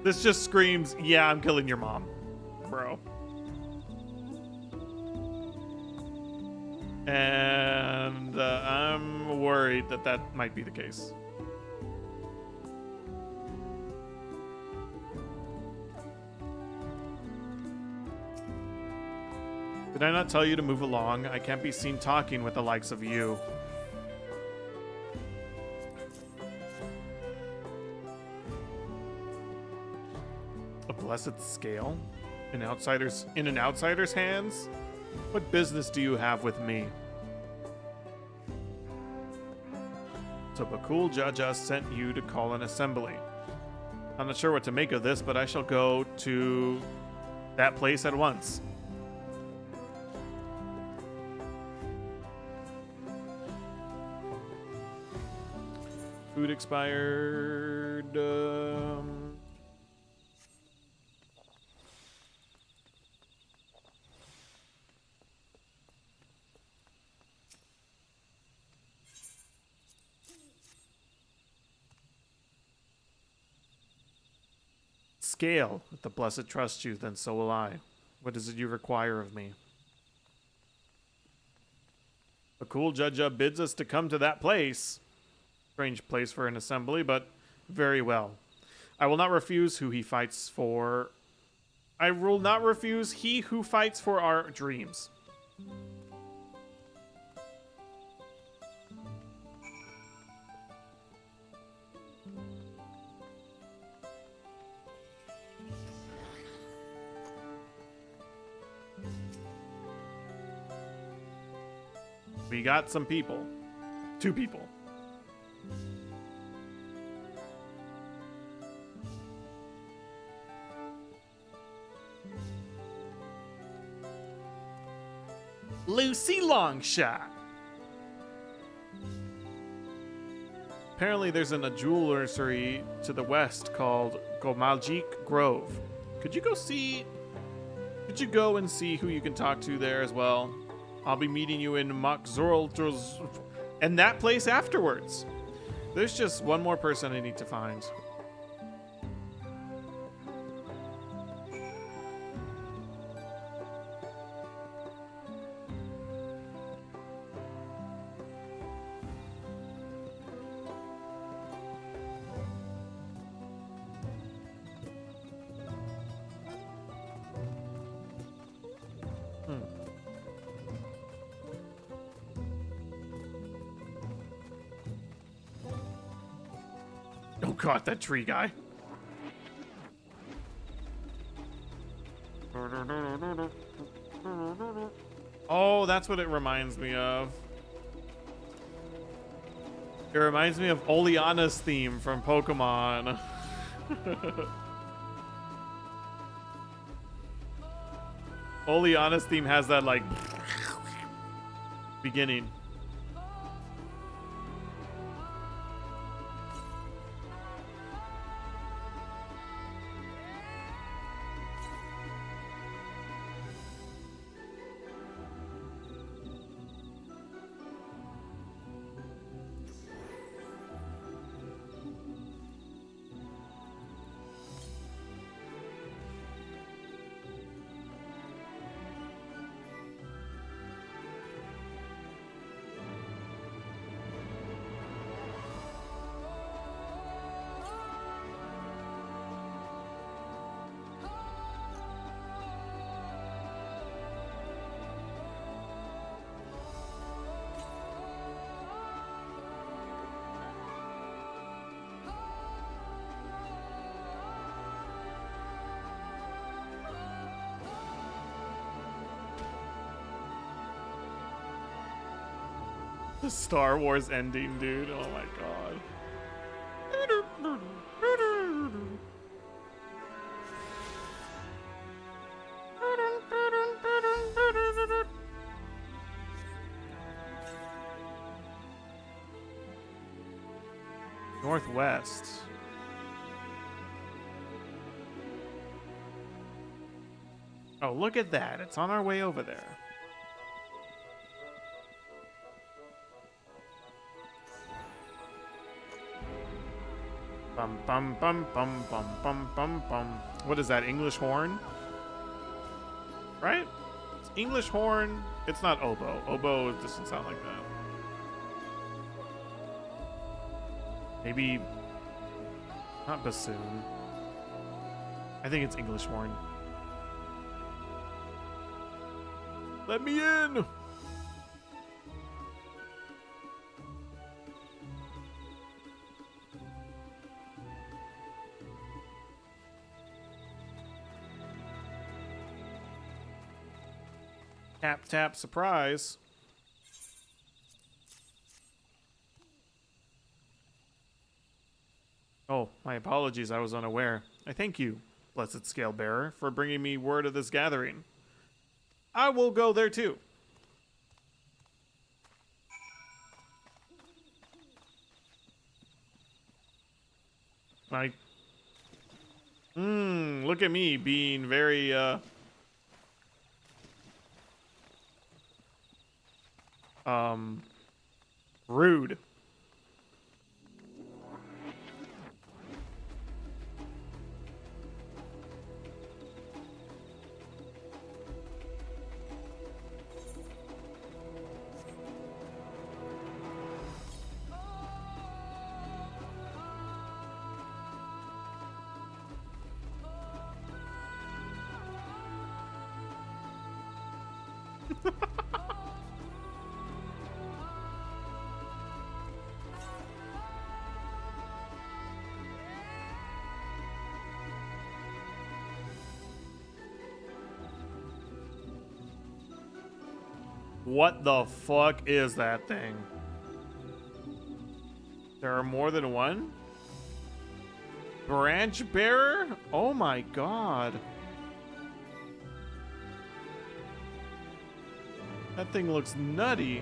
this just screams, yeah, I'm killing your mom, bro. And I'm worried that that might be the case. Did I not tell you to move along? I can't be seen talking with the likes of you. A blessed scale? In an outsider's hands? What business do you have with me? So Bakul Jaja sent you to call an assembly. I'm not sure what to make of this, but I shall go to that place at once. Food expired. Scale. If the blessed trusts you, then so will I. What is it you require of me? Bakul Jaja bids us to come to that place. Strange place for an assembly, but very well. I will not refuse who he fights for. I will not refuse he who fights for our dreams. We got some people. 2 people. Lucy Longshot. Apparently there's a jewel nursery to the west called Gomaljik Grove. Could you go and see who you can talk to there as well? I'll be meeting you in Makzorl and that place afterwards. There's just one more person I need to find. Oh god, that tree guy. Oh, that's what it reminds me of. It reminds me of Oleana's theme from Pokemon. Oleana's theme has that like beginning. The Star Wars ending, dude. Oh my god. Northwest. Oh, look at that. It's on our way over there. Bum bum bum bum bum bum bum bum. What is that? English horn? Right? It's English horn. It's not oboe. Oboe doesn't sound like that. Maybe not bassoon. I think it's English horn. Let me in. Tap, tap, surprise. Oh, my apologies. I was unaware. I thank you, blessed scale bearer, for bringing me word of this gathering. I will go there too. Look at me being very, rude. What the fuck is that thing? There are more than one? Branch bearer? Oh my god. That thing looks nutty.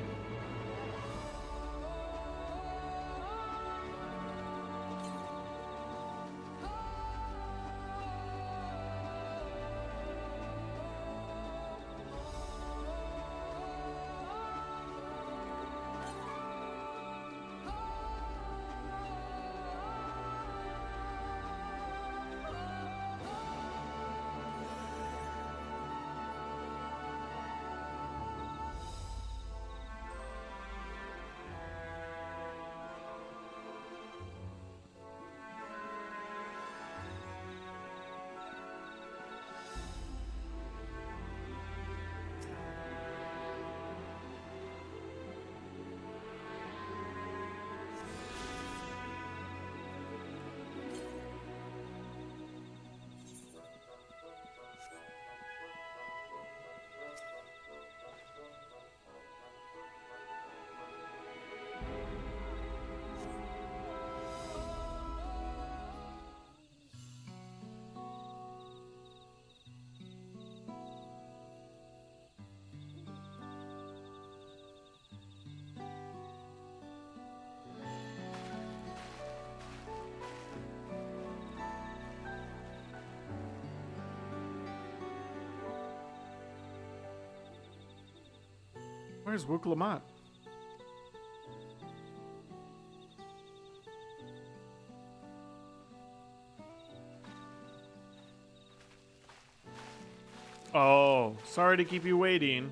Where's Wook Lamont? Oh, sorry to keep you waiting.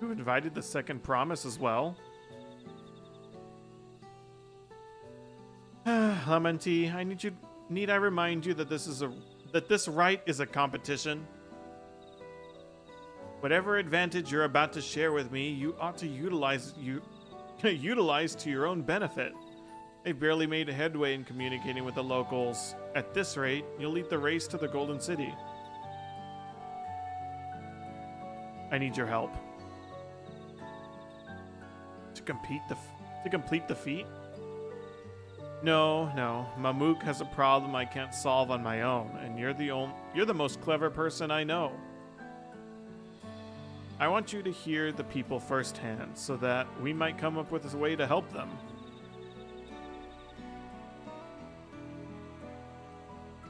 You invited the second promise as well? Lamenti, need I remind you that this rite is a competition? Whatever advantage you're about to share with me, you ought to utilize to your own benefit. They've barely made headway in communicating with the locals. At this rate, you'll lead the race to the Golden City. I need your help. To complete the feat? No. Mamook has a problem I can't solve on my own, and you're the most clever person I know. I want you to hear the people firsthand, so that we might come up with a way to help them.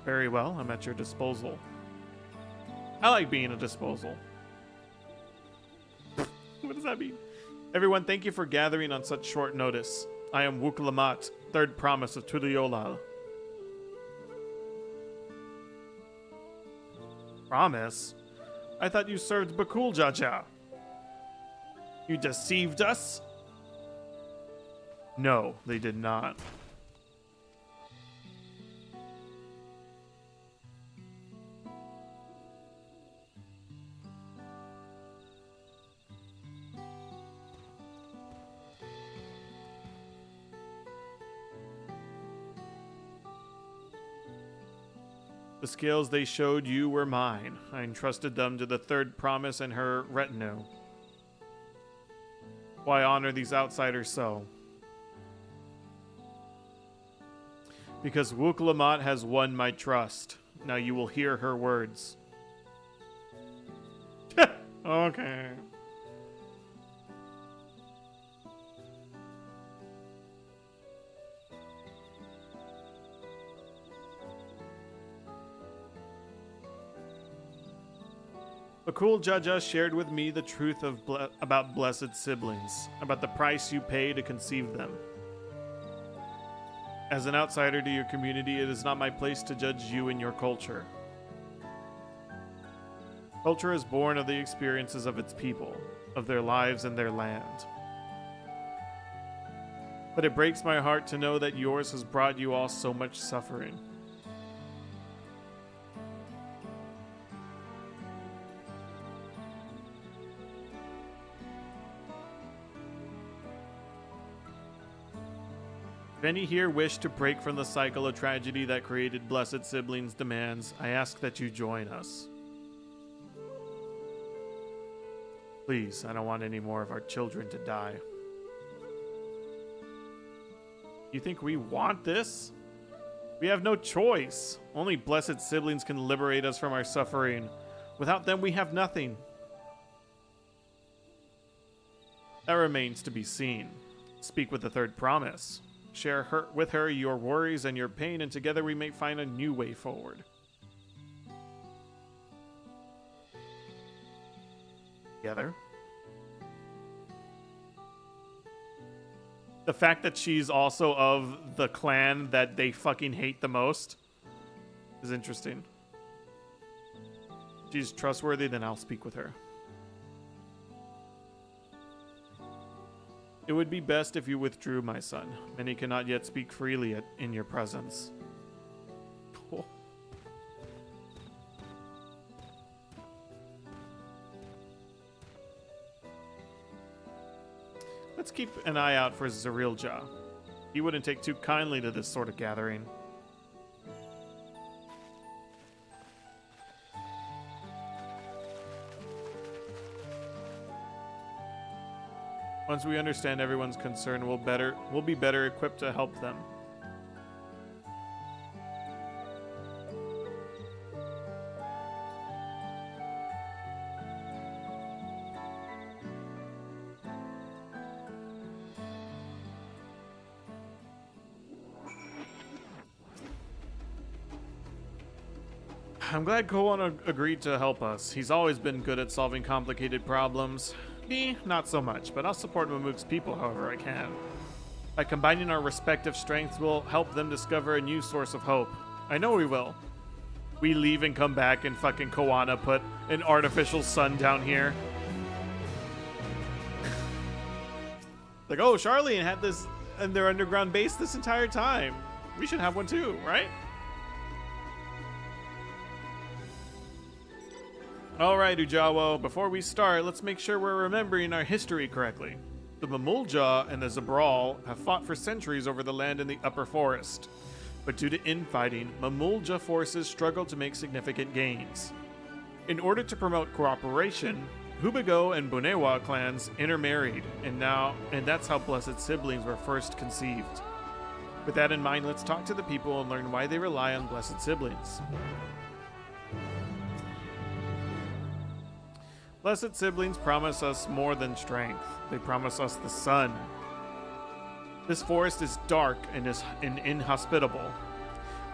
Very well, I'm at your disposal. I like being a disposal. What does that mean? Everyone, thank you for gathering on such short notice. I am Wook Lamont, third promise of Tuliolal. Promise? I thought you served Bakul Jaja. You deceived us? No, they did not. The scales they showed you were mine. I entrusted them to the third promise and her retinue. Why honor these outsiders so? Because Wook Lamont has won my trust. Now you will hear her words. Okay. Bakul Jaja shared with me the truth about blessed siblings, about the price you pay to conceive them. As an outsider to your community, it is not my place to judge you and your culture. Culture is born of the experiences of its people, of their lives and their land. but it breaks my heart to know that yours has brought you all so much suffering. If any here wish to break from the cycle of tragedy that created Blessed Siblings' demands, I ask that you join us. Please, I don't want any more of our children to die. You think we want this? We have no choice. Only Blessed Siblings can liberate us from our suffering. Without them, we have nothing. That remains to be seen. Speak with the third promise. Share with her your worries and your pain, and together we may find a new way forward. Together. The fact that she's also of the clan that they fucking hate the most is interesting. If she's trustworthy, then I'll speak with her. It would be best if you withdrew, my son. Many cannot yet speak freely in your presence. Cool. Let's keep an eye out for Zerilja. He wouldn't take too kindly to this sort of gathering. Once we understand everyone's concern, we'll be better equipped to help them. I'm glad Koan agreed to help us. He's always been good at solving complicated problems. Me, not so much, but I'll support Mamuk's people however I can. By combining our respective strengths, we'll help them discover a new source of hope. I know we will. We leave and come back and fucking Koana put an artificial sun down here. Like, oh, Charlene had this in their underground base this entire time. We should have one too, right? Alright, Ujawo, before we start, let's make sure we're remembering our history correctly. The Mamulja and the Zabral have fought for centuries over the land in the upper forest. But due to infighting, Mamulja forces struggled to make significant gains. In order to promote cooperation, Hubigo and Bunewa clans intermarried, and that's how Blessed Siblings were first conceived. With that in mind, let's talk to the people and learn why they rely on Blessed Siblings. Blessed Siblings promise us more than strength. They promise us the sun. This forest is dark and inhospitable.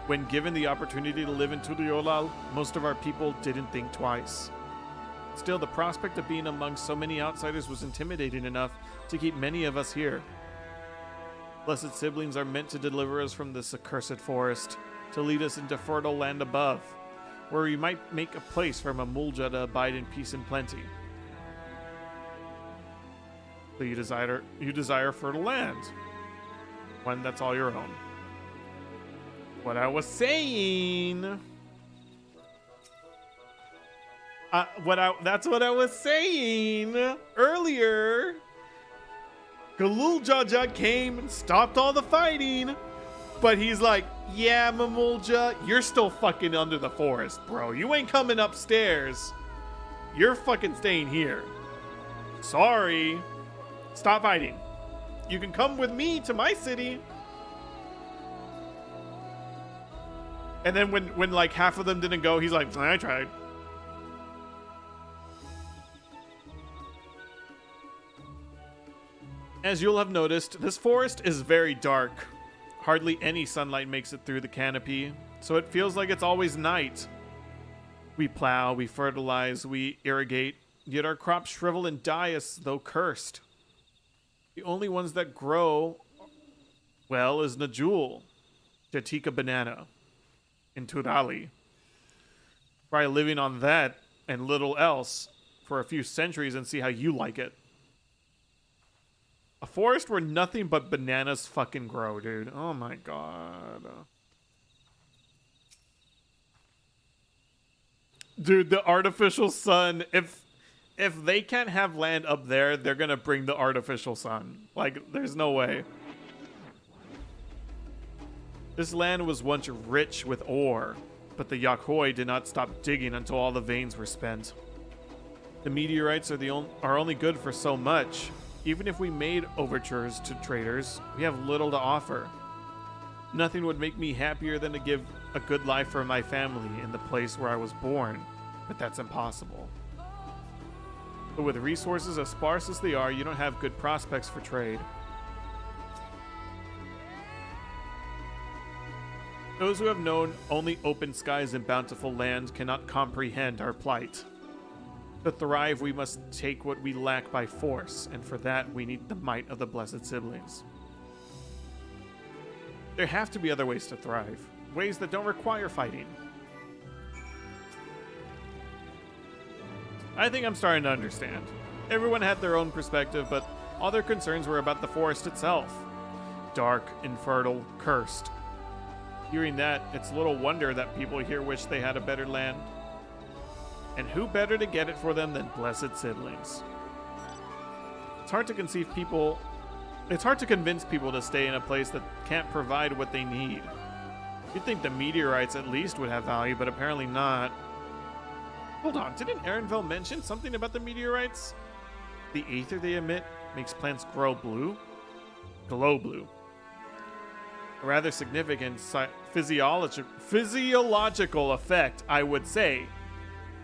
When given the opportunity to live in Tuliolal, most of our people didn't think twice. Still, the prospect of being among so many outsiders was intimidating enough to keep many of us here. Blessed Siblings are meant to deliver us from this accursed forest, to lead us into fertile land above, where we might make a place for Mamulja to abide in peace and plenty. So you desire fertile land, one that's all your own. That's what I was saying earlier. Galul Jaja came and stopped all the fighting, but he's like, yeah, Mamulja, you're still fucking under the forest, bro. You ain't coming upstairs. You're fucking staying here. Sorry. Stop fighting. You can come with me to my city. And then when like half of them didn't go, he's like, I tried. As you'll have noticed, this forest is very dark. Hardly any sunlight makes it through the canopy, so it feels like it's always night. We plow, we fertilize, we irrigate, yet our crops shrivel and die as though cursed. The only ones that grow, well, is Najul, Jatika banana, and Turali. Try living on that and little else for a few centuries and see how you like it. A forest where nothing but bananas fucking grow, dude. Oh my god. Dude, the artificial sun. If they can't have land up there, they're gonna bring the artificial sun. Like, there's no way. This land was once rich with ore, but the Yakhoi did not stop digging until all the veins were spent. The meteorites are only good for so much. Even if we made overtures to traders, we have little to offer. Nothing would make me happier than to give a good life for my family in the place where I was born, but that's impossible. But with resources as sparse as they are, you don't have good prospects for trade. Those who have known only open skies and bountiful land cannot comprehend our plight. To thrive, we must take what we lack by force, and for that, we need the might of the Blessed Siblings. There have to be other ways to thrive, ways that don't require fighting. I think I'm starting to understand. Everyone had their own perspective, but all their concerns were about the forest itself. Dark, infertile, cursed. Hearing that, it's little wonder that people here wish they had a better land. And who better to get it for them than Blessed Siblings? It's hard to convince people to stay in a place that can't provide what they need. You'd think the meteorites at least would have value, but apparently not. Hold on, didn't Erenville mention something about the meteorites? The ether they emit makes plants grow blue? Glow blue. A rather significant physiological effect, I would say.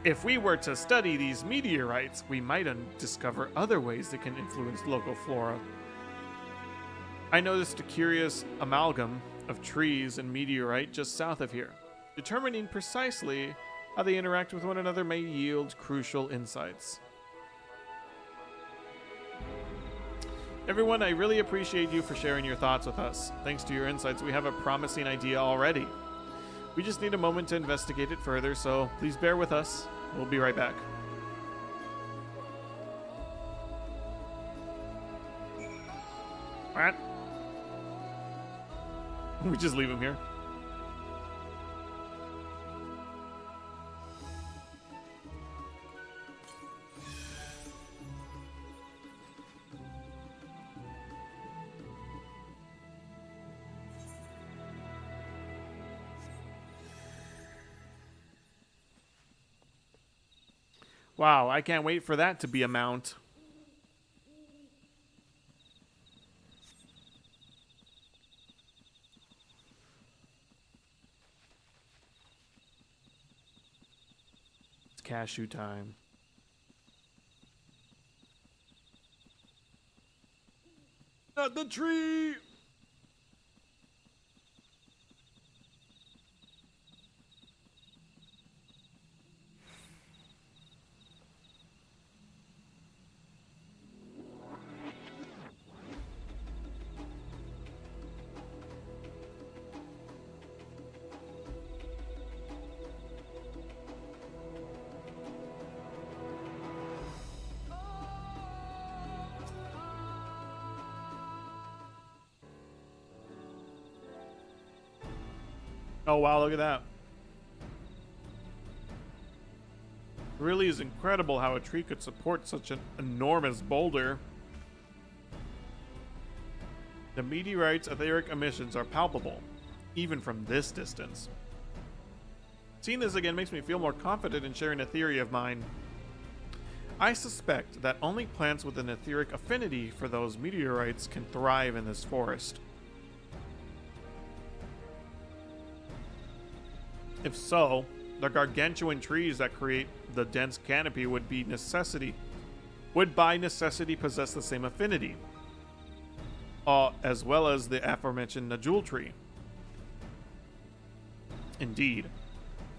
If we were to study these meteorites, we might discover other ways that can influence local flora. I noticed a curious amalgam of trees and meteorite just south of here. Determining precisely how they interact with one another may yield crucial insights. Everyone, I really appreciate you for sharing your thoughts with us. Thanks to your insights, we have a promising idea already. We just need a moment to investigate it further, so please bear with us. We'll be right back. What? We just leave him here. Wow, I can't wait for that to be a mount. It's cashew time. Not the tree! Oh wow, look at that. It really is incredible how a tree could support such an enormous boulder. The meteorite's etheric emissions are palpable, even from this distance. Seeing this again makes me feel more confident in sharing a theory of mine. I suspect that only plants with an etheric affinity for those meteorites can thrive in this forest. If so, the gargantuan trees that create the dense canopy would by necessity possess the same affinity, as well as the aforementioned Najul tree. Indeed.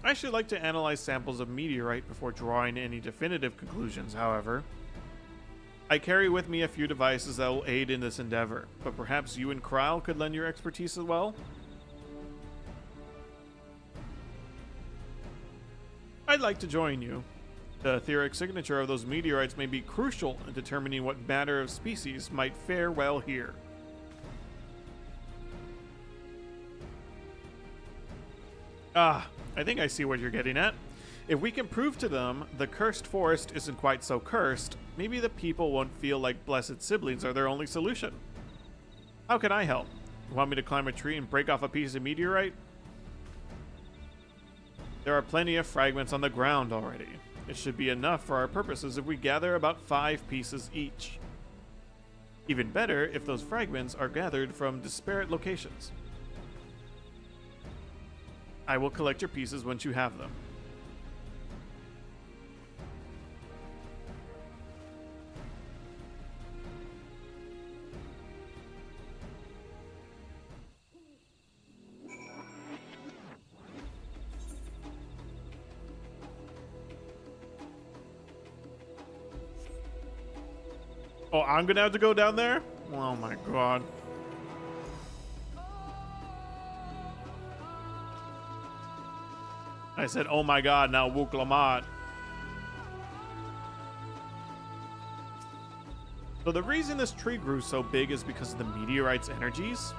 I should like to analyze samples of meteorite before drawing any definitive conclusions, however. I carry with me a few devices that will aid in this endeavor, but perhaps you and Krile could lend your expertise as well? I'd like to join you. The etheric signature of those meteorites may be crucial in determining what matter of species might fare well here. Ah, I think I see what you're getting at. If we can prove to them the cursed forest isn't quite so cursed, maybe the people won't feel like blessed siblings are their only solution. How can I help? Want me to climb a tree and break off a piece of meteorite? There are plenty of fragments on the ground already. It should be enough for our purposes if we gather about 5 pieces each. Even better if those fragments are gathered from disparate locations. I will collect your pieces once you have them. Oh, I'm gonna have to go down there? Oh my god. I said, oh my god, now Wuk Lamat. So the reason this tree grew so big is because of the meteorite's energies?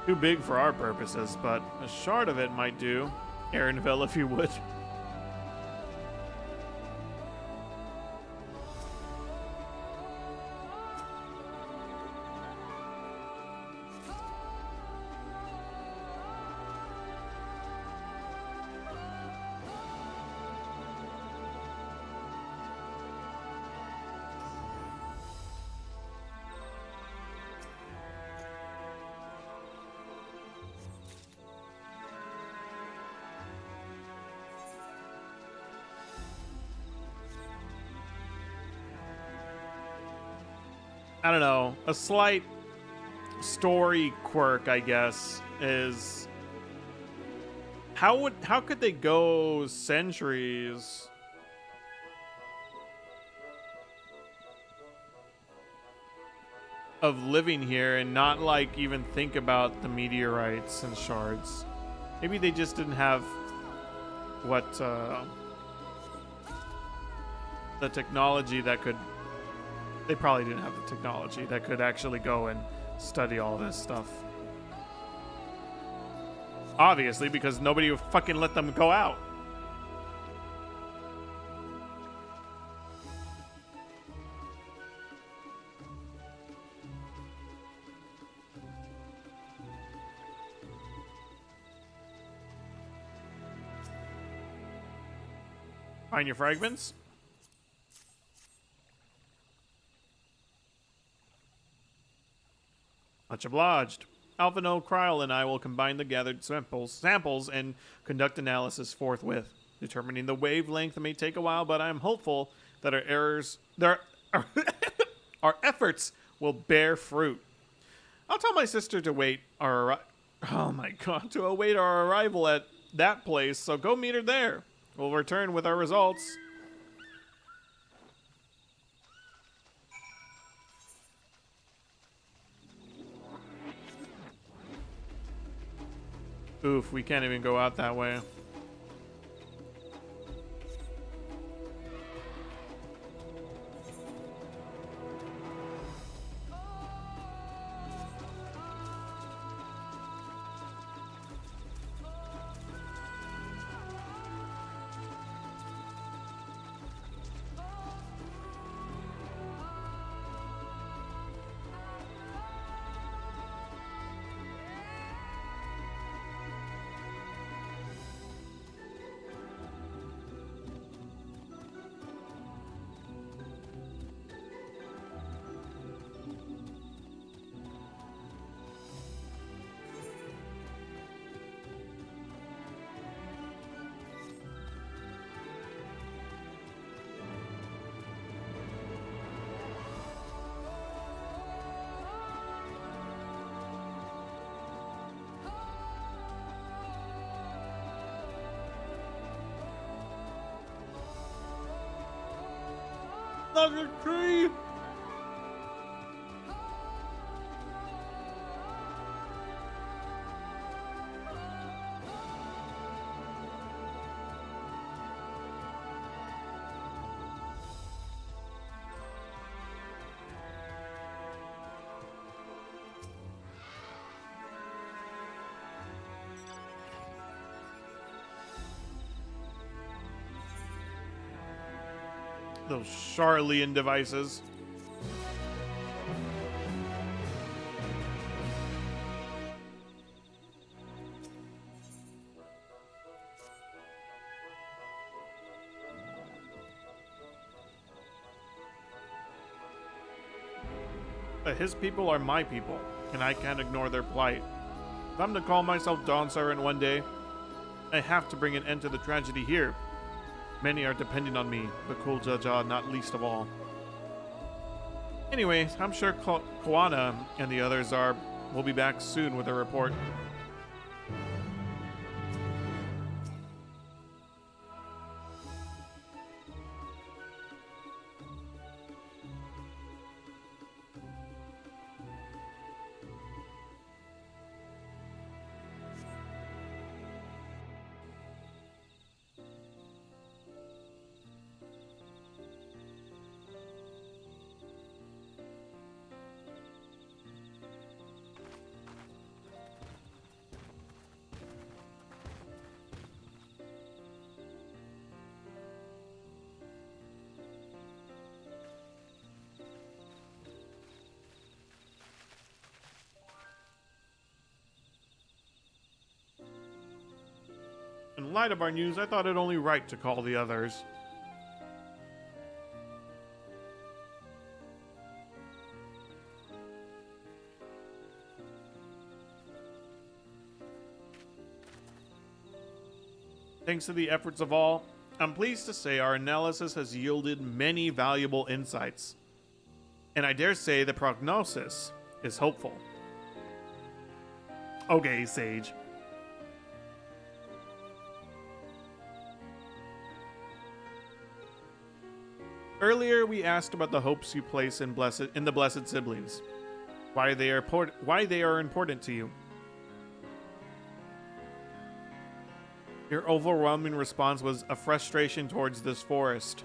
Too big for our purposes, but a shard of it might do. Aaronville, if you would. I don't know, a slight story quirk, I guess, is how could they go centuries of living here and not like even think about the meteorites and shards? Maybe they just didn't have what the technology that could. They probably didn't have the technology that could actually go and study all this stuff. Obviously, because nobody would fucking let them go out. Find your fragments. Much obliged. Alphino, Kryl, and I will combine the gathered samples and conduct analysis forthwith. Determining the wavelength may take a while, but I'm hopeful that our efforts will bear fruit. I'll tell my sister to await our arrival at that place, so go meet her there. We'll return with our results. Oof, we can't even go out that way. motherfucking tree! Those Charlian devices. But his people are my people, and I can't ignore their plight. If I'm to call myself Dawn Servant one day, I have to bring an end to the tragedy here. Many are depending on me, the Kuljaja not least of all. Anyway, I'm sure Koana and the others will be back soon with a report. In light of our news, I thought it only right to call the others. Thanks to the efforts of all, I'm pleased to say our analysis has yielded many valuable insights. And I dare say the prognosis is hopeful. Okay, Sage. Earlier, we asked about the hopes you place in the Blessed Siblings. Why they are important to you. Your overwhelming response was a frustration towards this forest.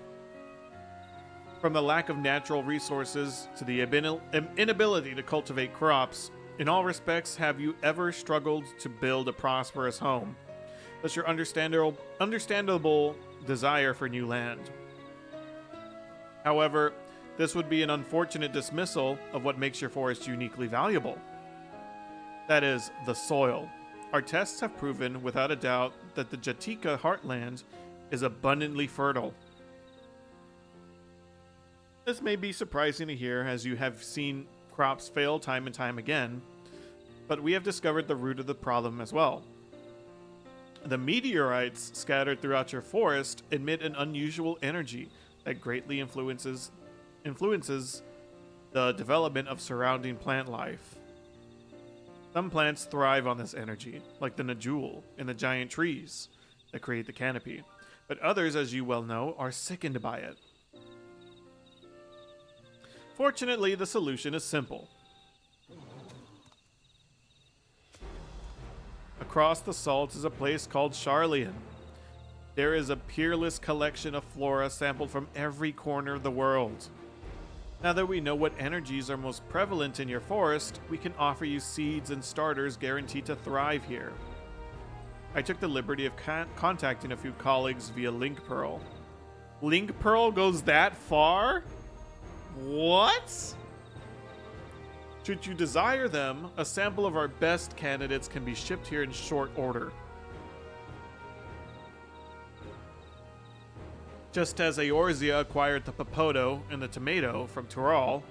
From the lack of natural resources to the inability to cultivate crops, in all respects, have you ever struggled to build a prosperous home? Thus your understandable desire for new land. However, this would be an unfortunate dismissal of what makes your forest uniquely valuable. That is, the soil. Our tests have proven, without a doubt, that the Jatika heartland is abundantly fertile. This may be surprising to hear, as you have seen crops fail time and time again, but we have discovered the root of the problem as well. The meteorites scattered throughout your forest emit an unusual energy that greatly influences the development of surrounding plant life. Some plants thrive on this energy, like the Najul and the giant trees that create the canopy, but others, as you well know, are sickened by it. Fortunately, the solution is simple. Across the salt is a place called Charlian. There is a peerless collection of flora sampled from every corner of the world. Now that we know what energies are most prevalent in your forest, we can offer you seeds and starters guaranteed to thrive here. I took the liberty of contacting a few colleagues via Link Pearl. Link Pearl goes that far? What? Should you desire them, a sample of our best candidates can be shipped here in short order. Just as Eorzea acquired the Popoto and the tomato from Tural,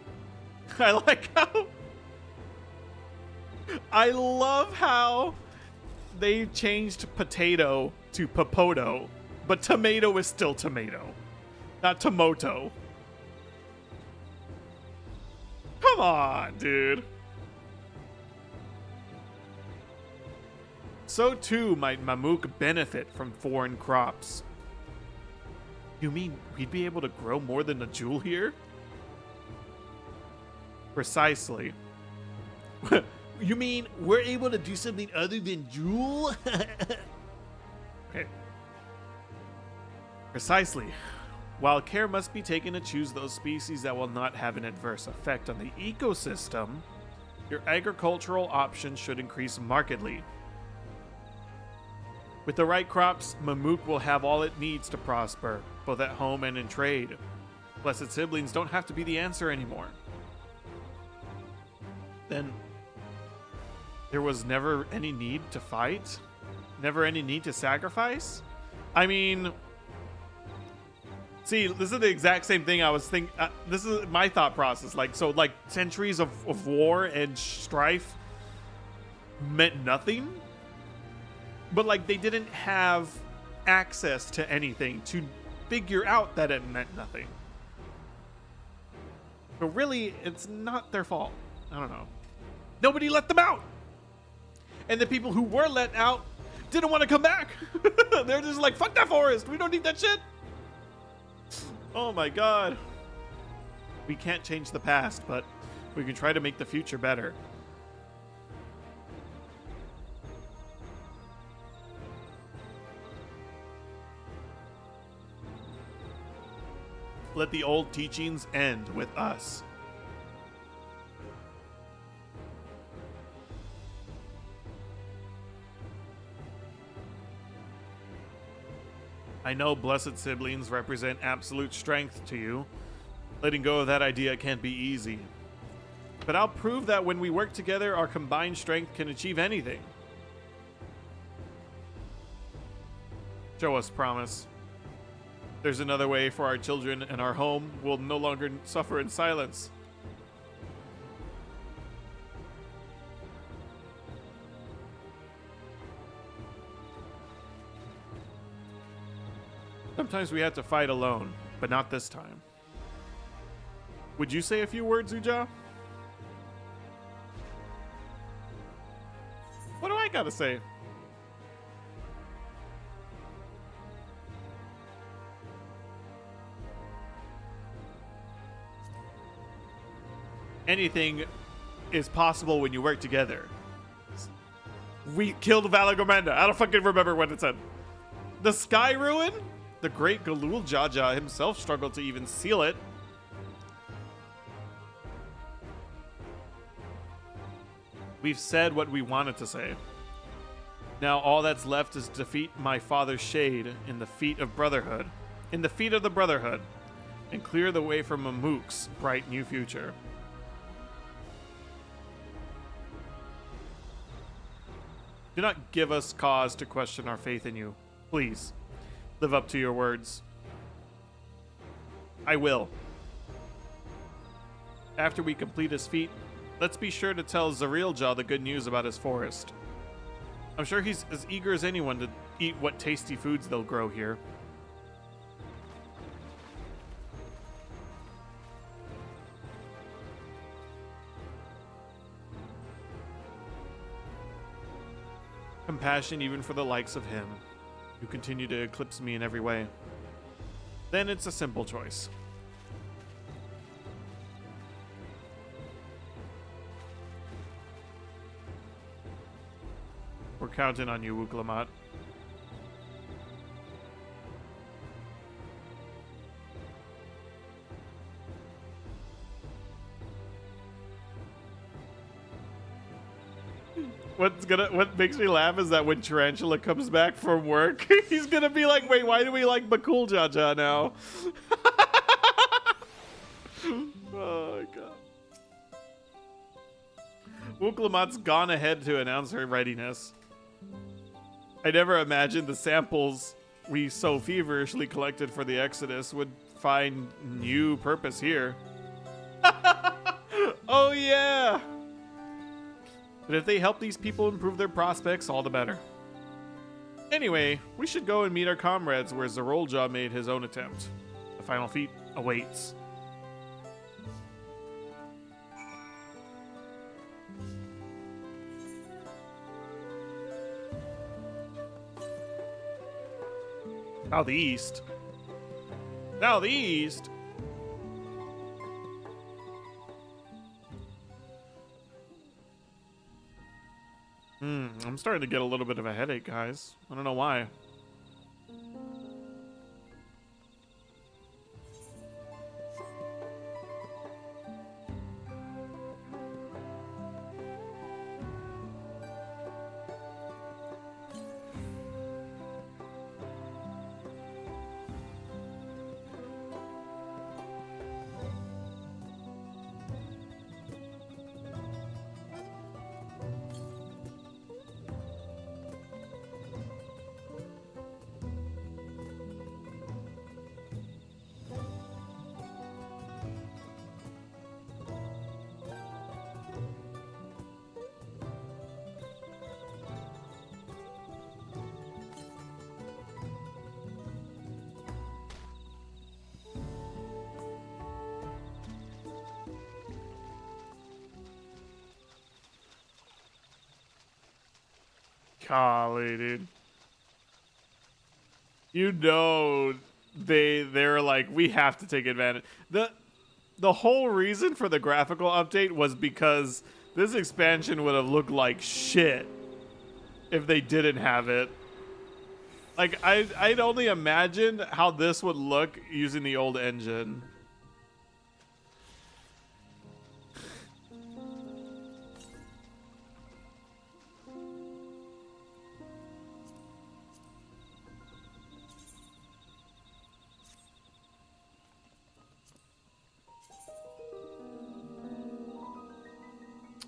I love how they changed potato to Popoto, but tomato is still tomato, not tomoto. Come on, dude. So too might Mamuk benefit from foreign crops. You mean we'd be able to grow more than a jewel here? Precisely. You mean we're able to do something other than jewel? Okay. Precisely. While care must be taken to choose those species that will not have an adverse effect on the ecosystem, your agricultural options should increase markedly. With the right crops, Mamook will have all it needs to prosper, both at home and in trade. Blessed siblings don't have to be the answer anymore. Then there was never any need to fight? Never any need to sacrifice? I mean, see, this is the exact same thing I was thinking. This is my thought process. Like, so like centuries of war and strife meant nothing, but like they didn't have access to anything to figure out that it meant nothing. But really, it's not their fault. I don't know. Nobody let them out. And the people who were let out didn't want to come back. They're just like, fuck that forest. We don't need that shit. Oh my god. We can't change the past, but we can try to make the future better. Let the old teachings end with us. I know blessed siblings represent absolute strength to you. Letting go of that idea can't be easy. But I'll prove that when we work together, our combined strength can achieve anything. Show us promise. There's another way for our children, and our home will no longer suffer in silence. Sometimes we have to fight alone, but not this time. Would you say a few words, Uja? What do I gotta say? Anything is possible when you work together. We killed Valagomanda. I don't fucking remember what it said. The Sky Ruin? The great Galul Jaja himself struggled to even seal it. We've said what we wanted to say. Now all that's left is defeat my father's shade in the feet of Brotherhood. In the feet of the Brotherhood. And clear the way for Mamook's bright new future. Do not give us cause to question our faith in you. Please. Live up to your words. I will. After we complete his feat, let's be sure to tell Zarilja the good news about his forest. I'm sure he's as eager as anyone to eat what tasty foods they'll grow here. Compassion even for the likes of him, who continue to eclipse me in every way. Then it's a simple choice. We're counting on you, Wuklamat. What makes me laugh is that when Tarantula comes back from work, he's gonna be like, wait, why do we like Bakul Jaja now? Oh my god. Wuklamat's gone ahead to announce her readiness. I never imagined the samples we so feverishly collected for the Exodus would find new purpose here. Oh yeah! But if they help these people improve their prospects, all the better. Anyway, we should go and meet our comrades where Zarolja made his own attempt. The final feat awaits. Southeast? Now the east. I'm starting to get a little bit of a headache, guys. I don't know why. Golly, dude. You know, they're like, we have to take advantage. The whole reason for the graphical update was because this expansion would have looked like shit if they didn't have it. Like, I'd only imagine how this would look using the old engine.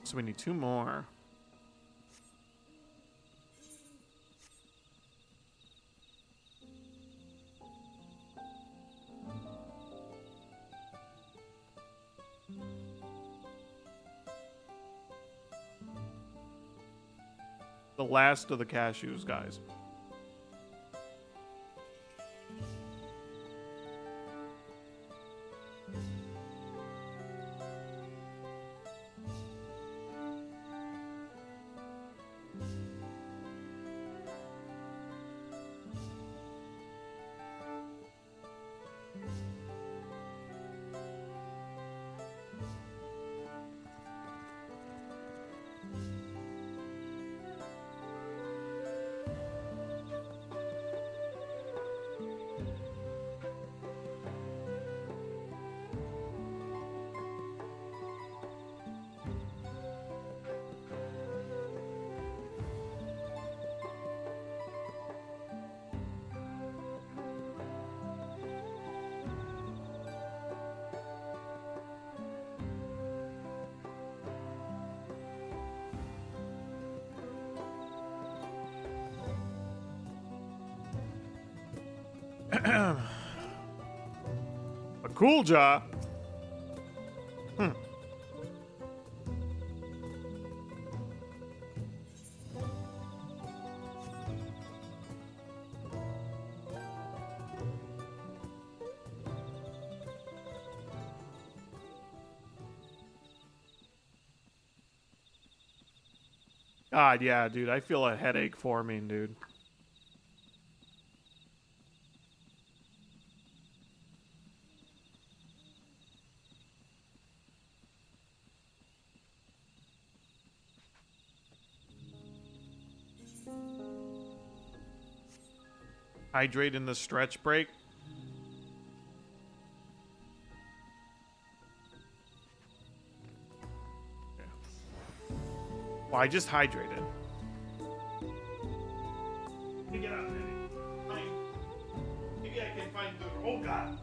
So we need 2 more. The last of the cashews, guys. A cool jaw. God, yeah, dude. I feel a headache forming, dude. Hydrate in the stretch break. Okay. Well, I just hydrated. Get out, maybe I can find the. Oh God.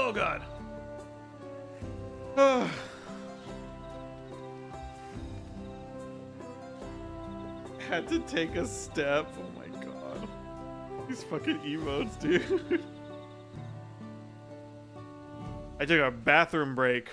Oh god. Had to take a step. Oh my god. These fucking emotes, dude. I took a bathroom break.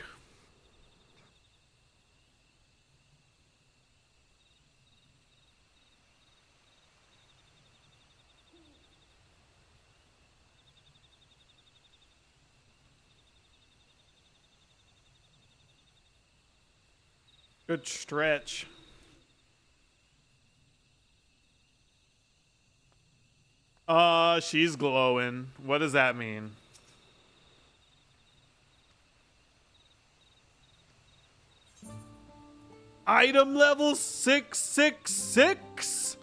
Good stretch. She's glowing. What does that mean? Item level 666.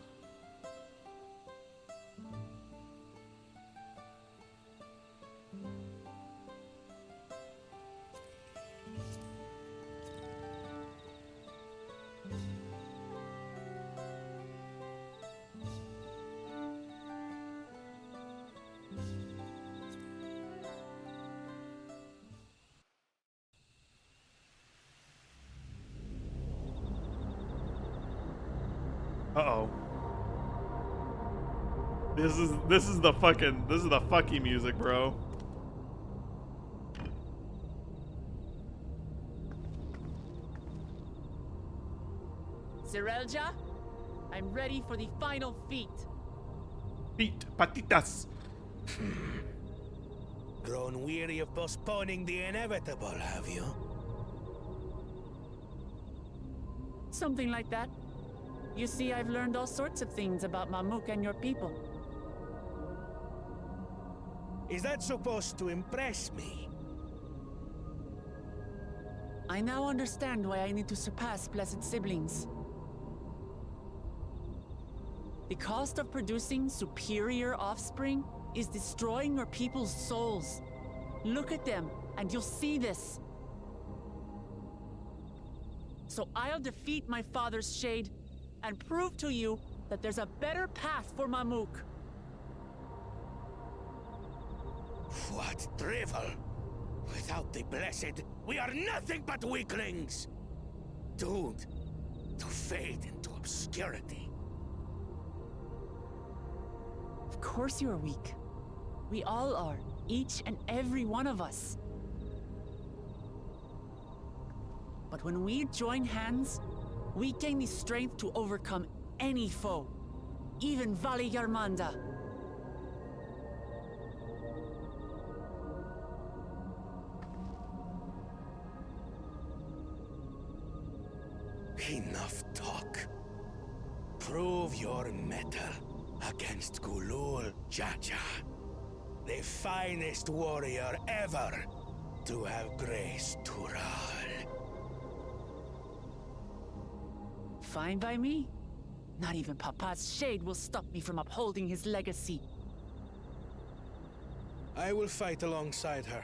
Uh-oh. This is the fucking music, bro. Zerelja, I'm ready for the final feat. Feet, patitas. Grown weary of postponing the inevitable, have you? Something like that. You see, I've learned all sorts of things about Mamuk and your people. Is that supposed to impress me? I now understand why I need to surpass Blessed Siblings. The cost of producing superior offspring is destroying your people's souls. Look at them, and you'll see this. So I'll defeat my father's shade and prove to you that there's a better path for Mamuk. What drivel! Without the Blessed, we are nothing but weaklings! Doomed to fade into obscurity. Of course you're weak. We all are, each and every one of us. But when we join hands, we gain the strength to overcome any foe, even Vali Yarmanda. Enough talk. Prove your mettle against Gulul Jaja, the finest warrior ever to have graced Tural. Fine by me. Not even Papa's shade will stop me from upholding his legacy. I will fight alongside her.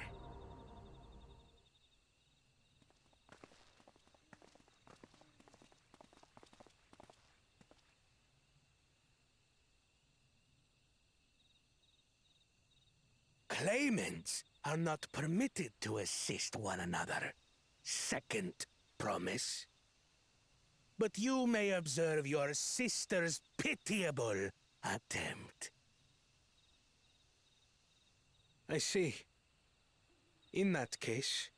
Claimants are not permitted to assist one another. Second promise. But you may observe your sister's pitiable attempt. I see. In that case...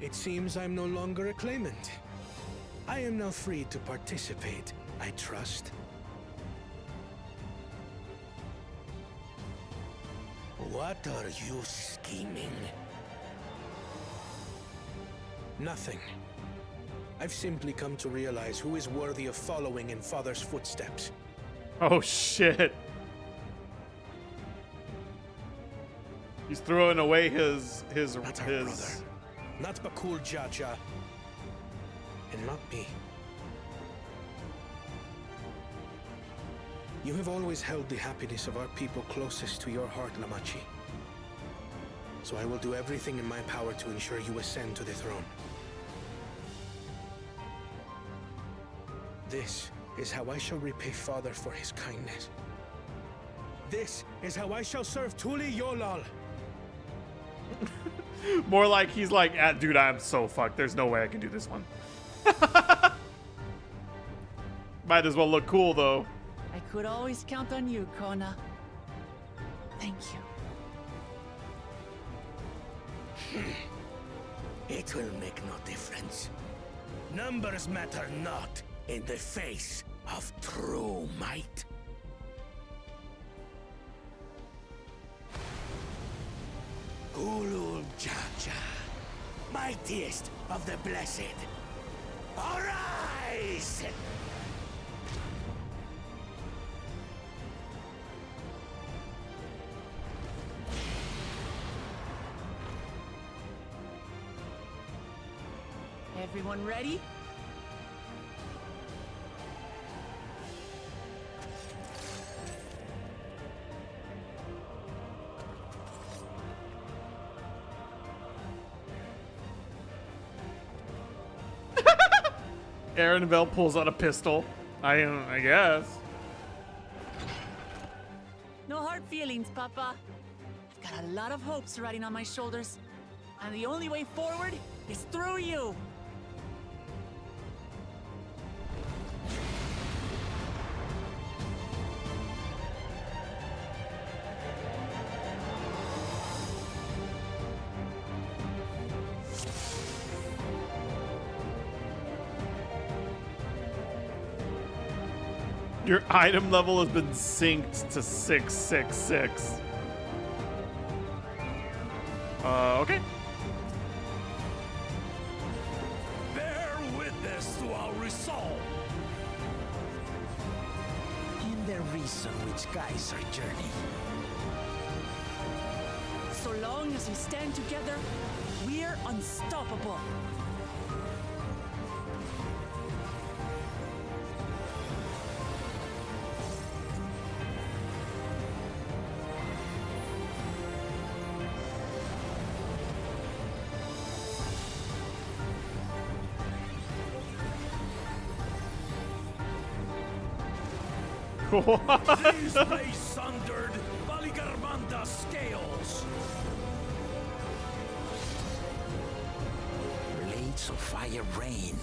It seems I'm no longer a claimant. I am now free to participate, I trust. What are you scheming? Nothing. I've simply come to realize who is worthy of following in Father's footsteps. Oh shit. He's throwing away his Not our brother. Not Bakul Jaja. And not me. You have always held the happiness of our people closest to your heart, Lamachi. So I will do everything in my power to ensure you ascend to the throne. This is how I shall repay Father for his kindness. This is how I shall serve Tuli Yolal. More like he's like, ah, dude, I'm so fucked. There's no way I can do this one. Might as well look cool, though. I could always count on you, Kona. Thank you. It will make no difference. Numbers matter not in the face of true might. Gulul Jaja, mightiest of the blessed, arise! Everyone ready? Arenville pulls out a pistol. I guess. No hard feelings, Papa. I've got a lot of hopes riding on my shoulders, and the only way forward is through you. Your item level has been synced to 666. Okay. Bear witness to our resolve. In the reason which guides our journey. So long as we stand together, we're unstoppable. These lay sundered Baligarmanda scales. Blades of fire rain.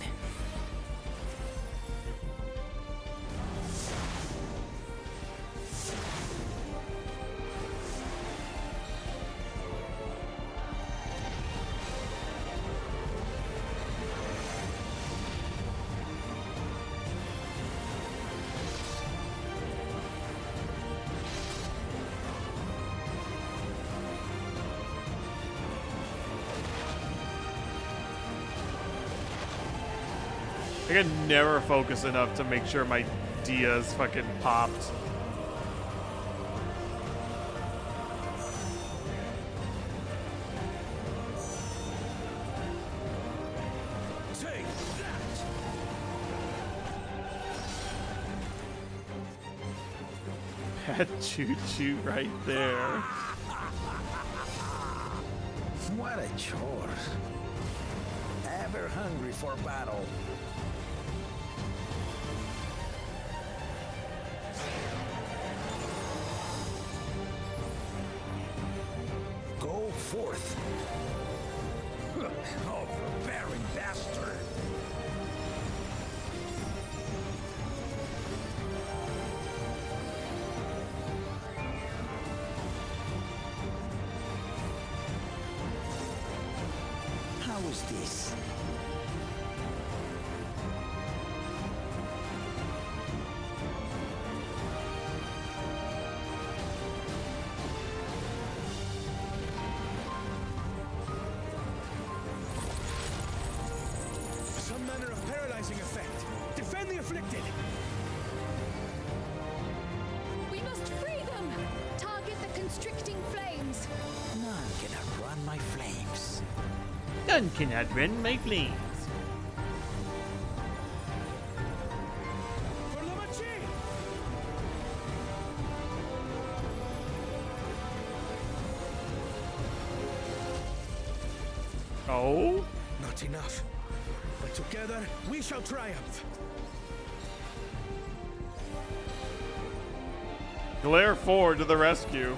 I can never focus enough to make sure my Dia's fucking popped. Take That choo-choo right there. What a chore. Ever hungry for battle. Go forth. Overbearing bastard. How is this? some manner of paralyzing effect. Defend the afflicted. We must free them! Target the constricting flames. None can outrun my flames. None can outrun my flames. For Lamachi! Oh? Not enough. But together, we shall triumph. Glare 4 to the rescue.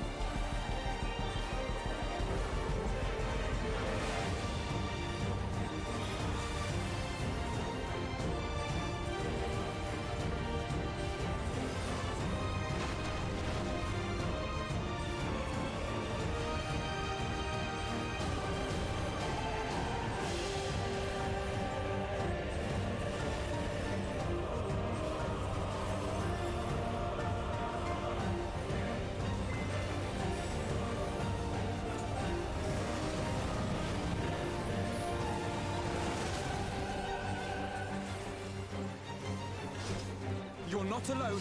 You're not alone.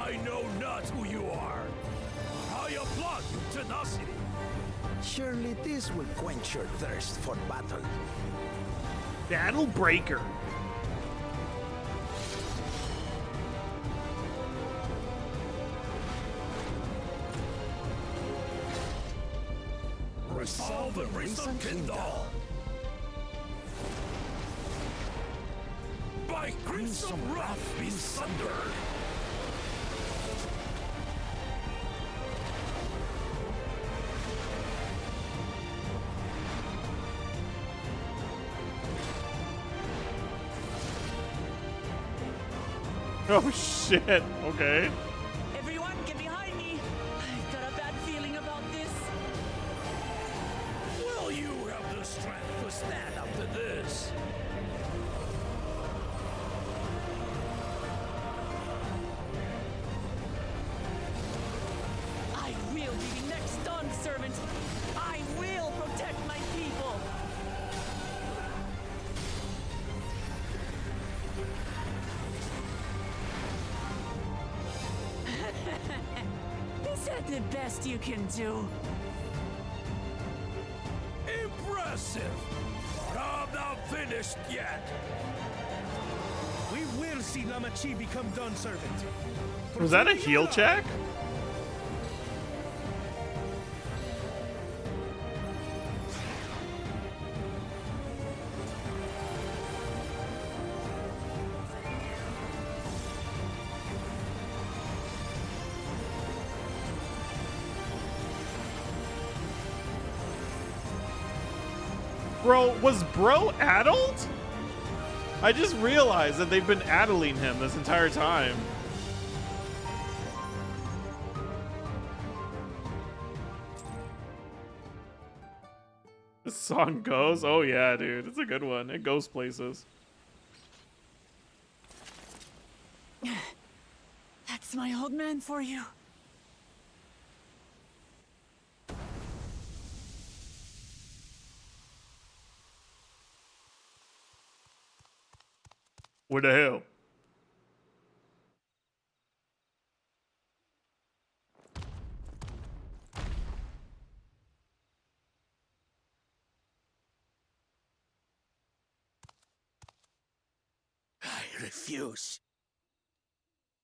I know not who you are. How you plot, you tenacity. Surely this will quench your thirst for battle. Battle Breaker. Resolve the Risen Kindle. By crimson wrath be sundered. Oh shit, okay. Everyone, get behind me! I've got a bad feeling about this. Will you have the strength to stand up to this? I will be the next Dawn servant. I will protect my people. Is that the best you can do? Impressive! But I'm not finished yet. We will see Lamachi become Dawn servant. Was that a heal check? Bro, was Bro addled? I just realized that they've been addling him this entire time. This song goes? Oh yeah, dude. It's a good one. It goes places. That's my old man for you. What the hell? I refuse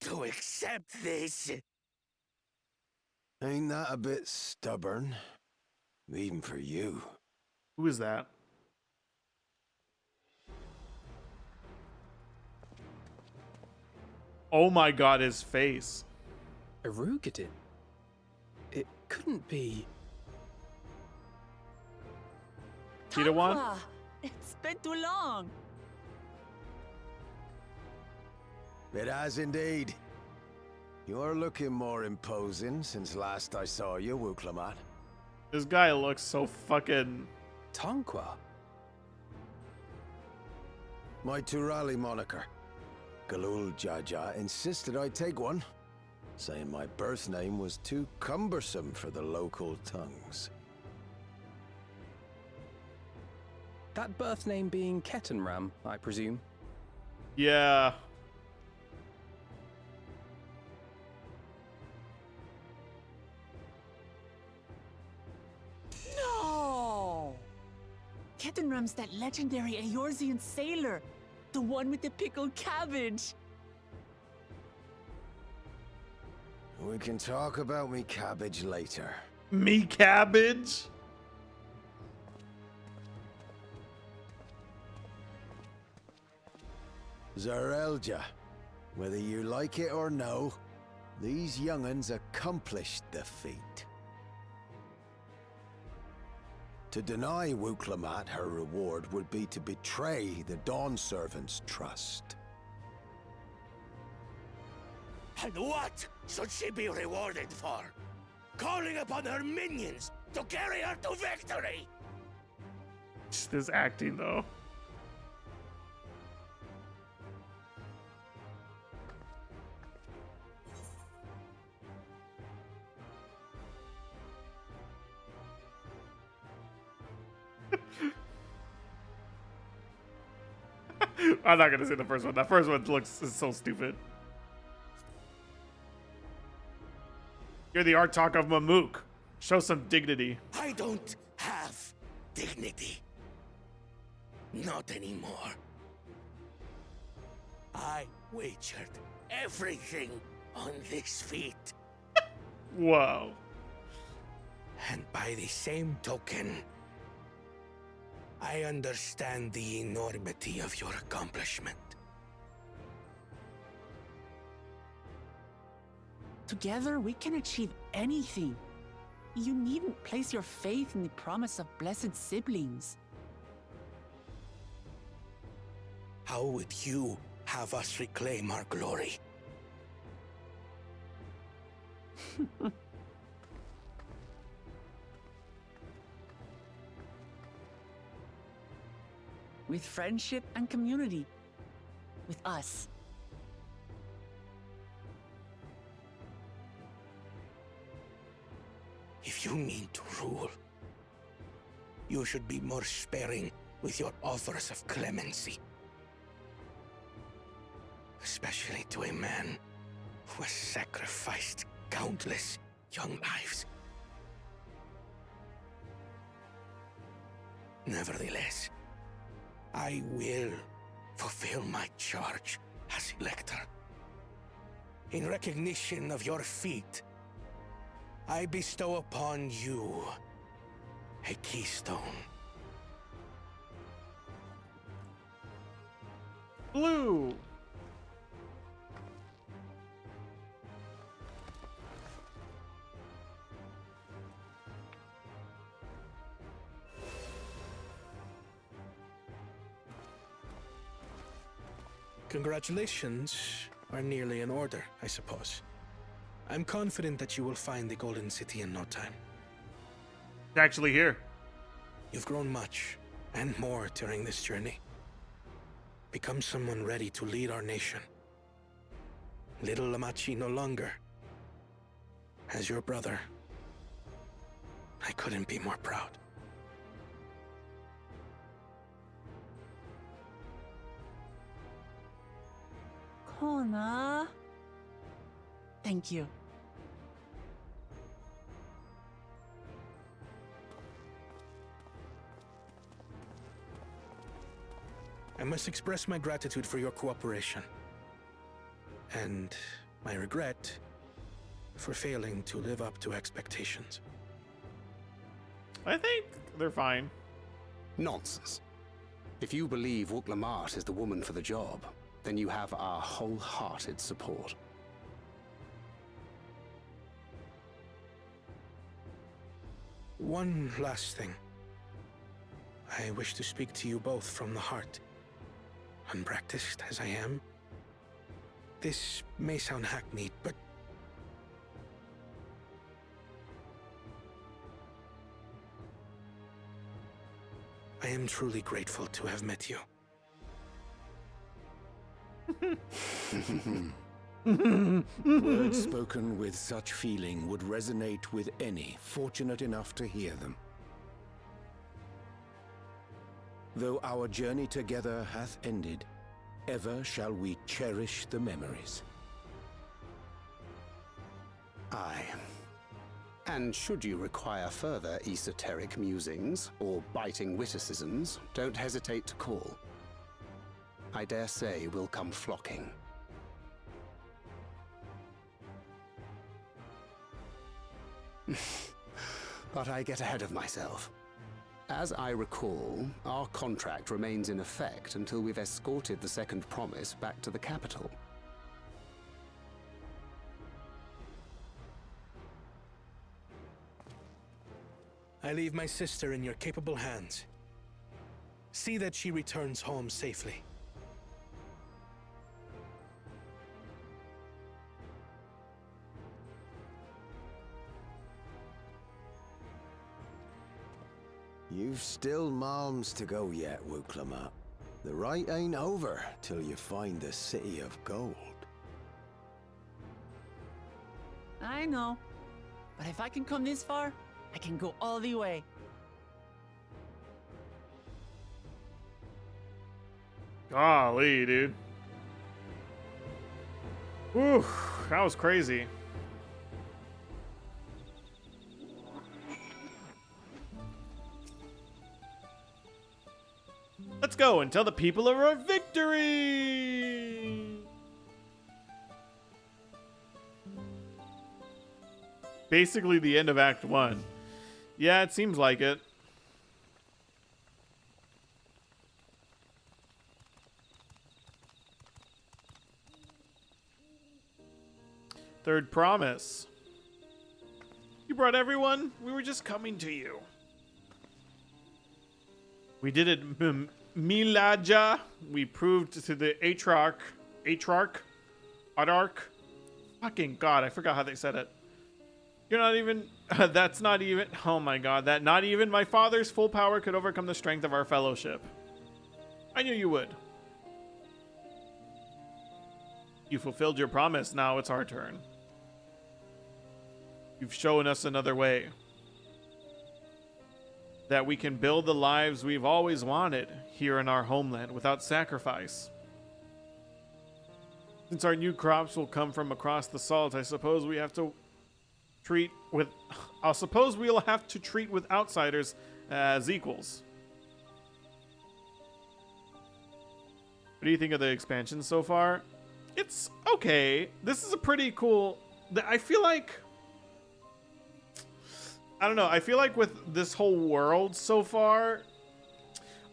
to accept this. Ain't that a bit stubborn? Even for you. Who is that? Oh my god, his face. Erugadin? It couldn't be... Kidawan? Aqua, it's been too long. It has indeed. You're looking more imposing since last I saw you, Wuklamat. This guy looks so fucking... Tonqua? My Turali moniker. Galul Jaja insisted I take one, saying my birth name was too cumbersome for the local tongues. That birth name being Kettenram, I presume? Yeah. No! Kettenram's that legendary Eorzean sailor. The one with the pickled cabbage. We can talk about me cabbage later. Me cabbage? Zarelja, whether you like it or no, these young'uns accomplished the feat. To deny Wuklamat her reward would be to betray the Dawn Servant's trust. And what should she be rewarded for? Calling upon her minions to carry her to victory! This acting, though. I'm not gonna say the first one. That first one looks so stupid. You're the art talk of Mamook. Show some dignity. I don't have dignity. Not anymore. I wagered everything on this feat. Whoa. And by the same token, I understand the enormity of your accomplishment. Together, we can achieve anything. You needn't place your faith in the promise of blessed siblings. How would you have us reclaim our glory? With friendship and community. With us. If you mean to rule, you should be more sparing with your offers of clemency. Especially to a man who has sacrificed countless young lives. Nevertheless, I will fulfill my charge as Elector. In recognition of your feat, I bestow upon you a keystone. Blue. Congratulations are nearly in order, I suppose. I'm confident that you will find the Golden City in no time. It's actually here. You've grown much, and more during this journey. Become someone ready to lead our nation. Little Lamachi no longer. As your brother, I couldn't be more proud. Kona. Thank you. I must express my gratitude for your cooperation. And my regret for failing to live up to expectations. I think they're fine. Nonsense. If you believe Wuklamat is the woman for the job, then you have our wholehearted support. One last thing. I wish to speak to you both from the heart. Unpracticed as I am, this may sound hackneyed, but I am truly grateful to have met you. Words spoken with such feeling would resonate with any fortunate enough to hear them. Though our journey together hath ended, ever shall we cherish the memories. Aye. And should you require further esoteric musings or biting witticisms, don't hesitate to call. I dare say we'll come flocking. But I get ahead of myself. As I recall, our contract remains in effect until we've escorted the second promise back to the capital. I leave my sister in your capable hands. See that she returns home safely. You've still malms to go yet, Wuklamat. The rite ain't over till you find the City of Gold. I know. But if I can come this far, I can go all the way. Golly, dude. Whew, that was crazy. Let's go and tell the people of our victory! Basically the end of Act 1. Yeah, it seems like it. Third promise. You brought everyone? We were just coming to you. We did it, Milaja. We proved to the Atrarch. Fucking God, I forgot how they said it. You're not even, that's not even, oh my God, that not even my father's full power could overcome the strength of our fellowship. I knew you would. You fulfilled your promise, now it's our turn. You've shown us another way. That we can build the lives we've always wanted here in our homeland without sacrifice. Since our new crops will come from across the salt, I suppose we have to we'll have to treat with outsiders as equals. What do you think of the expansion so far? It's okay. This is a pretty cool... I feel like... I don't know. I feel like with this whole world so far,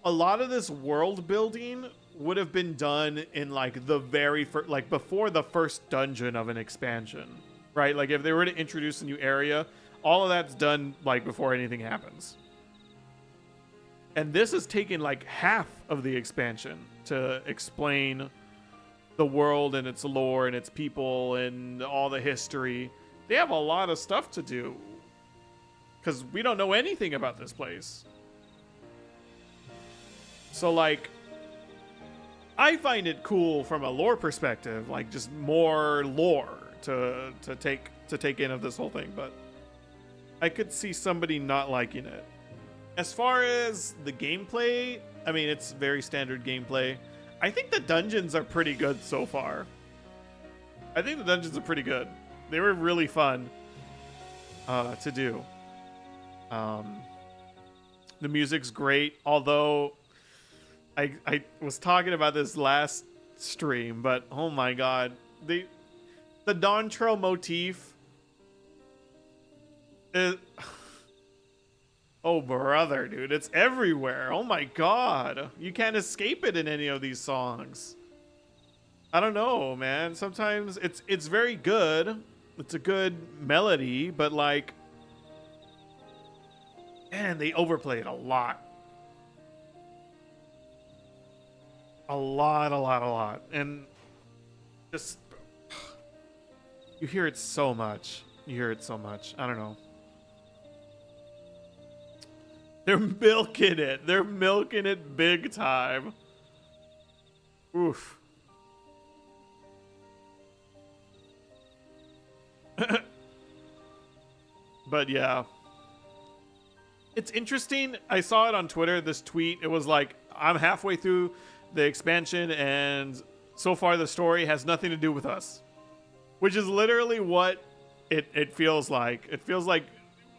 a lot of this world building would have been done in like the very first, like before the first dungeon of an expansion, right? Like if they were to introduce a new area, all of that's done like before anything happens. And this is taking like half of the expansion to explain the world and its lore and its people and all the history. They have a lot of stuff to do. Because we don't know anything about this place. So, like, I find it cool from a lore perspective, like just more lore to take in of this whole thing. But I could see somebody not liking it. As far as the gameplay, I mean, it's very standard gameplay. I think the dungeons are pretty good so far. I think the dungeons are pretty good. They were really fun to do. The music's great, although I was talking about this last stream, but oh my God, the Dawntrail motif is, oh brother, dude, it's everywhere. Oh my God, you can't escape it in any of these songs. I don't know, man. Sometimes it's very good. It's a good melody, but like, man, they overplay it a lot. A lot. And just, you hear it so much. I don't know. They're milking it. They're milking it big time. Oof. But yeah. It's interesting. I saw it on Twitter, this tweet. It was like, I'm halfway through the expansion and so far the story has nothing to do with us. Which is literally what it feels like. It feels like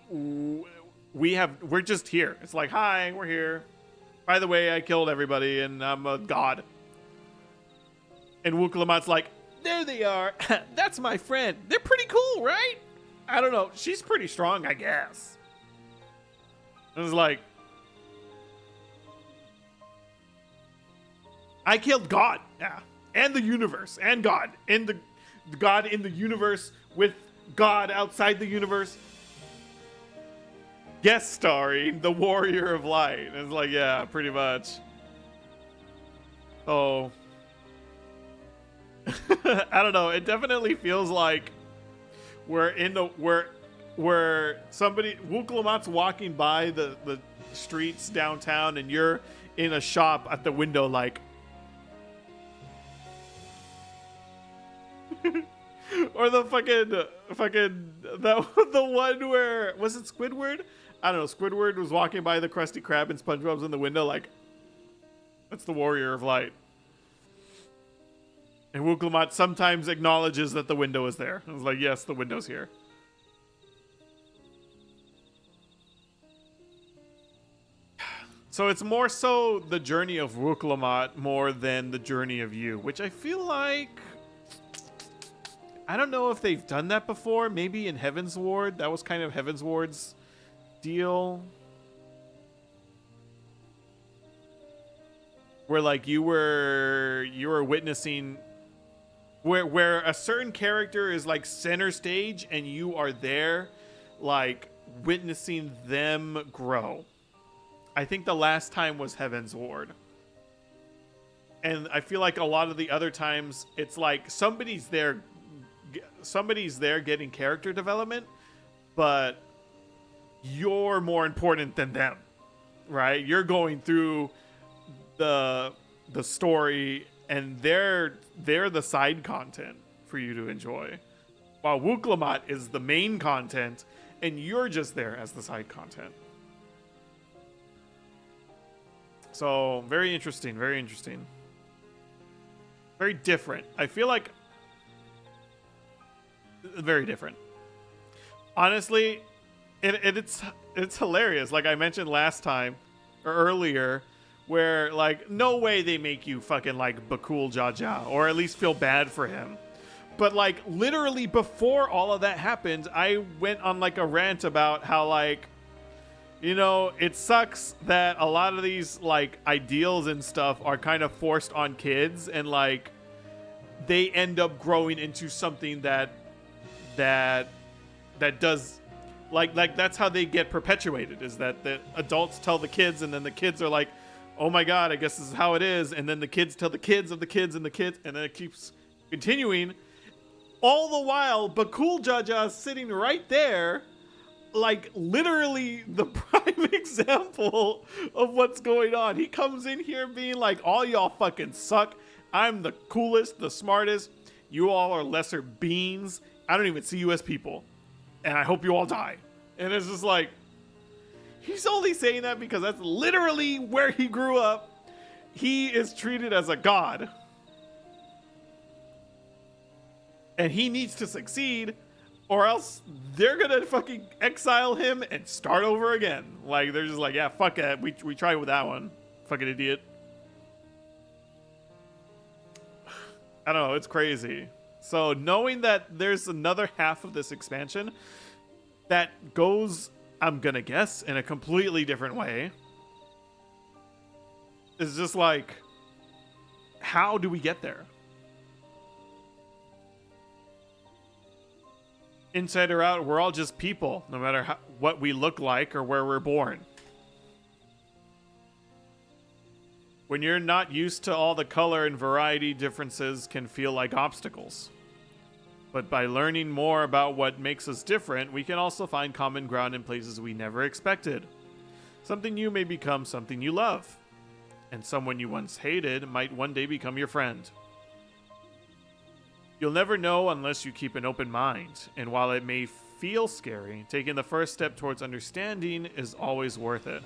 we're just here. It's like, hi, we're here. By the way, I killed everybody and I'm a god. And Wukalamat's like, there they are. That's my friend. They're pretty cool, right? I don't know. She's pretty strong, I guess. It was like, I killed God. Yeah. And the universe. And God. And the God in the universe with God outside the universe. Guest starring the Warrior of Light. And it's like, yeah, pretty much. Oh. I don't know. It definitely feels like we're somebody, Wukalamat's walking by the streets downtown and you're in a shop at the window like, or the the one where, was it Squidward? I don't know. Squidward was walking by the Krusty Krab and SpongeBob's in the window like, that's the Warrior of Light. And Wukalamat sometimes acknowledges that the window is there. I was like, yes, the window's here. So it's more so the journey of Wukalamat more than the journey of you, which I feel like, I don't know if they've done that before. Maybe in Heaven's Ward. That was kind of Heaven's Ward's deal. Where like you were witnessing where a certain character is like center stage and you are there like witnessing them grow. I think the last time was Heaven's Ward. And I feel like a lot of the other times it's like somebody's there getting character development, but you're more important than them, right? You're going through the story and they're the side content for you to enjoy, while Wukalamat is the main content and you're just there as the side content. So very interesting, very interesting, very different. I feel like very different. Honestly, it's hilarious. Like I mentioned last time or earlier, where like no way they make you fucking like Bakul Jaja or at least feel bad for him. But like literally before all of that happened, I went on like a rant about how like, you know, it sucks that a lot of these like ideals and stuff are kind of forced on kids and like they end up growing into something that does like that's how they get perpetuated, is that the adults tell the kids and then the kids are like, oh my god, I guess this is how it is, and then the kids tell the kids of the kids and the kids, and then it keeps continuing. All the while, Bakul Jaja is sitting right there, like literally the prime example of what's going on. He comes in here being like, all y'all fucking suck. I'm the coolest, the smartest. You all are lesser beings. I don't even see you as people. And I hope you all die. And it's just like, he's only saying that because that's literally where he grew up. He is treated as a god. And he needs to succeed, or else they're gonna fucking exile him and start over again. Like, they're just like, yeah, fuck it. We tried with that one. Fucking idiot. I don't know. It's crazy. So knowing that there's another half of this expansion that goes, I'm gonna guess, in a completely different way, is just like, how do we get there? Inside or out, we're all just people, no matter what we look like or where we're born. When you're not used to all the color and variety, differences can feel like obstacles. But by learning more about what makes us different, we can also find common ground in places we never expected. Something new may become something you love, and someone you once hated might one day become your friend. You'll never know unless you keep an open mind, and while it may feel scary, taking the first step towards understanding is always worth it.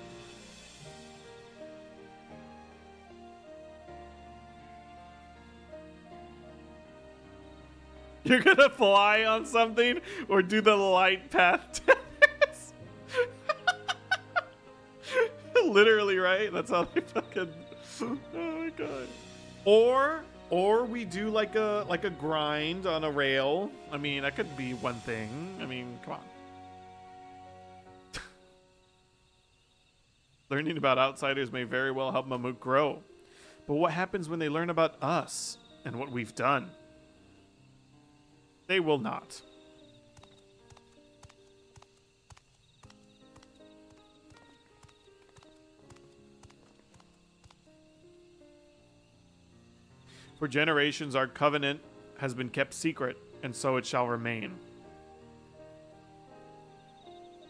You're gonna fly on something or do the light path test? Literally, right? That's how they fucking. Oh my god. Or we do like a grind on a rail. I mean, that could be one thing. I mean, come on. Learning about outsiders may very well help Mamuk grow. But what happens when they learn about us and what we've done? They will not. For generations, our covenant has been kept secret, and so it shall remain.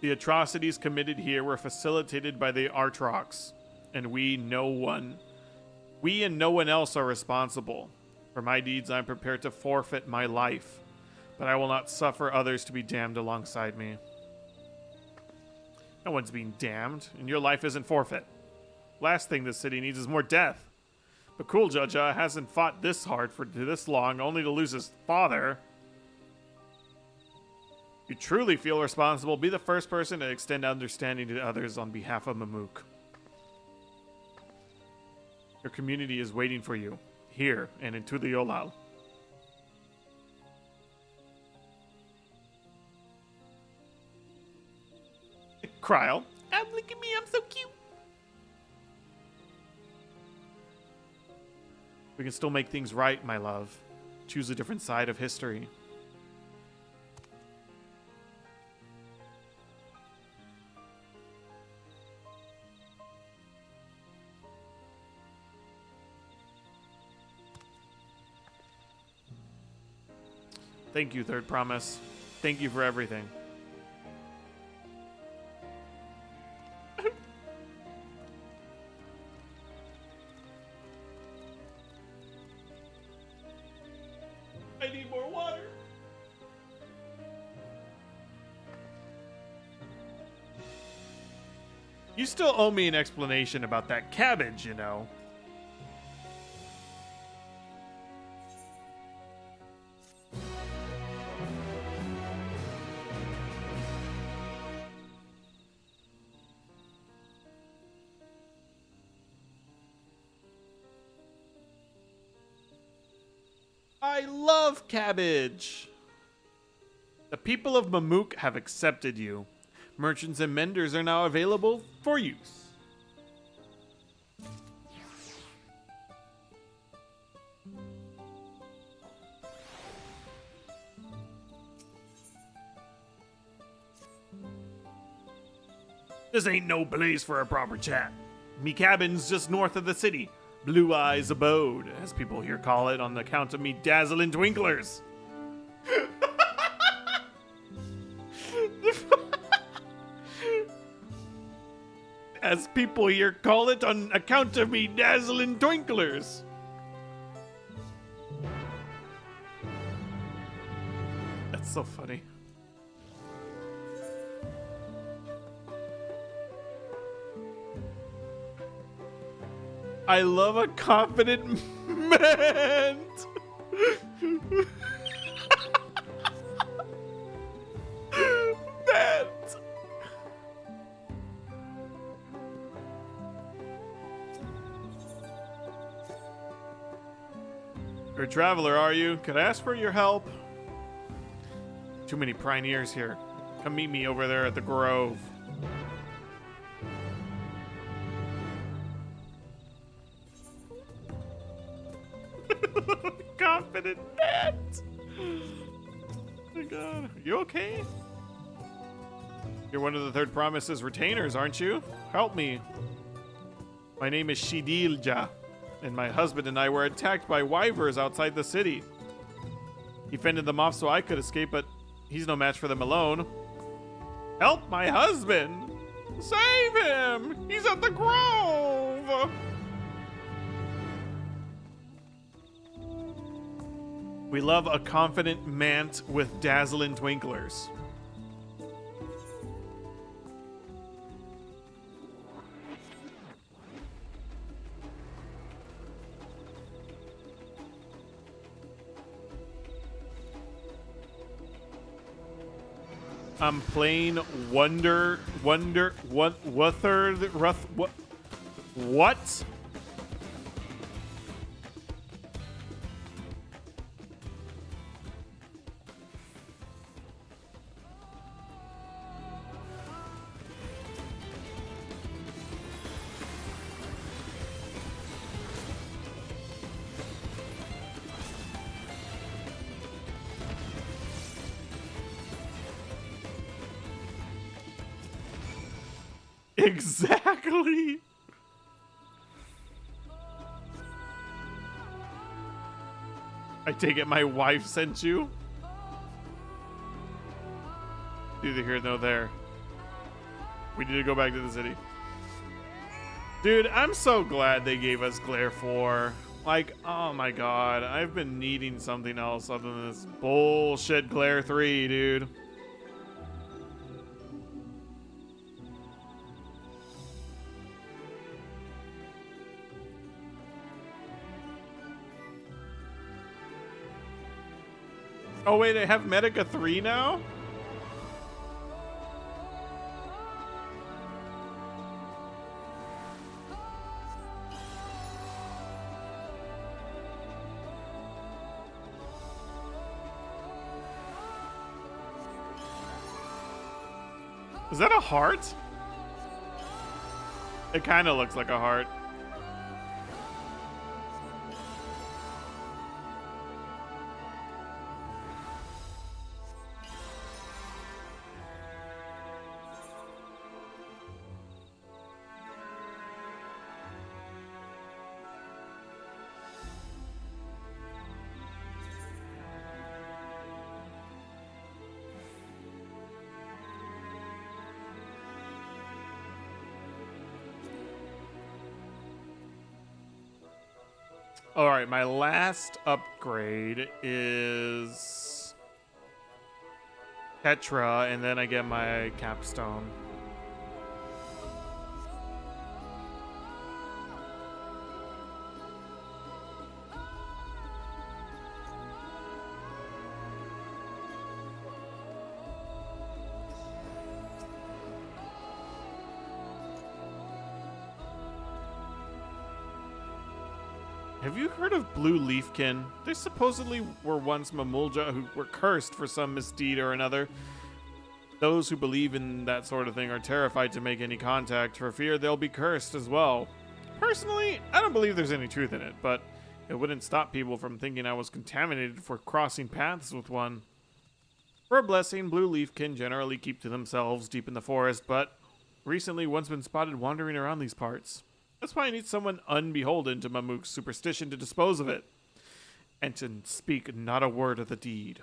The atrocities committed here were facilitated by the Artrox, and we and no one else are responsible. For my deeds, I am prepared to forfeit my life, but I will not suffer others to be damned alongside me. No one's being damned, and your life isn't forfeit. Last thing this city needs is more death. But Cool Jaja hasn't fought this hard for this long, only to lose his father. If you truly feel responsible, be the first person to extend understanding to others on behalf of Mamuk. Your community is waiting for you, here and in Tuliolal. Kryl. Look at me, I'm so cute. We can still make things right, my love. Choose a different side of history. Thank you, Third Promise. Thank you for everything. I need more water. You still owe me an explanation about that cabbage, you know. I love cabbage. The people of Mamuk have accepted you. Merchants and menders are now available for use. This ain't no place for a proper chat. Me cabin's just north of the city. Blue Eyes Abode, as people here call it, on account of me dazzling twinklers. As people here call it, on account of me dazzling twinklers. That's so funny. I love a confident man. You're a traveler, are you? Could I ask for your help? Too many pioneers here. Come meet me over there at the Grove. Confident Matt. Oh my god. You okay? You're one of the Third Promise's retainers, aren't you? Help me. My name is Shidilja, and my husband and I were attacked by wyvers outside the city. He fended them off so I could escape, but he's no match for them alone. Help my husband! Save him! He's at the grove! We love a confident mant with dazzling twinklers. I'm playing what? Exactly. I take it my wife sent you? Neither here nor there. We need to go back to the city. Dude, I'm so glad they gave us Glare 4. Like, oh my god, I've been needing something else other than this bullshit Glare 3, dude. Oh wait, I have Medica 3 now? Is that a heart? It kind of looks like a heart. All right, my last upgrade is Petra, and then I get my capstone. Have you heard of blue leafkin? They supposedly were once Mamulja who were cursed for some misdeed or another. Those who believe in that sort of thing are terrified to make any contact for fear they'll be cursed as well. Personally, I don't believe there's any truth in it, but it wouldn't stop people from thinking I was contaminated for crossing paths with one. For a blessing, blue leafkin generally keep to themselves deep in the forest, but recently one's been spotted wandering around these parts. That's why I need someone unbeholden to Mamuk's superstition to dispose of it, and to speak not a word of the deed.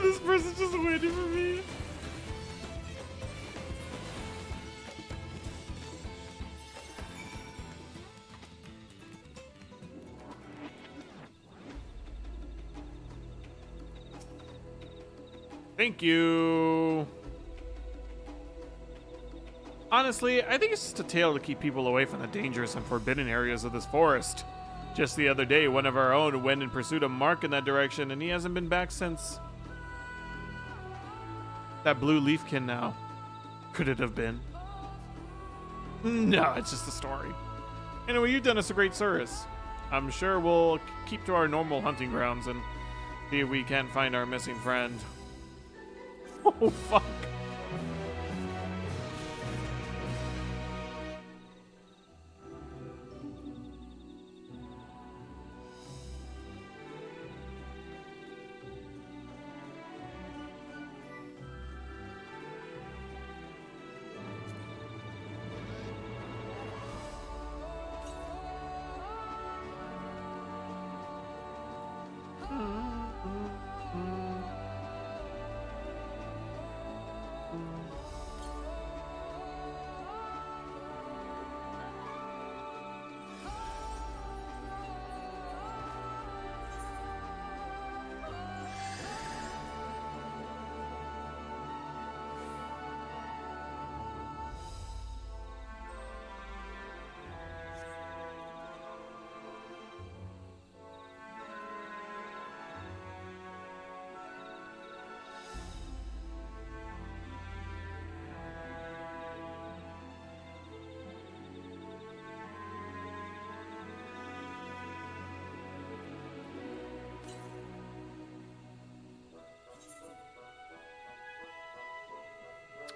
This person's just waiting for me. Thank you. Honestly, I think it's just a tale to keep people away from the dangerous and forbidden areas of this forest. Just the other day, one of our own went and pursued a mark in that direction, and he hasn't been back since. That blue leafkin now. Could it have been? No, it's just a story. Anyway, you've done us a great service. I'm sure we'll keep to our normal hunting grounds and see if we can't find our missing friend. Oh, fuck.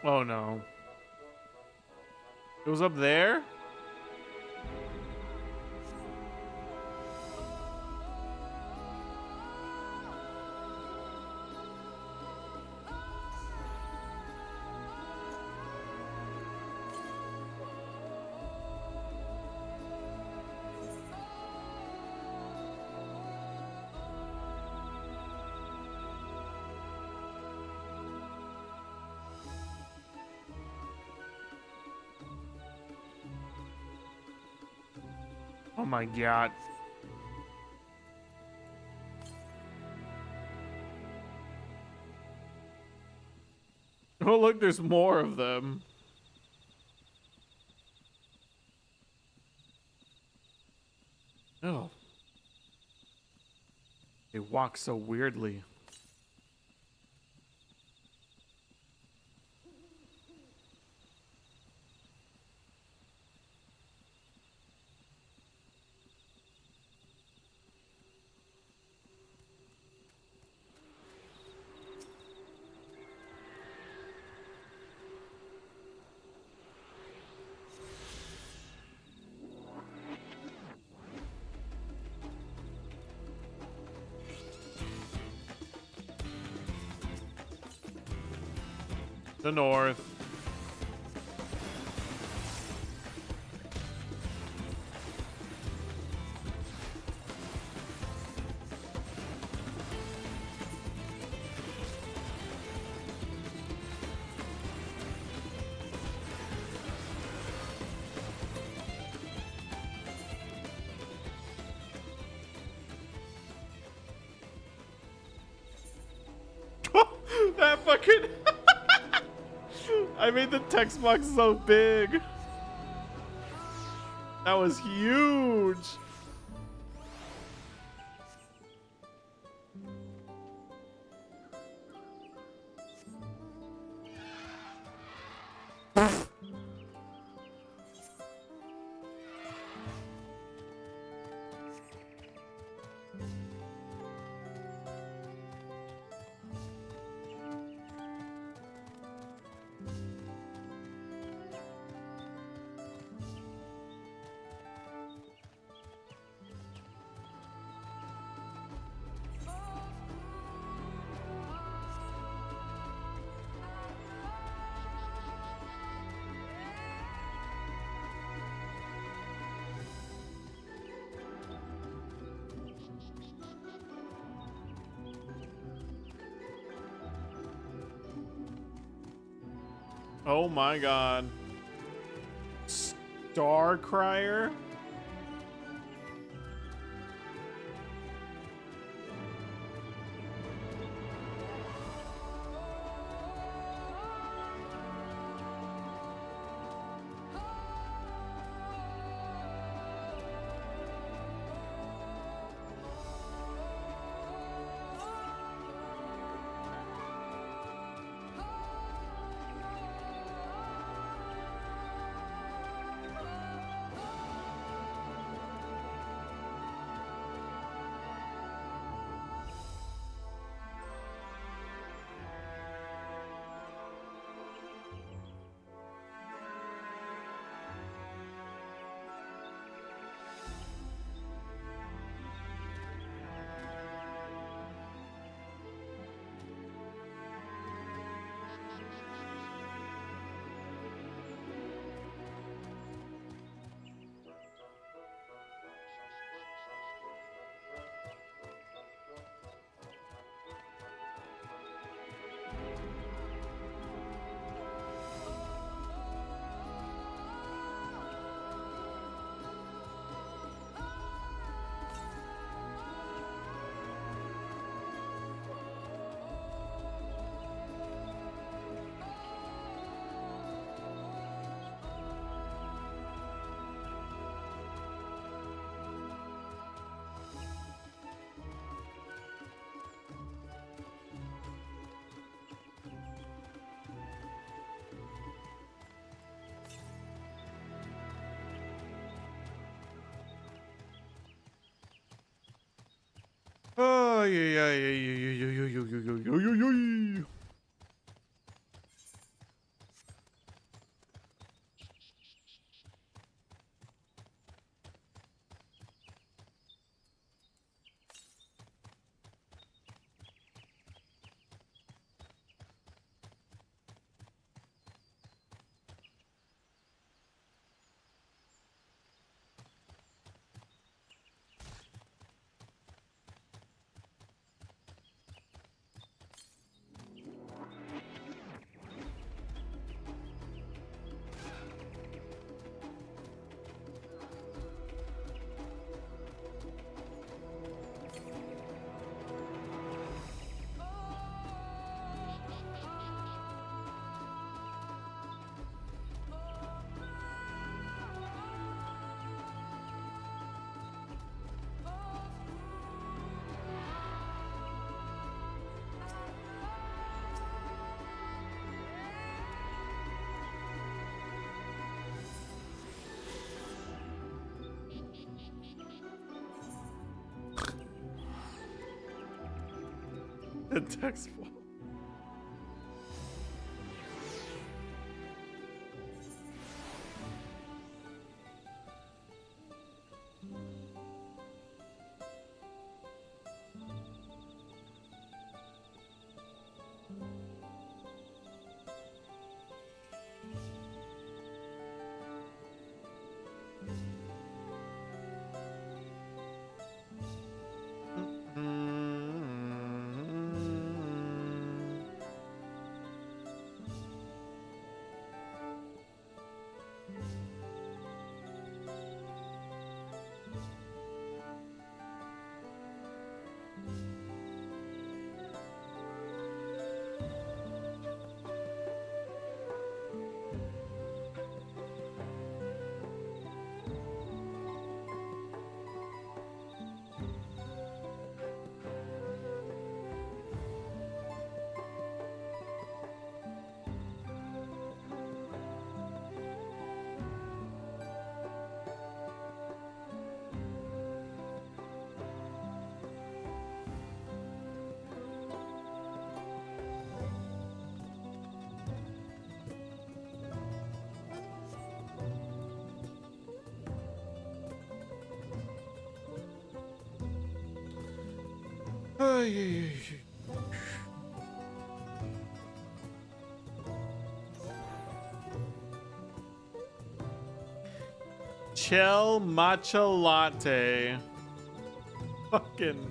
Oh no. It was up there? Oh my god. Oh look, there's more of them. Oh. They walk so weirdly. The north. That fucking... I made the text box so big. That was huge. Oh my god. Star Crier? Ay, ay, ay, ay, ay, ay, ay, ay, ay, ay, ay, ay, ay. The text flaw. Ay, ay, ay. Chel matcha latte. Fucking.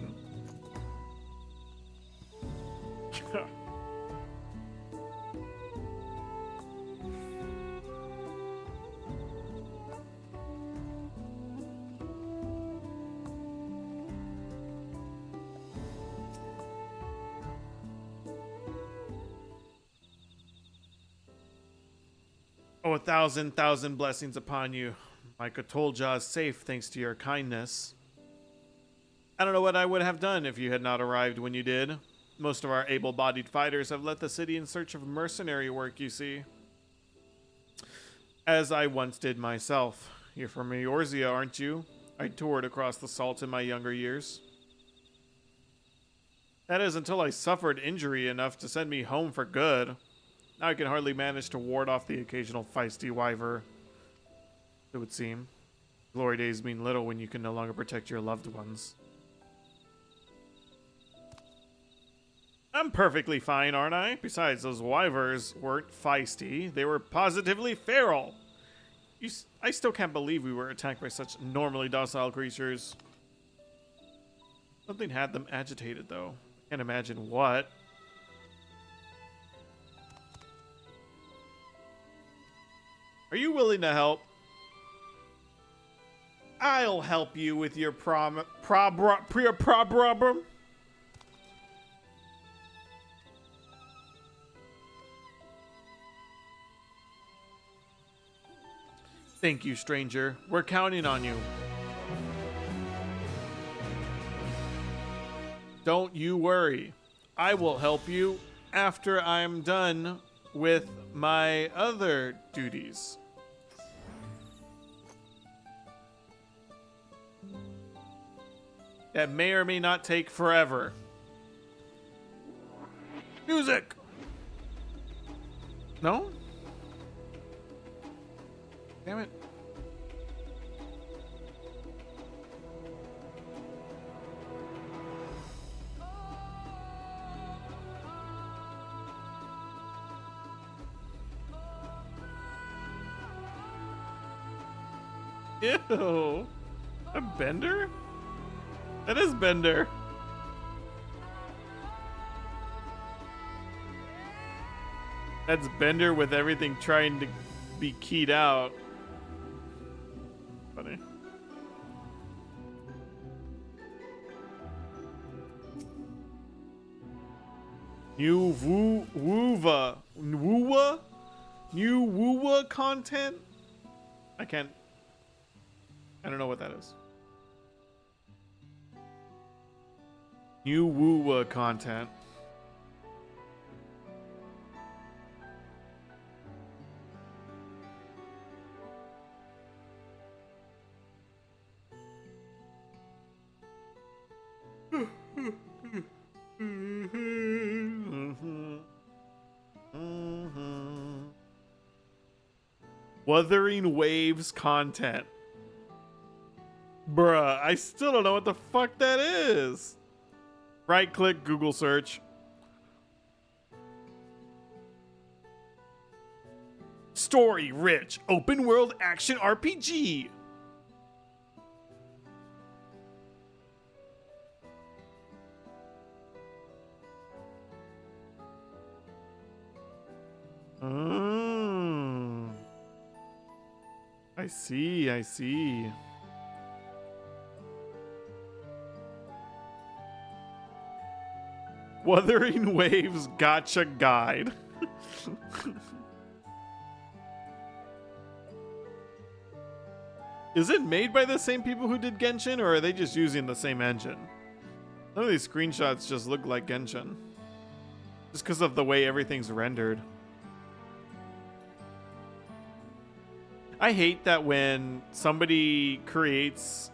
Oh, 1,000 blessings upon you. My Katolja is safe thanks to your kindness. I don't know what I would have done if you had not arrived when you did. Most of our able-bodied fighters have left the city in search of mercenary work, you see. As I once did myself. You're from Eorzea, aren't you? I toured across the salt in my younger years. That is until I suffered injury enough to send me home for good. Now I can hardly manage to ward off the occasional feisty wyver, it would seem. Glory days mean little when you can no longer protect your loved ones. I'm perfectly fine, aren't I? Besides, those wyvers weren't feisty. They were positively feral. I still can't believe we were attacked by such normally docile creatures. Something had them agitated, though. Can't imagine what. Are you willing to help? I'll help you with your problem. Thank you, stranger. We're counting on you. Don't you worry. I will help you after I'm done with my other duties. that may or may not take forever. Music! No? Damn it. Ew. A Bender? That is Bender. That's Bender with everything trying to be keyed out. Funny. New New Woowa content? I don't know what that is. New Woowa content. Wuthering Waves content. Bruh, I still don't know what the fuck that is. Right click, Google search. Story rich, open world action RPG. I see, I see. Wuthering Waves Gotcha Guide. Is it made by the same people who did Genshin, or are they just using the same engine? Some of these screenshots just look like Genshin. Just because of the way everything's rendered. I hate that when somebody creates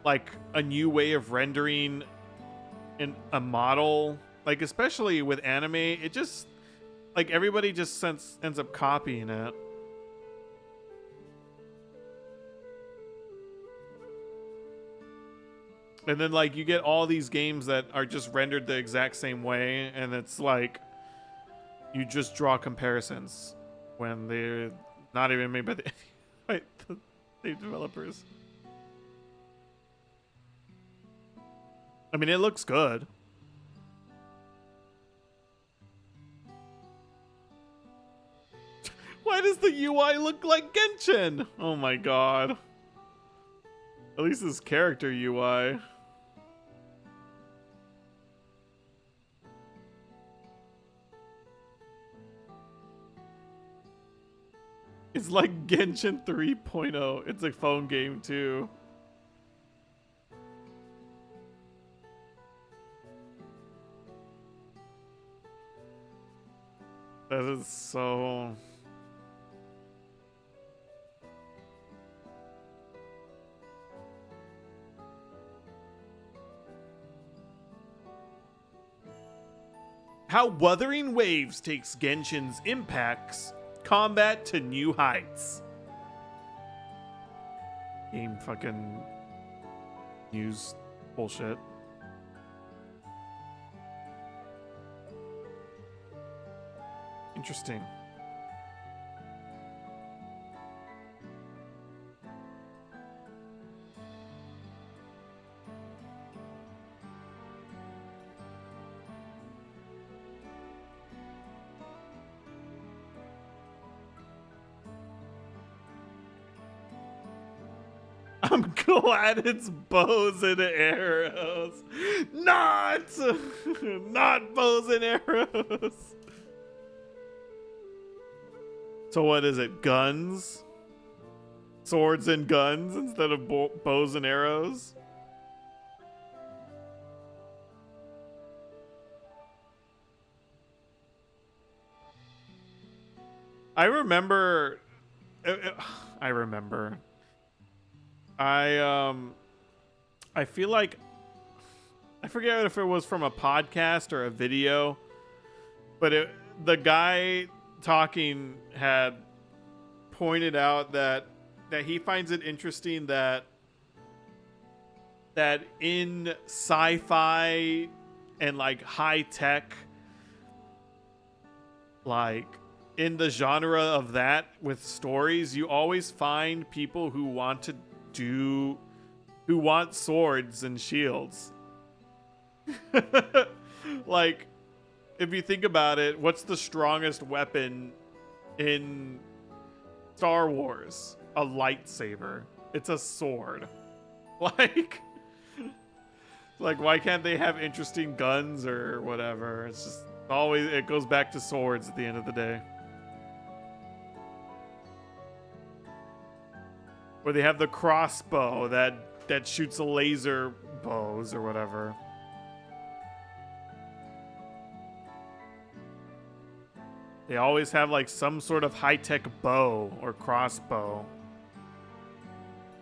like a new way of rendering a model, like especially with anime, it just like everybody just ends up copying it. And then like you get all these games that are just rendered the exact same way, and it's like you just draw comparisons when they're not even made by the same developers. I mean, it looks good. Why does the UI look like Genshin? Oh my god. At least this character UI. It's like Genshin 3.0. It's a phone game too. That is so... How Wuthering Waves takes Genshin's impacts combat to new heights. Game fucking news bullshit. Interesting. I'm glad it's bows and arrows. Not bows and arrows. So what is it? Guns? Swords and guns instead of bows and arrows? I remember. I feel like I forget if it was from a podcast or a video, but the guy talking had pointed out that he finds it interesting that in sci-fi and like high tech, like in the genre of that with stories, you always find people who want swords and shields. Like, if you think about it, what's the strongest weapon in Star Wars? A lightsaber. It's a sword. Like, why can't they have interesting guns or whatever? It's just always, it goes back to swords at the end of the day. Or they have the crossbow that shoots a laser bows or whatever. They always have like some sort of high-tech bow or crossbow.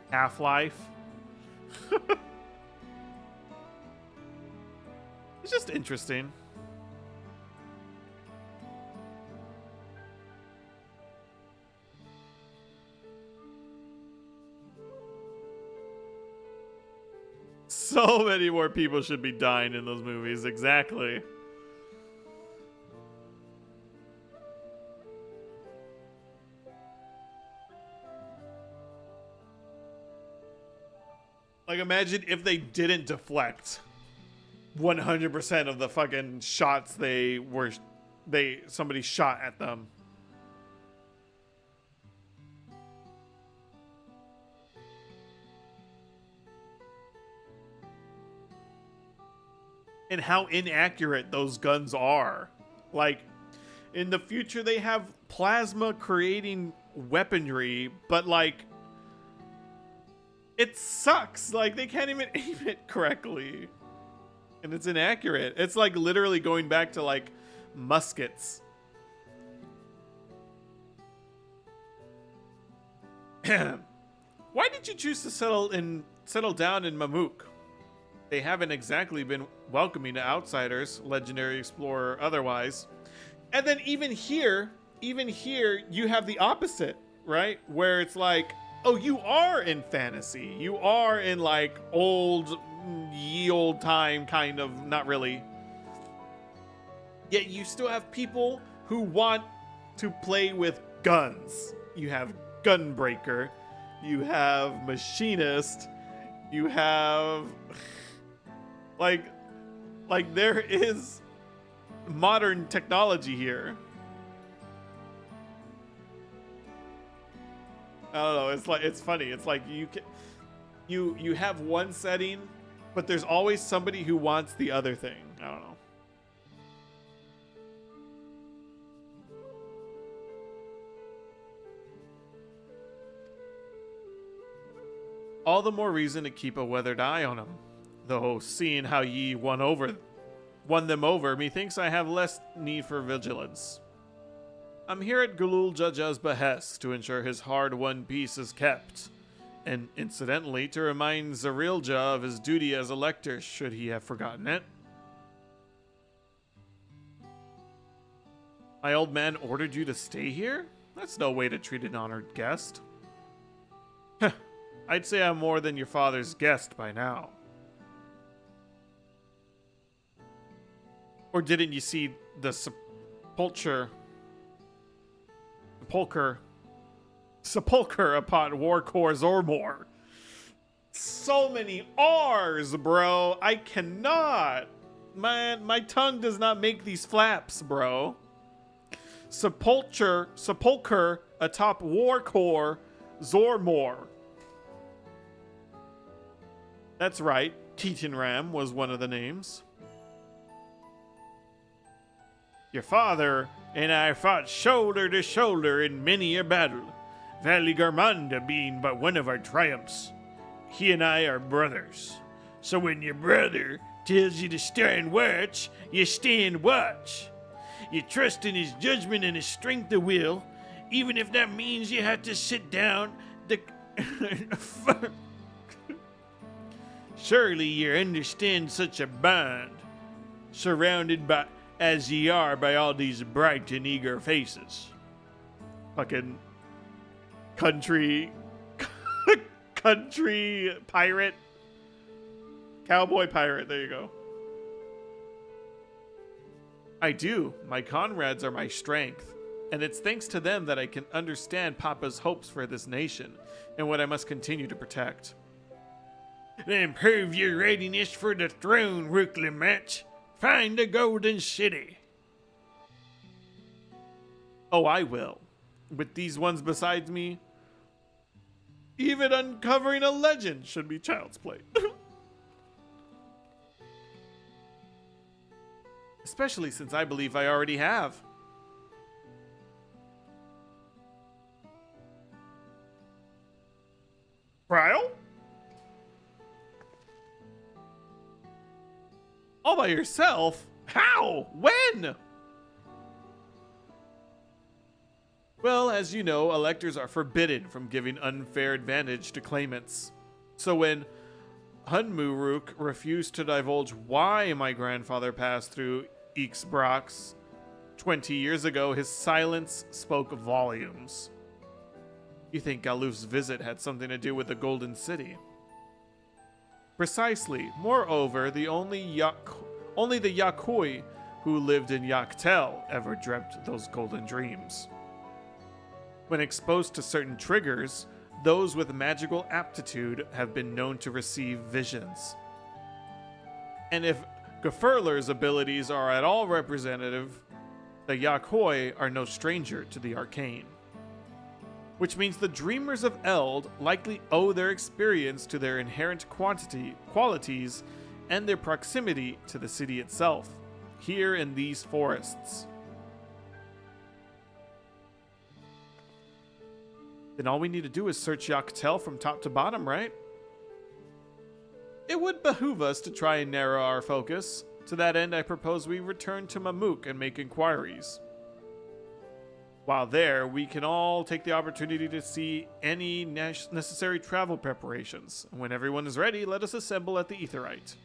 Half-Life. It's just interesting. So many more people should be dying in those movies. Exactly. Like, imagine if they didn't deflect 100% of the fucking shots somebody shot at them. And how inaccurate those guns are. Like, in the future they have plasma creating weaponry, but like, it sucks. Like, they can't even aim it correctly. And it's inaccurate. It's like literally going back to like muskets. Why did you choose to settle down in Mamuk? They haven't exactly been welcoming to outsiders, legendary explorer otherwise. And then even here, you have the opposite, right? Where it's like, oh, you are in fantasy. You are in like ye old time kind of, not really. Yet you still have people who want to play with guns. You have Gunbreaker. You have Machinist. You have... like there is modern technology here. I don't know. It's funny. It's like you have one setting, but there's always somebody who wants the other thing. I don't know. All the more reason to keep a weathered eye on him. Though, seeing how ye won them over, methinks I have less need for vigilance. I'm here at Galul Jaja's behest to ensure his hard-won peace is kept, and incidentally to remind Zarilja of his duty as a lector should he have forgotten it. My old man ordered you to stay here? That's no way to treat an honored guest. I'd say I'm more than your father's guest by now. Or didn't you see the sepulcher upon Warcore Zormor? So many R's, bro. I cannot. Man, my tongue does not make these flaps, bro. Sepulcher atop Warcore Zormor. That's right. Titanram was one of the names. Your father and I fought shoulder to shoulder in many a battle, Valley Garmanda being but one of our triumphs. He and I are brothers. So when your brother tells you to stand watch, you stand watch. You trust in his judgment and his strength of will, even if that means you have to sit down Surely ye understand such a bond, surrounded by as ye are by all these bright and eager faces. Fucking country pirate. Cowboy pirate, there you go. I do. My comrades are my strength, and it's thanks to them that I can understand Papa's hopes for this nation and what I must continue to protect. Then prove your readiness for the throne, Rookly Match. Find the Golden City. Oh, I will. With these ones besides me, even uncovering a legend should be child's play. Especially since I believe I already have. Trial? All by yourself? How? When? Well, as you know, electors are forbidden from giving unfair advantage to claimants. So when Hunmuruk refused to divulge why my grandfather passed through Ixbrax 20 years ago, his silence spoke volumes. You think Galuf's visit had something to do with the Golden City? Precisely. Moreover, only the Yakui who lived in Yaktel ever dreamt those golden dreams. When exposed to certain triggers, those with magical aptitude have been known to receive visions. And if Gefurler's abilities are at all representative, the Yakoi are no stranger to the arcane. Which means the Dreamers of Eld likely owe their experience to their inherent qualities and their proximity to the city itself, here in these forests. Then all we need to do is search Yaktel from top to bottom, right? It would behoove us to try and narrow our focus. To that end, I propose we return to Mamuk and make inquiries. While there, we can all take the opportunity to see any necessary travel preparations. When everyone is ready, let us assemble at the Aetheryte.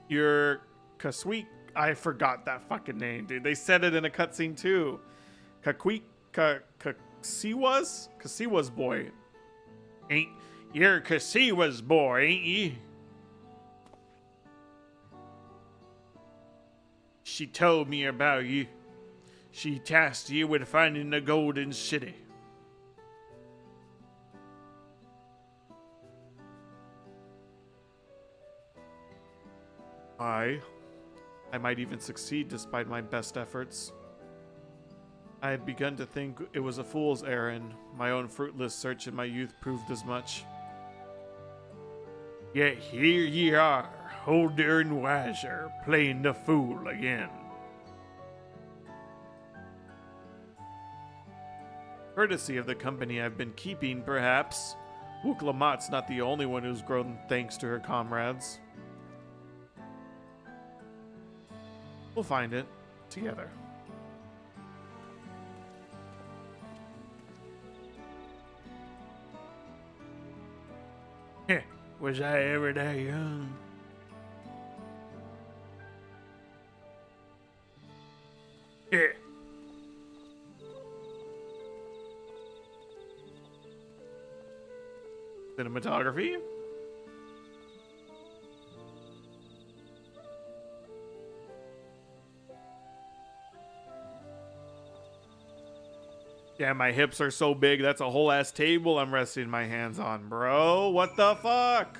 Your Kasweet, I forgot that fucking name, dude. They said it in a cutscene too. Kasiwa's boy. You're Kasiwa's boy, ain't ye? She told me about you. She tasked you with finding the Golden City. I might even succeed despite my best efforts. I had begun to think it was a fool's errand. My own fruitless search in my youth proved as much. Yet here ye are, older and wiser, playing the fool again. Courtesy of the company I've been keeping, perhaps. Wuklamat's not the only one who's grown thanks to her comrades. We'll find it together. Was I ever that young? Cinematography. Yeah, my hips are so big, that's a whole ass table I'm resting my hands on, bro. What the fuck?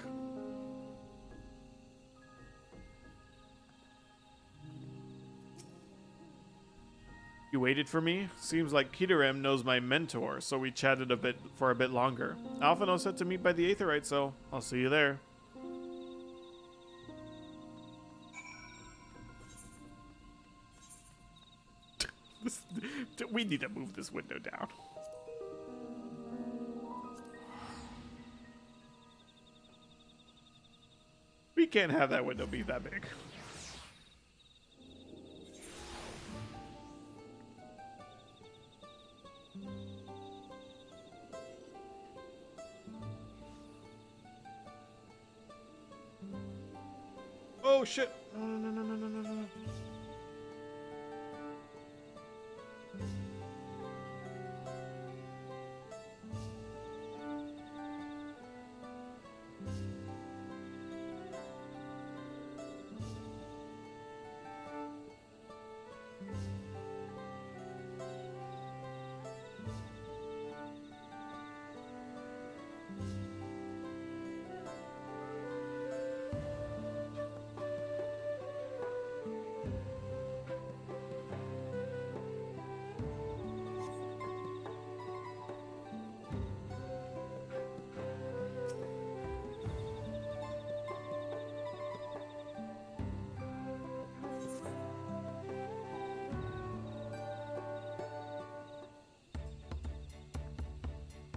You waited for me? Seems like Kitarem knows my mentor, so we chatted for a bit longer. Alphino said to meet by the Aetheryte, so I'll see you there. We need to move this window down. can't have that window be that big. Oh shit! No, no, no, no, no, no, no.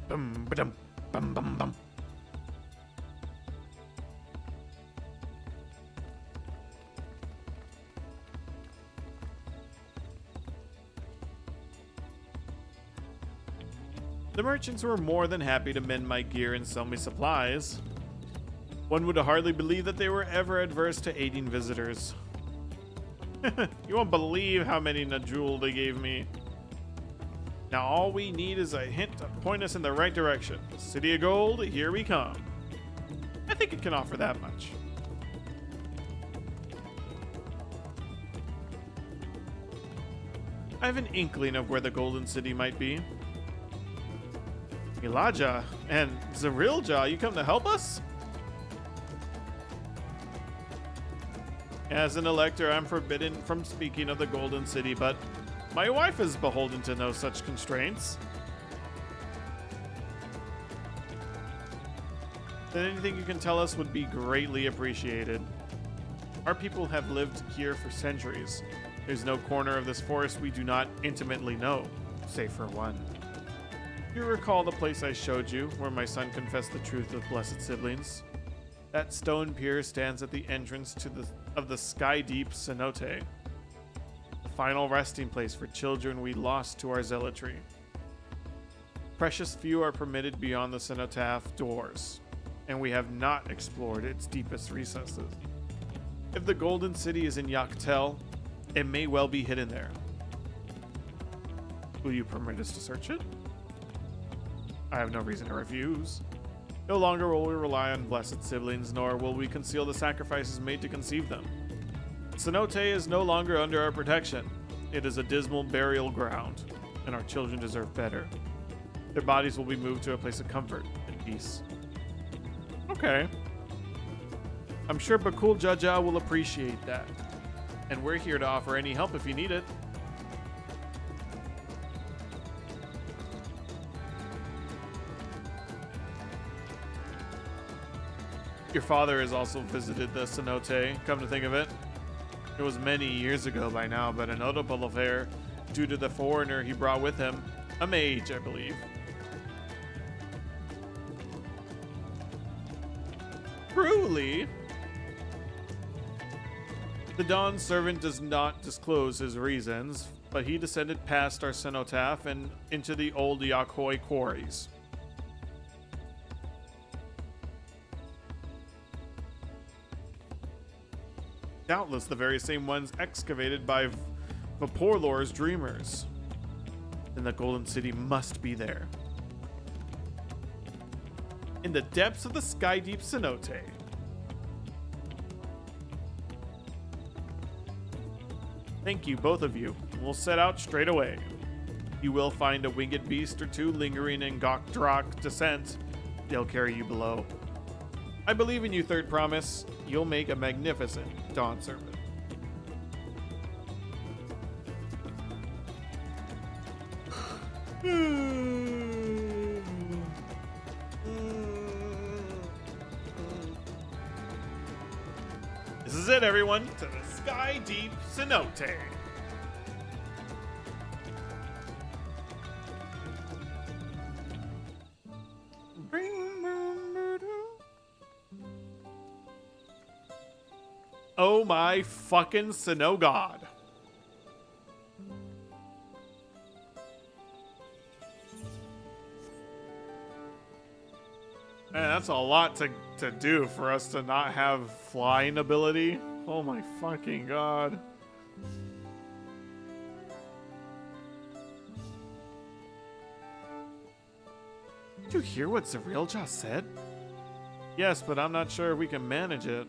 Bum, ba-dum, bum, bum, bum. The merchants were more than happy to mend my gear and sell me supplies. One would hardly believe that they were ever adverse to aiding visitors. You won't believe how many Najul they gave me. Now all we need is a hint to point us in the right direction. City of Gold, here we come. I think it can offer that much. I have an inkling of where the Golden City might be. Elijah and Zarilja, you come to help us? As an elector, I'm forbidden from speaking of the Golden City, but my wife is beholden to no such constraints. Then anything you can tell us would be greatly appreciated. Our people have lived here for centuries. There's no corner of this forest we do not intimately know, save for one. You recall the place I showed you, where my son confessed the truth of blessed siblings? That stone pier stands at the entrance of the sky-deep cenote, the final resting place for children we lost to our zealotry. Precious few are permitted beyond the cenotaph doors, and we have not explored its deepest recesses. If the Golden City is in Yaktel, it may well be hidden there. Will you permit us to search it? I have no reason to refuse. No longer will we rely on blessed siblings, nor will we conceal the sacrifices made to conceive them. Cenote is no longer under our protection. It is a dismal burial ground, and our children deserve better. Their bodies will be moved to a place of comfort and peace. Okay. I'm sure Bakul Jaja will appreciate that. And we're here to offer any help if you need it. Your father has also visited the cenote, come to think of it. It was many years ago by now, but a notable affair due to the foreigner he brought with him, a mage, I believe. Truly. The Dawn servant does not disclose his reasons, but he descended past our cenotaph and into the old Yakoi quarries. Doubtless the very same ones excavated by Vaporlore's dreamers. Then the Golden City must be there. In the depths of the sky-deep cenote. Thank you, both of you. We'll set out straight away. You will find a winged beast or two lingering in Gokdrak descent. They'll carry you below. I believe in you, Third Promise. You'll make a magnificent Dawn servant. This is it, everyone. To the sky deep cenote. Oh my fucking snow god. Man, that's a lot to do for us to not have flying ability. Oh my fucking god. Did you hear what Zariel just said? Yes, but I'm not sure if we can manage it.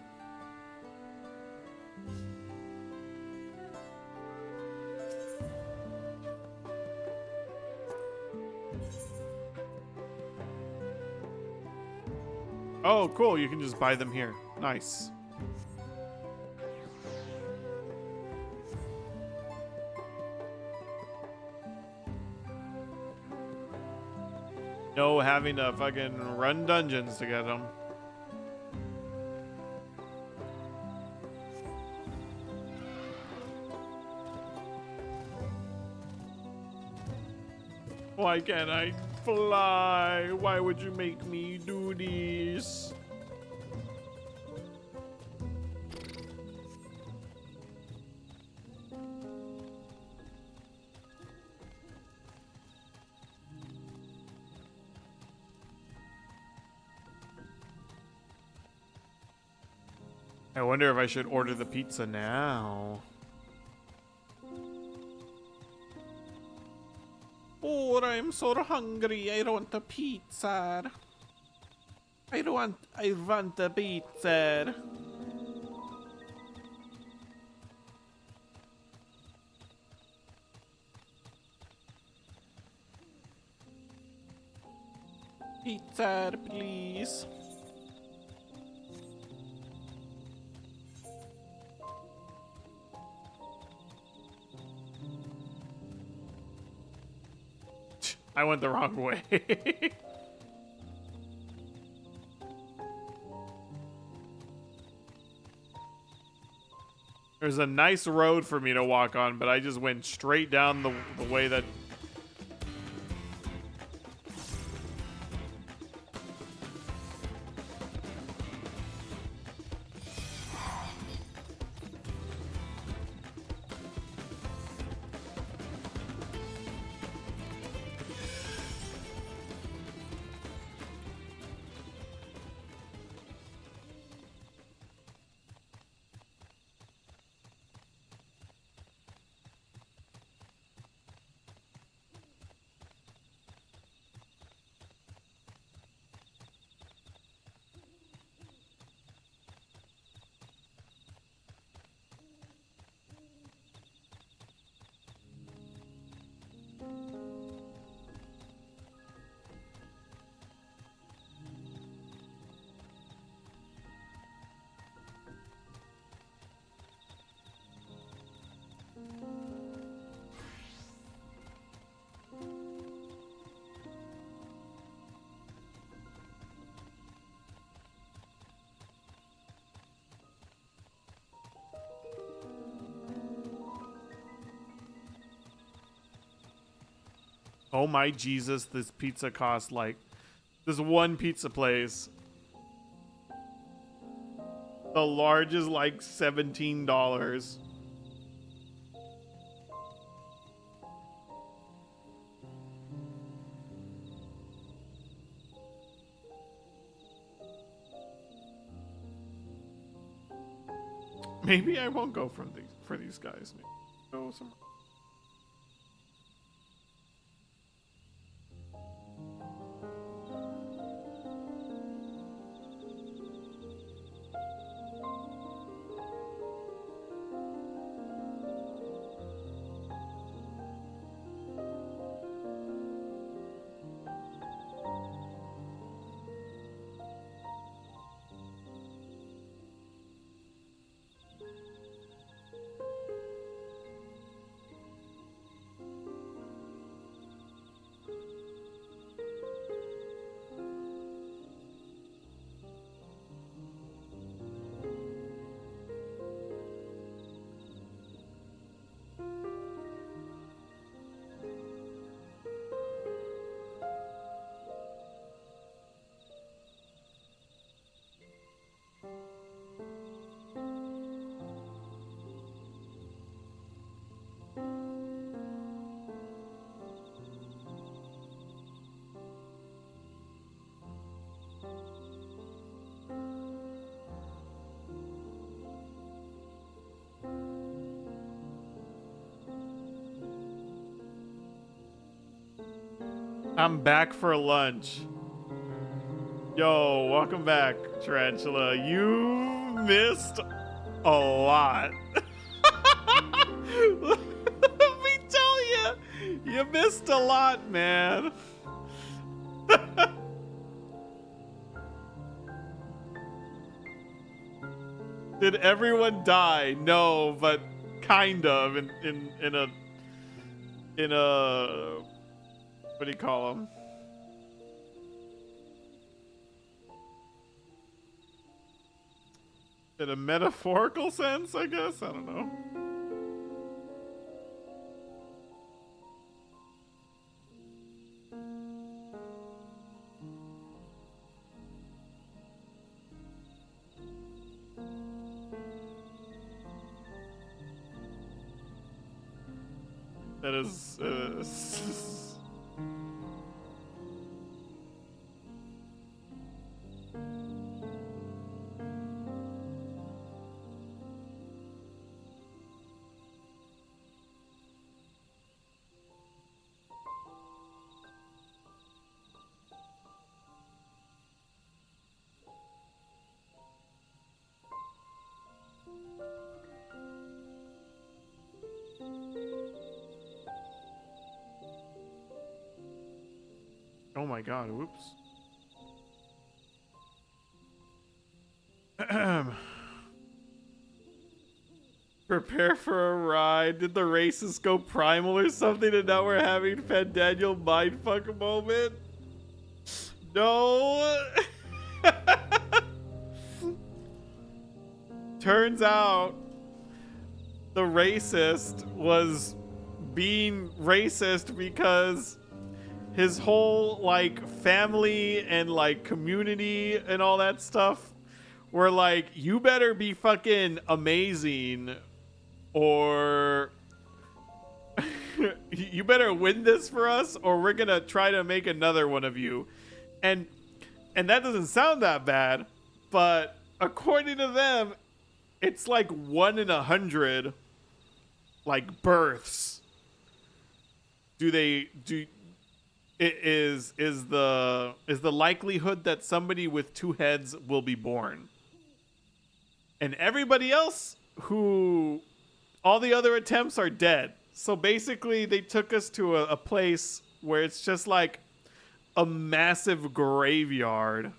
Oh, cool. You can just buy them here. Nice. No having to fucking run dungeons to get them. Why can't I fly? Why would you make me do this? I wonder if I should order the pizza now. Oh, I'm so hungry. I want a pizza. I want a pizza. Pizza, please. I went the wrong way. There's a nice road for me to walk on, but I just went straight down the way that... Oh my Jesus, this pizza costs like... This one pizza place. The large is like $17. Maybe I won't go for these guys. Maybe go somewhere. I'm back for lunch. Yo, welcome back, Tarantula. You missed a lot. Let me tell you, you missed a lot, man. Did everyone die? No, but kind of in a what do you call them? In a metaphorical sense, I guess. I don't know. That is oh my god, whoops. Prepare for a ride. Did the races go primal or something and now we're having Fed Daniel mindfuck moment? No. Turns out the racist was being racist because his whole like family and like community and all that stuff were like, you better be fucking amazing or you better win this for us or we're gonna try to make another one of you. And that doesn't sound that bad, but according to them, it's like 1 in 100 like births. Is the likelihood that somebody with 2 heads will be born. And everybody else all the other attempts are dead. So basically they took us to a place where it's just like a massive graveyard.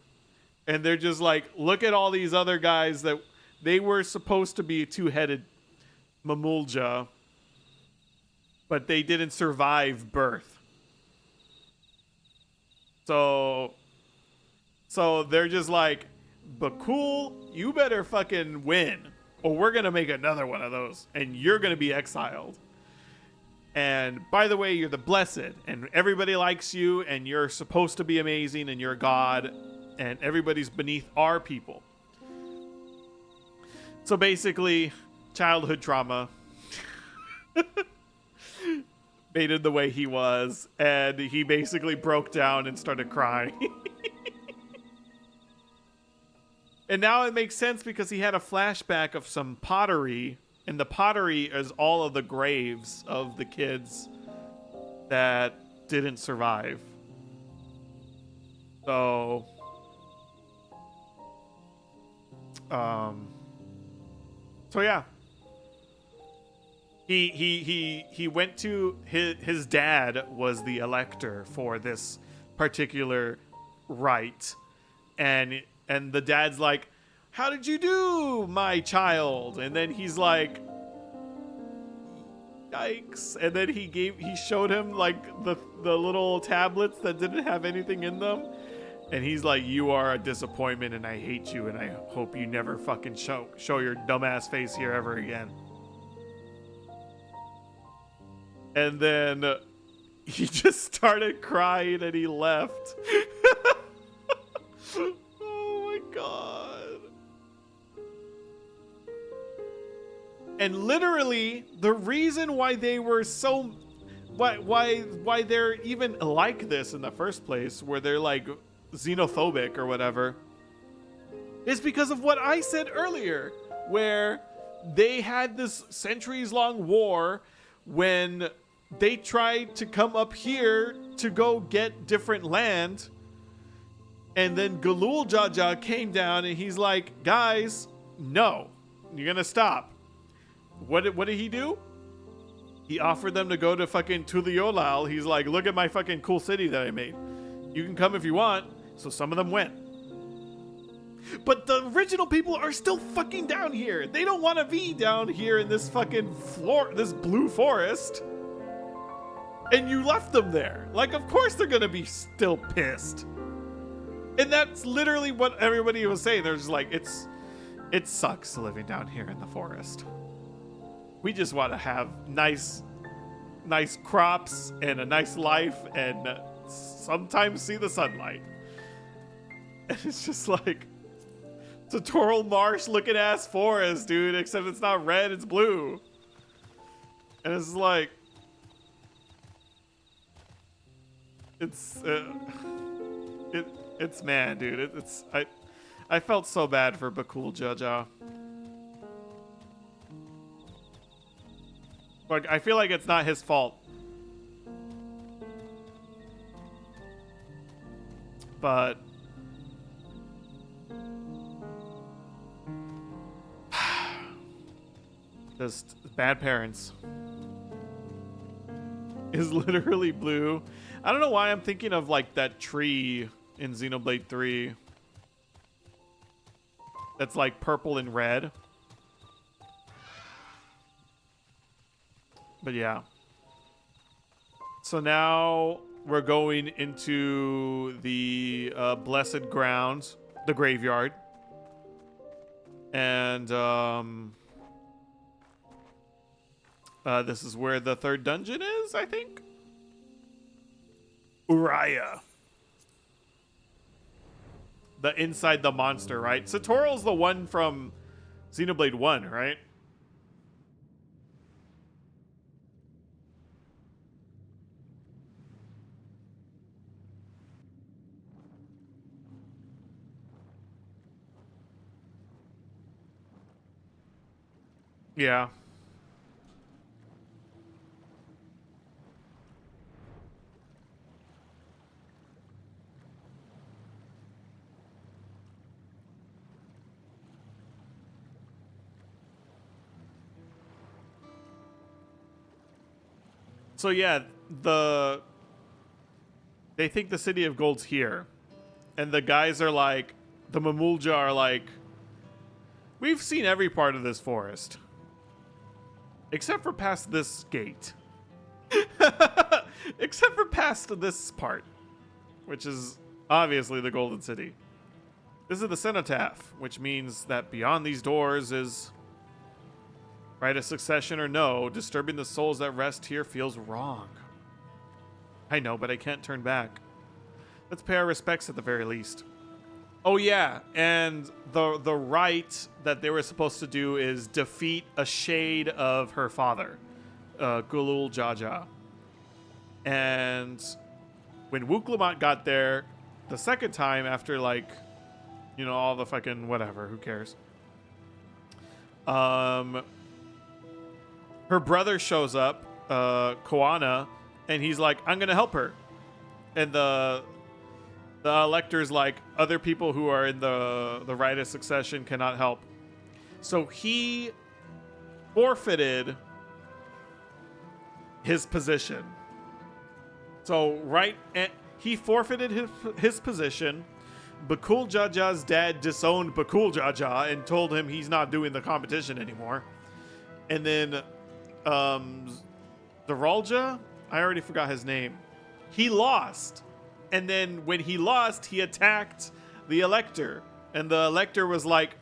And they're just like, look at all these other guys that they were supposed to be 2-headed Mamulja, but they didn't survive birth. So they're just like, but cool, you better fucking win or we're going to make another one of those and you're going to be exiled. And by the way, you're the blessed and everybody likes you and you're supposed to be amazing and you're a god and everybody's beneath our people. So basically, childhood trauma made him the way he was, and he basically broke down and started crying. And now it makes sense because he had a flashback of some pottery, and the pottery is all of the graves of the kids that didn't survive. So, yeah. He went to his dad was the elector for this particular rite, and the dad's like, how did you do, my child? And then he's like, yikes. And then he showed him like the little tablets that didn't have anything in them, and he's like, you are a disappointment and I hate you and I hope you never fucking show your dumbass face here ever again. And then he just started crying and he left. Oh my god. And literally, the reason why they were so... Why they're even like this in the first place, where they're like xenophobic or whatever, is because of what I said earlier, where they had this centuries-long war when they tried to come up here to go get different land. And then Galul Jaja came down and he's like, guys, no, you're going to stop. What did he do? He offered them to go to fucking Tuliolal. He's like, look at my fucking cool city that I made. You can come if you want. So some of them went. But the original people are still fucking down here. They don't want to be down here in this fucking this blue forest. And you left them there. Like, of course they're going to be still pissed. And that's literally what everybody was saying. They're just like, it sucks living down here in the forest. We just want to have nice crops and a nice life and sometimes see the sunlight. And it's just like, it's a Toral Marsh looking ass forest, dude, except it's not red, it's blue. And it's like, it's man, dude. I felt so bad for Bakul Jaja. Like, I feel like it's not his fault. But just bad parents. Is literally blue. I don't know why I'm thinking of like that tree in Xenoblade 3. That's like purple and red. But yeah. So now we're going into the blessed grounds, the graveyard. And this is where the third dungeon is, I think. Uriah. The inside the monster, right? Satoral's the one from Xenoblade 1, right? Yeah. So yeah, they think the City of Gold's here. And the guys are like, the Mamulja are like, we've seen every part of this forest. Except for past this gate. Except for past this part. Which is obviously the Golden City. This is the cenotaph, which means that beyond these doors is... right, a succession or no, disturbing the souls that rest here feels wrong. I know, but I can't turn back. Let's pay our respects at the very least. Oh yeah, and the rite that they were supposed to do is defeat a shade of her father, Gulul Jaja. And when Wuklamat got there the second time after, like, you know, all the fucking whatever, who cares? Her brother shows up, Koana, and he's like, I'm gonna help her. And the elector's like, other people who are in the rite of succession cannot help. So he forfeited his position. So he forfeited his position. Bakul Jaja's dad disowned Bakul Jaja and told him he's not doing the competition anymore. And then Zaralja, I already forgot his name. He lost. And then when he lost, he attacked the Elector. And the Elector was like,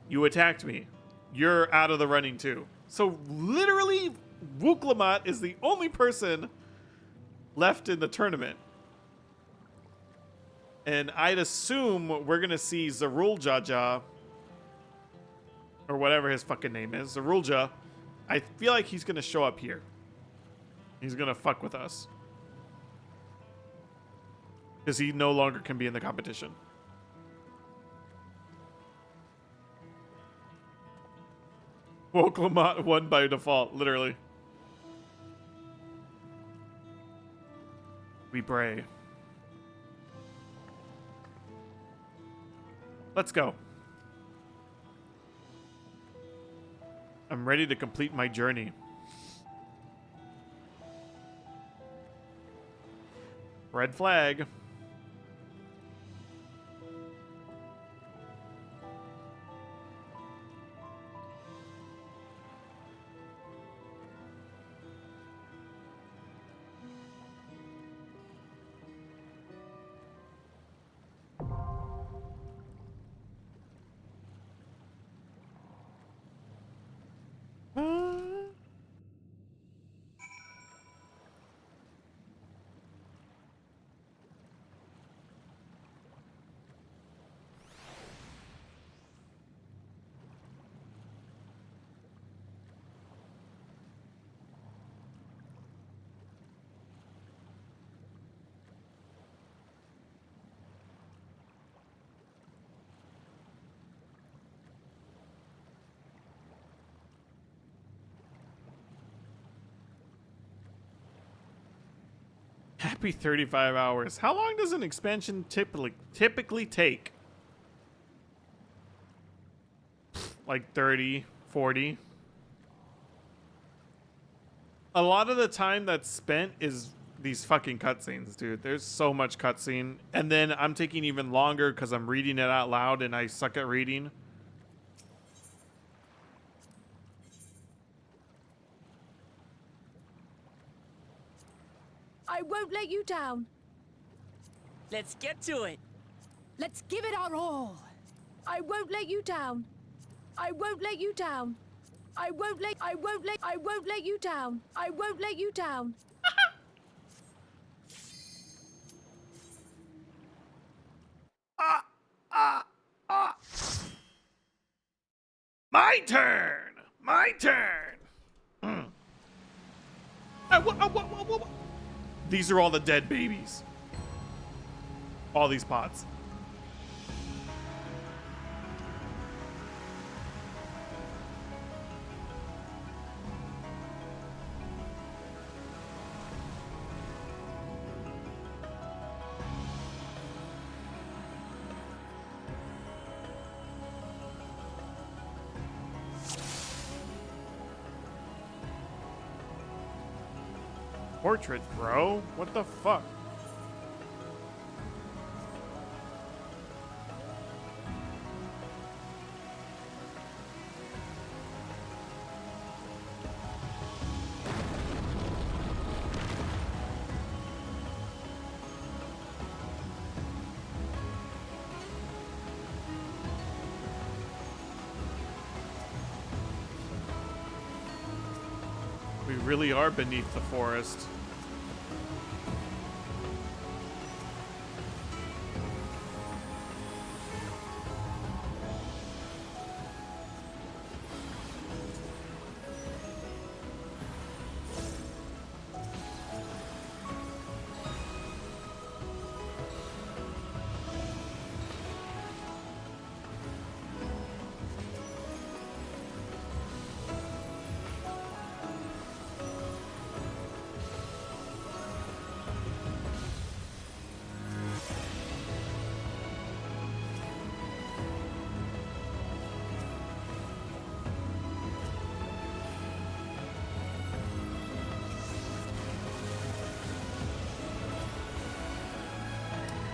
you attacked me. You're out of the running too. So literally, Wuklamat is the only person left in the tournament. And I'd assume we're going to see Zarul Jaja, or whatever his fucking name is, Zarulja. I feel like he's going to show up here. He's going to fuck with us. Because he no longer can be in the competition. Wuklamat won by default, literally. We pray. Let's go. I'm ready to complete my journey. Red flag. Happy 35 hours. How long does an expansion typically take? Like 30, 40. A lot of the time that's spent is these fucking cutscenes, dude. There's so much cutscene. And then I'm taking even longer because I'm reading it out loud and I suck at reading. I won't let you down. Let's get to it. Let's give it our all. I won't let you down. I won't let you down. I won't let you down. I won't let you down. My turn. My turn. What? These are all the dead babies. All these pots. Portrait, bro. What the fuck? We really are beneath the forest.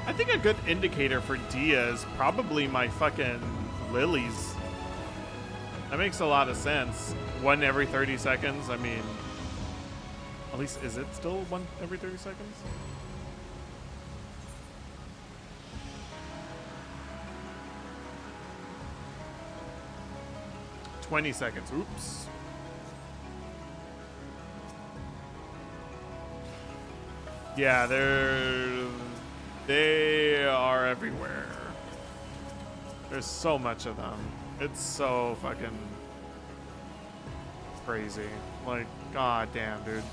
I think a good indicator for Dia is probably my fucking lilies. That makes a lot of sense. 1 every 30 seconds. I mean, at least is it still 1 every 30 seconds? $20 seconds. Oops. Yeah, they are everywhere. There's so much of them. It's so fucking crazy. Like, god damn, dude.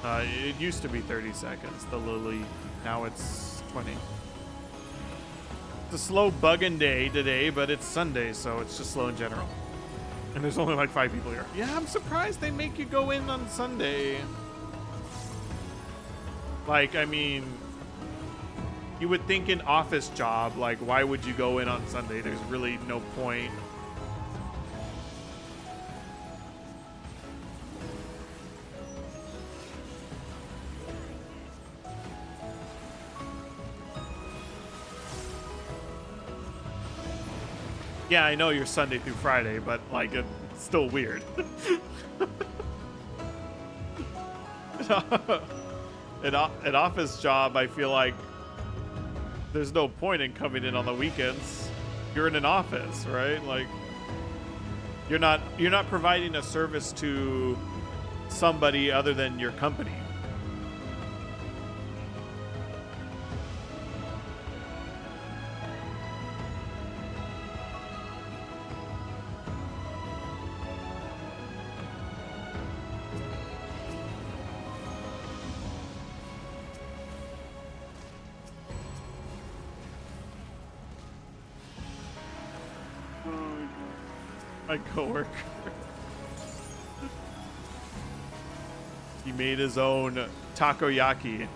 It used to be 30 seconds, the lily. Now it's 20. a slow bugging day today, but it's Sunday, so it's just slow in general. And there's only like 5 people here. Yeah, I'm surprised they make you go in on Sunday. Like, I mean, you would think an office job, like, why would you go in on Sunday? There's really no point. Yeah, I know you're Sunday through Friday, but like it's still weird. An office job, I feel like there's no point in coming in on the weekends. You're in an office, right? Like you're not providing a service to somebody other than your company. My coworker. He made his own takoyaki.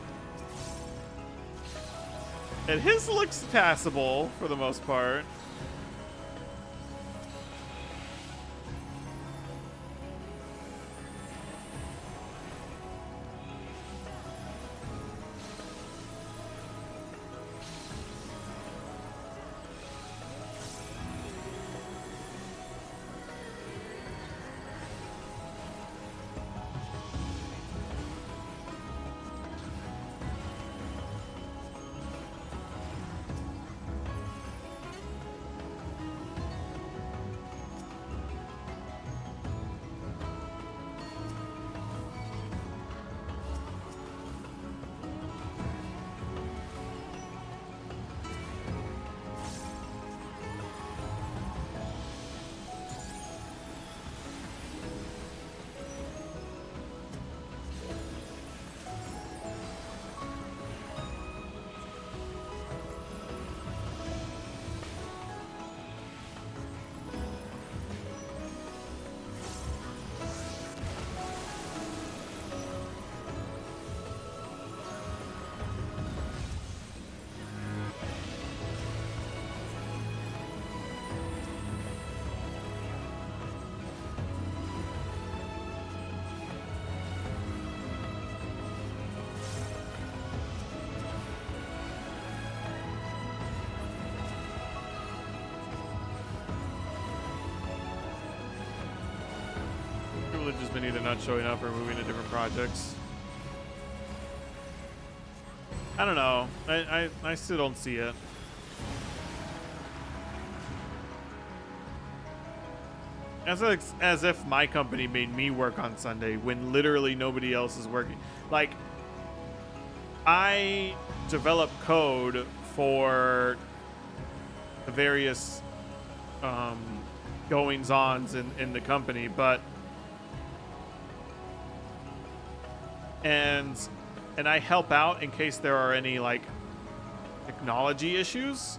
And his looks passable for the most part. Just been either not showing up or moving to different projects. I don't know. I still don't see it. As if my company made me work on Sunday when literally nobody else is working. Like, I develop code for the various goings-ons in the company, but and I help out in case there are any like technology issues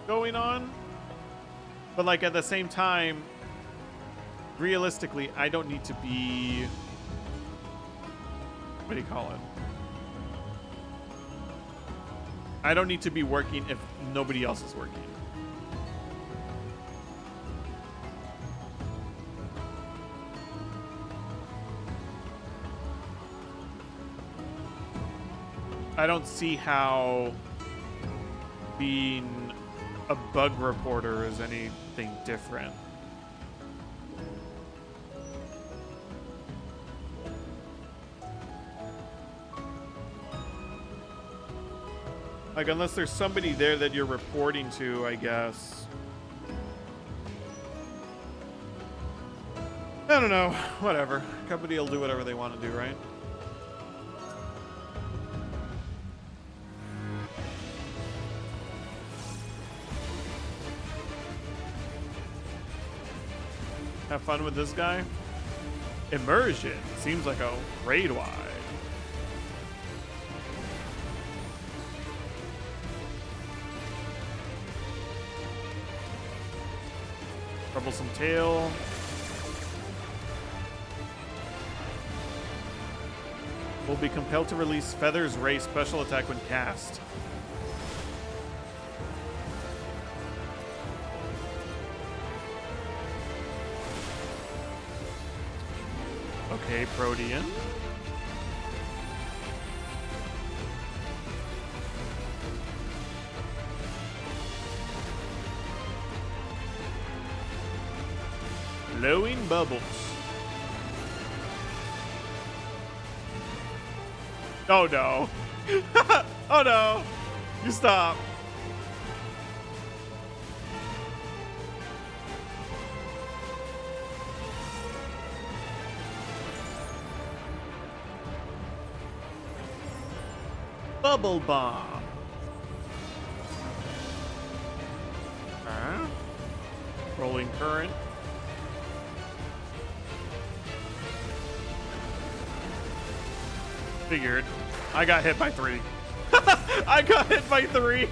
going on, but like at the same time, realistically, I don't need to be, what do you call it? I don't need to be working if nobody else is working. I don't see how being a bug reporter is anything different. Like, unless there's somebody there that you're reporting to, I guess. I don't know. Whatever. Company will do whatever they want to do, right? Have fun with this guy. Immersion seems like a raid wide. Troublesome tail. Will be compelled to release Feather's Ray special attack when cast. Okay, Protean. Blowing bubbles. Oh no. Oh no. You stop. Bubble bomb. Rolling current. Figured. I got hit by 3. I got hit by 3.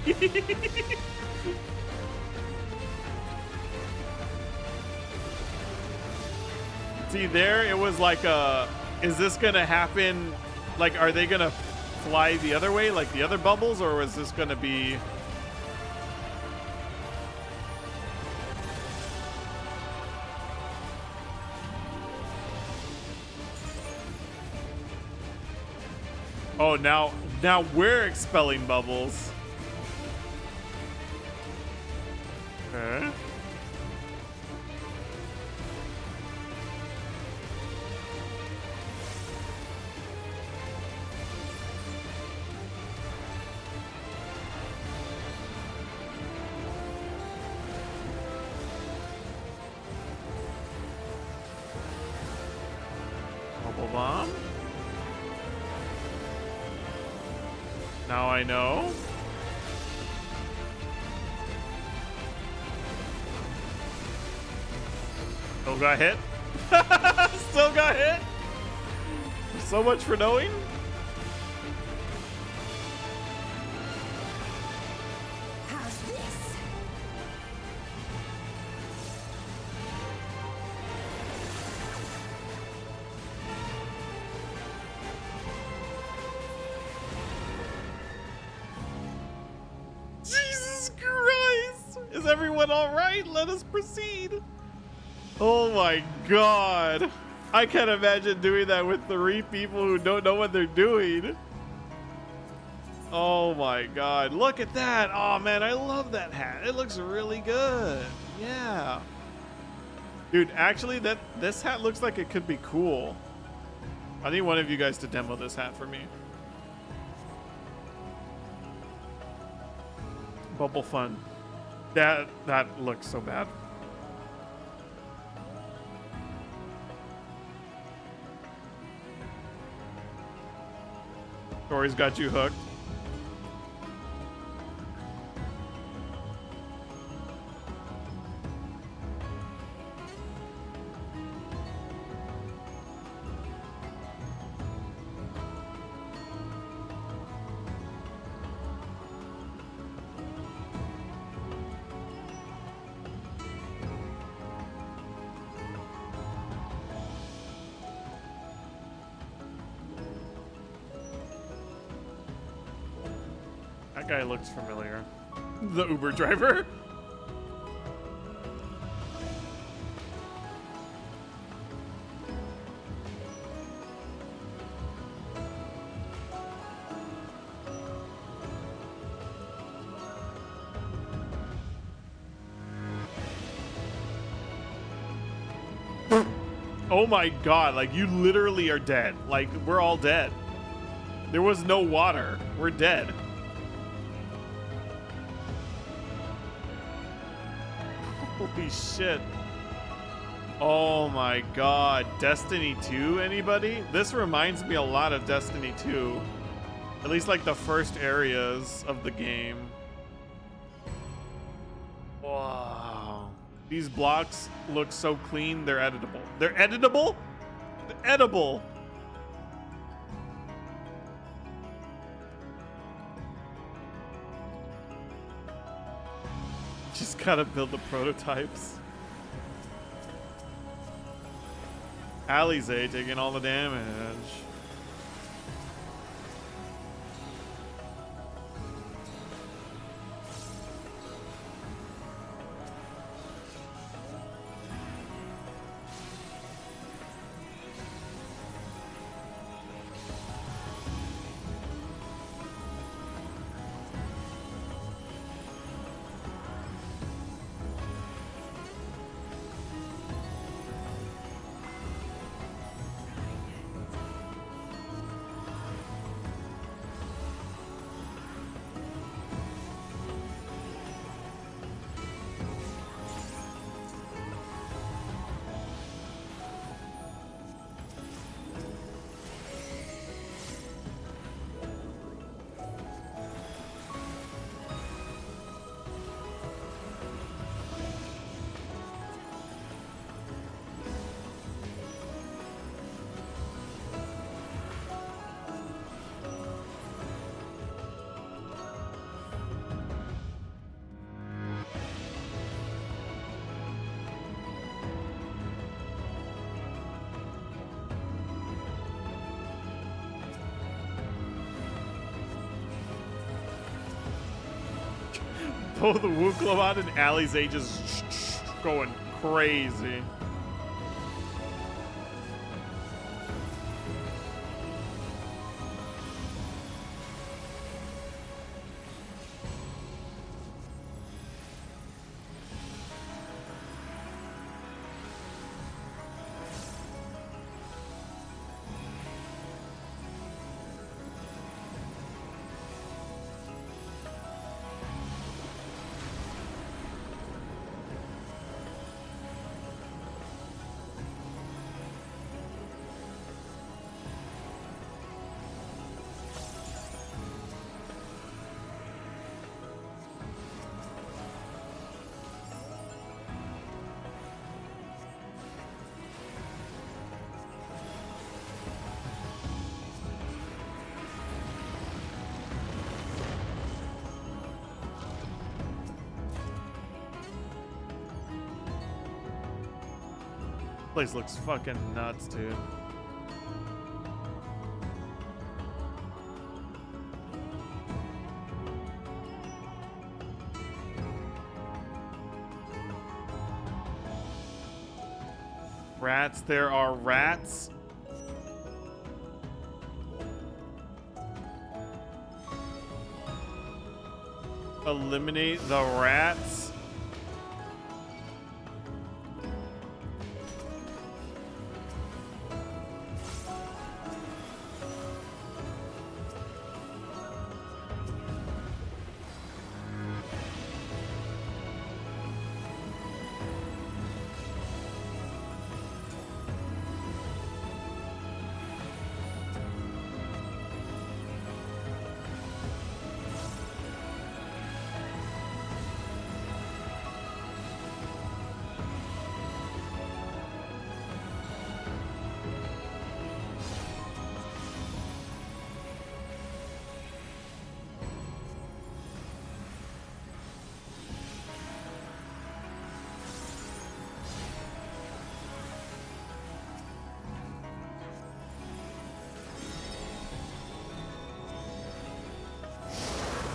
See, there it was like is this gonna happen? Like, are they gonna fly the other way like the other bubbles, or is this gonna be? Oh, now we're expelling bubbles. Okay. Bubble bomb. Now I know. Still got hit. Still got hit. So much for knowing. How's this? Jesus Christ! Is everyone all right? Let us proceed. Oh my God. I can't imagine doing that with 3 people who don't know what they're doing. Oh my God. Look at that. Oh man, I love that hat. It looks really good. Yeah. Dude, actually this hat looks like it could be cool. I need one of you guys to demo this hat for me. Bubble fun. That looks so bad. Tori's got you hooked. That guy looks familiar. The Uber driver. Oh my God, like you literally are dead. Like we're all dead. There was no water. We're dead. Holy shit. Oh my God. Destiny 2, anybody? This reminds me a lot of Destiny 2. At least like the first areas of the game. Wow. These blocks look so clean, they're editable. They're editable? They're edible. Just gotta build the prototypes. Alize taking all the damage. Oh, the Wuklovat and Alize just going crazy. Place looks fucking nuts, dude. Rats, there are rats. Eliminate the rats.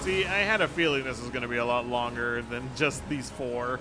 See, I had a feeling this was going to be a lot longer than just these 4.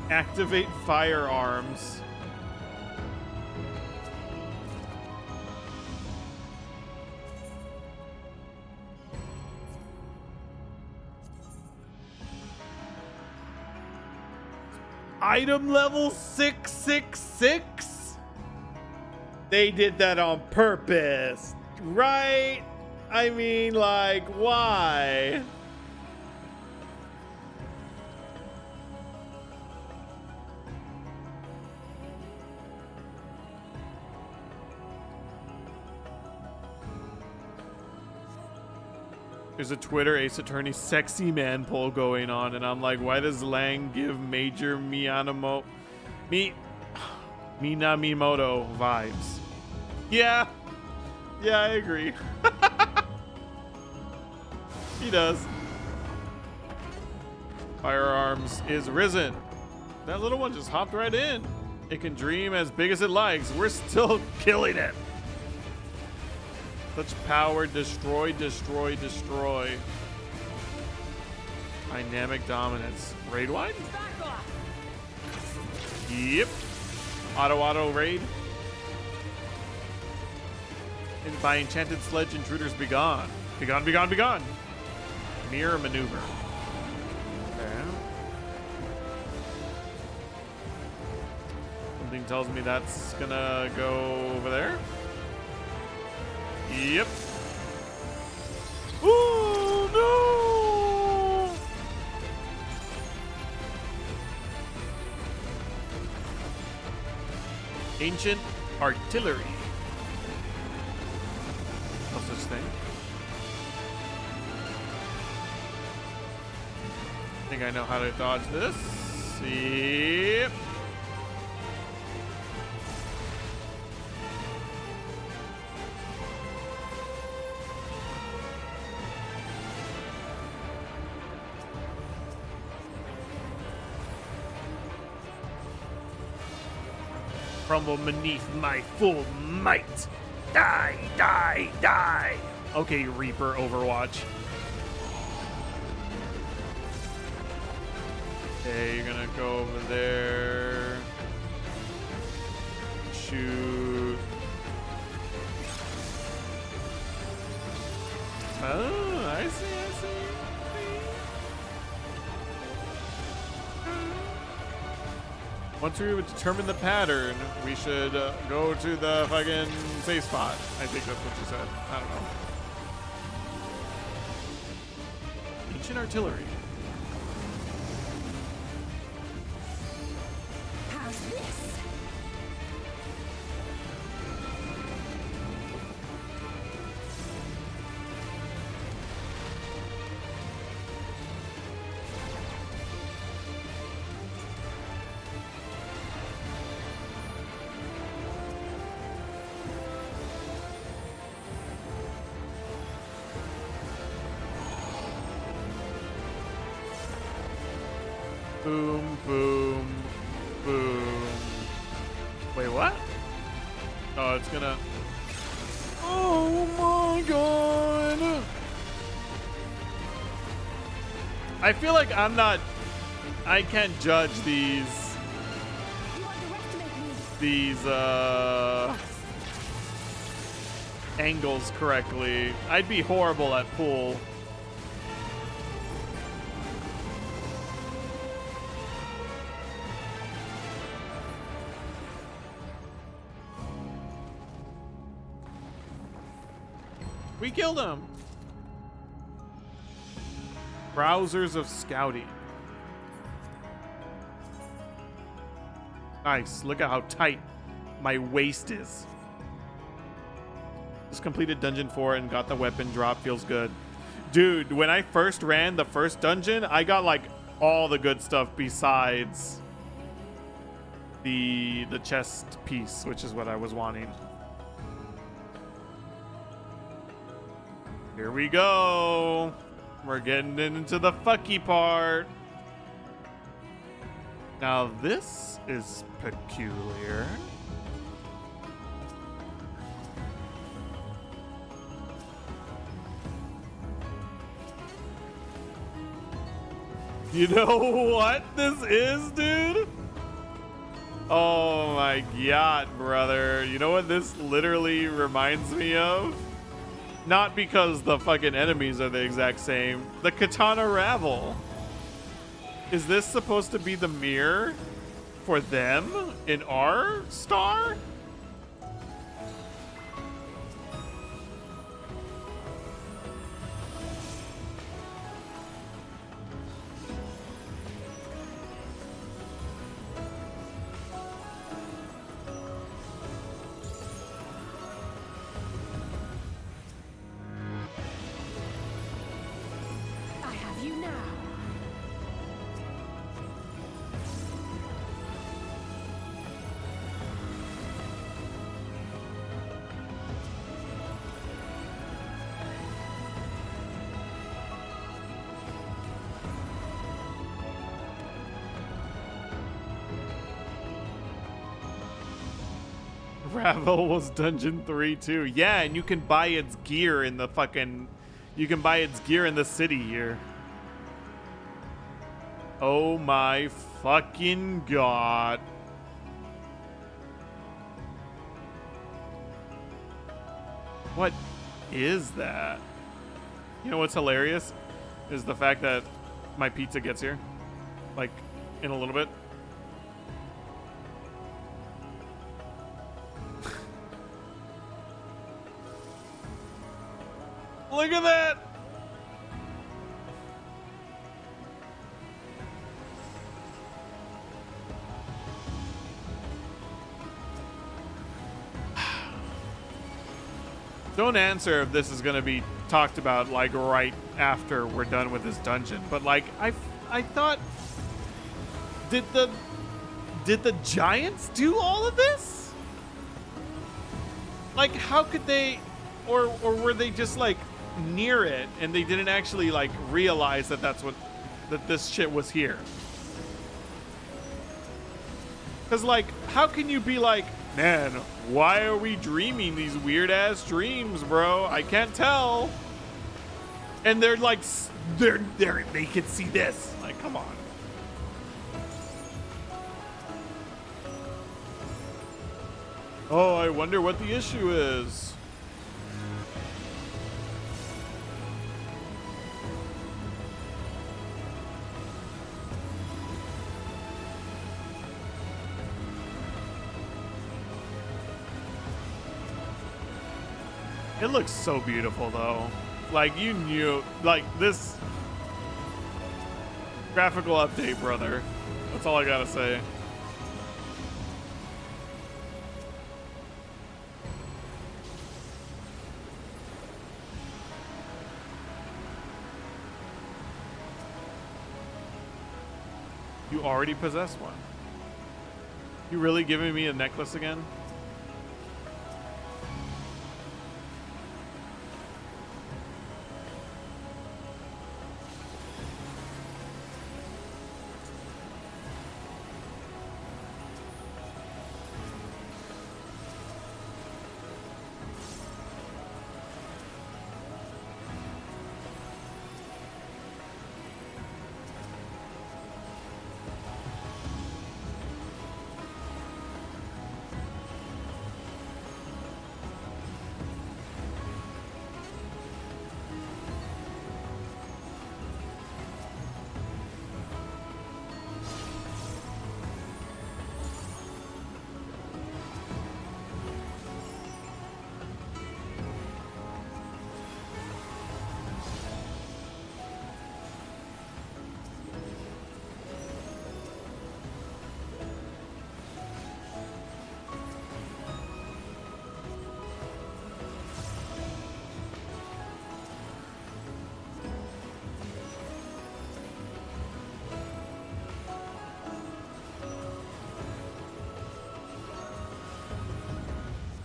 Activate firearms. Item level 666? They did that on purpose, right? I mean, like, why? There's a Twitter Ace Attorney sexy man poll going on, and I'm like, why does Lang give Major Minamimoto vibes? Yeah, I agree. He does. Firearms is risen. That little one just hopped right in. It can dream as big as it likes. We're still killing it. Such power, destroy, destroy, destroy. Dynamic dominance. Raid wide? Yep. Auto raid. And by enchanted sledge, intruders be gone. Be gone, be gone, be gone. Mirror maneuver. Okay. Something tells me that's gonna go over there. Yep. Oh no! Ancient artillery. No such thing. I think I know how to dodge this. Yep. Crumble beneath my full might. Die, die, die. Okay, Reaper Overwatch. Okay, you're gonna go over there. Shoot. Oh, I see. Once we would determine the pattern, we should go to the fucking safe spot. I think that's what you said. I don't know. Ancient artillery. How's this? Boom, boom, boom. Wait, what? Oh, it's gonna... Oh my god! I feel like I'm not... I can't judge these... angles correctly. I'd be horrible at pool. We killed him. Browsers of scouting. Nice. Look at how tight my waist is. Just completed dungeon 4 and got the weapon drop. Feels good. Dude, when I first ran the first dungeon, I got like all the good stuff besides the chest piece, which is what I was wanting. Here we go. We're getting into the fucky part. Now this is peculiar. You know what this is, dude? Oh my god, brother. You know what this literally reminds me of? Not because the fucking enemies are the exact same. The Katana Ravel. Is this supposed to be the mirror for them in our star? I have you now. Ravel was Dungeon 3 too. Yeah, and you can buy its gear in the fucking... You can buy its gear in the city here. Oh my fucking god. What is that? You know what's hilarious? Is the fact that my pizza gets here. Like, in a little bit. Look at that! Don't answer if this is gonna be talked about like right after we're done with this dungeon. But like I thought, did the giants do all of this? Like, how could they, or were they just like near it and they didn't actually like realize that that this shit was here? Because like, how can you be like, man, why are we dreaming these weird ass dreams, bro? I can't tell. And they're like, they can see this. Like, come on. Oh, I wonder what the issue is. It looks so beautiful though. Like, you knew, like, this graphical update, brother. That's all I gotta say. You already possess one. You really giving me a necklace again?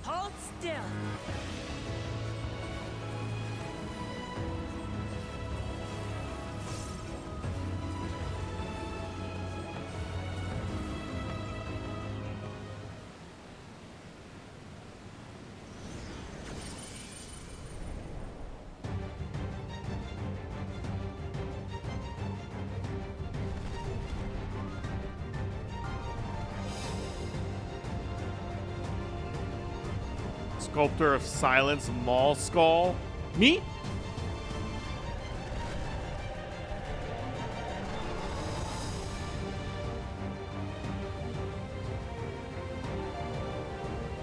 Hold still. Sculptor of Silence, Maul Skull. Me?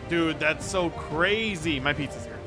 Dude, that's so crazy. My pizza's here.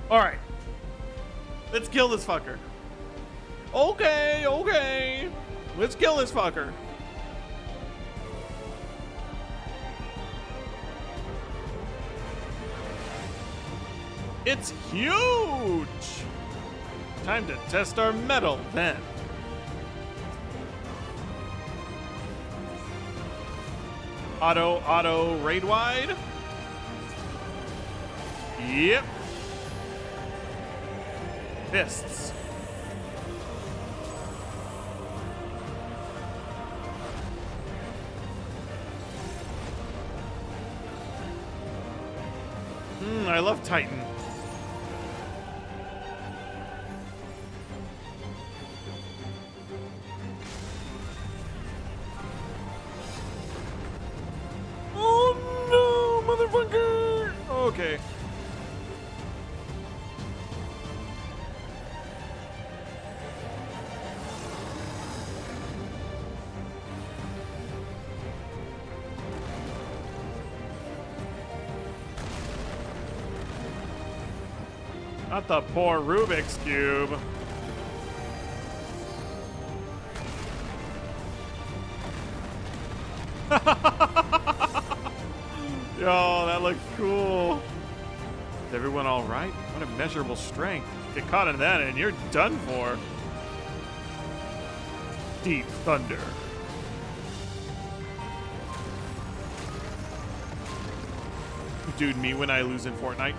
All right. Let's kill this fucker. Okay, okay. Let's kill this fucker. It's huge. Time to test our metal then. Auto, raid wide. Yep. Fists. I love Titan. Oh no, motherfucker! Okay. Not the poor Rubik's Cube. Yo, that looks cool. Is everyone all right? What immeasurable strength. Get caught in that and you're done for. Deep Thunder. Dude, me when I lose in Fortnite.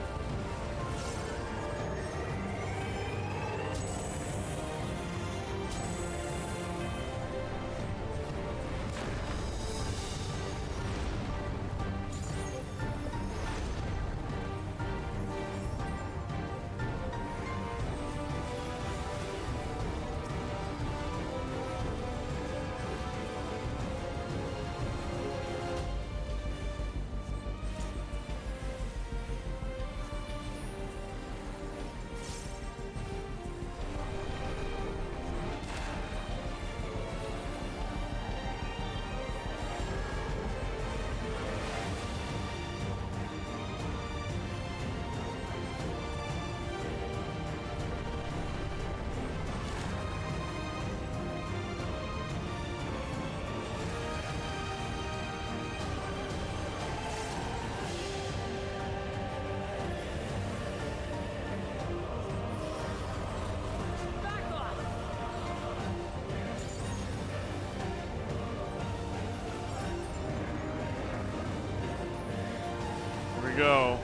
Go.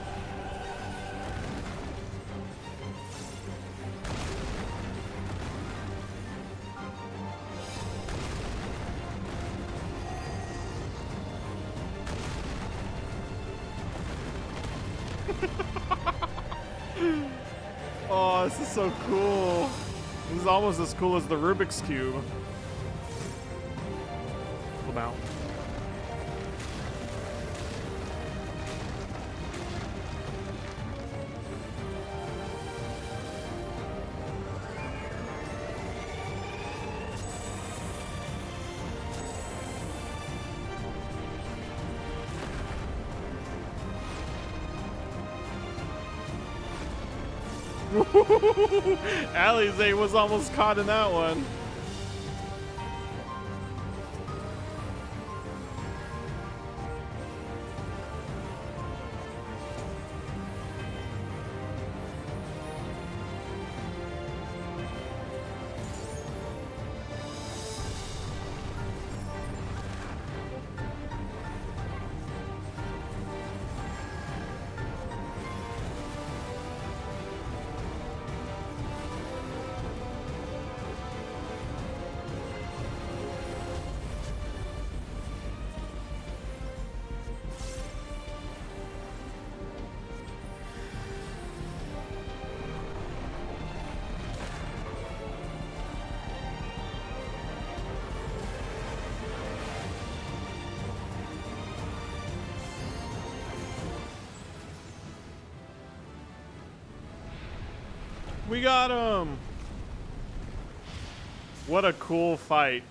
Oh, this is so cool. This is almost as cool as the Rubik's Cube. About. Alize was almost caught in that one. We got him! What a cool fight.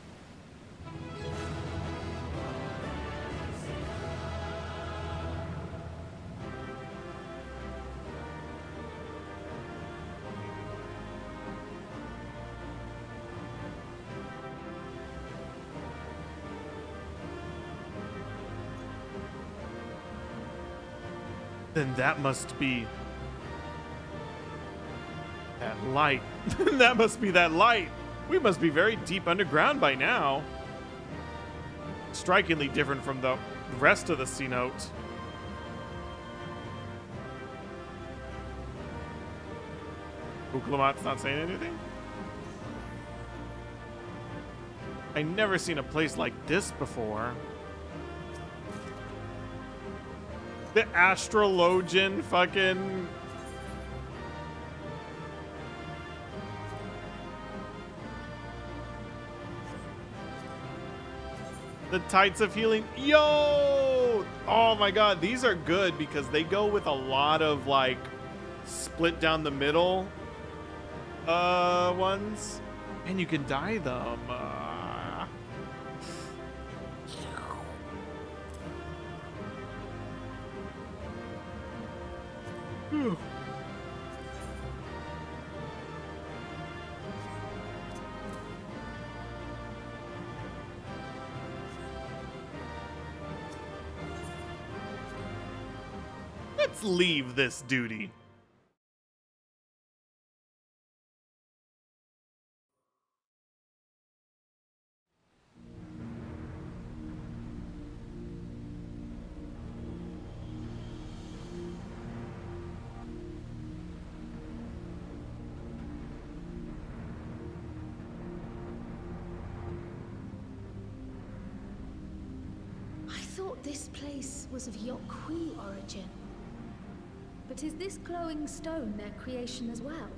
Then that must be that light. That must be that light. We must be very deep underground by now. Strikingly different from the rest of the C note. Uklamat's not saying anything? I never seen a place like this before. The astrologian fucking... The Tides of Healing. Yo! Oh my god, these are good because they go with a lot of like split down the middle ones. And you can dye them. Whew. Let's leave this duty. I thought this place was of Yokwi origin. But is this glowing stone their creation as well?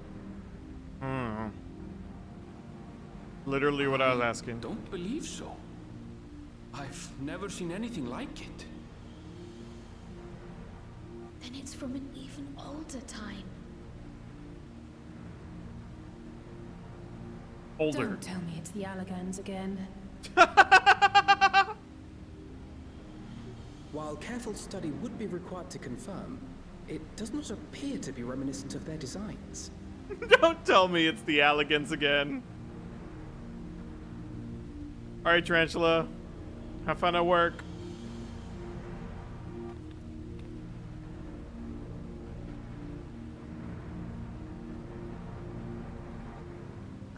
Literally what I was asking. Don't believe so. I've never seen anything like it. Then it's from an even older time. Older. Don't tell me it's the Allagans again. While careful study would be required to confirm, it does not appear to be reminiscent of their designs. Don't tell me it's the Alligans again. Alright, Tarantula. Have fun at work.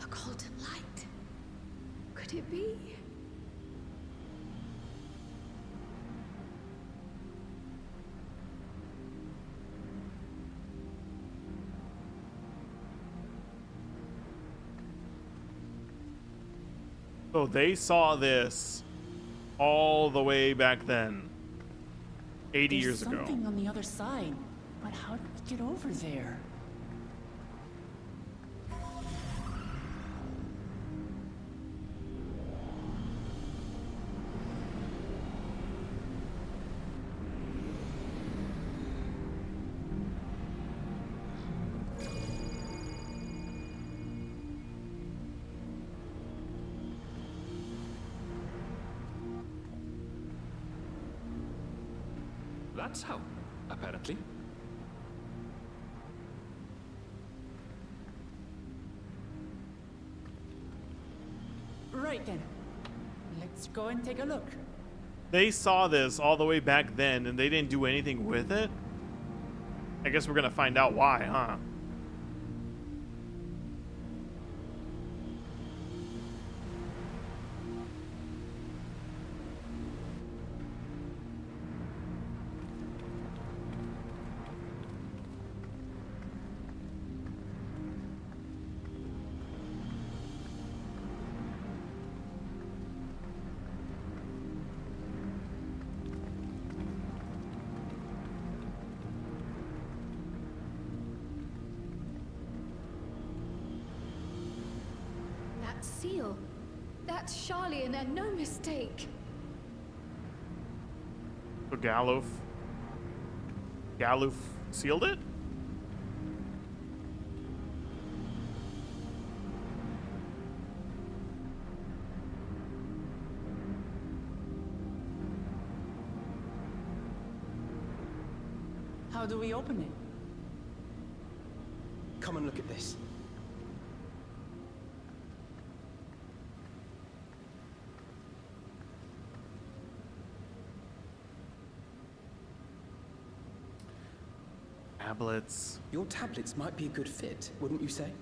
A golden light. Could it be? So they saw this all the way back then. 80 years ago. There's something on the other side, but how did we get over there? That's how, apparently. right then. Let's go and take a look. They saw this all the way back then and they didn't do anything with it? I guess we're gonna find out why, huh? That seal. That's Charlian and no mistake. So Galuf sealed it? How do we open it? Come and look at this. Tablets. Your tablets might be a good fit, wouldn't you say?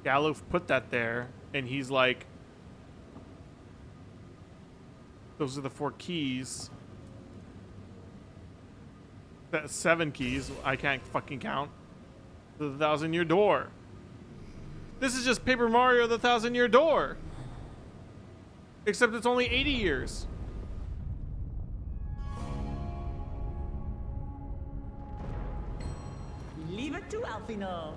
Galuf put that there, and he's like, those are the 4 keys. That's 7 keys. I can't fucking count. The 1,000-year door. This is just Paper Mario: The 1,000-Year Door. Except it's only 80 years. Leave it to Alfino.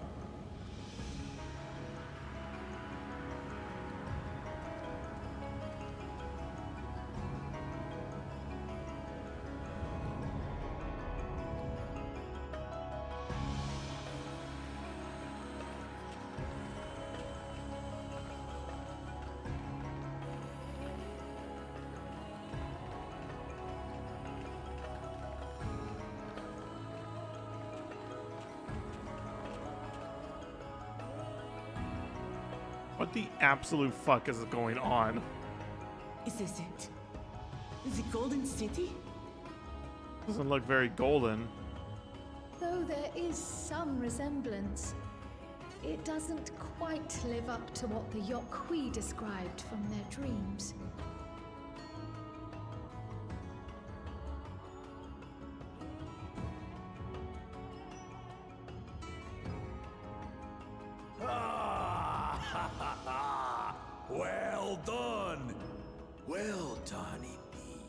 What the absolute fuck is going on? Is this it? Is it Golden City? Doesn't look very golden. Though there is some resemblance, it doesn't quite live up to what the Yokwi described from their dreams. Well done! Well done indeed.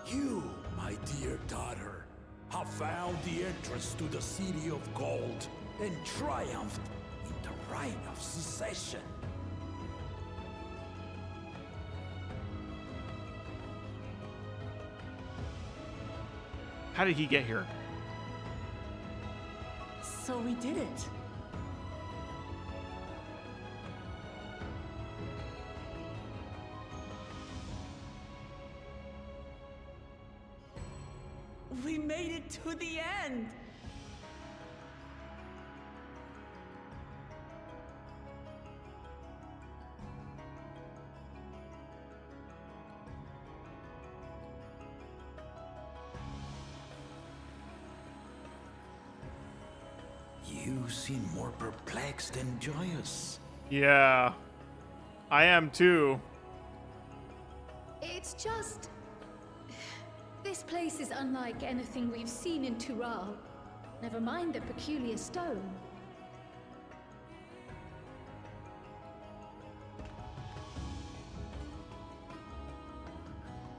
You, my dear daughter, have found the entrance to the City of Gold and triumphed in the right of secession. How did he get here? So we did it. We made it to the end. You seem more perplexed than joyous. Yeah, I am too. It's just... This place is unlike anything we've seen in Tural. Never mind the peculiar stone.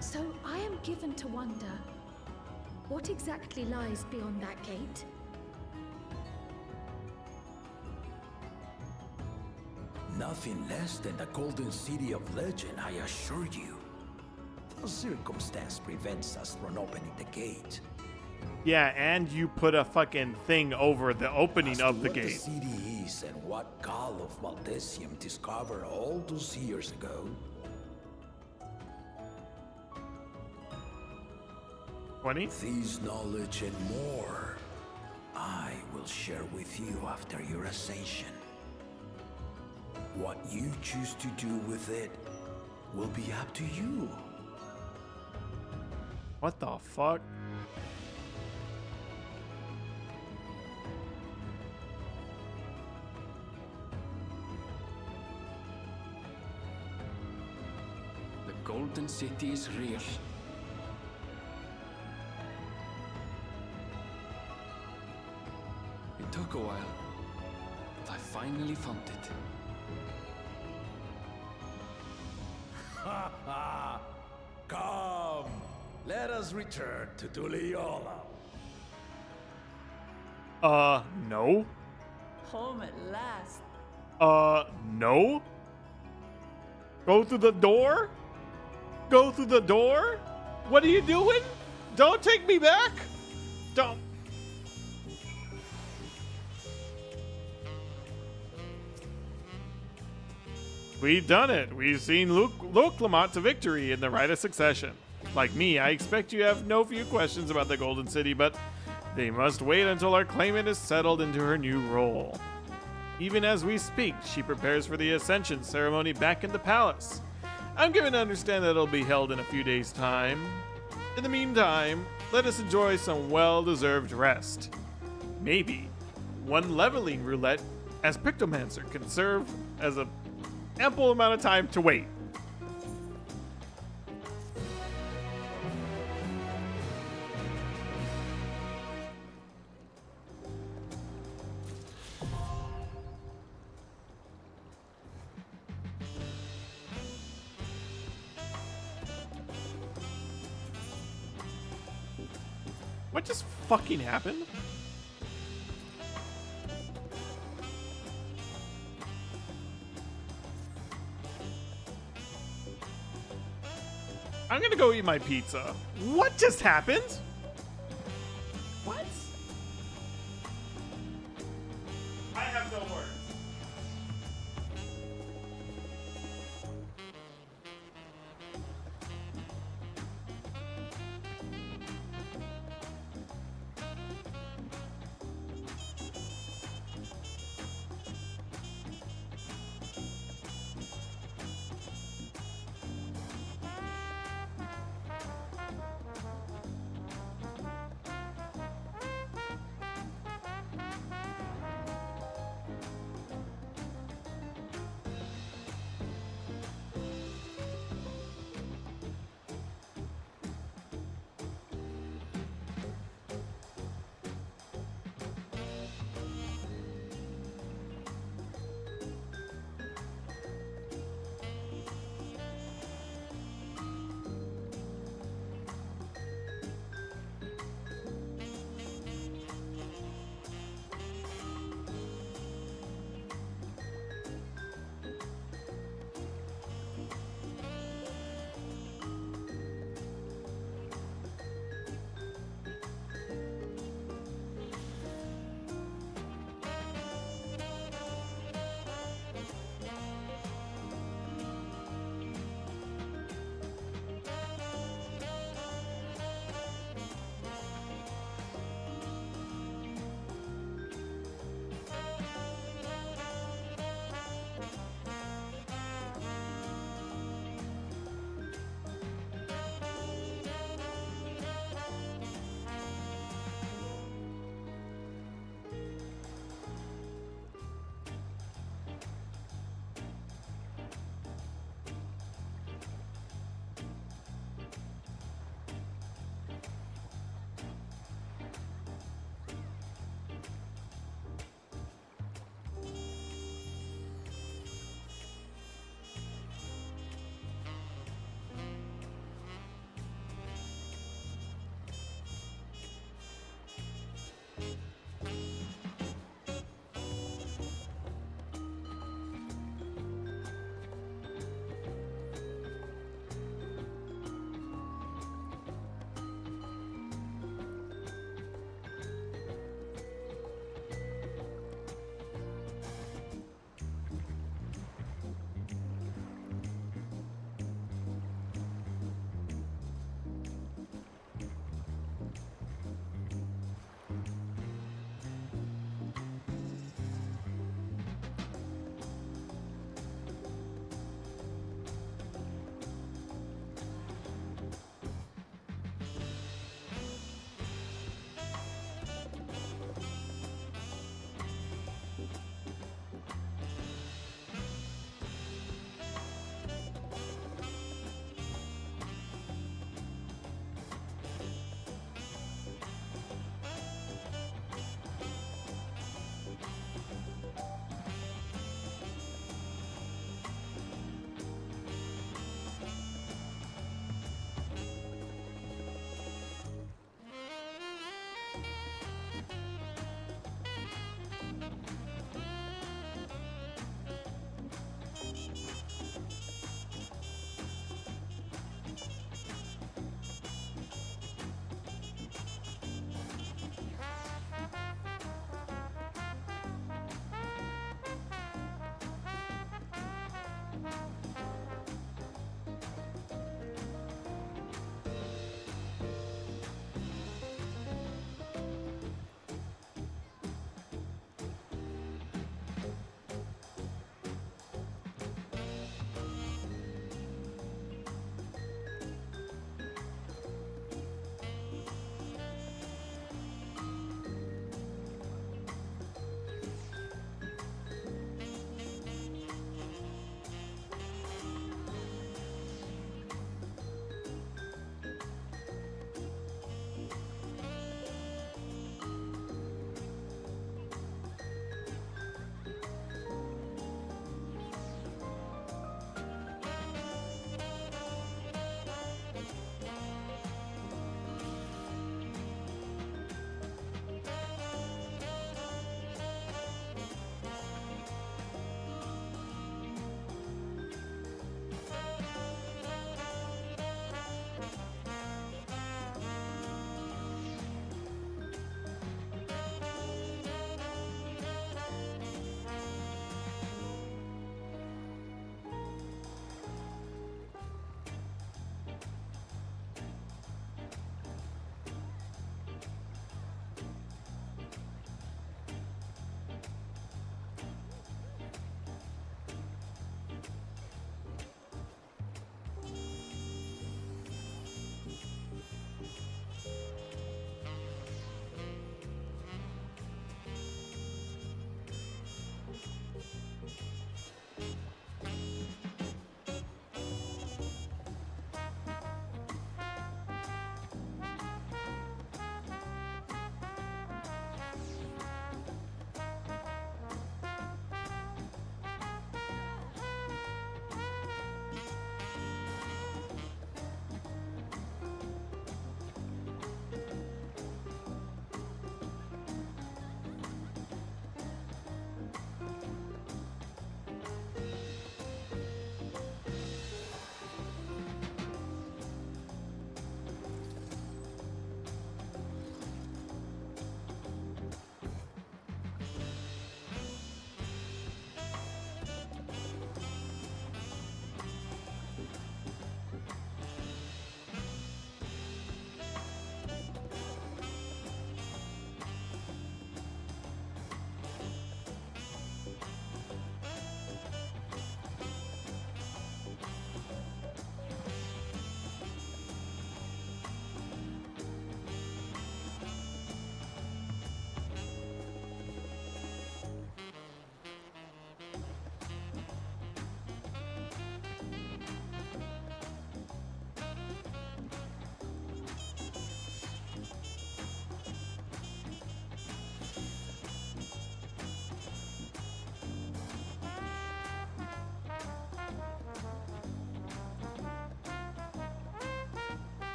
So I am given to wonder, what exactly lies beyond that gate? Nothing less than the Golden City of Legend, I assure you. The circumstance prevents us from opening the gate. Yeah, and you put a fucking thing over the opening of the What gate. the city is and what Gall of Valdesium discovered all those years ago. 20? This knowledge and more, I will share with you after your ascension. What you choose to do with it will be up to you. What the fuck? The Golden City is real. It took a while, but I finally found it. Ha ha! Come, let us return to Duliola. No. Home at last. No? Go through the door? Go through the door? What are you doing? Don't take me back! Don't. We've done it. We've seen Luke Lamont to victory in the right of succession. Like me, I expect you have no few questions about the Golden City, but they must wait until our claimant is settled into her new role. Even as we speak, she prepares for the Ascension ceremony back in the palace. I'm given to understand that it'll be held in a few days' time. In the meantime, let us enjoy some well-deserved rest. Maybe one leveling roulette as Pictomancer can serve as a ample amount of time to wait. What just fucking happened? I'm gonna go eat my pizza. What just happened? What? I have no words.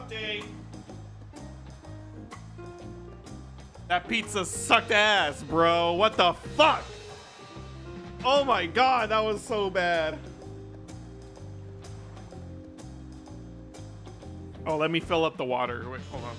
update. That pizza sucked ass, bro. What the fuck? Oh my god, that was so bad. Oh, let me fill up the water. Wait, hold on.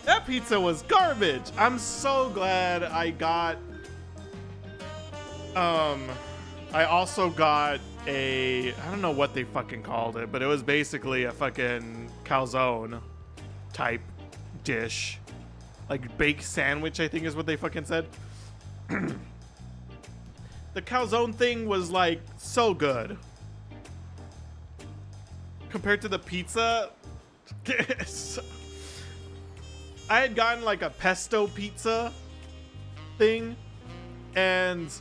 That pizza was garbage. I'm so glad I got I also got a, I don't know what they fucking called it, but it was basically a fucking calzone type dish. Like baked sandwich, I think is what they fucking said. The calzone thing was like so good. Compared to the pizza, I had gotten like a pesto pizza thing, and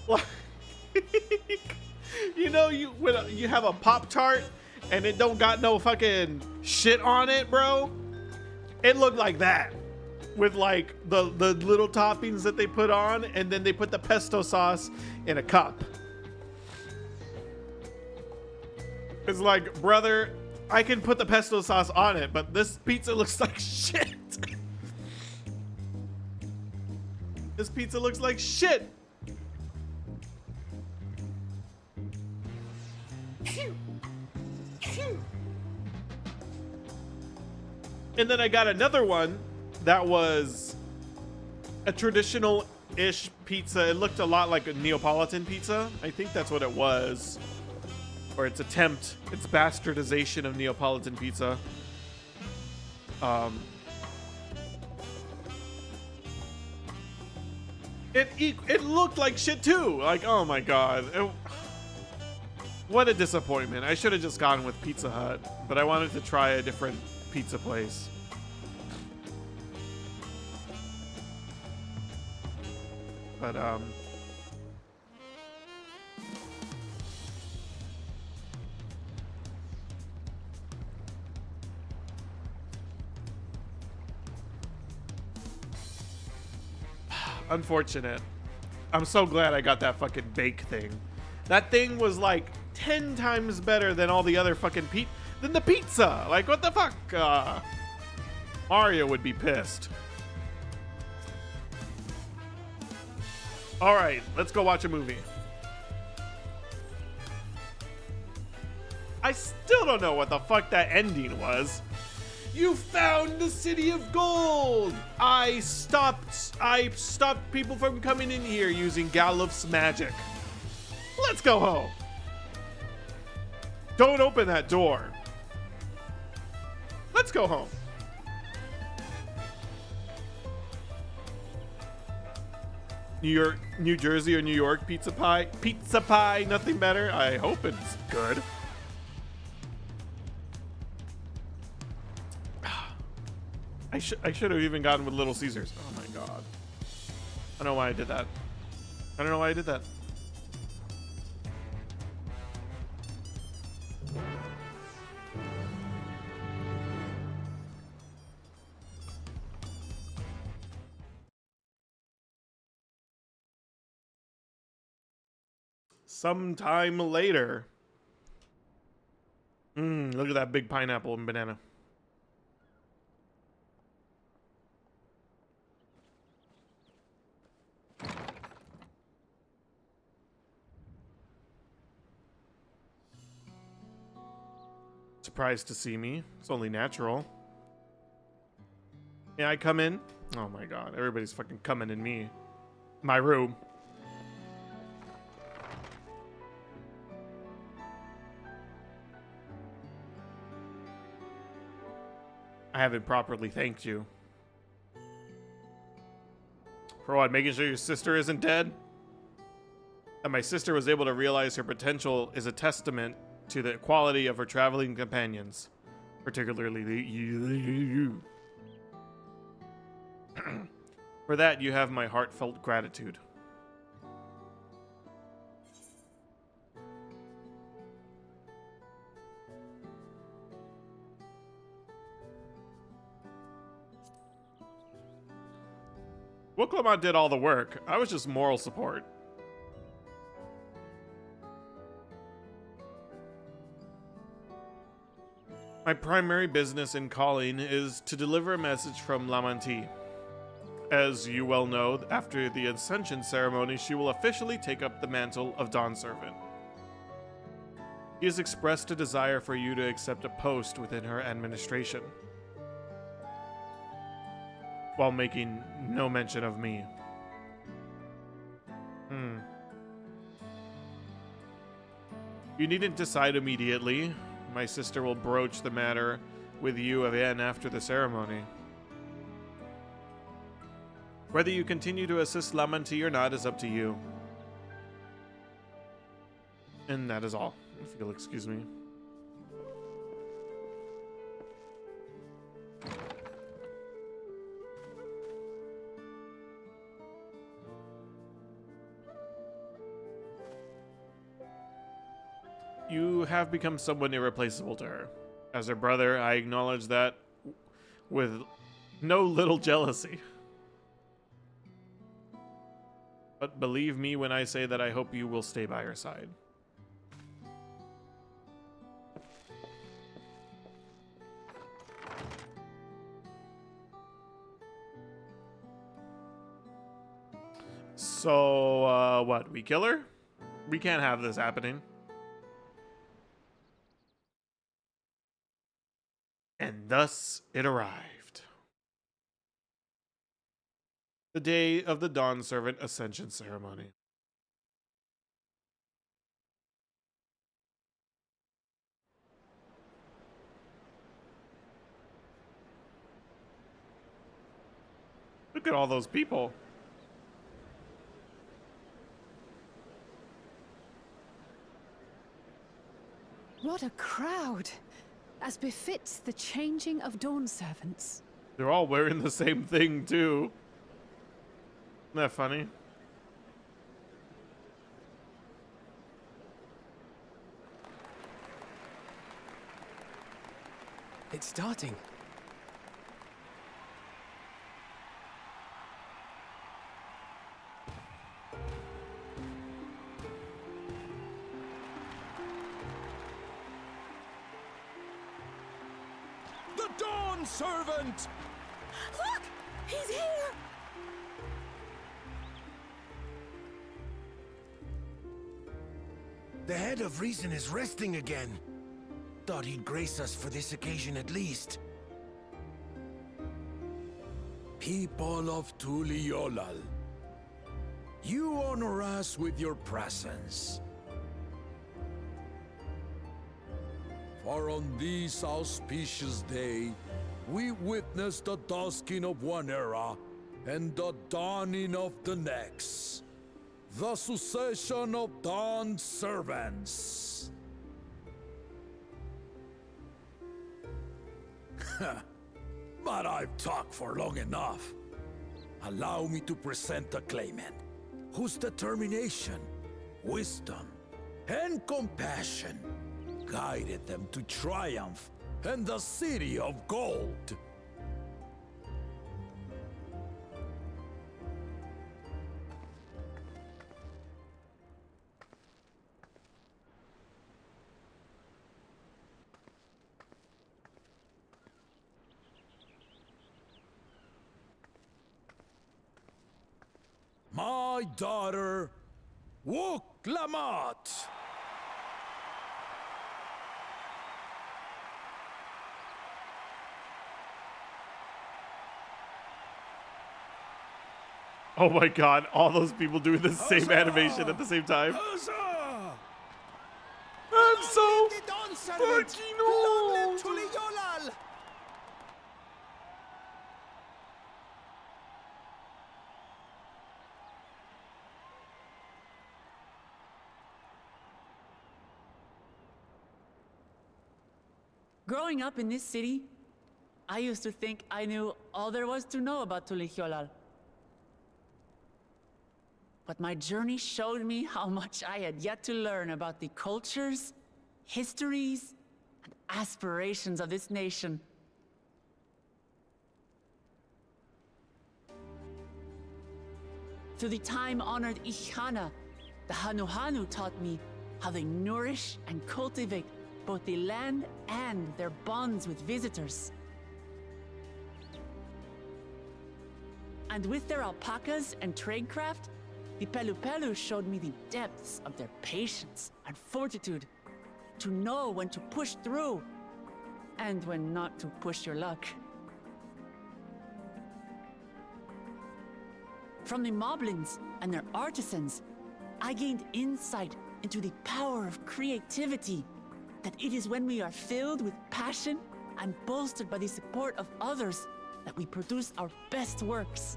like, you know, when you have a Pop-Tart and it don't got no fucking shit on it, bro. It looked like that, with like the little toppings that they put on, and then they put the pesto sauce in a cup. It's like, brother, I can put the pesto sauce on it, but this pizza looks like shit. This pizza looks like shit. And then I got another one that was a traditional-ish pizza. It looked a lot like a Neapolitan pizza. I think that's what it was. Or its attempt, its bastardization of Neapolitan pizza. It looked like shit too. Like, oh my god. What a disappointment. I should have just gone with Pizza Hut, but I wanted to try a different pizza place. But unfortunate. I'm so glad I got that fucking bake thing. That thing was like 10 times better than all the other fucking than the pizza. Like, what the fuck? Mario would be pissed. All right, let's go watch a movie. I still don't know what the fuck that ending was. You found the city of gold. I stopped people from coming in here using Galuf's magic. Let's go home. Don't open that door. Let's go home. New Jersey or New York pizza pie. Pizza pie, nothing better. I hope it's good. I should have even gotten with Little Caesars. Oh my god. I don't know why I did that. I don't know why I did that. Sometime later. Look at that big pineapple and banana. Surprised to see me. It's only natural. Yeah, I come in. Oh my god, everybody's fucking coming in me. My room. I haven't properly thanked you. For what? Making sure your sister isn't dead? That my sister was able to realize her potential is a testament to the quality of her traveling companions. Particularly you. For that, you have my heartfelt gratitude. Wooklamont did all the work. I was just moral support. My primary business in calling is to deliver a message from Lamanti. As you well know, after the Ascension ceremony, she will officially take up the mantle of Dawn Servant. She has expressed a desire for you to accept a post within her administration, while making no mention of me. You needn't decide immediately. My sister will broach the matter with you again after the ceremony. Whether you continue to assist Lamanti or not is up to you. And that is all, if you'll excuse me. You have become someone irreplaceable to her. As her brother, I acknowledge that with no little jealousy. But believe me when I say that I hope you will stay by her side. So, what? We kill her? We can't have this happening. And thus it arrived. The day of the Dawn Servant Ascension Ceremony. Look at all those people. What a crowd! As befits the changing of Dawn Servants. They're all wearing the same thing, too. Isn't that funny? It's starting. The Dawn Servant! Look! He's here! The head of reason is resting again. Thought he'd grace us for this occasion at least. People of Tuliolal, you honor us with your presence. For on this auspicious day, we witness the dusking of one era and the dawning of the next. The succession of Dawn's servants. But I've talked for long enough. Allow me to present the claimant, whose determination, wisdom, and compassion guided them to triumph and the City of Gold. My daughter, Wook Lamont. Oh my god, all those people doing the same animation at the same time. I'm so fucking old. Growing up in this city, I used to think I knew all there was to know about Tulihyolal. But my journey showed me how much I had yet to learn about the cultures, histories, and aspirations of this nation. Through the time-honored Ihana, the Hanuhanu taught me how they nourish and cultivate both the land and their bonds with visitors. And with their alpacas and tradecraft, the Pelupelu showed me the depths of their patience and fortitude, to know when to push through and when not to push your luck. From the Moblins and their artisans, I gained insight into the power of creativity, that it is when we are filled with passion and bolstered by the support of others that we produce our best works.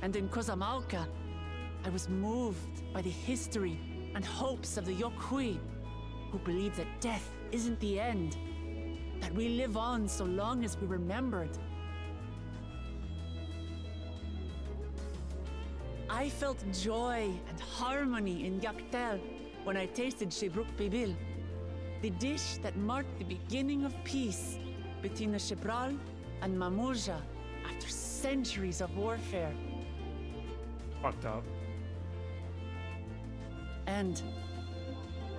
And in Kozamauka, I was moved by the history and hopes of the Yokhui, who believe that death isn't the end, that we live on so long as we remembered. I felt joy and harmony in Yaktel when I tasted Shibruk Pibil, the dish that marked the beginning of peace between the Shibral and Mamurja after centuries of warfare. Fucked up. And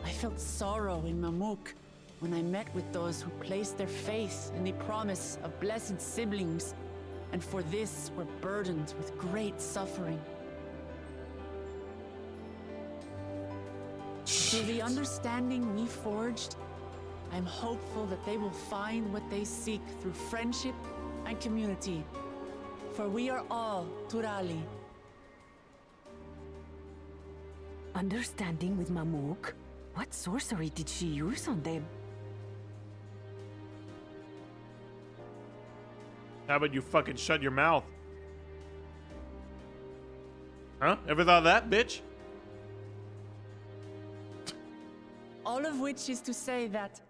I felt sorrow in Mamuk when I met with those who placed their faith in the promise of blessed siblings, and for this were burdened with great suffering. Through the understanding we forged, I'm hopeful that they will find what they seek through friendship and community, for we are all Turali. Understanding with Mamuk? What sorcery did she use on them? How about you fucking shut your mouth? Huh? Ever thought of that, bitch? All of which is to say that,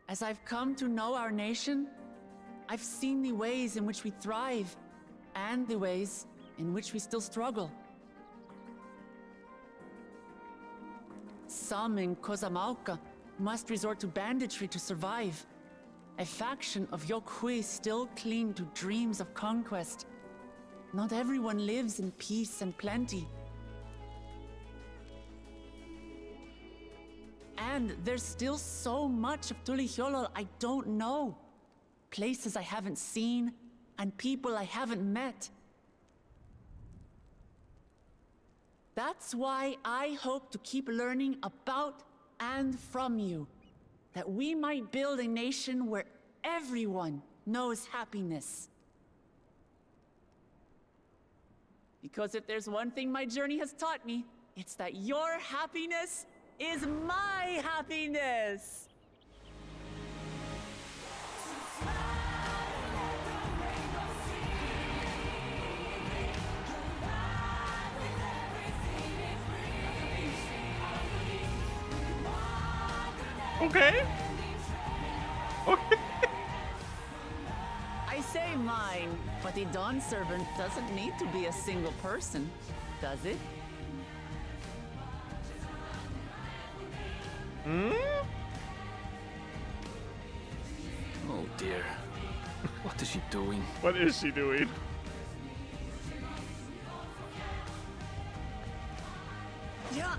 as I've come to know our nation, I've seen the ways in which we thrive, and the ways in which we still struggle. Some in Kozamauka must resort to banditry to survive. A faction of Yokhui still cling to dreams of conquest. Not everyone lives in peace and plenty. And there's still so much of Tulihyolal I don't know. Places I haven't seen, and people I haven't met. That's why I hope to keep learning about and from you, that we might build a nation where everyone knows happiness. Because if there's one thing my journey has taught me, it's that your happiness is my happiness! Okay. Okay. I say mine, but the Dawn Servant doesn't need to be a single person, does it? Hmm? Oh dear. What is she doing? What is she doing? Yeah.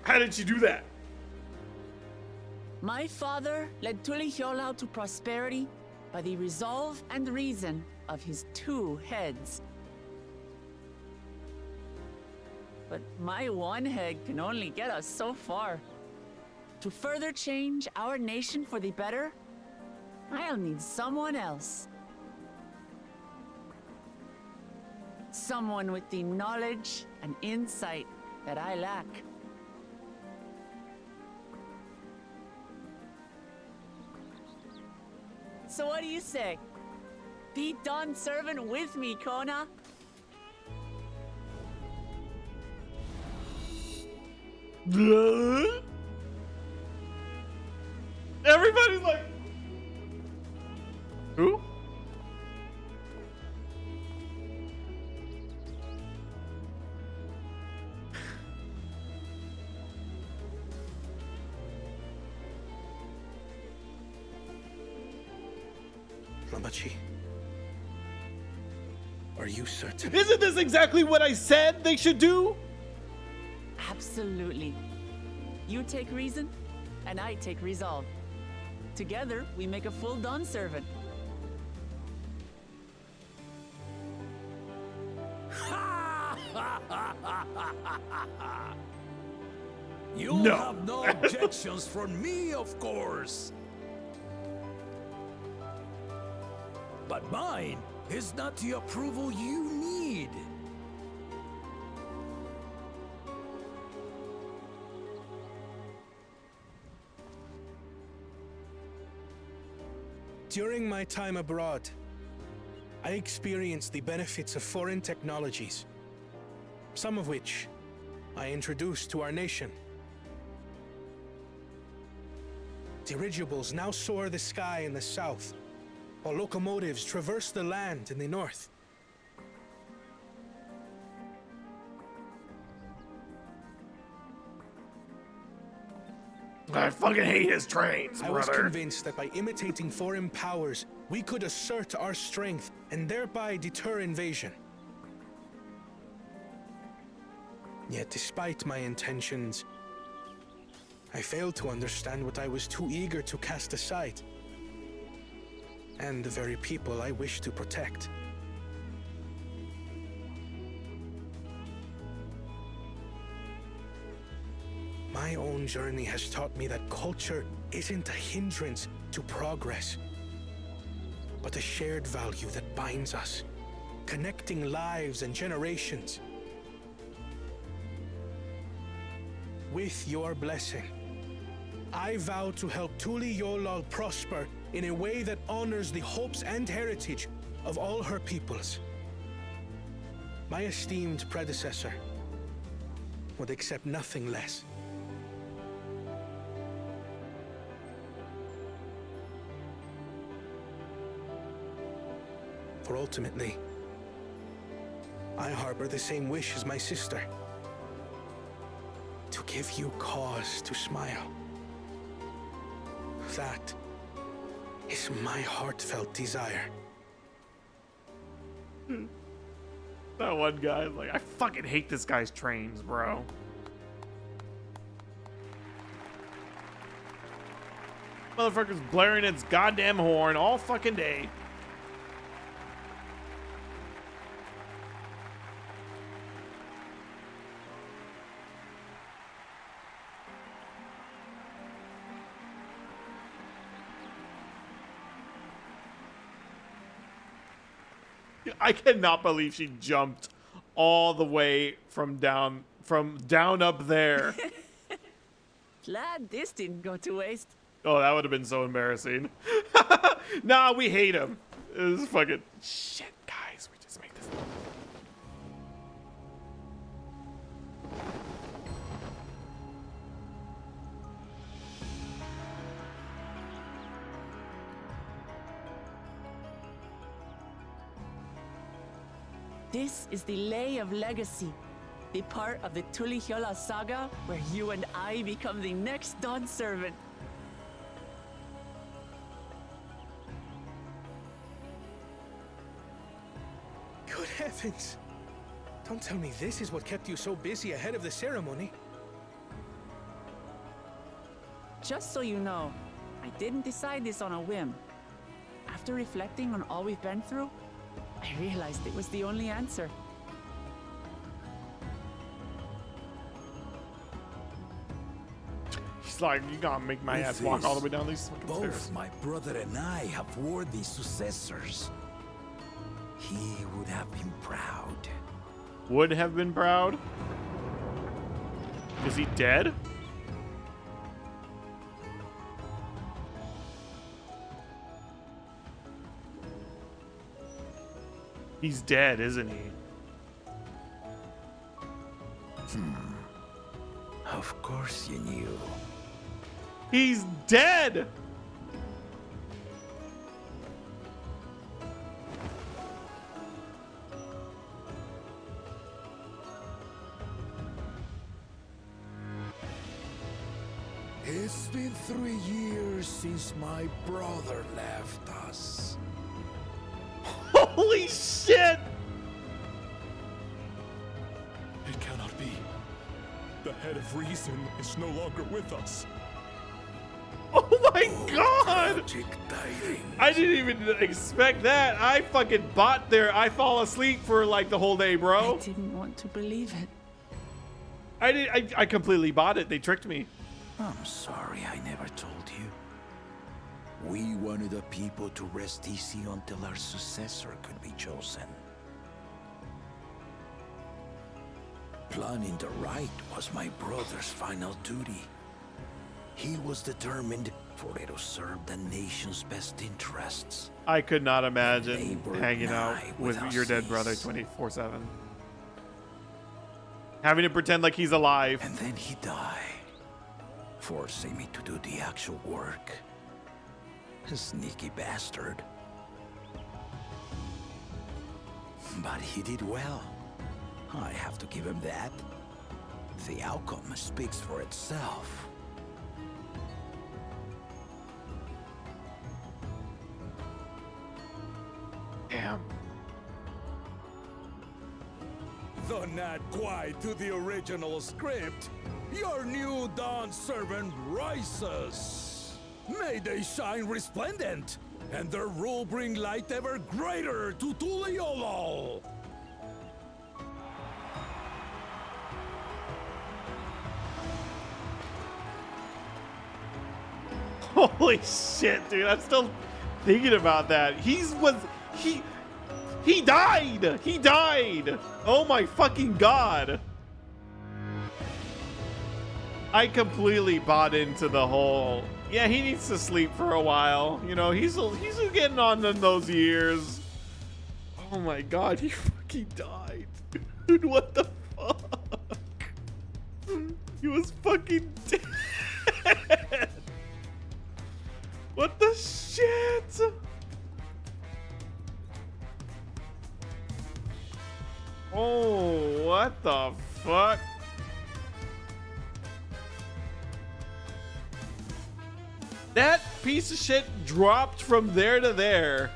How did she do that? My father led Tulihiolau to prosperity by the resolve and reason of his 2 heads. But my one head can only get us so far. To further change our nation for the better, I'll need someone else. Someone with the knowledge and insight that I lack. So what do you say? Be Dawn Servant with me, Kona? Everybody's like, who? Ramachi, are you certain? Isn't this exactly what I said they should do? Absolutely. You take reason, and I take resolve. Together, we make a full Dawn Servant. You No. have no objections from me, of course. But mine is not the approval you need. During my time abroad, I experienced the benefits of foreign technologies, some of which I introduced to our nation. Dirigibles now soar the sky in the south, while locomotives traverse the land in the north. I fucking hate his trains, I was brother. convinced that by imitating foreign powers, we could assert our strength and thereby deter invasion. Yet despite my intentions, I failed to understand what I was too eager to cast aside, and the very people I wish to protect. My own journey has taught me that culture isn't a hindrance to progress, but a shared value that binds us, connecting lives and generations. With your blessing, I vow to help Tulihiolau prosper in a way that honors the hopes and heritage of all her peoples. My esteemed predecessor would accept nothing less. For ultimately, I harbor the same wish as my sister. To give you cause to smile. That is my heartfelt desire. That one guy, like, I fucking hate this guy's trains, bro. Motherfucker's blaring its goddamn horn all fucking day. I cannot believe she jumped all the way from down up there. Glad this didn't go to waste. Oh, that would have been so embarrassing. Nah, we hate him. This is fucking shit, guys. We just make this. This is the Lay of Legacy, the part of the Tulihyola saga where you and I become the next Dawn servant. Good heavens! Don't tell me this is what kept you so busy ahead of the ceremony. Just so you know, I didn't decide this on a whim. After reflecting on all we've been through, I realized it was the only answer. He's like, you gotta make my ass walk all the way down these fucking stairs. Both my brother and I have worthy successors. He would have been proud. Would have been proud? Is he dead? He's dead, isn't he? Of course you knew. He's dead! It's been 3 years since my brother left us. Holy shit! It cannot be. The head of reason is no longer with us. Oh my god! I didn't even expect that. I fucking bought there. I fall asleep for like the whole day, bro. I didn't want to believe it. I completely bought it. They tricked me. I'm sorry I never told you. We wanted the people to rest easy until our successor could be chosen. Planning the right was my brother's final duty. He was determined for it to serve the nation's best interests. I could not imagine Neighbor hanging out nigh with without your dead cease. brother 24/7. Having to pretend like he's alive. And then he died, forcing me to do the actual work. A sneaky bastard. But he did well. I have to give him that. The outcome speaks for itself. Damn. Though not quite to the original script, your new Dawn servant rises. May they shine resplendent, and their rule bring light ever greater to Tuliolo. Holy shit, dude. I'm still thinking about that. He died. He died. Oh my fucking god. I completely bought into the whole, yeah, he needs to sleep for a while. You know, he's getting on in those years. Oh my god, he fucking died. Dude, what the fuck? He was fucking dead. What the shit? Oh, what the fuck? That piece of shit dropped from there to there.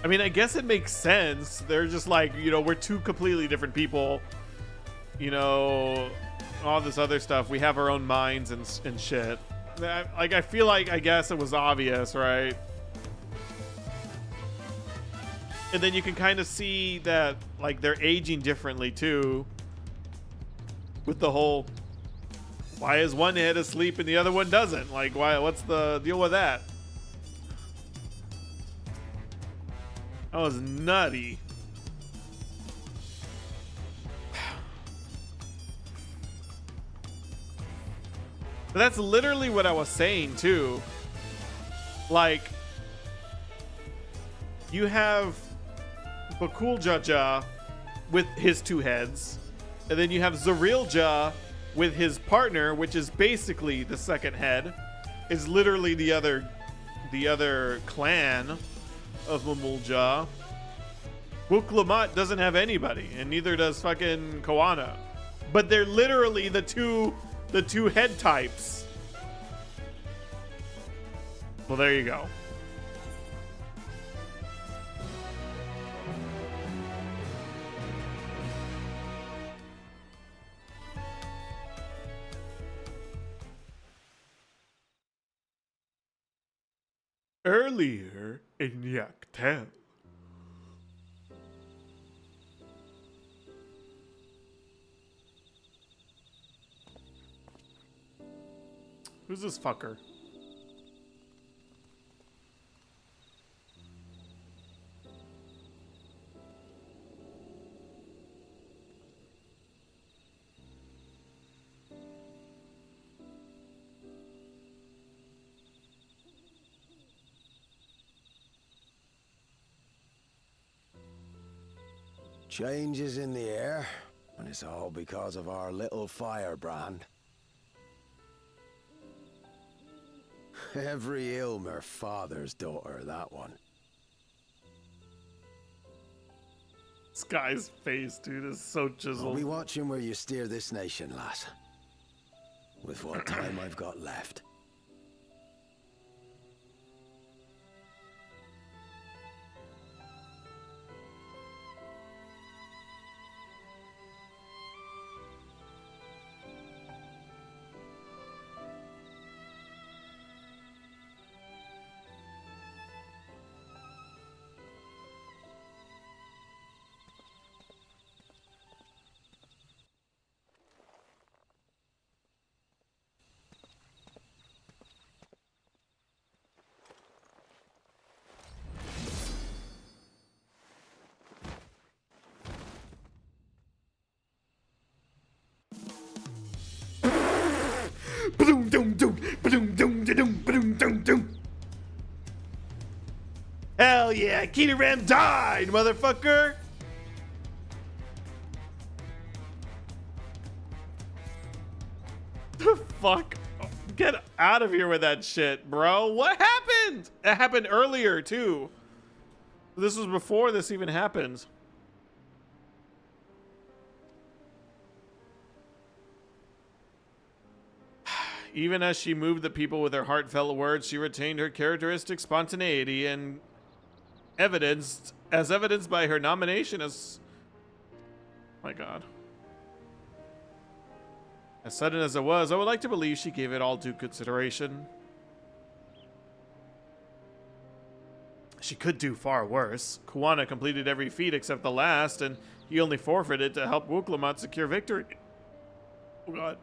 I mean, I guess it makes sense. They're just like, you know, we're two completely different people. You know, all this other stuff. We have our own minds and shit. Like, I feel like, I guess it was obvious, right? And then you can kind of see that, like, they're aging differently, too. With the whole, why is one head asleep and the other one doesn't? Like, why? What's the deal with that? That was nutty. But that's literally what I was saying too. Like, you have Bakuljaja with his two heads. And then you have Zarilja with his partner, which is basically the second head. Is literally the other clan of Mamulja. Wuklamat doesn't have anybody, and neither does fucking Koana. But they're literally the two head types. Well, there you go. Earlier in Yaktel. Who's this fucker? Changes in the air, and it's all because of our little firebrand. Every Ilmer father's daughter, that one. This guy's face, dude, is so chiseled. I'll be watching where you steer this nation, lass. With what time I've got left. Hell yeah, Kitty Ram died, motherfucker! The fuck? Get out of here with that shit, bro. What happened? It happened earlier, too. This was before this even happened. Even as she moved the people with her heartfelt words, she retained her characteristic spontaneity and evidenced by her nomination as... My God. As sudden as it was, I would like to believe she gave it all due consideration. She could do far worse. Kuwana completed every feat except the last, and he only forfeited to help Wuklamat secure victory. Oh God.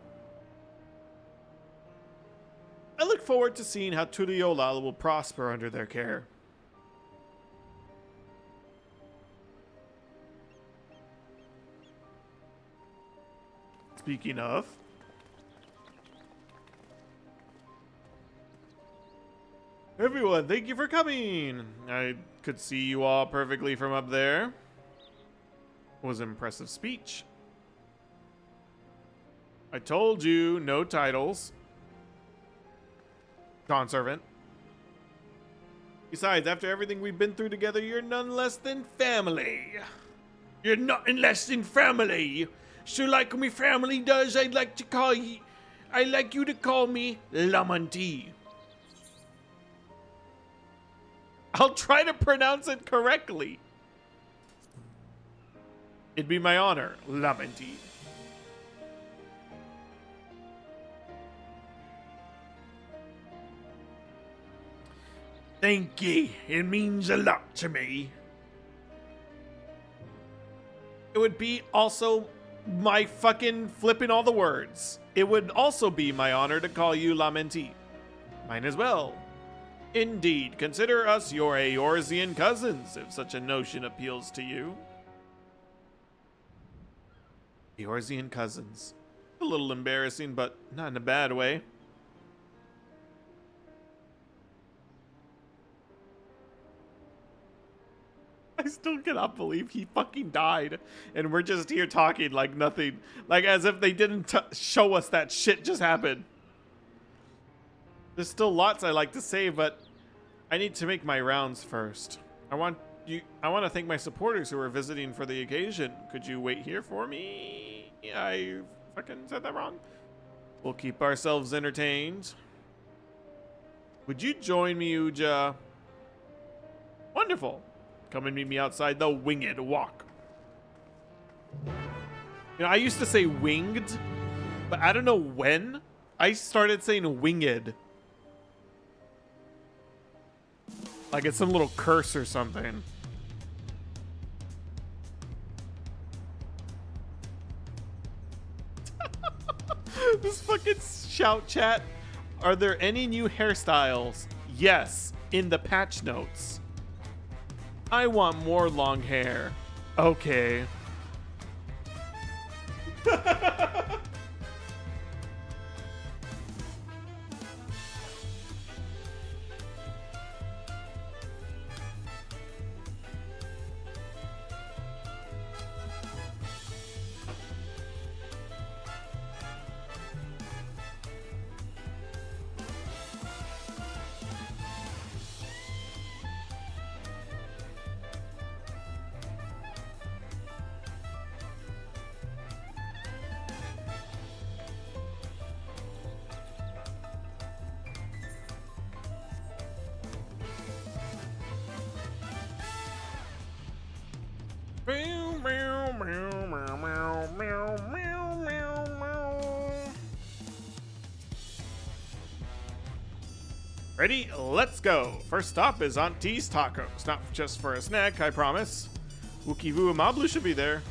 I look forward to seeing how Turiolal will prosper under their care. Speaking of... Everyone, thank you for coming! I could see you all perfectly from up there. It was an impressive speech. I told you, no titles. Dawn Servant. Besides, after everything we've been through together, you're none less than family. You're nothing less than family. So like me family does, I'd like you to call me Lamanti. I'll try to pronounce it correctly. It'd be my honor, Lamanti. Thank ye. It means a lot to me. It would be also my fucking flipping all the words. It would also be my honor to call you Lamenti. Mine as well. Indeed, consider us your Eorzean cousins, if such a notion appeals to you. Eorzean cousins. A little embarrassing, but not in a bad way. I still cannot believe he fucking died. And we're just here talking like nothing. Like as if they didn't show us that shit just happened. There's still lots I like to say, but I need to make my rounds first. I want to thank my supporters who are visiting for the occasion. Could you wait here for me? I fucking said that wrong. We'll keep ourselves entertained. Would you join me, Uja? Wonderful. Come and meet me outside the Winged Walk. You know, I used to say winged, but I don't know when I started saying winged. Like it's some little curse or something. This fucking shout chat. Are there any new hairstyles? Yes, in the patch notes. I want more long hair. Okay. Ready? Let's go. First stop is Auntie's Tacos. Not just for a snack, I promise. Wukivu and Mablu should be there.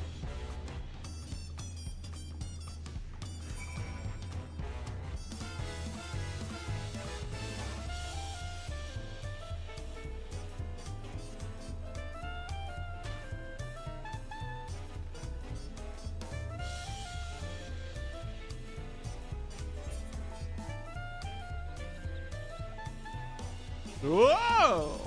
Whoa!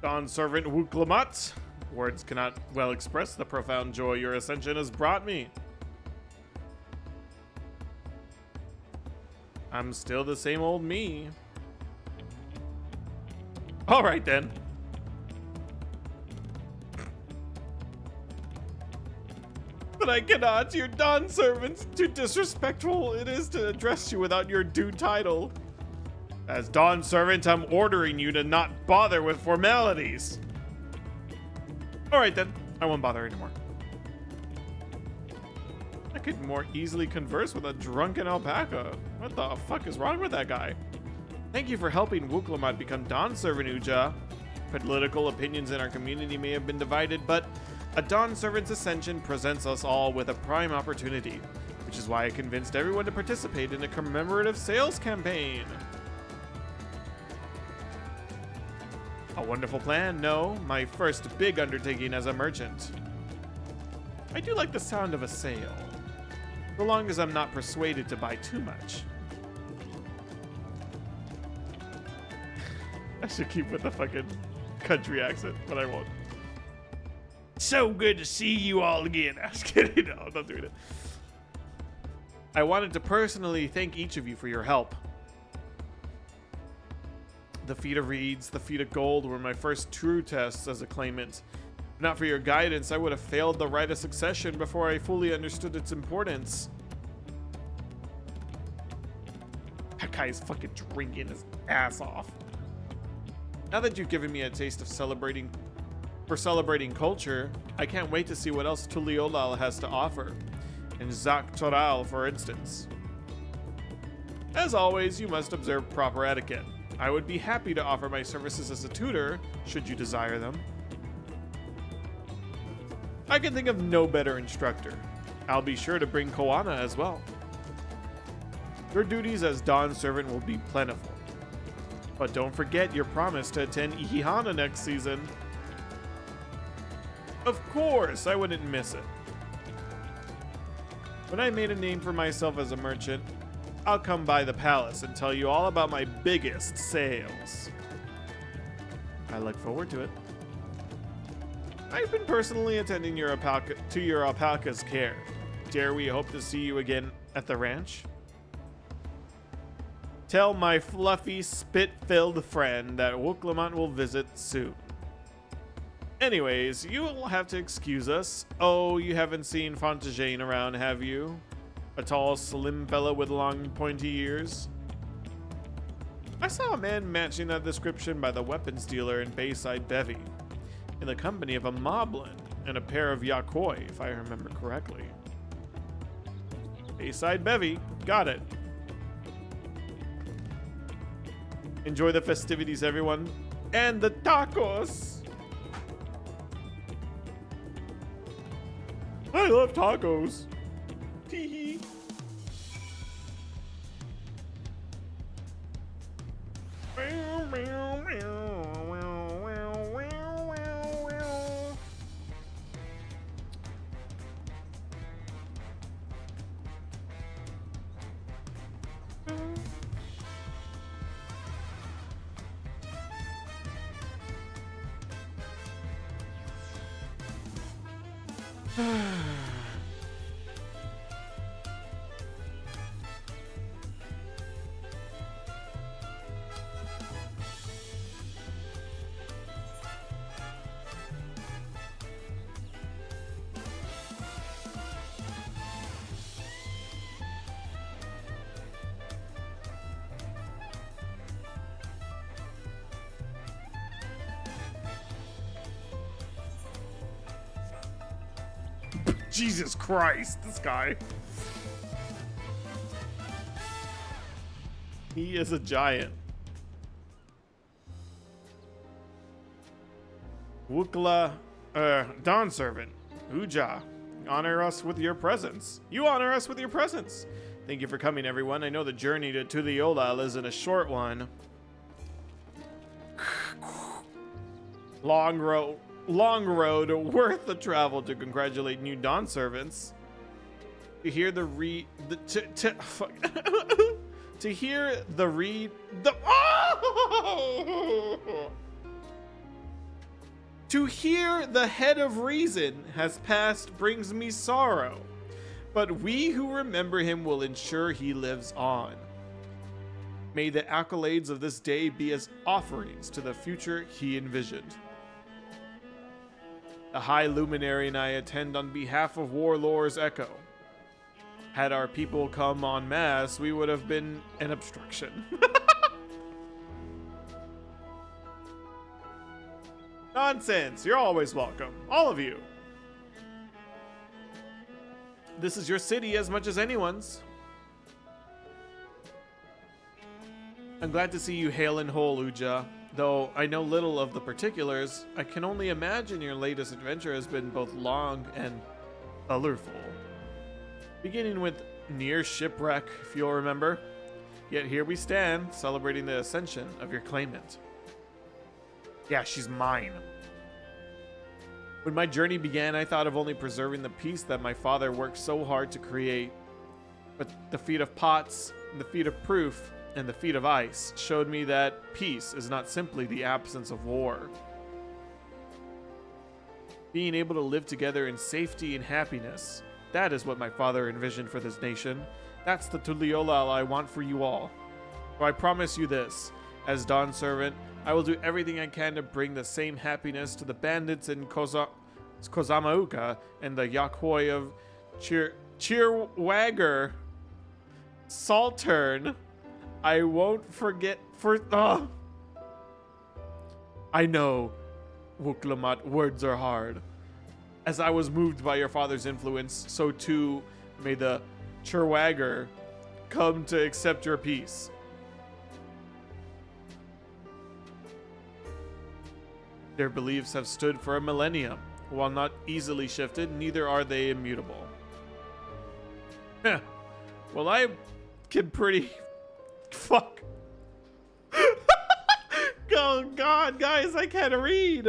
Dawn Servant Wuklamat. Words cannot well express the profound joy your ascension has brought me. I'm still the same old me. All right then. But I cannot. You're Dawn Servants. Too disrespectful it is to address you without your due title. As Dawn Servant, I'm ordering you to not bother with formalities. Alright then, I won't bother anymore. I could more easily converse with a drunken alpaca. What the fuck is wrong with that guy? Thank you for helping Wuklamat become Dawn Servant, Uja. Political opinions in our community may have been divided, but a Dawn Servant's ascension presents us all with a prime opportunity, which is why I convinced everyone to participate in a commemorative sales campaign. A wonderful plan, no? My first big undertaking as a merchant. I do like the sound of a sale, so long as I'm not persuaded to buy too much. I should keep with the fucking country accent, but I won't. So good to see you all again. I was kidding. No, I'm not doing it. I wanted to personally thank each of you for your help. The Feat of Reeds, the Feat of Gold were my first true tests as a claimant. If not for your guidance, I would have failed the rite of succession before I fully understood its importance. That guy is fucking drinking his ass off. Now that you've given me a taste of celebrating culture, I can't wait to see what else Tuliolal has to offer. In Zak Toral, for instance. As always, you must observe proper etiquette. I would be happy to offer my services as a tutor, should you desire them. I can think of no better instructor. I'll be sure to bring Koana as well. Your duties as Dawn Servant will be plentiful. But don't forget your promise to attend Ihihana next season. Of course, I wouldn't miss it. When I made a name for myself as a merchant, I'll come by the palace and tell you all about my biggest sales. I look forward to it. I've been personally attending your alpaca's care. Dare we hope to see you again at the ranch? Tell my fluffy, spit-filled friend that Wooklamont will visit soon. Anyways, you will have to excuse us. Oh, you haven't seen Fontaine around, have you? A tall, slim fellow with long, pointy ears. I saw a man matching that description by the weapons dealer in Bayside Bevy, in the company of a moblin and a pair of yakoi, if I remember correctly. Bayside Bevy, got it. Enjoy the festivities, everyone, and the tacos. I love tacos. Tee-hee. Jesus Christ, this guy. He is a giant. Wukla, Dawn Servant, Uja, honor us with your presence. You honor us with your presence. Thank you for coming, everyone. I know the journey to Tuliolal isn't a short one. Long road worth the travel to congratulate new Dawn Servants. To hear the To hear the head of reason has passed brings me sorrow, but we who remember him will ensure he lives on. May the accolades of this day be as offerings to the future he envisioned. The High Luminary and I attend on behalf of Warlord's Echo. Had our people come en masse, we would have been an obstruction. Nonsense, you're always welcome, all of you. This is your city as much as anyone's. I'm glad to see you hale and whole, Uja. Though I know little of the particulars, I can only imagine your latest adventure has been both long and allureful. Beginning with near shipwreck, if you'll remember. Yet here we stand, celebrating the ascension of your claimant. Yeah, she's mine. When my journey began, I thought of only preserving the peace that my father worked so hard to create. But the feat of pots, and the feat of proof, and the feet of ice showed me that peace is not simply the absence of war. Being able to live together in safety and happiness, that is what my father envisioned for this nation. That's the Tuliolal I want for you all. So I promise you this, as Dawn Servant, I will do everything I can to bring the same happiness to the bandits in Kozamauka and the Yakoi of Cheerwagger Saltern. I won't forget I know, Wooklamont, words are hard. As I was moved by your father's influence, so too may the Cheerwagger come to accept your peace. Their beliefs have stood for a millennium. While not easily shifted, neither are they immutable. Heh. Well, I can pretty... Fuck. Oh, God, guys, I can't read.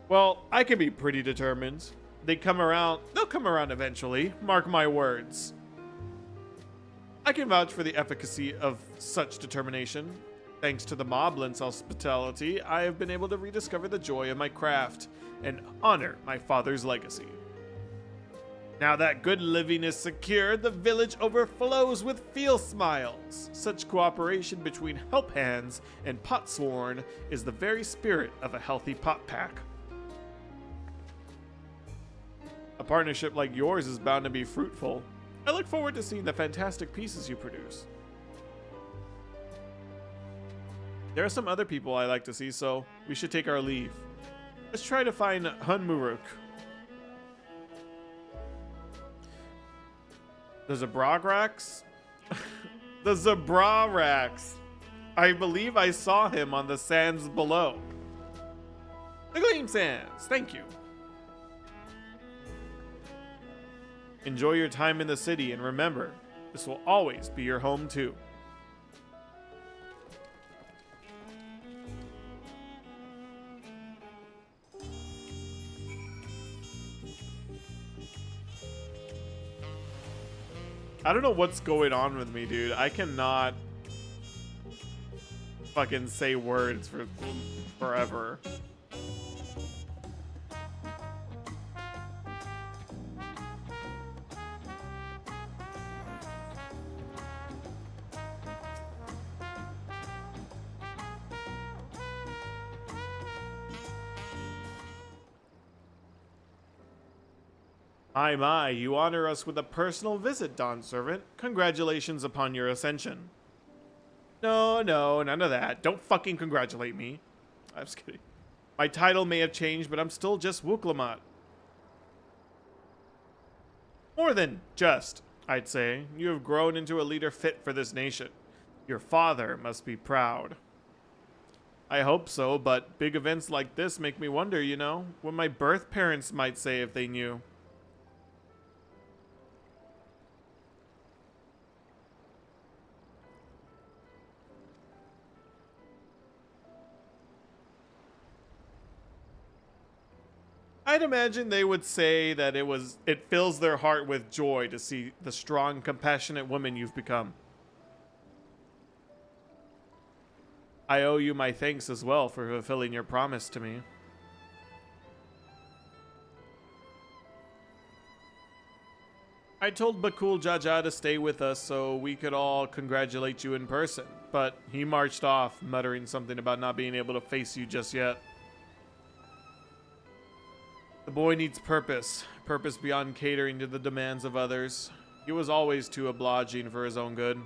Well, I can be pretty determined. They'll come around eventually. Mark my words. I can vouch for the efficacy of such determination. Thanks to the Moblin's hospitality, I have been able to rediscover the joy of my craft and honor my father's legacy. Now that good living is secure, the village overflows with feel smiles. Such cooperation between help hands and potsworn is the very spirit of a healthy pot pack. A partnership like yours is bound to be fruitful. I look forward to seeing the fantastic pieces you produce. There are some other people I like to see, so we should take our leave. Let's try to find Hunmuruk. The Zabragrax? The Zabrarax. I believe I saw him on the sands below. The Gleam Sands, thank you. Enjoy your time in the city, and remember, this will always be your home too. I don't know what's going on with me, dude. I cannot fucking say words for forever. My, you honor us with a personal visit, Dawn Servant. Congratulations upon your ascension. No, none of that. Don't fucking congratulate me. I'm just kidding. My title may have changed, but I'm still just Wooklamat. More than just, I'd say. You have grown into a leader fit for this nation. Your father must be proud. I hope so, but big events like this make me wonder, you know, what my birth parents might say if they knew. I'd imagine they would say that it fills their heart with joy to see the strong, compassionate woman you've become. I owe you my thanks as well for fulfilling your promise to me. I told Bakul Jaja to stay with us so we could all congratulate you in person, but he marched off, muttering something about not being able to face you just yet. The boy needs purpose beyond catering to the demands of others. He was always too obliging for his own good.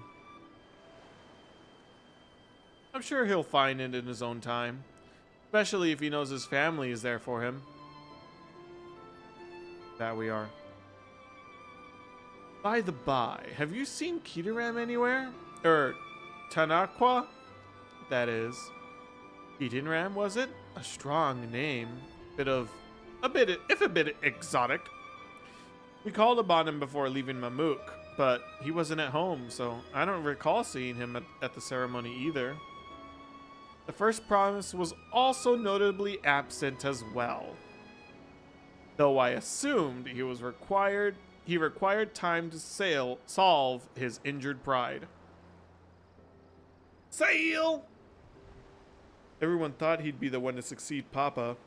I'm sure he'll find it in his own time, especially if he knows his family is there for him. That we are. By the by, have you seen Kitaram anywhere? Tanaqua? That is. Kitaram, was it? A strong name. A bit exotic. We called upon him before leaving Mamuk, but he wasn't at home, so I don't recall seeing him at the ceremony either. The first promise was also notably absent as well, though I assumed he required time to solve his injured pride. Sail! Everyone thought he'd be the one to succeed Papa.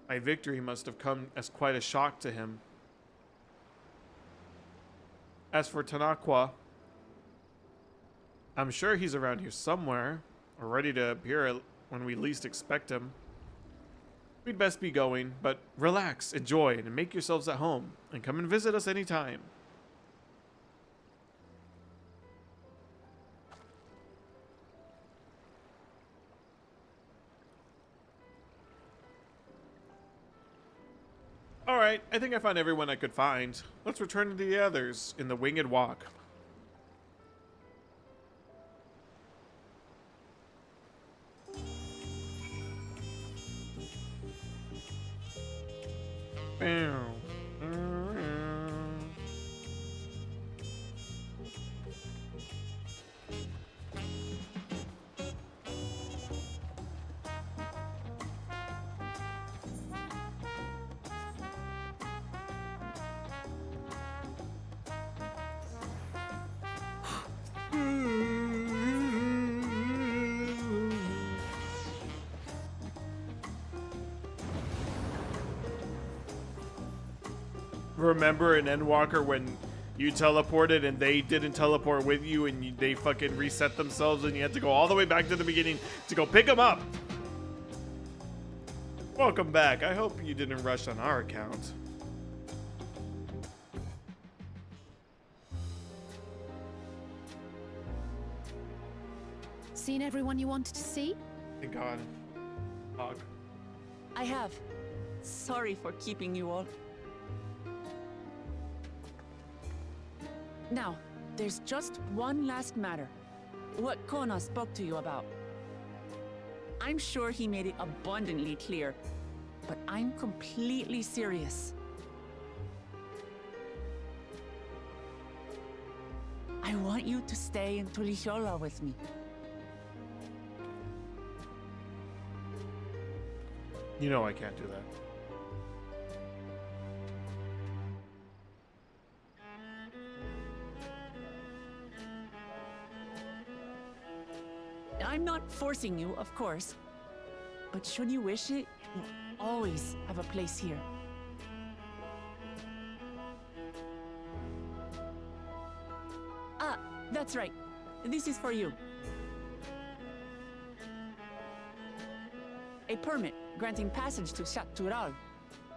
My victory must have come as quite a shock to him. As for Tanaqua, I'm sure he's around here somewhere, or ready to appear when we least expect him. We'd best be going, but relax, enjoy, and make yourselves at home, and come and visit us anytime. All right, I think I found everyone I could find. Let's return to the others in the Winged Walk. Remember in Endwalker when you teleported and they didn't teleport with you and they fucking reset themselves and you had to go all the way back to the beginning to go pick them up? Welcome back. I hope you didn't rush on our account. Seen everyone you wanted to see? Thank God. Hog. I have. Sorry for keeping you all. Now, there's just one last matter. What Kona spoke to you about. I'm sure he made it abundantly clear, but I'm completely serious. I want you to stay in Tulihiola with me. You know I can't do that. I'm not forcing you, of course. But should you wish it, you'll always have a place here. Ah, that's right. This is for you. A permit granting passage to Shatural,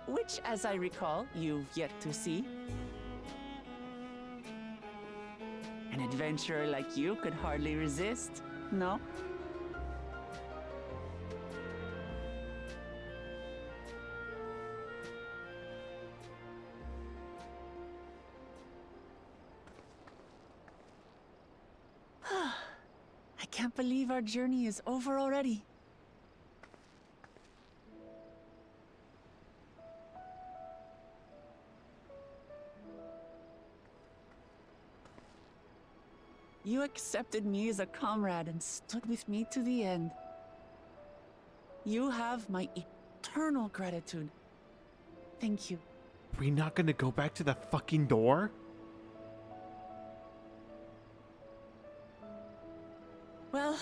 which, as I recall, you've yet to see. An adventurer like you could hardly resist, no? I can't believe our journey is over already. You accepted me as a comrade and stood with me to the end. You have my eternal gratitude. Thank you. Are we not gonna go back to the fucking door? Well,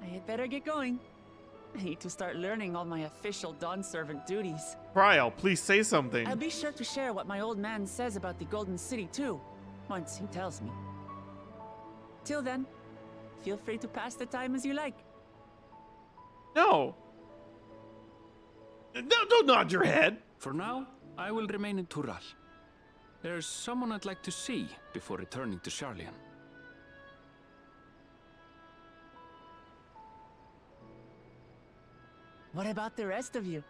I had better get going. I need to start learning all my official Dawn servant duties. Kryal, please say something. I'll be sure to share what my old man says about the Golden City too, once he tells me. Till then, feel free to pass the time as you like. No. Don't nod your head. For now, I will remain in Tural. There's someone I'd like to see before returning to Sharlayan. What about the rest of you?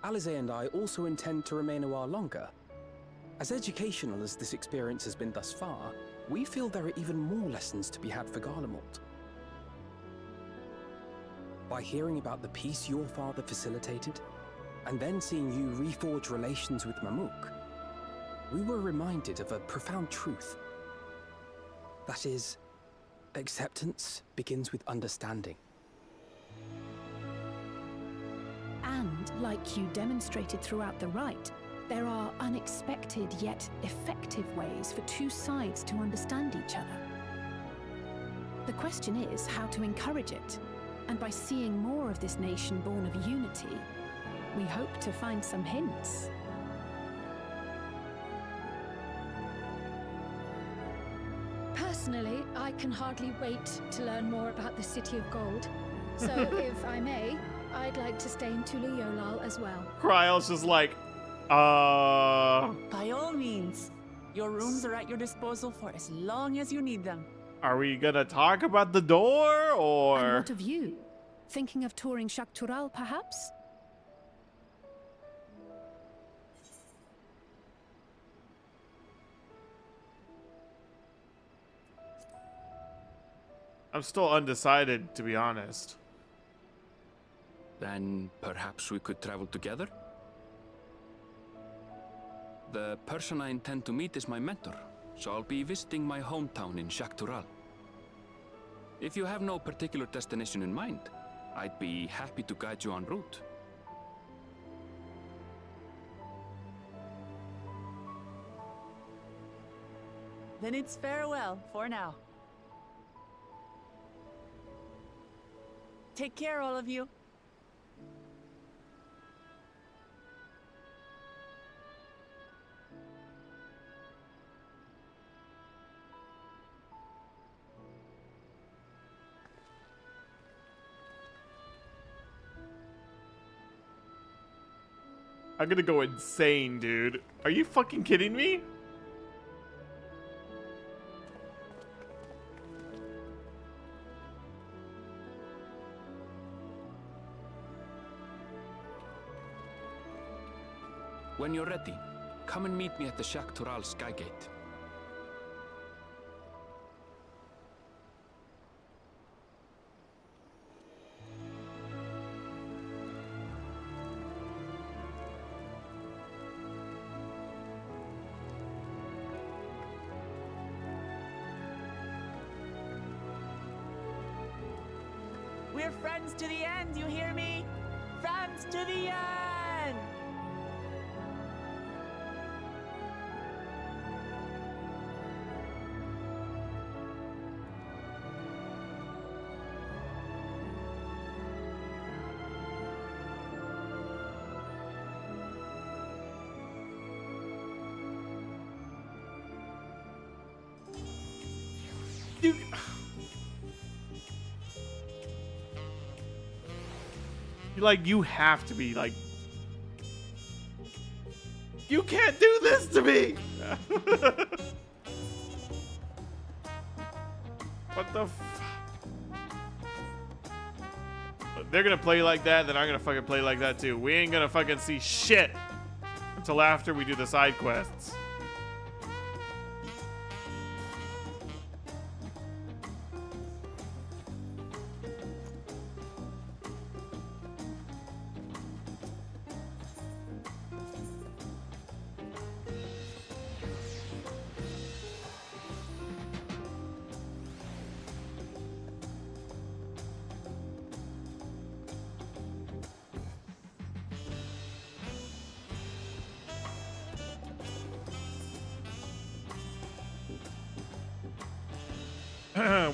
Alize and I also intend to remain a while longer. As educational as this experience has been thus far, we feel there are even more lessons to be had for Garlemald. By hearing about the peace your father facilitated, and then seeing you reforge relations with Mamuk, we were reminded of a profound truth. That is, acceptance begins with understanding. And, like you demonstrated throughout the rite, there are unexpected yet effective ways for two sides to understand each other. The question is how to encourage it, and by seeing more of this nation born of unity, we hope to find some hints. Personally, I can hardly wait to learn more about the City of Gold. So, if I may, I'd like to stay in Tulihiola as well. Kryal's just like, By all means. Your rooms are at your disposal for as long as you need them. Are we gonna talk about the door, or? And what of you? Thinking of touring Shaktural, perhaps? I'm still undecided, to be honest. Then perhaps we could travel together? The person I intend to meet is my mentor, so I'll be visiting my hometown in Shaktural. If you have no particular destination in mind, I'd be happy to guide you en route. Then it's farewell for now. Take care, all of you. I'm gonna go insane, dude. Are you fucking kidding me? When you're ready, come and meet me at the Shaktural Skygate. We're friends to the end, you hear me? Friends to the end! You have to be like, you can't do this to me. What the they're gonna play like that, then I'm gonna fucking play like that too. We ain't gonna fucking see shit until after we do the side quests.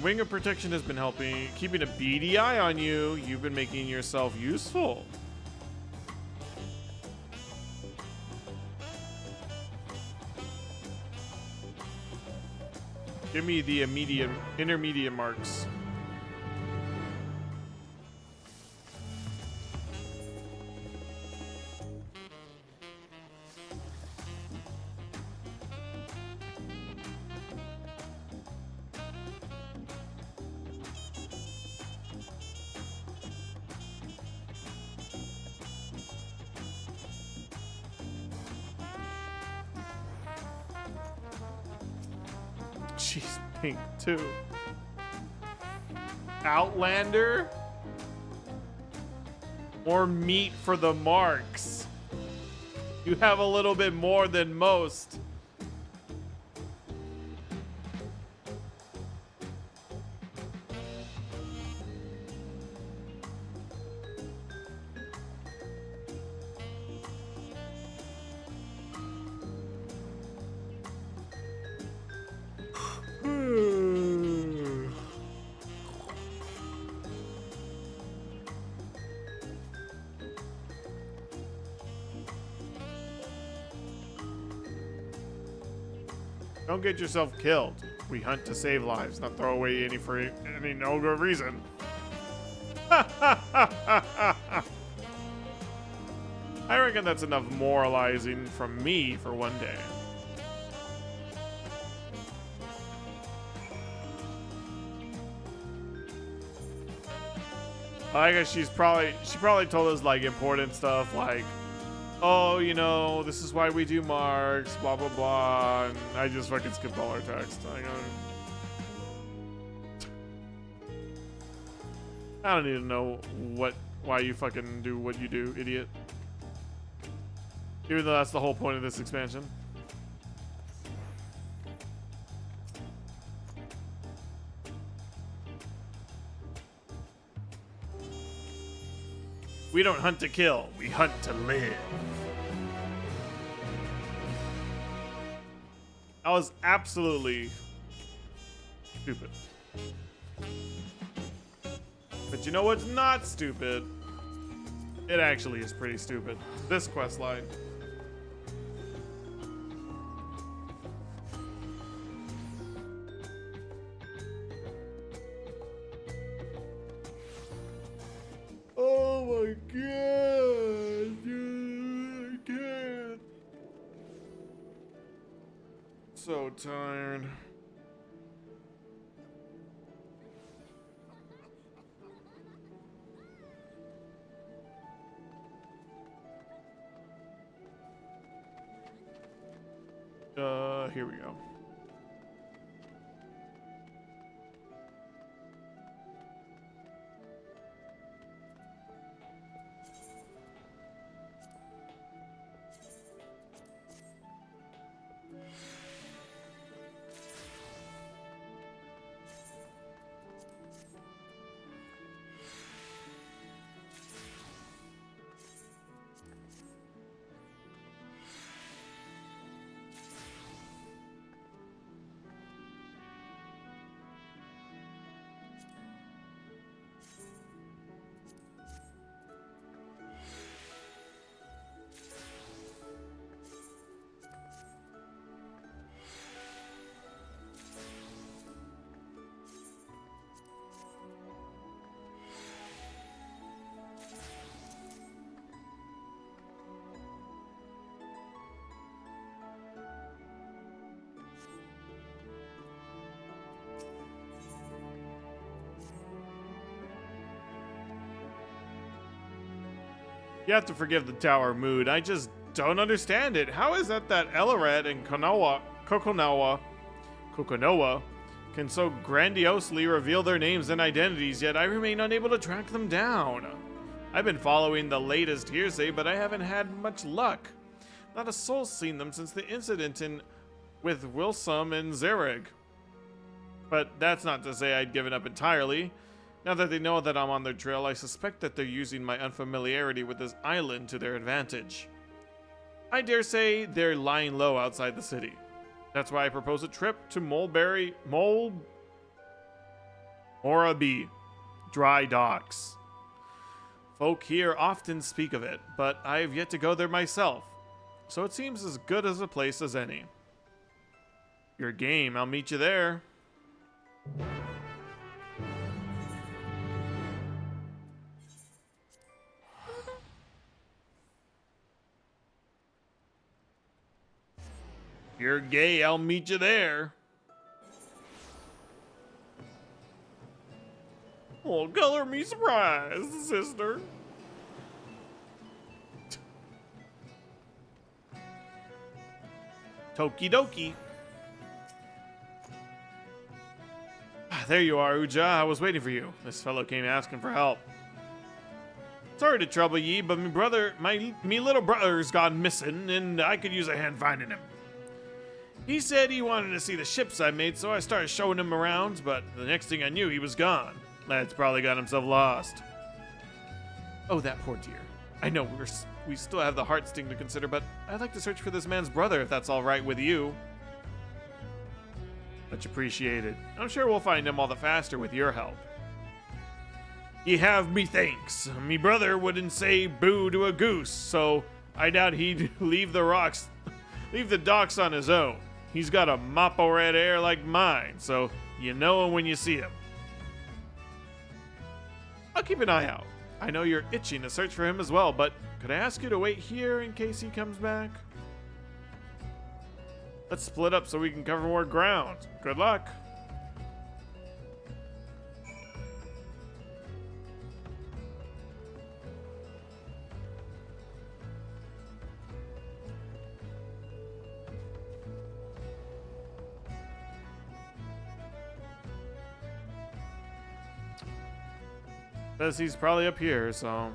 Wing of Protection has been helping, keeping a beady eye on you. You've been making yourself useful. Give me the intermediate marks. She's pink too. Outlander? More meat for the marks. You have a little bit more than most. Don't get yourself killed. We hunt to save lives, not throw away any for any no good reason. I reckon that's enough moralizing from me for one day. I guess she probably told us like important stuff like, oh, you know, this is why we do marks, blah blah blah. And I just fucking skipped all her text. I don't need to know why you fucking do what you do, idiot. Even though that's the whole point of this expansion. We don't hunt to kill, we hunt to live. I was absolutely stupid. But you know what's not stupid? It actually is pretty stupid. This quest line. Oh my god, dude, I can't. So tired. Here we go. You have to forgive the tower mood. I just don't understand it. How is it that Elaret and Kokonoa can so grandiosely reveal their names and identities, yet I remain unable to track them down? I've been following the latest hearsay, but I haven't had much luck. Not a soul's seen them since the incident with Wilsum and Zereg. But that's not to say I'd given up entirely. Now that they know that I'm on their trail, I suspect that they're using my unfamiliarity with this island to their advantage. I dare say they're lying low outside the city. That's why I propose a trip to Moraby Dry Docks. Folk here often speak of it, but I've yet to go there myself, so it seems as good as a place as any. Your game, I'll meet you there. You're gay, I'll meet you there. Oh, color me surprised, sister. Toki doki. There you are, Uja. I was waiting for you. This fellow came asking for help. Sorry to trouble ye, but me little brother's gone missing, and I could use a hand finding him. He said he wanted to see the ships I made, so I started showing him around, but the next thing I knew, he was gone. Lad's probably got himself lost. Oh, that poor dear. I know we still have the heart sting to consider, but I'd like to search for this man's brother if that's all right with you. Much appreciated. I'm sure we'll find him all the faster with your help. Ye have me thanks. Me brother wouldn't say boo to a goose, so I doubt he'd leave the docks on his own. He's got a mop o' red hair like mine, so you know him when you see him. I'll keep an eye out. I know you're itching to search for him as well, but could I ask you to wait here in case he comes back? Let's split up so we can cover more ground. Good luck. Says he's probably up here, so.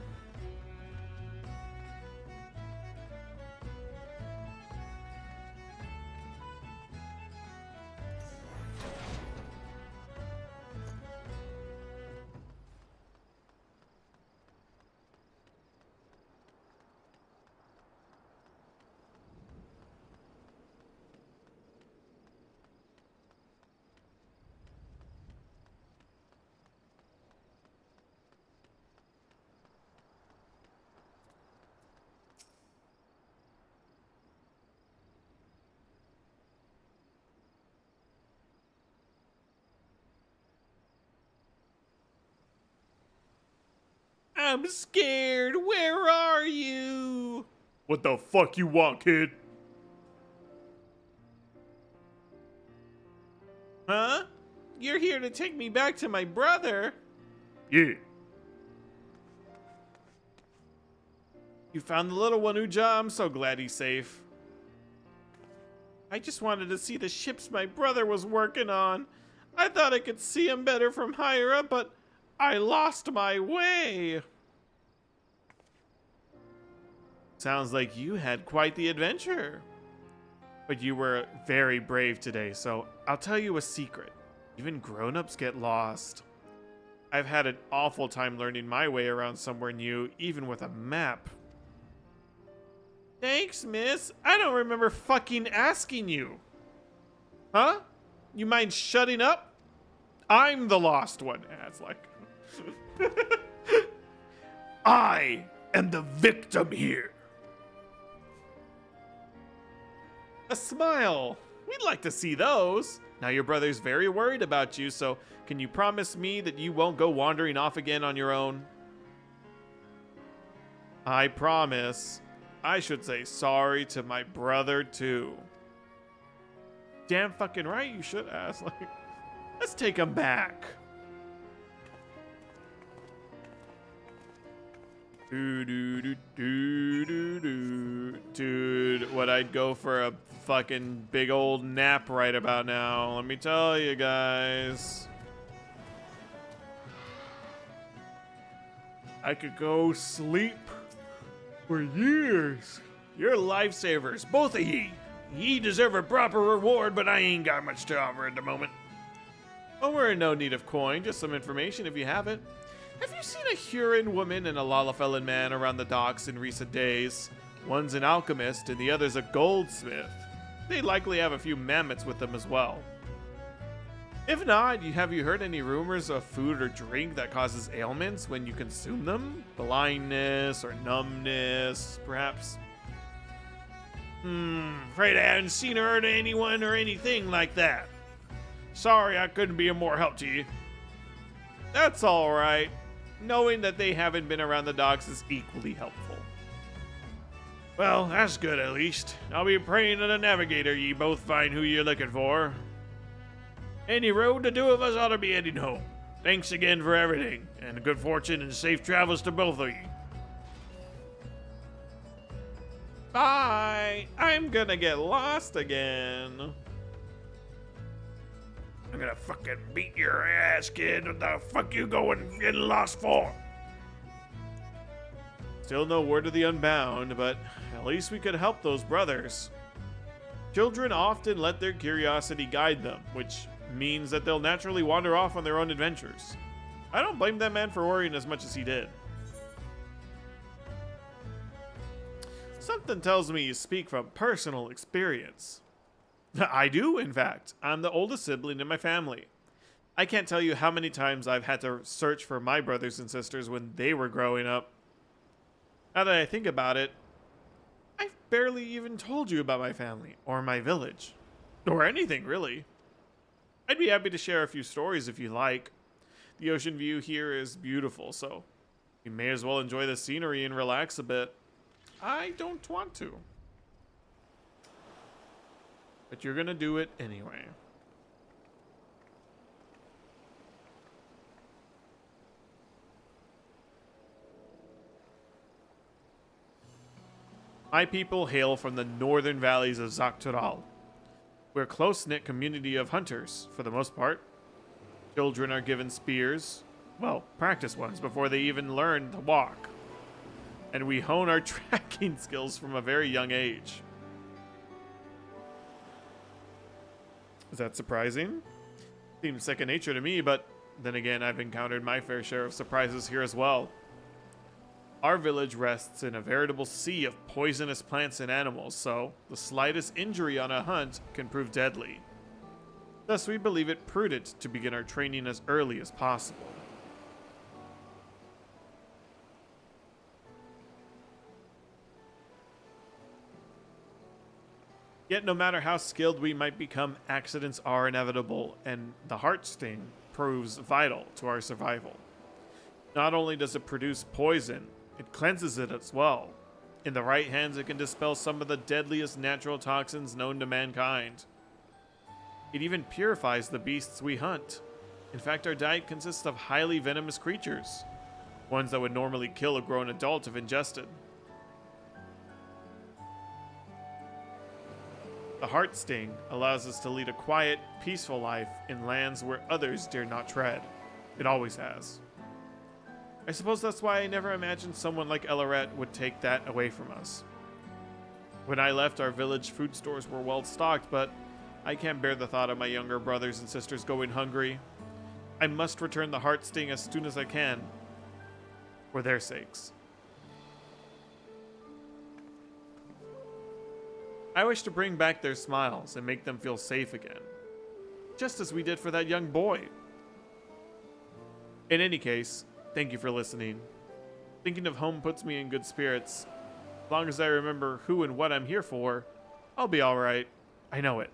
I'm scared. Where are you? What the fuck you want, kid? Huh? You're here to take me back to my brother? Yeah. You found the little one, Uja. I'm so glad he's safe. I just wanted to see the ships my brother was working on. I thought I could see him better from higher up, but I lost my way. Sounds like you had quite the adventure. But you were very brave today, so I'll tell you a secret. Even grown-ups get lost. I've had an awful time learning my way around somewhere new, even with a map. Thanks, miss. I don't remember fucking asking you. Huh? You mind shutting up? I'm the lost one. Yeah, it's like... I am the victim here. A smile. We'd like to see those. Now your brother's very worried about you, so can you promise me that you won't go wandering off again on your own? I promise. I should say sorry to my brother too. Damn fucking right you should ask. Like, let's take him back. Dude, what I'd go for a fucking big old nap right about now. Let me tell you guys. I could go sleep for years. You're lifesavers, both of ye. Ye deserve a proper reward, but I ain't got much to offer at the moment. Oh, we're in no need of coin, just some information if you have it. Have you seen a Huron woman and a Lalafellan man around the docks in recent days? One's an alchemist and the other's a goldsmith. They likely have a few mammoths with them as well. If not, have you heard any rumors of food or drink that causes ailments when you consume them? Blindness or numbness, perhaps? Afraid I haven't seen or heard of anyone or anything like that. Sorry I couldn't be of more help to you. That's alright. Knowing that they haven't been around the docks is equally helpful. Well, that's good at least. I'll be praying to the navigator ye both find who you're looking for. Any road, the two of us ought to be heading home. Thanks again for everything, and good fortune and safe travels to both of you. Bye! I'm gonna get lost again. I'm gonna fucking beat your ass, kid. What the fuck you going getting lost for? Still no word of the Unbound, but at least we could help those brothers. Children often let their curiosity guide them, which means that they'll naturally wander off on their own adventures. I don't blame that man for worrying as much as he did. Something tells me you speak from personal experience. I do, in fact. I'm the oldest sibling in my family. I can't tell you how many times I've had to search for my brothers and sisters when they were growing up. Now that I think about it, I've barely even told you about my family, or my village, or anything really. I'd be happy to share a few stories if you like. The ocean view here is beautiful, so you may as well enjoy the scenery and relax a bit. I don't want to. But you're gonna do it anyway. My people hail from the northern valleys of Zaktural. We're a close-knit community of hunters, for the most part. Children are given spears, Well, practice ones before they even learn to walk. And we hone our tracking skills from a very young age. Is that surprising? Seems second nature to me, but then again, I've encountered my fair share of surprises here as well. Our village rests in a veritable sea of poisonous plants and animals, so the slightest injury on a hunt can prove deadly. Thus, we believe it prudent to begin our training as early as possible. Yet no matter how skilled we might become, accidents are inevitable, and the heart sting proves vital to our survival. Not only does it produce poison, it cleanses it as well. In the right hands, it can dispel some of the deadliest natural toxins known to mankind. It even purifies the beasts we hunt. In fact, our diet consists of highly venomous creatures, ones that would normally kill a grown adult if ingested. The heart sting allows us to lead a quiet, peaceful life in lands where others dare not tread. It always has. I suppose that's why I never imagined someone like Elaret would take that away from us. When I left, our village food stores were well stocked, but I can't bear the thought of my younger brothers and sisters going hungry. I must return the heart sting as soon as I can, for their sakes. I wish to bring back their smiles and make them feel safe again, just as we did for that young boy. In any case, thank you for listening. Thinking of home puts me in good spirits. As long as I remember who and what I'm here for, I'll be alright. I know it.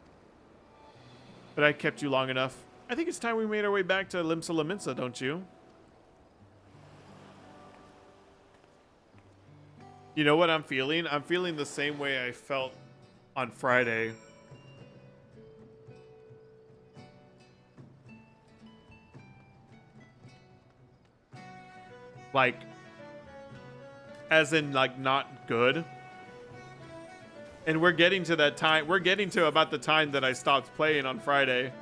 But I kept you long enough. I think it's time we made our way back to Limsa Lominsa, don't you? You know what I'm feeling? I'm feeling the same way I felt on Friday. Like, as in, like, not good. And we're getting to that time. We're getting to about the time that I stopped playing on Friday.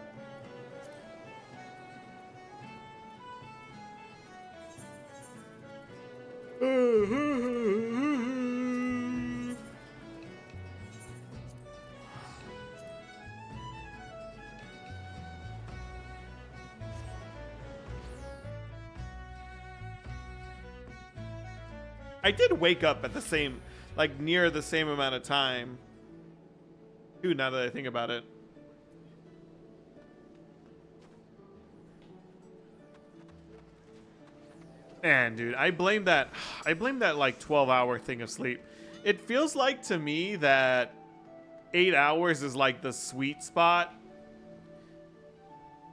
I did wake up at the same, like, near the same amount of time. Dude, now that I think about it. Man, dude, I blame that like 12-hour thing of sleep. It feels like to me that 8 hours is like the sweet spot.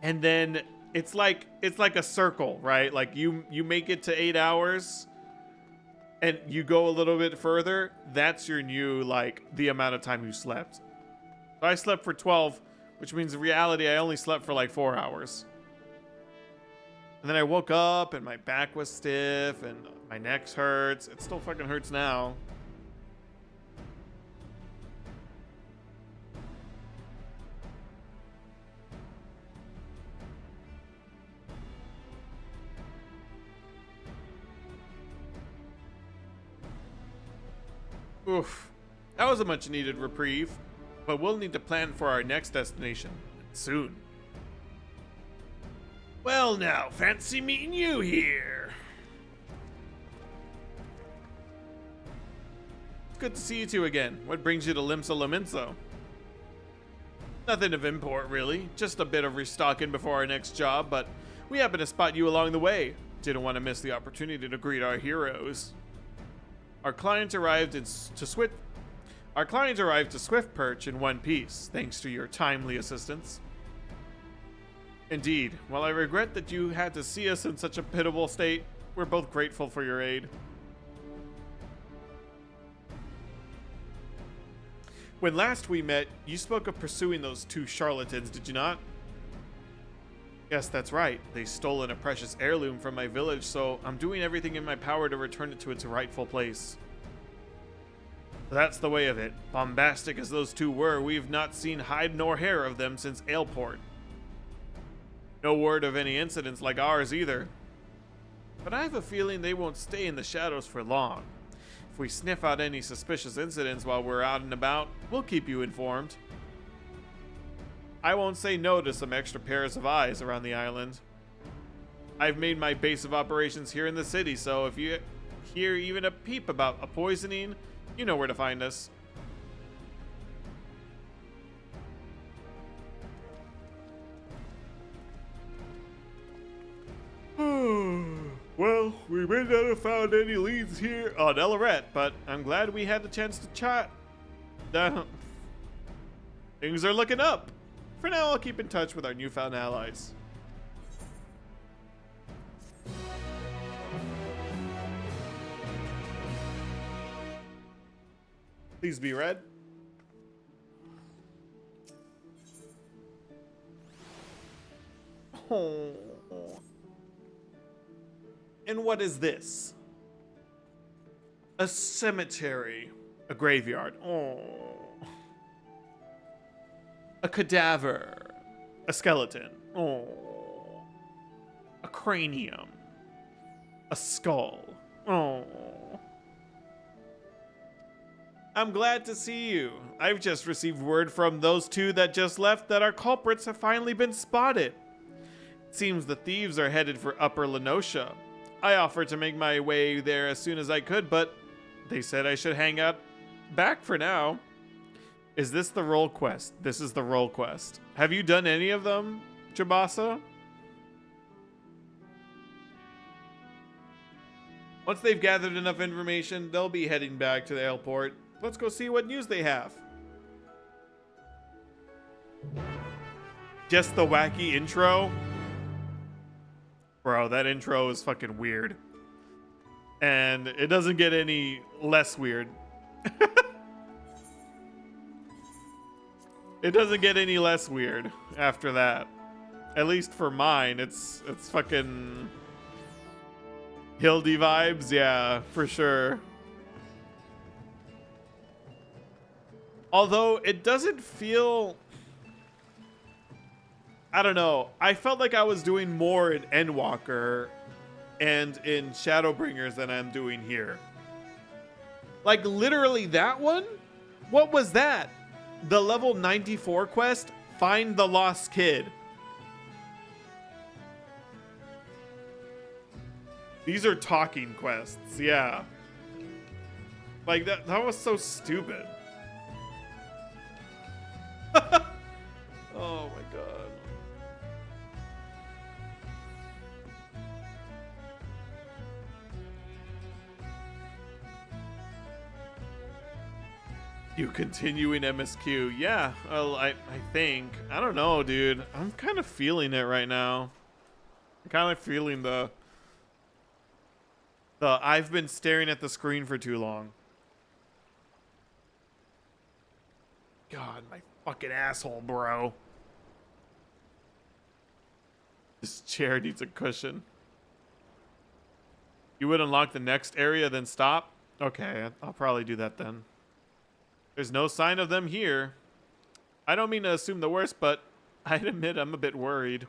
And then it's like a circle, right? Like you make it to 8 hours and you go a little bit further, that's your new, like, the amount of time you slept. So I slept for 12, which means in reality I only slept for like 4 hours. And then I woke up and my back was stiff and my neck hurts. It still fucking hurts now. Oof. That was a much needed reprieve, but we'll need to plan for our next destination soon. Well now, fancy meeting you here. It's good to see you two again. What brings you to Limsa Lominsa? Nothing of import, really. Just a bit of restocking before our next job, but we happened to spot you along the way. Didn't want to miss the opportunity to greet our heroes. Our client arrived to Swift Perch in one piece, thanks to your timely assistance. Indeed, while I regret that you had to see us in such a pitiable state, we're both grateful for your aid. When last we met, you spoke of pursuing those two charlatans, did you not? Yes, that's right. They stolen a precious heirloom from my village, so I'm doing everything in my power to return it to its rightful place. That's the way of it. Bombastic as those two were, we've not seen hide nor hair of them since Aleport. No word of any incidents like ours either. but I have a feeling they won't stay in the shadows for long. If we sniff out any suspicious incidents while we're out and about, we'll keep you informed. I won't say no to some extra pairs of eyes around the island. I've made my base of operations here in the city, so if you hear even a peep about a poisoning, you know where to find us. Well, we may not have found any leads here on Elleret, but I'm glad we had the chance to chat. Things are looking up. For now, I'll keep in touch with our newfound allies. Please be read. Oh. And what is this? A cemetery. A graveyard. Oh. A cadaver. A skeleton. Oh. A cranium. A skull. Oh. I'm glad to see you. I've just received word from those two that just left that our culprits have finally been spotted. It seems the thieves are headed for Upper Lenosha. I offered to make my way there as soon as I could, but they said I should hang out back for now. Is this the role quest? This is the role quest. Have you done any of them, Jabasa? Once they've gathered enough information, they'll be heading back to the airport. Let's go see what news they have. Just the wacky intro? Bro, that intro is fucking weird. And it doesn't get any less weird. It doesn't get any less weird after that. At least for mine, it's fucking Hildy vibes, yeah, for sure. Although it doesn't feel, I don't know. I felt like I was doing more in Endwalker and in Shadowbringers than I'm doing here. Like literally that one? What was that? The level 94 quest, Find the Lost Kid. These are talking quests, yeah. Like that was so stupid. Oh my god. You continue in MSQ. Yeah, well, I think. I don't know, dude. I'm kind of feeling it right now. I'm kind of feeling the I've been staring at the screen for too long. God, my fucking asshole, bro. This chair needs a cushion. You would unlock the next area, then stop? Okay, I'll probably do that then. There's no sign of them here. I don't mean to assume the worst, but I'd admit I'm a bit worried.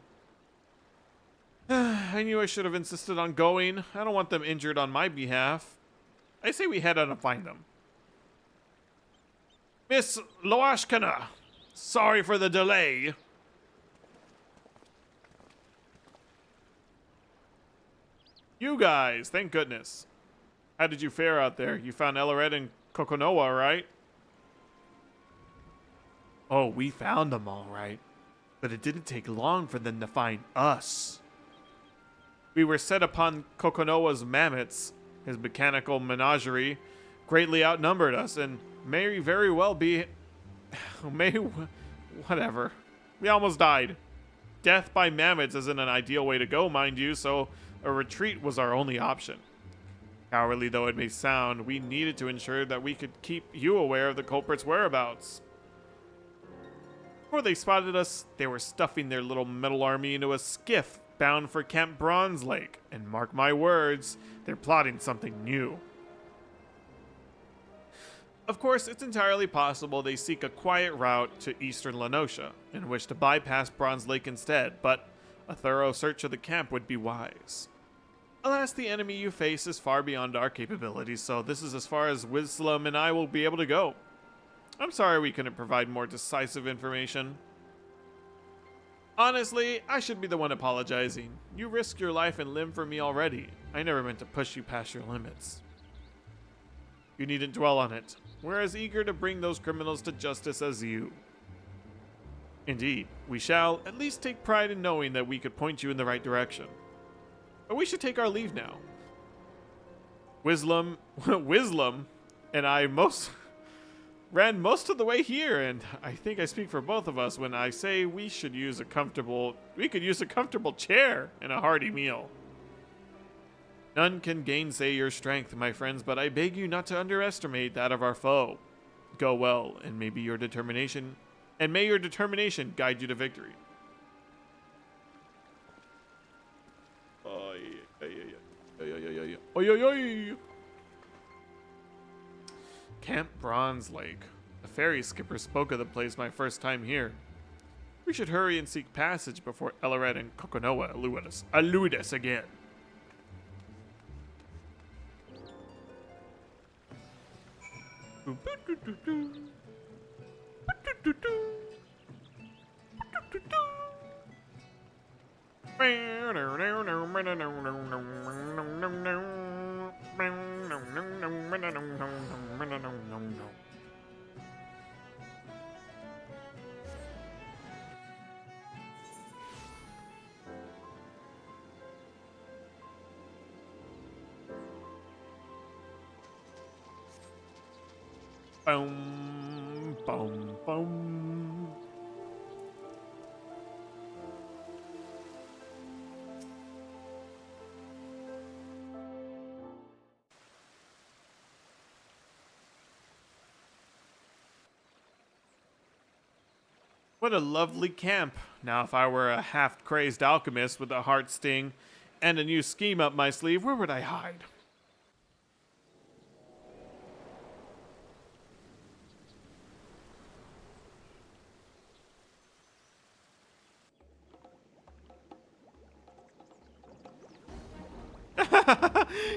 I knew I should have insisted on going. I don't want them injured on my behalf. I say we head out and find them. Miss Loashkana, sorry for the delay. You guys, thank goodness. How did you fare out there? You found Ellered and Kokonoa, right? Oh, we found them all right. But it didn't take long for them to find us. We were set upon Kokonoa's mammoths. His mechanical menagerie greatly outnumbered us and may very well be... whatever. We almost died. Death by mammoths isn't an ideal way to go, mind you, so a retreat was our only option. Cowardly though it may sound, we needed to ensure that we could keep you aware of the culprit's whereabouts. Before they spotted us, they were stuffing their little metal army into a skiff bound for Camp Bronze Lake, and mark my words, they're plotting something new. Of course, it's entirely possible they seek a quiet route to eastern Lenosha and wish to bypass Bronze Lake instead, but a thorough search of the camp would be wise. Alas, the enemy you face is far beyond our capabilities, so this is as far as Wislam and I will be able to go. I'm sorry we couldn't provide more decisive information. Honestly, I should be the one apologizing. You risked your life and limb for me already. I never meant to push you past your limits. You needn't dwell on it. We're as eager to bring those criminals to justice as you. Indeed, we shall at least take pride in knowing that we could point you in the right direction. But we should take our leave now. Wislam and I ran most of the way here, and I think I speak for both of us when I say we could use a comfortable chair and a hearty meal. None can gainsay your strength, my friends, but I beg you not to underestimate that of our foe. Go well, and may your determination guide you to victory. Camp Bronze Lake. A ferry skipper spoke of the place my first time here. We should hurry and seek passage before Elaret and Kokonoa elude us again. Boom, boom, boom. What a lovely camp. Now, if I were a half-crazed alchemist with a heart sting and a new scheme up my sleeve, where would I hide?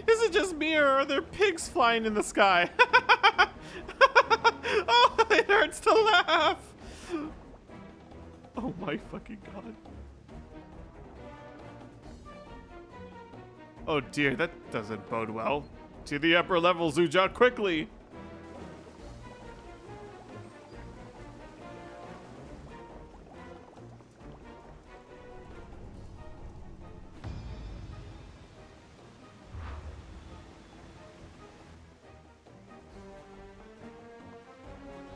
Is it just me, or are there pigs flying in the sky? Oh, it hurts to laugh. Oh my fucking god. Oh dear, that doesn't bode well. To the upper levels, Ujat, quickly!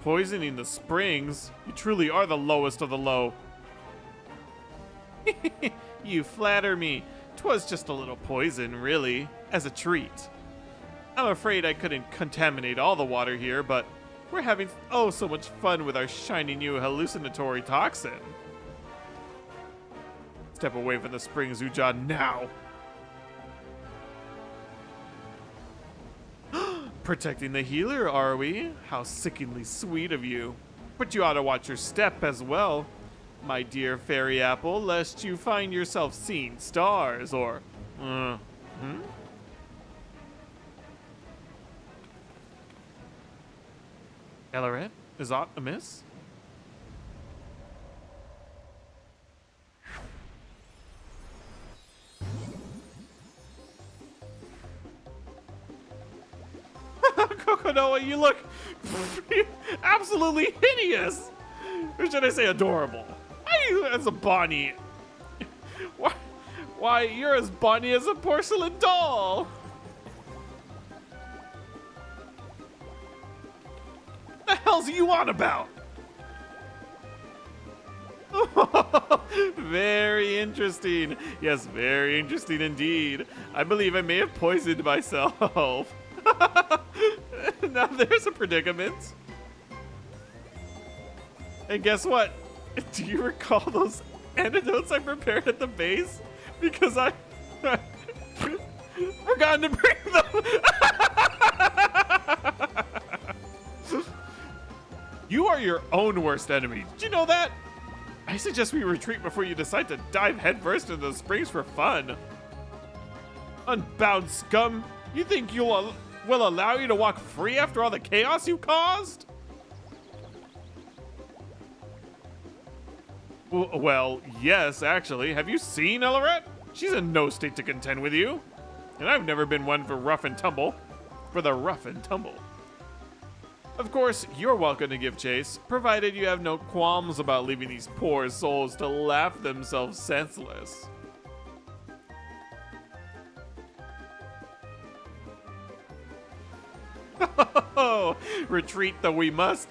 Poisoning the springs? You truly are the lowest of the low. You flatter me. 'Twas just a little poison, really, as a treat. I'm afraid I couldn't contaminate all the water here, but we're having oh so much fun with our shiny new hallucinatory toxin. Step away from the springs, Uja, now! Protecting the healer, are we? How sickeningly sweet of you. But you ought to watch your step as well, my dear fairy apple, lest you find yourself seeing stars, or... Elaret, is aught amiss? Kokonoa, you look absolutely hideous! Or should I say adorable? As a Bonnie. Why, you're as Bonnie as a porcelain doll! The hell's you on about? Very interesting. Yes, very interesting indeed. I believe I may have poisoned myself. Now there's a predicament. And guess what? Do you recall those antidotes I prepared at the base? Because I forgot to bring them. You are your own worst enemy. Did you know that? I suggest we retreat before you decide to dive headfirst into the springs for fun. Unbound scum! You think will allow you to walk free after all the chaos you caused? Well, yes, actually. Have you seen Elleret? She's in no state to contend with you. And I've never been one for rough and tumble. For the rough and tumble. Of course, you're welcome to give chase, provided you have no qualms about leaving these poor souls to laugh themselves senseless. Retreat though we must,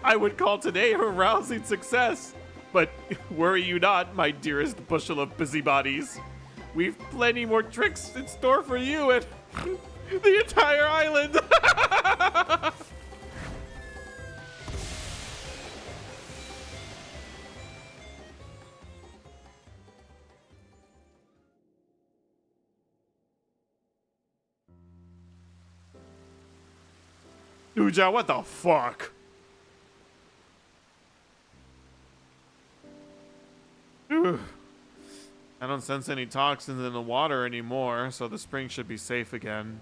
I would call today a rousing success. But worry you not, my dearest bushel of busybodies. We've plenty more tricks in store for you and the entire island. Uja, what the fuck? Ugh. I don't sense any toxins in the water anymore, so the spring should be safe again.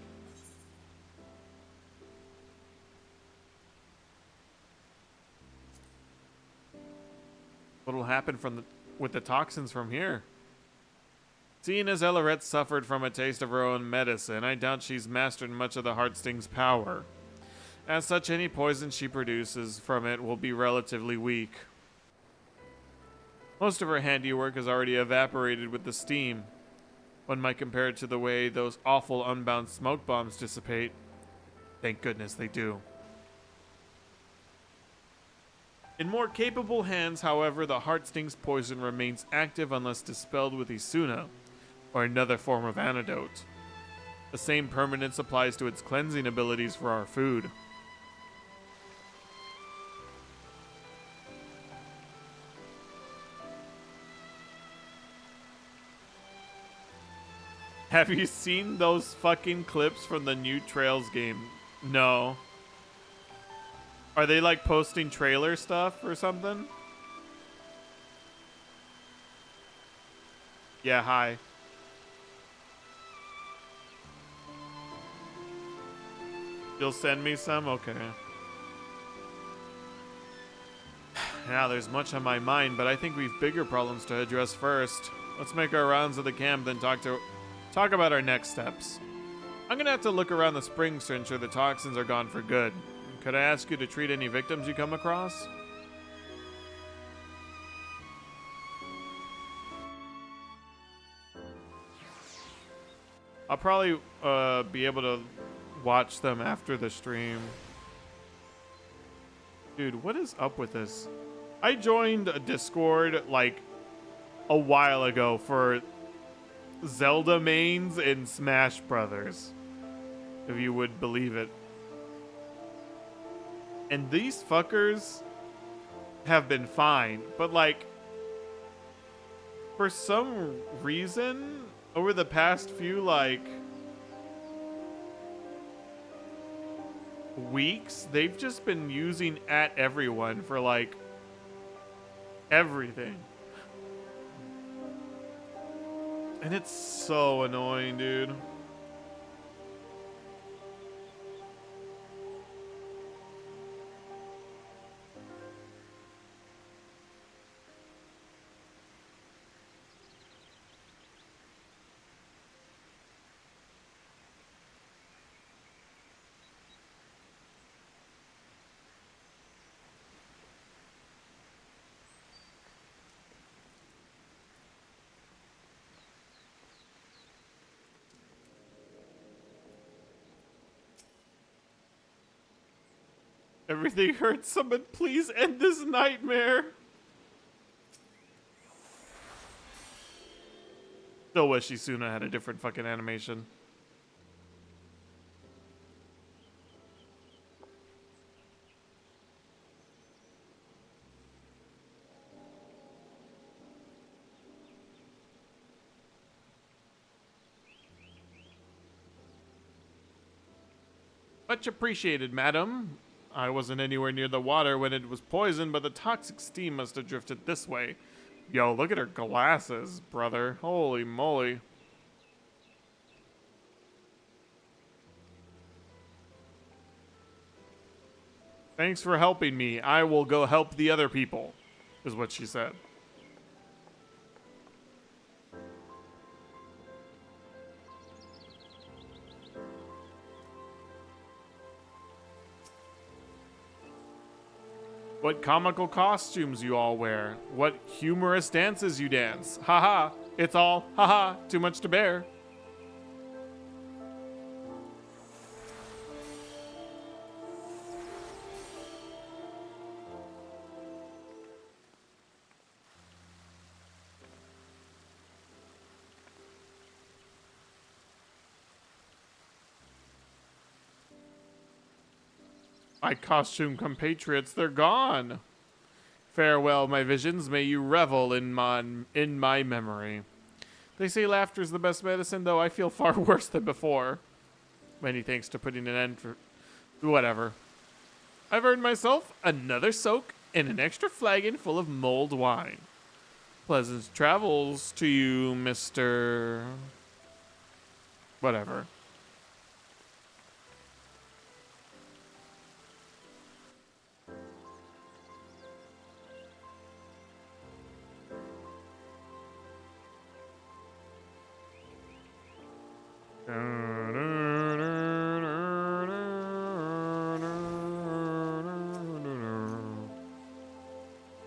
What'll happen with the toxins from here? Seeing as Elleret suffered from a taste of her own medicine, I doubt she's mastered much of the Heartsting's power. As such, any poison she produces from it will be relatively weak. Most of her handiwork has already evaporated with the steam. One might compare it to the way those awful unbound smoke bombs dissipate. Thank goodness they do. In more capable hands, however, the Heartsting's poison remains active unless dispelled with Isuna, or another form of antidote. The same permanence applies to its cleansing abilities for our food. Have you seen those fucking clips from the new Trails game? No. Are they like posting trailer stuff or something? Yeah, hi. You'll send me some? Okay. Yeah, there's much on my mind, but I think we've bigger problems to address first. Let's make our rounds of the camp, then talk about our next steps. I'm gonna have to look around the springs to ensure the toxins are gone for good. Could I ask you to treat any victims you come across? I'll probably be able to watch them after the stream. Dude, what is up with this? I joined a Discord like a while ago for Zelda mains in Smash Brothers, if you would believe it. And these fuckers have been fine, but like for some reason over the past few like weeks, they've just been using at everyone for like everything. And it's so annoying, dude. Everything hurts. Someone please end this nightmare. Still wish Isuna had a different fucking animation. Much appreciated, madam. I wasn't anywhere near the water when it was poisoned, but the toxic steam must have drifted this way. Yo, look at her glasses, brother. Holy moly. Thanks for helping me. I will go help the other people, is what she said. What comical costumes you all wear. What humorous dances you dance. Haha, it's all haha, too much to bear. My costume compatriots, they're gone. Farewell, my visions. May you revel in my memory. They say laughter's the best medicine, though I feel far worse than before. Many thanks to putting an end for... whatever. I've earned myself another soak and an extra flagon full of mulled wine. Pleasant travels to you, Mr... whatever.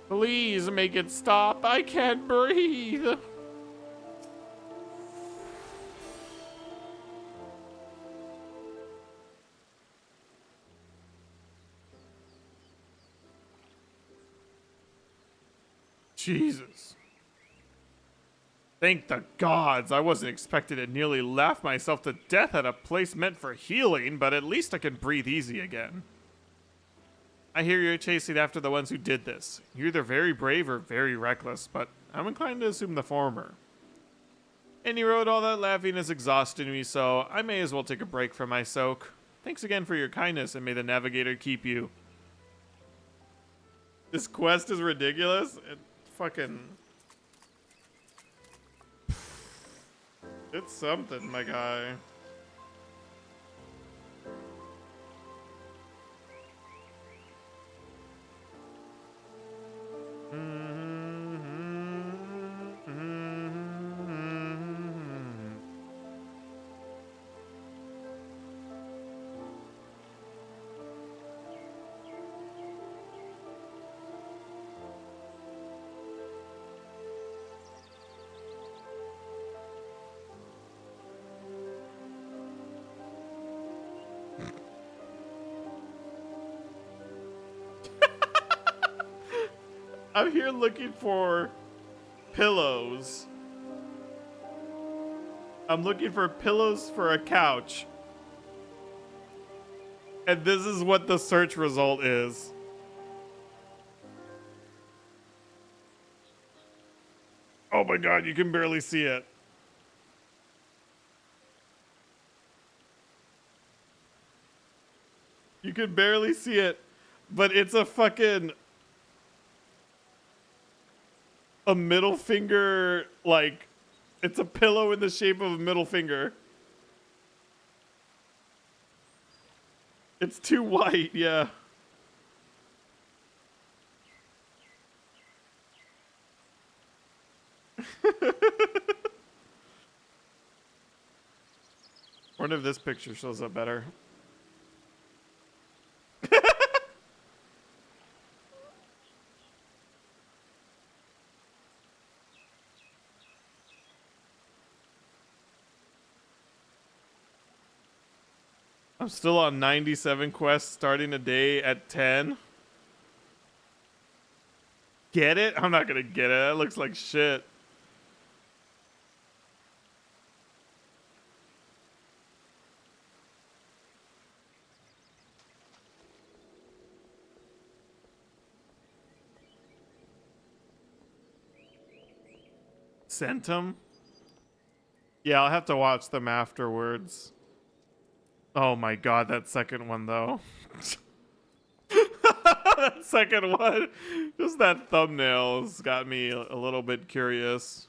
Please make it stop. I can't breathe. Jesus. Thank the gods. I wasn't expecting to nearly laugh myself to death at a place meant for healing, but at least I can breathe easy again. I hear you're chasing after the ones who did this. You're either very brave or very reckless, but I'm inclined to assume the former. Any road, all that laughing is exhausting me, so I may as well take a break from my soak. Thanks again for your kindness, and may the navigator keep you. This quest is ridiculous. It fucking... It's something, my guy. I'm here looking for pillows. I'm looking for pillows for a couch. And this is what the search result is. Oh my god, you can barely see it. You can barely see it, but it's a fucking... a middle finger, like, it's a pillow in the shape of a middle finger. It's too white, yeah. Wonder if this picture shows up better. I'm still on 97 quests, starting a day at 10. Get it? I'm not gonna get it. That looks like shit. Sent them? Yeah, I'll have to watch them afterwards. Oh my god, that second one though. That second one. Just that thumbnail's got me a little bit curious.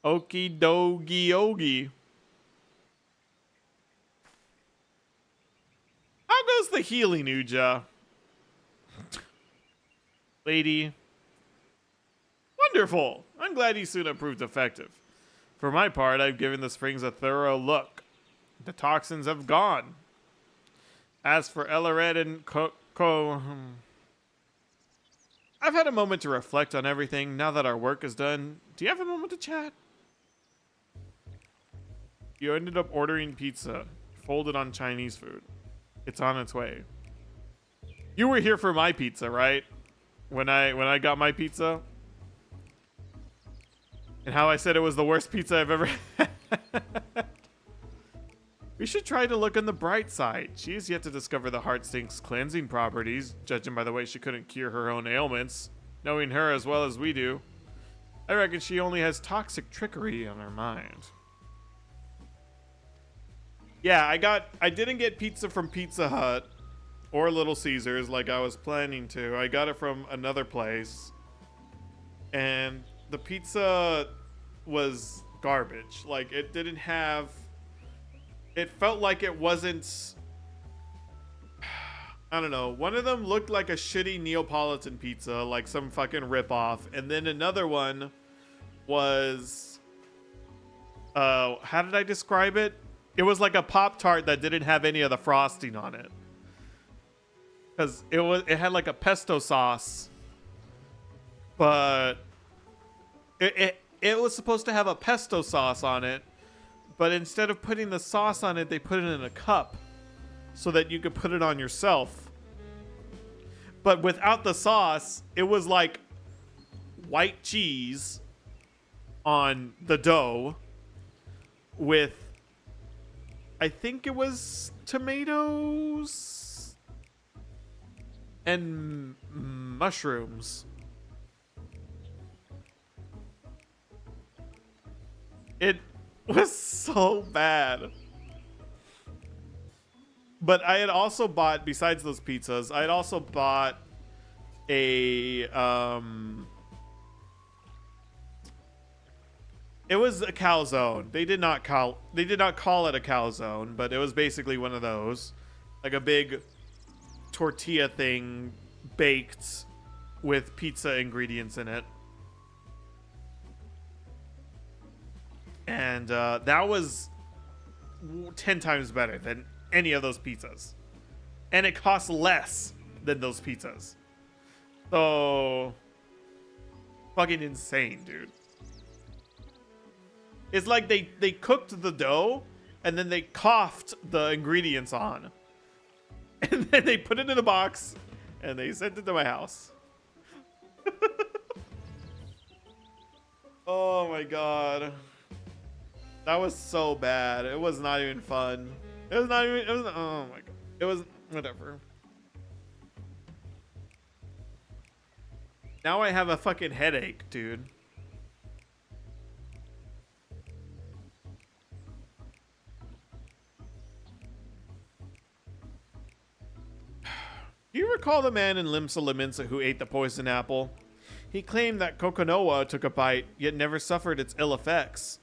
Okie dokie ogie. I'll go goes the healing Uja. Lady. Wonderful. I'm glad Isuna proved effective. For my part, I've given the springs a thorough look. The toxins have gone. As for Elared and I've had a moment to reflect on everything now that our work is done. Do you have a moment to chat? You ended up ordering pizza, folded on Chinese food. It's on its way. You were here for my pizza, right? When I got my pizza? And how I said it was the worst pizza I've ever had. We should try to look on the bright side. She is yet to discover the Heartstink's cleansing properties, judging by the way she couldn't cure her own ailments. Knowing her as well as we do, I reckon she only has toxic trickery on her mind. Yeah, I didn't get pizza from Pizza Hut or Little Caesars like I was planning to. I got it from another place. And the pizza was garbage. Like, it didn't have... It felt like it wasn't... I don't know. One of them looked like a shitty Neapolitan pizza, like some fucking ripoff. And then another one was... how did I describe it? It was like a Pop-Tart that didn't have any of the frosting on it. Because it had like a pesto sauce. But... It was supposed to have a pesto sauce on it. But instead of putting the sauce on it, they put it in a cup so that you could put it on yourself. But without the sauce, it was like white cheese on the dough with, I think it was tomatoes and mushrooms. It was so bad. But I had also bought, besides those pizzas, I had also bought a it was a calzone. They did not call it a calzone, but it was basically one of those, like a big tortilla thing baked with pizza ingredients in it. And that was 10 times better than any of those pizzas. And it costs less than those pizzas. So, fucking insane, dude. It's like they cooked the dough and then they coughed the ingredients on. And then they put it in a box and they sent it to my house. Oh my god. That was so bad. It was not even fun. It was not even, oh my god. It was, whatever. Now I have a fucking headache, dude. Do you recall the man in Limsa Laminsa who ate the poison apple? He claimed that Kokonoha took a bite, yet never suffered its ill effects.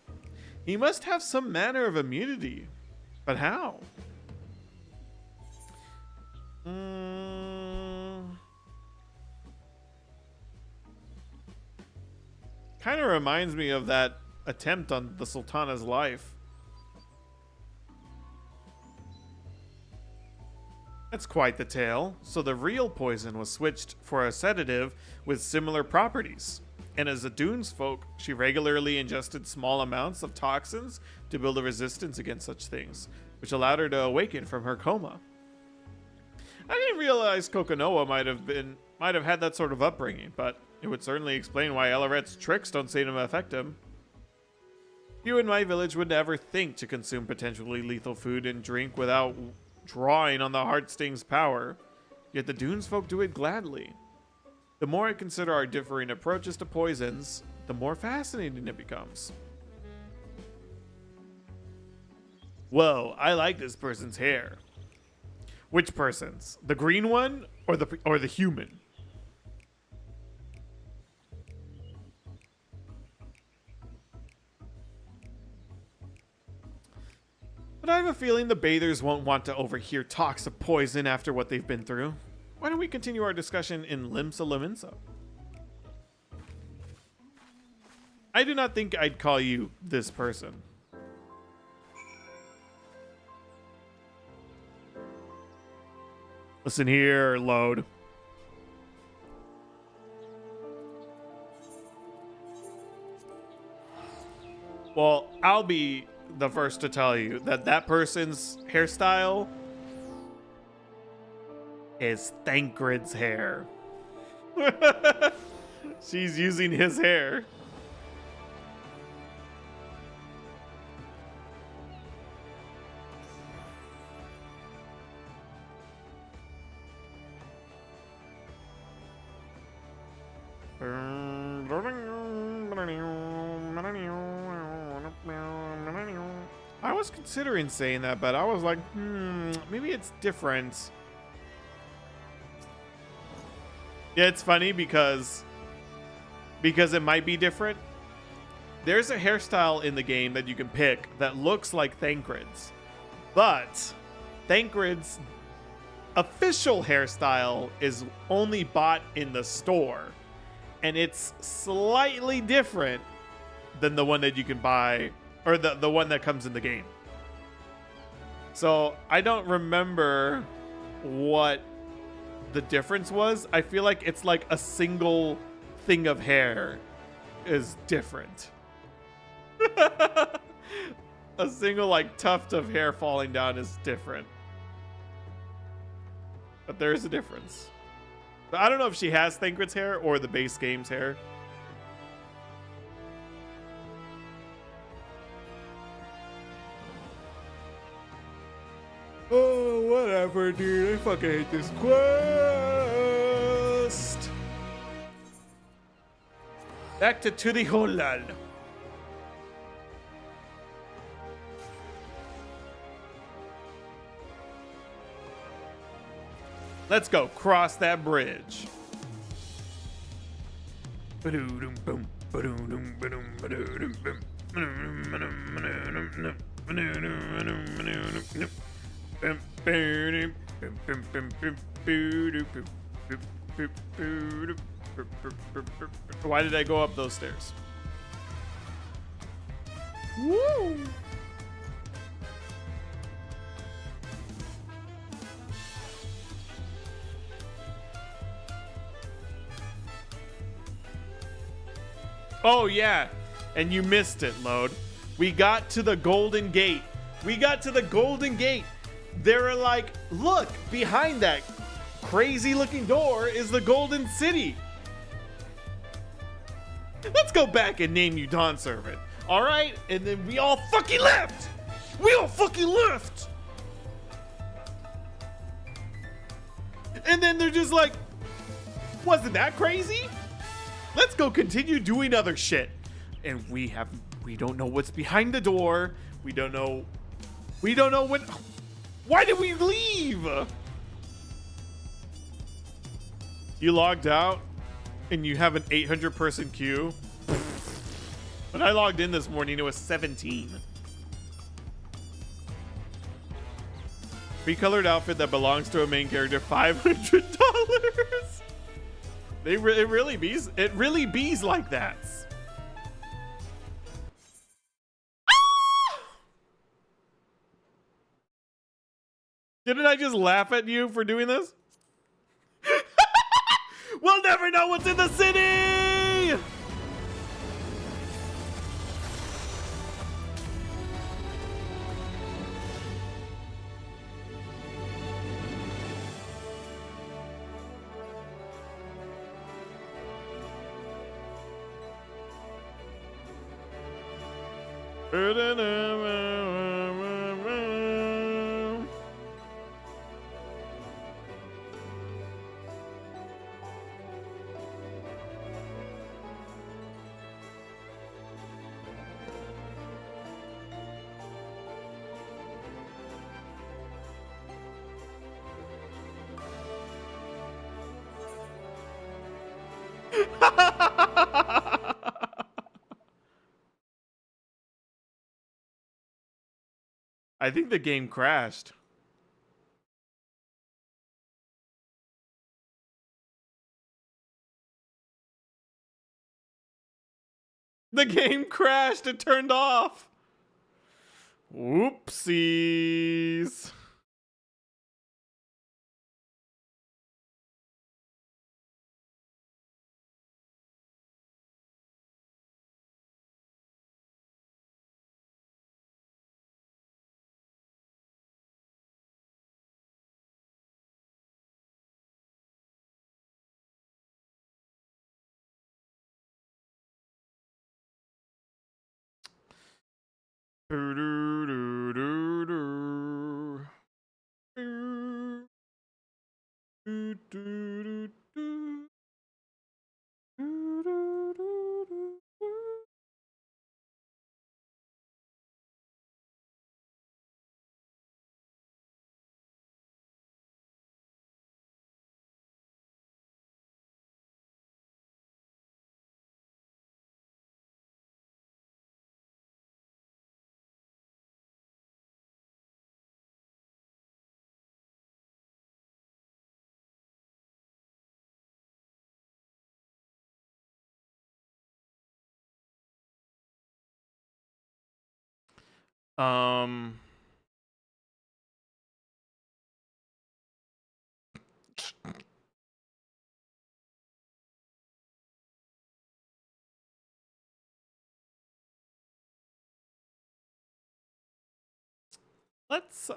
He must have some manner of immunity. But how? Kind of reminds me of that attempt on the Sultana's life. That's quite the tale. So the real poison was switched for a sedative with similar properties. And as a Dunes folk, she regularly ingested small amounts of toxins to build a resistance against such things, which allowed her to awaken from her coma. I didn't realize Kokonoha might have had that sort of upbringing, but it would certainly explain why Elaret's tricks don't seem to affect him. Few in my village would ever think to consume potentially lethal food and drink without drawing on the Heartsting's power, yet the Dunes folk do it gladly. The more I consider our differing approaches to poisons, the more fascinating it becomes. Whoa, I like this person's hair. Which person's? The green one or the human? But I have a feeling the bathers won't want to overhear talks of poison after what they've been through. Why don't we continue our discussion in Limsa Lominsa? I do not think I'd call you this person. Listen here, load. Well, I'll be the first to tell you that that person's hairstyle is Thancred's hair. She's using his hair. I was considering saying that, but I was like, maybe it's different. Yeah, it's funny because it might be different. There's a hairstyle in the game that you can pick that looks like Thancred's, but Thancred's official hairstyle is only bought in the store, and it's slightly different than the one that you can buy, or the one that comes in the game. So I don't remember what the difference was. I feel like it's like a single thing of hair is different. A single like tuft of hair falling down is different. But there is a difference. But I don't know if she has Thancred's hair or the base game's hair. Oh, whatever, dude. I fucking hate this quest. Back to the Holal. Let's go cross that bridge. Why did I go up those stairs? Woo! Oh yeah, and you missed it, Load. We got to the Golden Gate. We got to the Golden Gate. They were like, look, behind that crazy looking door is the Golden City. Let's go back and name you Dawn Servant. All right? And then we all fucking left. We all fucking left. And then they're just like, wasn't that crazy? Let's go continue doing other shit. And we don't know what's behind the door. We don't know what. Why did we leave? You logged out and you have an 800 person queue. When I logged in this morning, it was 17. Pre-colored outfit that belongs to a main character, $500. It really bees like that. Didn't I just laugh at you for doing this? We'll never know what's in the city! I think the game crashed. The game crashed. It turned off. Whoopsies. Um, let's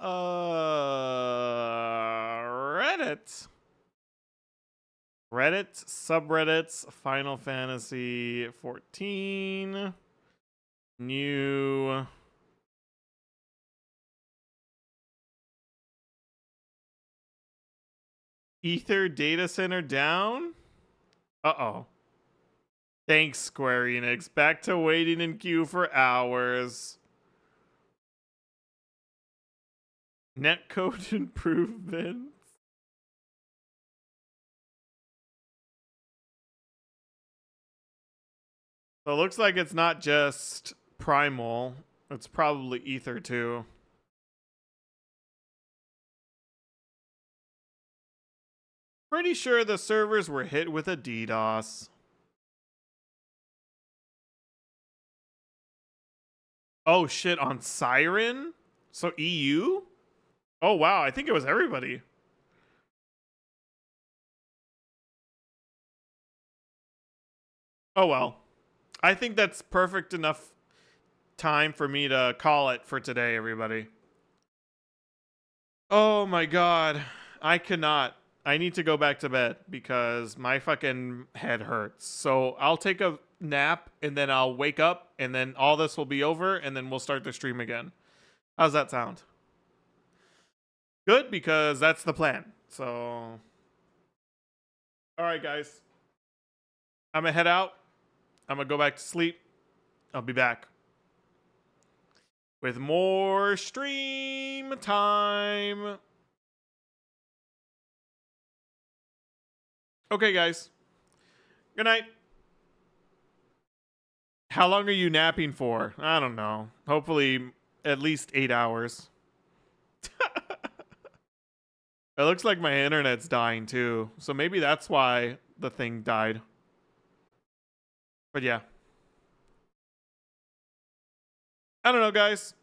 Reddit subreddits Final Fantasy 14 new Ether data center down. Uh-oh. Thanks, Square Enix. Back to waiting in queue for hours. Netcode improvements. So it looks like it's not just Primal. It's probably Ether too. Pretty sure the servers were hit with a DDoS. Oh shit, on Siren? So EU? Oh wow, I think it was everybody. Oh well. I think that's perfect enough time for me to call it for today, everybody. Oh my god. I cannot. I need to go back to bed because my fucking head hurts. So I'll take a nap and then I'll wake up and then all this will be over and then we'll start the stream again. How's that sound? Good, because that's the plan. So, all right, guys. I'm gonna head out. I'm gonna go back to sleep. I'll be back with more stream time. Okay, guys. Good night. How long are you napping for? I don't know. Hopefully at least 8 hours. It looks like my internet's dying too. So maybe that's why the thing died. But yeah. I don't know, guys.